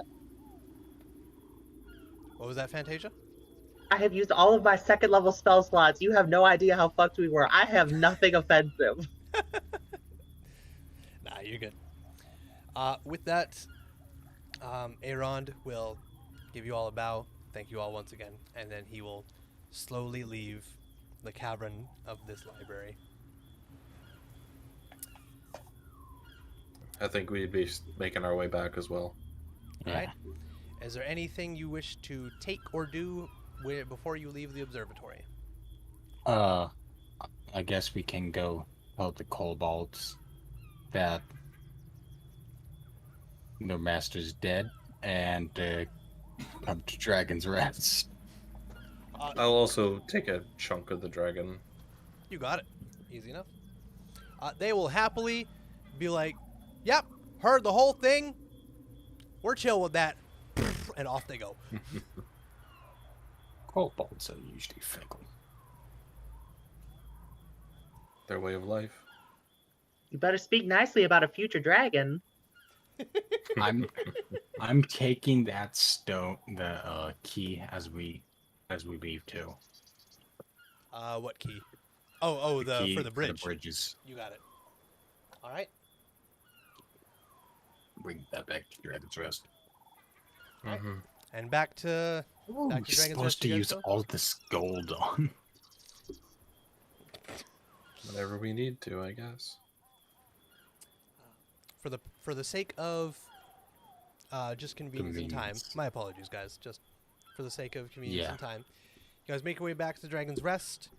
What was that, Fantasia? I have used all of my second level spell slots. You have no idea how fucked we were. I have nothing offensive. Nah, you're good. With that, Arond will give you all a bow. Thank you all once again. And then he will slowly leave the cavern of this library. I think we'd be making our way back as well. All right. Is there anything you wish to take or do before you leave the observatory? I guess we can go tell the kobolds that their master's dead and come to Dragon's Rest. I'll also take a chunk of the dragon. You got it. Easy enough. They will happily be like, yep, heard the whole thing. We're chill with that. And off they go. Kobolds are usually fickle. Their way of life. You better speak nicely about a future dragon. I'm taking that stone, the key as we leave too. What key? Oh, the Key for the bridge. For the bridges. You got it. All right. Bring that back to Dragon's Rest. Mm-hmm. And back to Ooh, back to you're Dragon's supposed Rest to again, use so? all this gold on. Whenever we need to, I guess. For the sake of just convenience and time. Convenience. My apologies, guys. Just for the sake of convenience Yeah. and time. You guys make your way back to Dragon's Rest.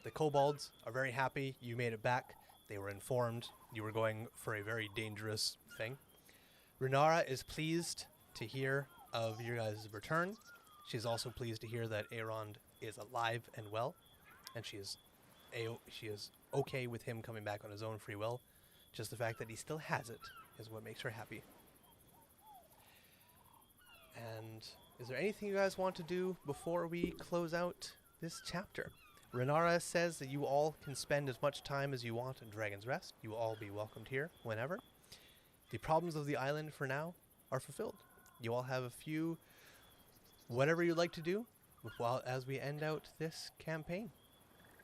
The kobolds are very happy you made it back. They were informed you were going for a very dangerous thing. Renara is pleased to hear of your guys' return. She's also pleased to hear that Aerond is alive and well, and she is okay with him coming back on his own free will. Just the fact that he still has it is what makes her happy. And is there anything you guys want to do before we close out this chapter? Renara says that you all can spend as much time as you want in Dragon's Rest. You will all be welcomed here whenever. The problems of the island for now are fulfilled. You all have a few, whatever you'd like to do as we end out this campaign.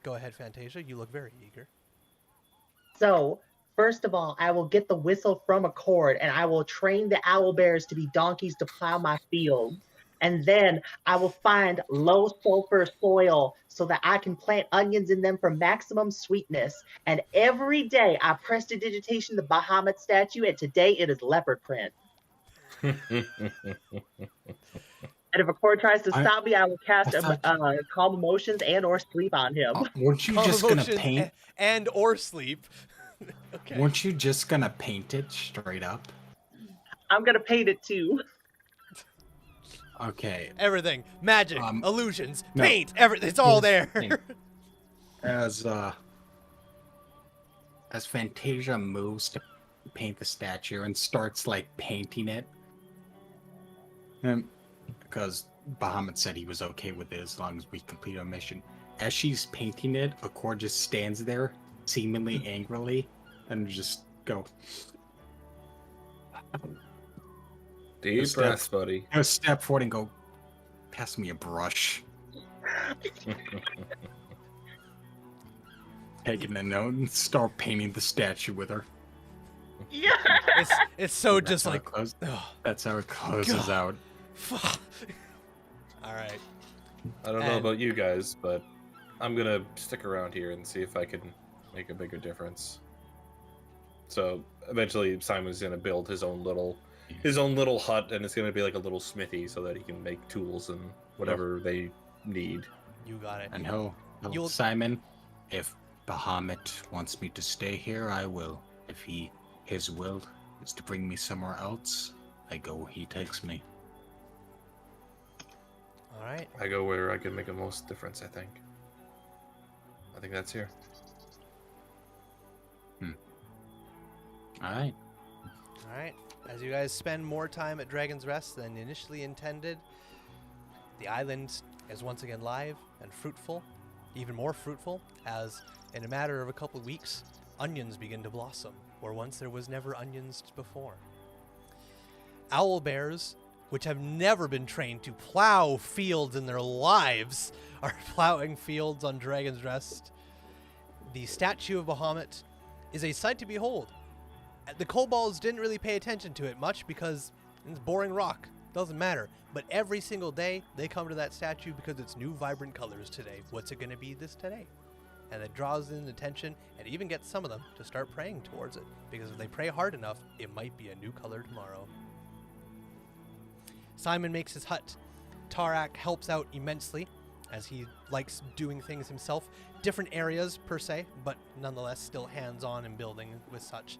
Go ahead, Fantasia. You look very eager. So, first of all, I will get the whistle from a cord, and I will train the owl bears to be donkeys to plow my fields. And then I will find low sulfur soil so that I can plant onions in them for maximum sweetness. And every day I prestidigitation the Bahamut statue, and today it is leopard print. And if a cord tries to stop me, I will cast calm emotions and or sleep on him. Weren't you just gonna paint and or sleep? Okay. Weren't you just gonna paint it straight up? I'm gonna paint it too. Okay. Everything, magic, illusions, no. paint, everything. It's all there. As Fantasia moves to paint the statue and starts like painting it, because Bahamut said he was okay with it as long as we complete our mission. As she's painting it, Accord just stands there, seemingly angrily, and just go. Deep breaths, buddy. I'll step forward and go, pass me a brush. Taking a note and start painting the statue with her. Yeah. It's so just like. That's how it closes out. All right. I don't know about you guys, but I'm gonna stick around here and see if I can make a bigger difference. So eventually, Simon's gonna build his own little hut, and it's gonna be like a little smithy so that he can make tools and whatever they need. You got it. And Simon, if Bahamut wants me to stay here, I will. If his will is to bring me somewhere else, I go where he takes me. All right. I go where I can make the most difference, I think. I think that's here. All right. All right. As you guys spend more time at Dragon's Rest than initially intended, the island is once again live and fruitful, even more fruitful, as in a matter of a couple of weeks, onions begin to blossom, where once there was never onions before. Owl bears, which have never been trained to plow fields in their lives, are plowing fields on Dragon's Rest. The statue of Bahamut is a sight to behold. The kobolds didn't really pay attention to it much because it's boring rock. Doesn't matter. But every single day, they come to that statue because it's new, vibrant colors today. What's it going to be this today? And it draws in attention and even gets some of them to start praying towards it. Because if they pray hard enough, it might be a new color tomorrow. Simon makes his hut. Tarak helps out immensely, as he likes doing things himself. Different areas, per se, but nonetheless still hands-on in building with such.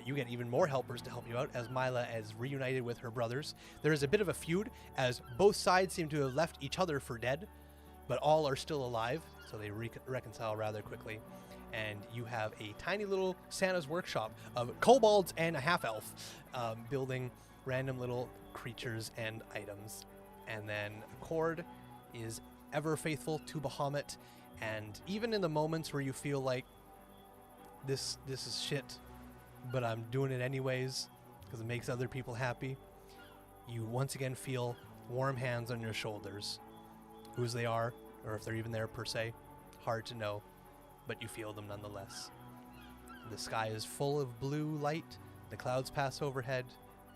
You get even more helpers to help you out, as Mila is reunited with her brothers. There is a bit of a feud, as both sides seem to have left each other for dead, but all are still alive, so they reconcile rather quickly. And you have a tiny little Santa's workshop of kobolds and a half-elf building random little creatures and items. And then Accord is ever faithful to Bahamut, and even in the moments where you feel like this is shit, but I'm doing it anyways because it makes other people happy, you once again feel warm hands on your shoulders. Whose they are, or if they're even there per se, hard to know, but you feel them nonetheless. The sky is full of blue light, the clouds pass overhead,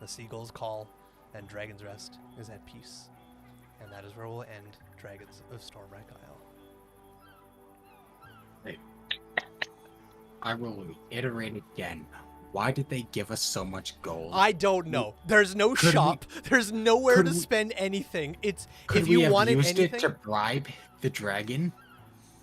the seagulls call, and Dragon's Rest is at peace. And that is where we'll end Dragons of Stormwreck Isle. Hey, I will iterate again. Why did they give us so much gold? I don't know. There's no shop. There's nowhere to spend anything. It's if you wanted anything. Could we have used it to bribe the dragon?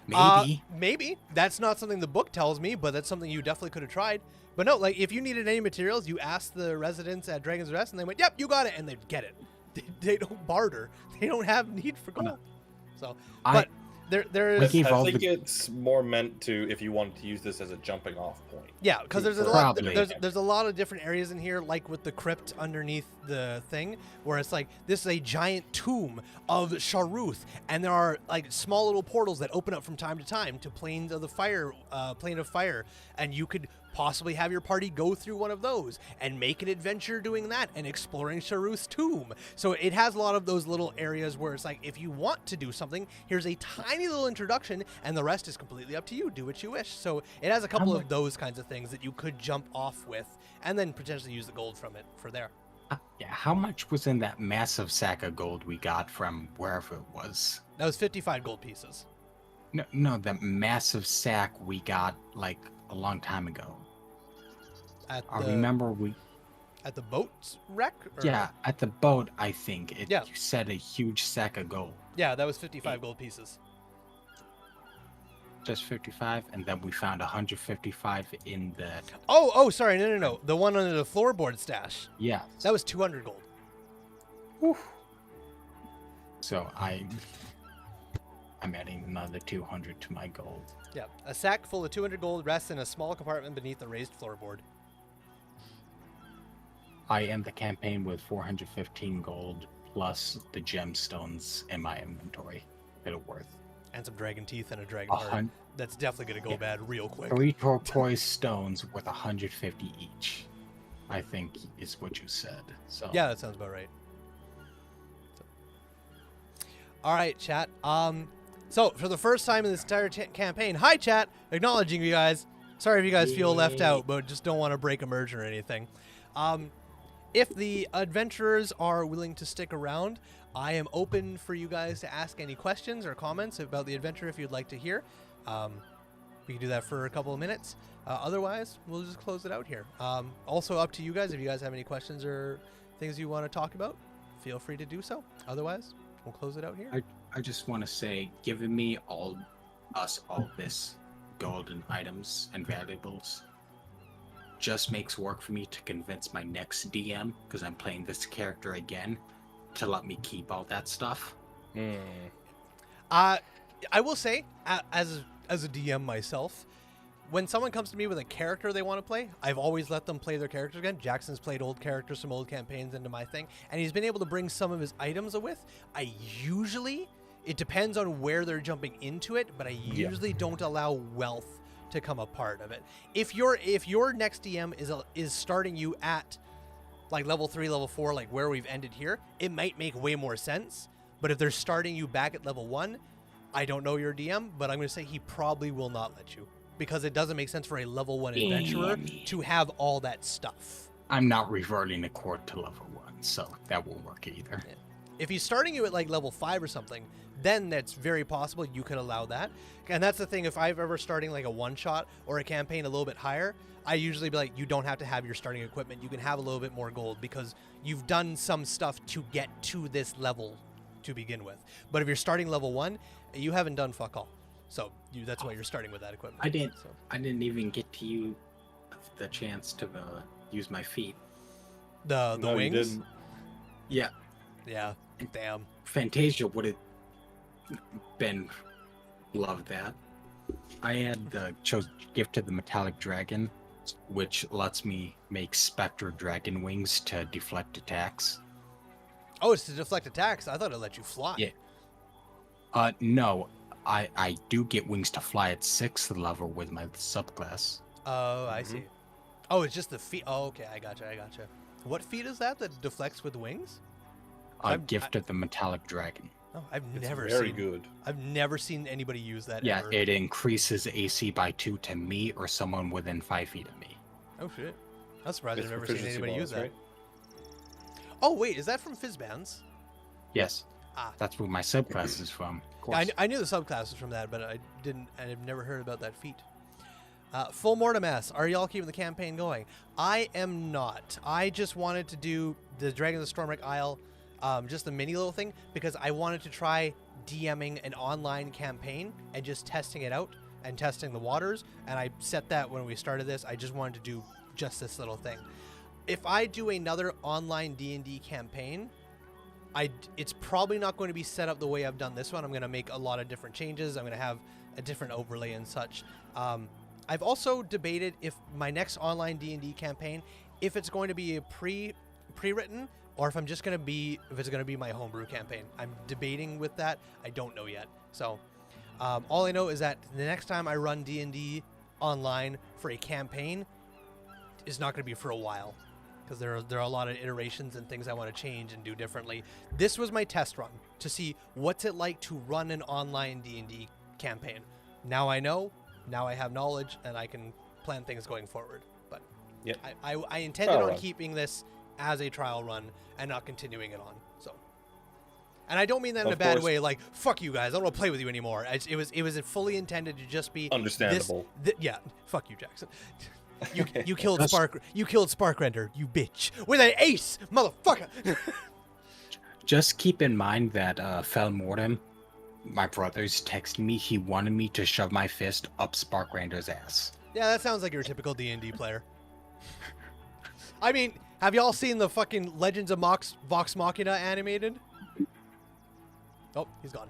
Maybe. Maybe. That's not something the book tells me, but that's something you definitely could have tried. But no, like if you needed any materials, you asked the residents at Dragon's Rest, and they went, "Yep, you got it," and they'd get it. they don't barter. They don't have need for gold. So, I- but there is. gave I all think the- it's more meant to if you wanted to use this as a jumping off point. Yeah, because there's a lot. Probably. There's a lot of different areas in here, like with the crypt underneath the thing, where it's like this is a giant tomb of Sharuth, and there are like small little portals that open up from time to time to planes of the fire, plane of fire, and you could possibly have your party go through one of those and make an adventure doing that and exploring Sharuth's tomb. So it has a lot of those little areas where it's like, if you want to do something, here's a tiny little introduction, and the rest is completely up to you. Do what you wish. So it has a couple of those kinds of things that you could jump off with and then potentially use the gold from it for there. Yeah, how much was in that massive sack of gold we got from wherever it was? That was 55 gold pieces. No, the massive sack we got like a long time ago. At I the, remember we. at the boat wreck? Or- Yeah, at the boat, I think. Yeah. You said a huge sack of gold. Yeah, that was 55 gold pieces. Just 55, and then we found 155 in the. Oh, sorry. No. The one under the floorboard stash. Yeah. That was 200 gold. So I'm adding another 200 to my gold. Yeah, a sack full of 200 gold rests in a small compartment beneath the raised floorboard. I end the campaign with 415 gold plus the gemstones in my inventory that are worth. And some dragon teeth and a dragon heart. That's definitely going to go bad real quick. 3 turquoise stones worth 150 each, I think is what you said. So Yeah, that sounds about right. All right, chat. So for the first time in this entire campaign, hi chat, acknowledging you guys. Sorry if you guys feel left out, but just don't want to break a merge or anything. If the adventurers are willing to stick around, I am open for you guys to ask any questions or comments about the adventure if you'd like to hear. We can do that for a couple of minutes. Otherwise, we'll just close it out here. Also up to you guys. If you guys have any questions or things you want to talk about, feel free to do so. Otherwise, we'll close it out here. I just want to say, giving me all this golden items and valuables just makes work for me to convince my next DM, because I'm playing this character again, to let me keep all that stuff. I will say, as a DM myself, when someone comes to me with a character they want to play, I've always let them play their character again. Jackson's played old characters from old campaigns into my thing, and he's been able to bring some of his items with. It depends on where they're jumping into it, but I usually don't allow wealth to come a part of it. If your next DM is starting you at like level 3, level 4, like where we've ended here, it might make way more sense. But if they're starting you back at level 1, I don't know your DM, but I'm going to say he probably will not let you, because it doesn't make sense for a level 1 adventurer to have all that stuff. I'm not reverting the court to level 1, so that won't work either. Yeah. If he's starting you at like level 5 or something, then that's very possible you could allow that. And that's the thing, if I'm ever starting like a one-shot or a campaign a little bit higher, I usually be like, you don't have to have your starting equipment. You can have a little bit more gold because you've done some stuff to get to this level to begin with. But if you're starting level 1, you haven't done fuck all. So that's why you're starting with that equipment. I didn't even get to use the chance to use my feet. The No, you wings? didn't. Yeah, Yeah. Damn. Fantasia would have been loved that. I had the gift of the metallic dragon, which lets me make spectre dragon wings to deflect attacks. Oh, it's to deflect attacks. I thought it let you fly. Yeah. No, I do get wings to fly at 6th level with my subclass. Oh, I see. Oh, it's just the feet. Oh, okay. I gotcha. What feat is that deflects with wings? Gift of the metallic dragon. Oh, I've It's never very seen. good. I've never seen anybody use that. Yeah, ever. it increases AC by 2 to me or someone within 5 feet of me. Oh shit! I'm surprised It's I've never seen proficiency anybody use bonus, that. Oh wait, is that from Fizzbands? Yes. Ah. That's where my subclass is from. Of Yeah, course. I knew the subclasses from that, but I've never heard about that feat. Full Mortimas, are y'all keeping the campaign going? I am not. I just wanted to do the Dragons of Stormwreck Isle, just a mini little thing, because I wanted to try DMing an online campaign and just testing it out and testing the waters. And I set that when we started this. I just wanted to do just this little thing. If I do another online D&D campaign, It's probably not going to be set up the way I've done this one. I'm going to make a lot of different changes. I'm going to have a different overlay and such. I've also debated if my next online D&D campaign, if it's going to be a pre-written, or if I'm just going to be, if it's going to be my homebrew campaign. I'm debating with that. I don't know yet. So all I know is that the next time I run D&D online for a campaign is not going to be for a while, because there are a lot of iterations and things I want to change and do differently. This was my test run to see what's it like to run an online D&D campaign. Now I know, now I have knowledge, and I can plan things going forward. But Yep. I intended on keeping this as a trial run and not continuing it on. So, and I don't mean that in a bad way, like fuck you guys, I don't want to play with you anymore. It was fully intended to just be Understandable. Yeah, fuck you, Jackson. You killed Sparkrender, you bitch, with an ace, motherfucker. Just keep in mind that Felmortem, my brother's texted me. He wanted me to shove my fist up Sparkrander's ass. Yeah, that sounds like your typical D&D player. I mean, have y'all seen the fucking Legends of Vox Machina animated? Oh, he's gone.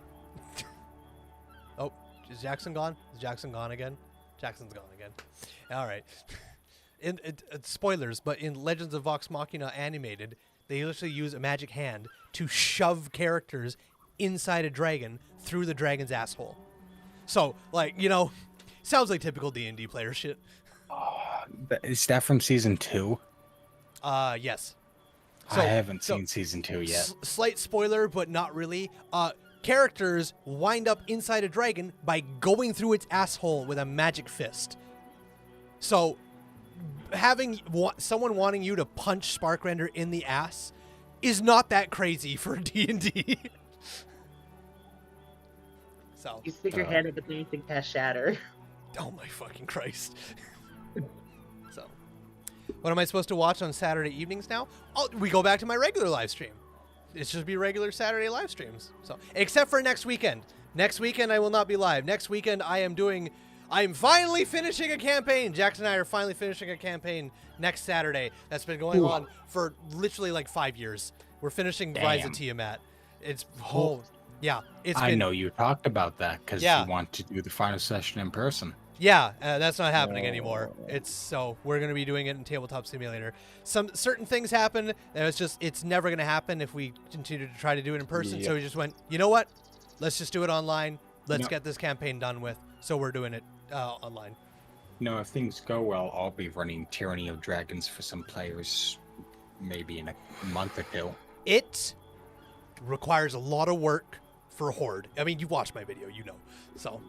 Oh, is Jackson gone? Is Jackson gone again? Jackson's gone again. All right. Spoilers, but in Legends of Vox Machina animated, they literally use a magic hand to shove characters inside a dragon through the dragon's asshole. So, like, you know, sounds like typical D&D player shit. Is that from season 2? Yes. I haven't seen season 2 yet. Slight spoiler, but not really. Characters wind up inside a dragon by going through its asshole with a magic fist. So, having someone wanting you to punch Sparkrender in the ass is not that crazy for D&D. So You stick your head in the base and cast Shatter. Oh my fucking Christ. So, what am I supposed to watch on Saturday evenings now? Oh, we go back to my regular live stream. It's just be regular Saturday live streams. So, except for next weekend. Next weekend I will not be live. Next weekend I am finally finishing a campaign. Jackson and I are finally finishing a campaign next Saturday that's been going on for literally like 5 years. We're finishing Rise of Tiamat. It's yeah. I know you talked about that because you want to do the final session in person. Yeah, that's not happening anymore. So we're going to be doing it in Tabletop Simulator. Some certain things happen, and it's never going to happen if we continue to try to do it in person. So we just went, you know what? Let's just do it online. Let's get this campaign done with. So we're doing it online. No, if things go well, I'll be running Tyranny of Dragons for some players, maybe in a month or two. It requires a lot of work for Horde. I mean, you watched my video, you know. So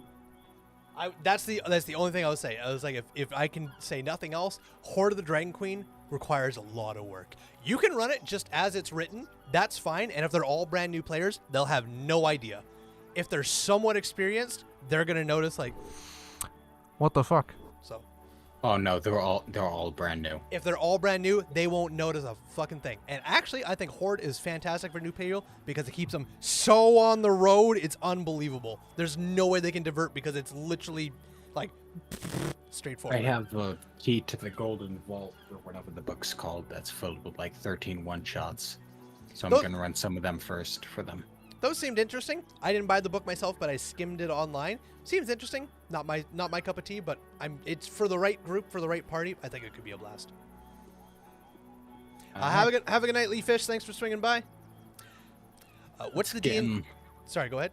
that's the only thing I would say. I was like, if I can say nothing else, Horde of the Dragon Queen requires a lot of work. You can run it just as it's written. That's fine. And if they're all brand new players, they'll have no idea. If they're somewhat experienced, they're gonna notice like, what the fuck? So. Oh no, they're all brand new. If they're all brand new, they won't notice a fucking thing. And actually, I think Horde is fantastic for new people because it keeps them so on the road, it's unbelievable. There's no way they can divert because it's literally like straightforward. I have the key to the Golden Vault, or whatever the book's called, that's filled with like 13 one-shots. So I'm going to run some of them first for them. Those seemed interesting. I didn't buy the book myself, but I skimmed it online. Seems interesting. Not my cup of tea, but it's for the right group, for the right party. I think it could be a blast. Have a good night, Lee Fish. Thanks for swinging by. What's the DM? Sorry, go ahead.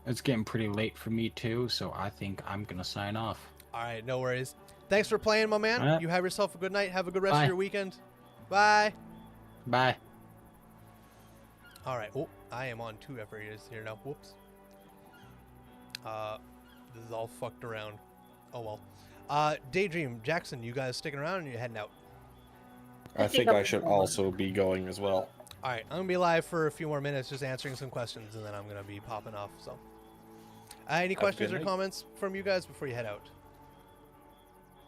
It's getting pretty late for me too, so I think I'm gonna sign off. All right, no worries. Thanks for playing, my man. You have yourself a good night. Have a good rest of your weekend. Bye. Bye. All right. Oh, I am on 2 areas here now. Whoops. This is all fucked around. Oh well. Daydream, Jackson, you guys sticking around or you heading out? I think I should also be going as well. All right, I'm gonna be live for a few more minutes, just answering some questions, and then I'm gonna be popping off. So, any questions or comments from you guys before you head out?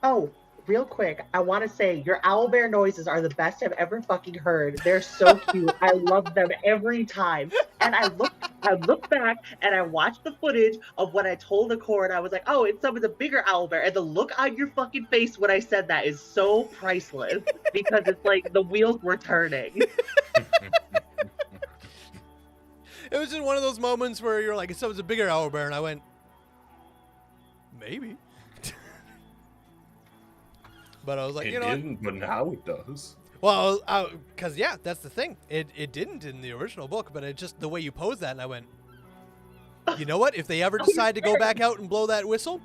Oh, real quick, I want to say your owlbear noises are the best I've ever fucking heard. They're so cute. I love them every time. And I look back and I watched the footage of when I told the cord. I was like, oh, it's some of the bigger owlbear. And the look on your fucking face when I said that is so priceless because it's like the wheels were turning. It was just one of those moments where you're like, so it's a bigger owlbear, and I went, maybe. But I was like, It you know what? didn't, but now it does. Well, because yeah, that's the thing. It didn't in the original book, but it just the way you posed that, and I went, you know what? If they ever decide to go back out and blow that whistle,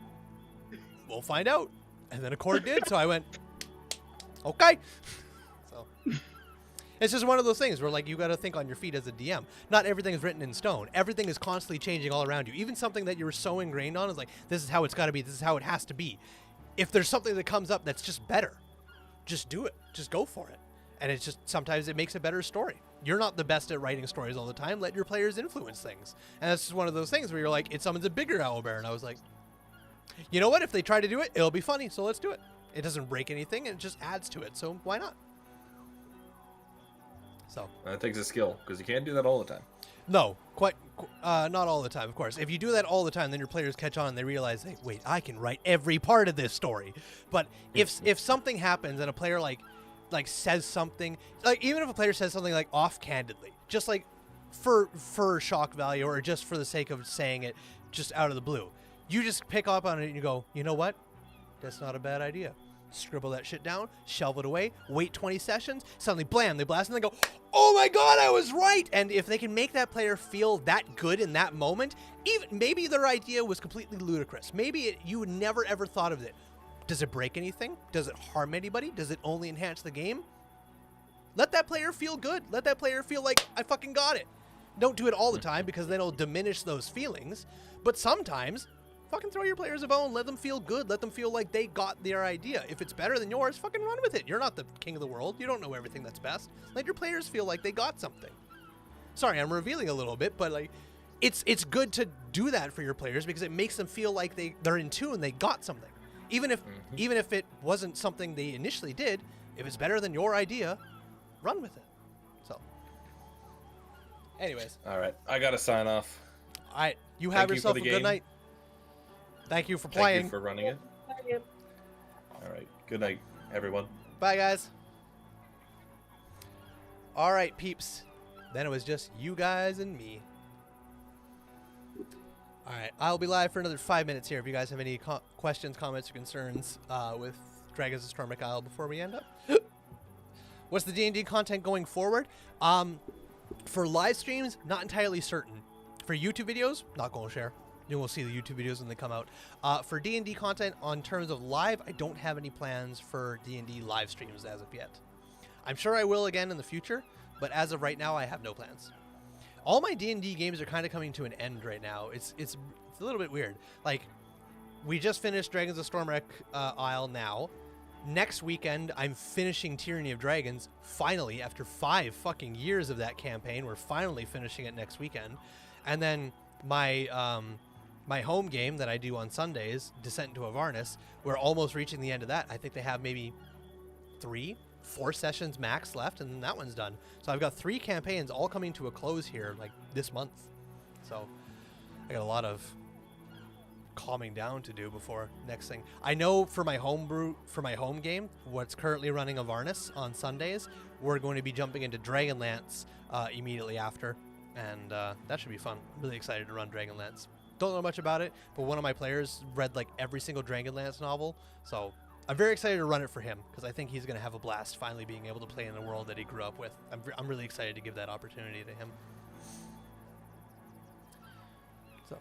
we'll find out. And then a cord did, so I went, okay. So it's just one of those things where like you got to think on your feet as a DM. Not everything is written in stone. Everything is constantly changing all around you. Even something that you were so ingrained on is like, this is how it's got to be. This is how it has to be. If there's something that comes up that's just better, just do it. Just go for it. And it's just sometimes it makes a better story. You're not the best at writing stories all the time. Let your players influence things. And that's just one of those things where you're like, it summons a bigger owlbear. And I was like, you know what? If they try to do it, it'll be funny. So let's do it. It doesn't break anything. It just adds to it. So why not? So That takes a skill because you can't do that all the time. no, not all the time, of course. If you do that all the time, then your players catch on and they realize, hey, wait, I can write every part of this story. But if something happens and a player like says something, like even if a player says something like off-candidly, just like for shock value or just for the sake of saying it just out of the blue, you just pick up on it and you go, you know what? That's not a bad idea. Scribble that shit down, shelve it away, wait 20 sessions, suddenly blam, they blast and they go, oh my god, I was right! And if they can make that player feel that good in that moment, even maybe their idea was completely ludicrous. Maybe you would never ever thought of it. Does it break anything? Does it harm anybody? Does it only enhance the game? Let that player feel good. Let that player feel like, I fucking got it. Don't do it all the time because then it'll diminish those feelings. But sometimes, fucking throw your players a bone. Let them feel good. Let them feel like they got their idea. If it's better than yours, fucking run with it. You're not the king of the world. You don't know everything that's best. Let your players feel like they got something. Sorry, I'm revealing a little bit, but like, it's good to do that for your players because it makes them feel like they're in tune. They got something. Even if it wasn't something they initially did, if it's better than your idea, run with it. So, anyways. All right, I gotta sign off. All right, you have Thank you yourself for a the good game. night. Thank you for Thank playing. you for running it. All right, good night, everyone. Bye, guys. All right, peeps. Then it was just you guys and me. All right, I'll be live for another 5 minutes here. If you guys have any questions, comments, or concerns with Dragons of Stormwreck Isle before we end up. What's the D&D content going forward? For live streams, not entirely certain. For YouTube videos, not going to share. You will see the YouTube videos when they come out. For D&D content, on terms of live, I don't have any plans for D&D live streams as of yet. I'm sure I will again in the future, but as of right now, I have no plans. All my D&D games are kind of coming to an end right now. It's a little bit weird. Like, we just finished Dragons of Stormwreck Isle now. Next weekend, I'm finishing Tyranny of Dragons. Finally, after 5 fucking years of that campaign, we're finally finishing it next weekend. And then my my home game that I do on Sundays, Descent into Avernus, we're almost reaching the end of that. I think they have maybe 3-4 sessions max left, and then that one's done. So I've got 3 campaigns all coming to a close here, like this month. So I got a lot of calming down to do before next thing. I know for my home game, what's currently running Avernus on Sundays, we're going to be jumping into Dragonlance immediately after, and that should be fun. I'm really excited to run Dragonlance. Don't know much about it, but one of my players read like every single Dragonlance novel, so I'm very excited to run it for him because I think he's going to have a blast finally being able to play in the world that he grew up with. I'm really excited to give that opportunity to him. So,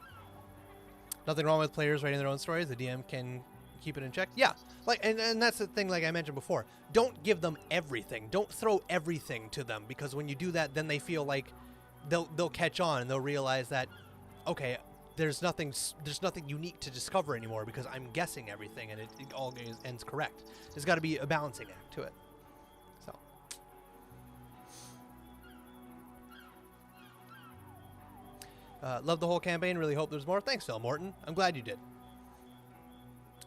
nothing wrong with players writing their own stories. The DM can keep it in check. Yeah, like and that's the thing. Like I mentioned before, don't give them everything. Don't throw everything to them because when you do that, then they feel like they'll catch on and they'll realize that okay, there's nothing unique to discover anymore because I'm guessing everything and it all ends correct. There's got to be a balancing act to it. So. Love the whole campaign. Really hope there's more. Thanks, Phil Morton. I'm glad you did.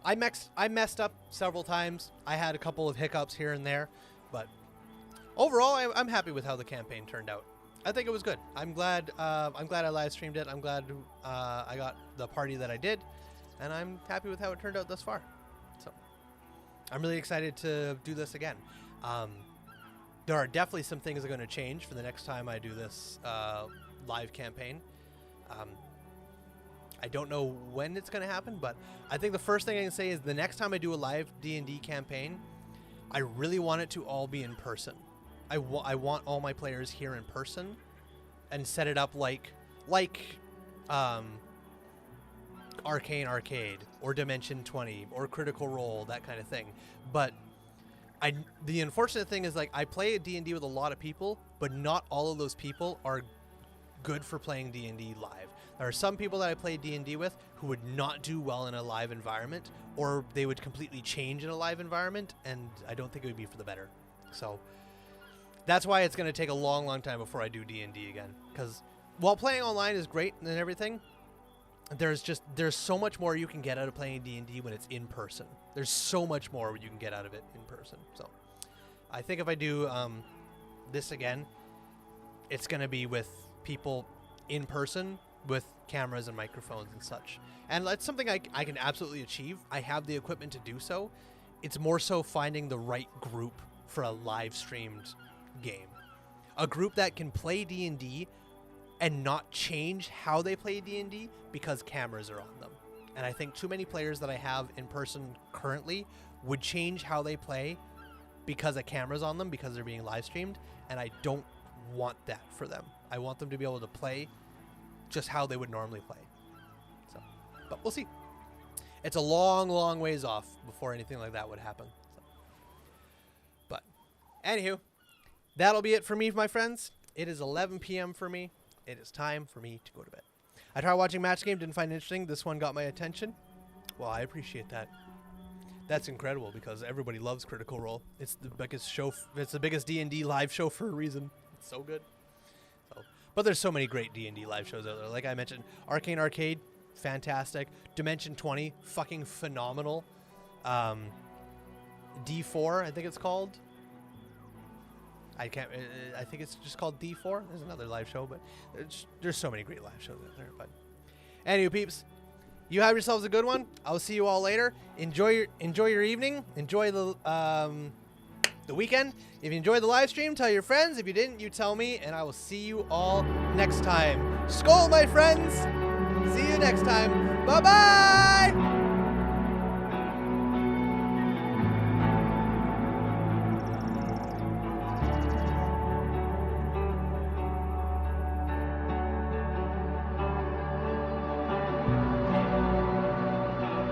I messed up several times. I had a couple of hiccups here and there, but overall, I'm happy with how the campaign turned out. I think it was good. I'm glad I live streamed it. I'm glad I got the party that I did, and I'm happy with how it turned out thus far. So I'm really excited to do this again. There are definitely some things that are going to change for the next time I do this live campaign. I don't know when it's going to happen, but I think the first thing I can say is the next time I do a live D&D campaign, I really want it to all be in person. I want all my players here in person and set it up like Arcane Arcade or Dimension 20 or Critical Role, that kind of thing. But the unfortunate thing is, like, I play D&D with a lot of people, but not all of those people are good for playing D&D live. There are some people that I play D&D with who would not do well in a live environment, or they would completely change in a live environment, and I don't think it would be for the better. So that's why it's going to take a long, long time before I do D&D again. Because while playing online is great and everything, there's so much more you can get out of playing D&D when it's in person. There's so much more you can get out of it in person. So I think if I do this again, it's going to be with people in person with cameras and microphones and such. And that's something I can absolutely achieve. I have the equipment to do so. It's more so finding the right group for a live streamed game. A group that can play D&D and not change how they play D&D because cameras are on them. And I think too many players that I have in person currently would change how they play because a camera's on them, because they're being live streamed, and I don't want that for them. I want them to be able to play just how they would normally play. So, but we'll see. It's a long, long ways off before anything like that would happen. So. But, anywho, that'll be it for me, my friends. It is 11 p.m. for me. It is time for me to go to bed. I tried watching Match Game, didn't find it interesting. This one got my attention. Well, I appreciate that. That's incredible because everybody loves Critical Role. It's the biggest show. It's the biggest D&D live show for a reason. It's so good. But there's so many great D&D live shows out there. Like I mentioned, Arcane Arcade, fantastic. Dimension 20, fucking phenomenal. D4, I think it's called. I think it's just called D4. There's another live show, but there's so many great live shows out there. But anyway, peeps, you have yourselves a good one. I'll see you all later. Enjoy your evening. Enjoy the weekend. If you enjoyed the live stream, tell your friends. If you didn't, you tell me, and I will see you all next time. Skål, my friends. See you next time. Bye-bye.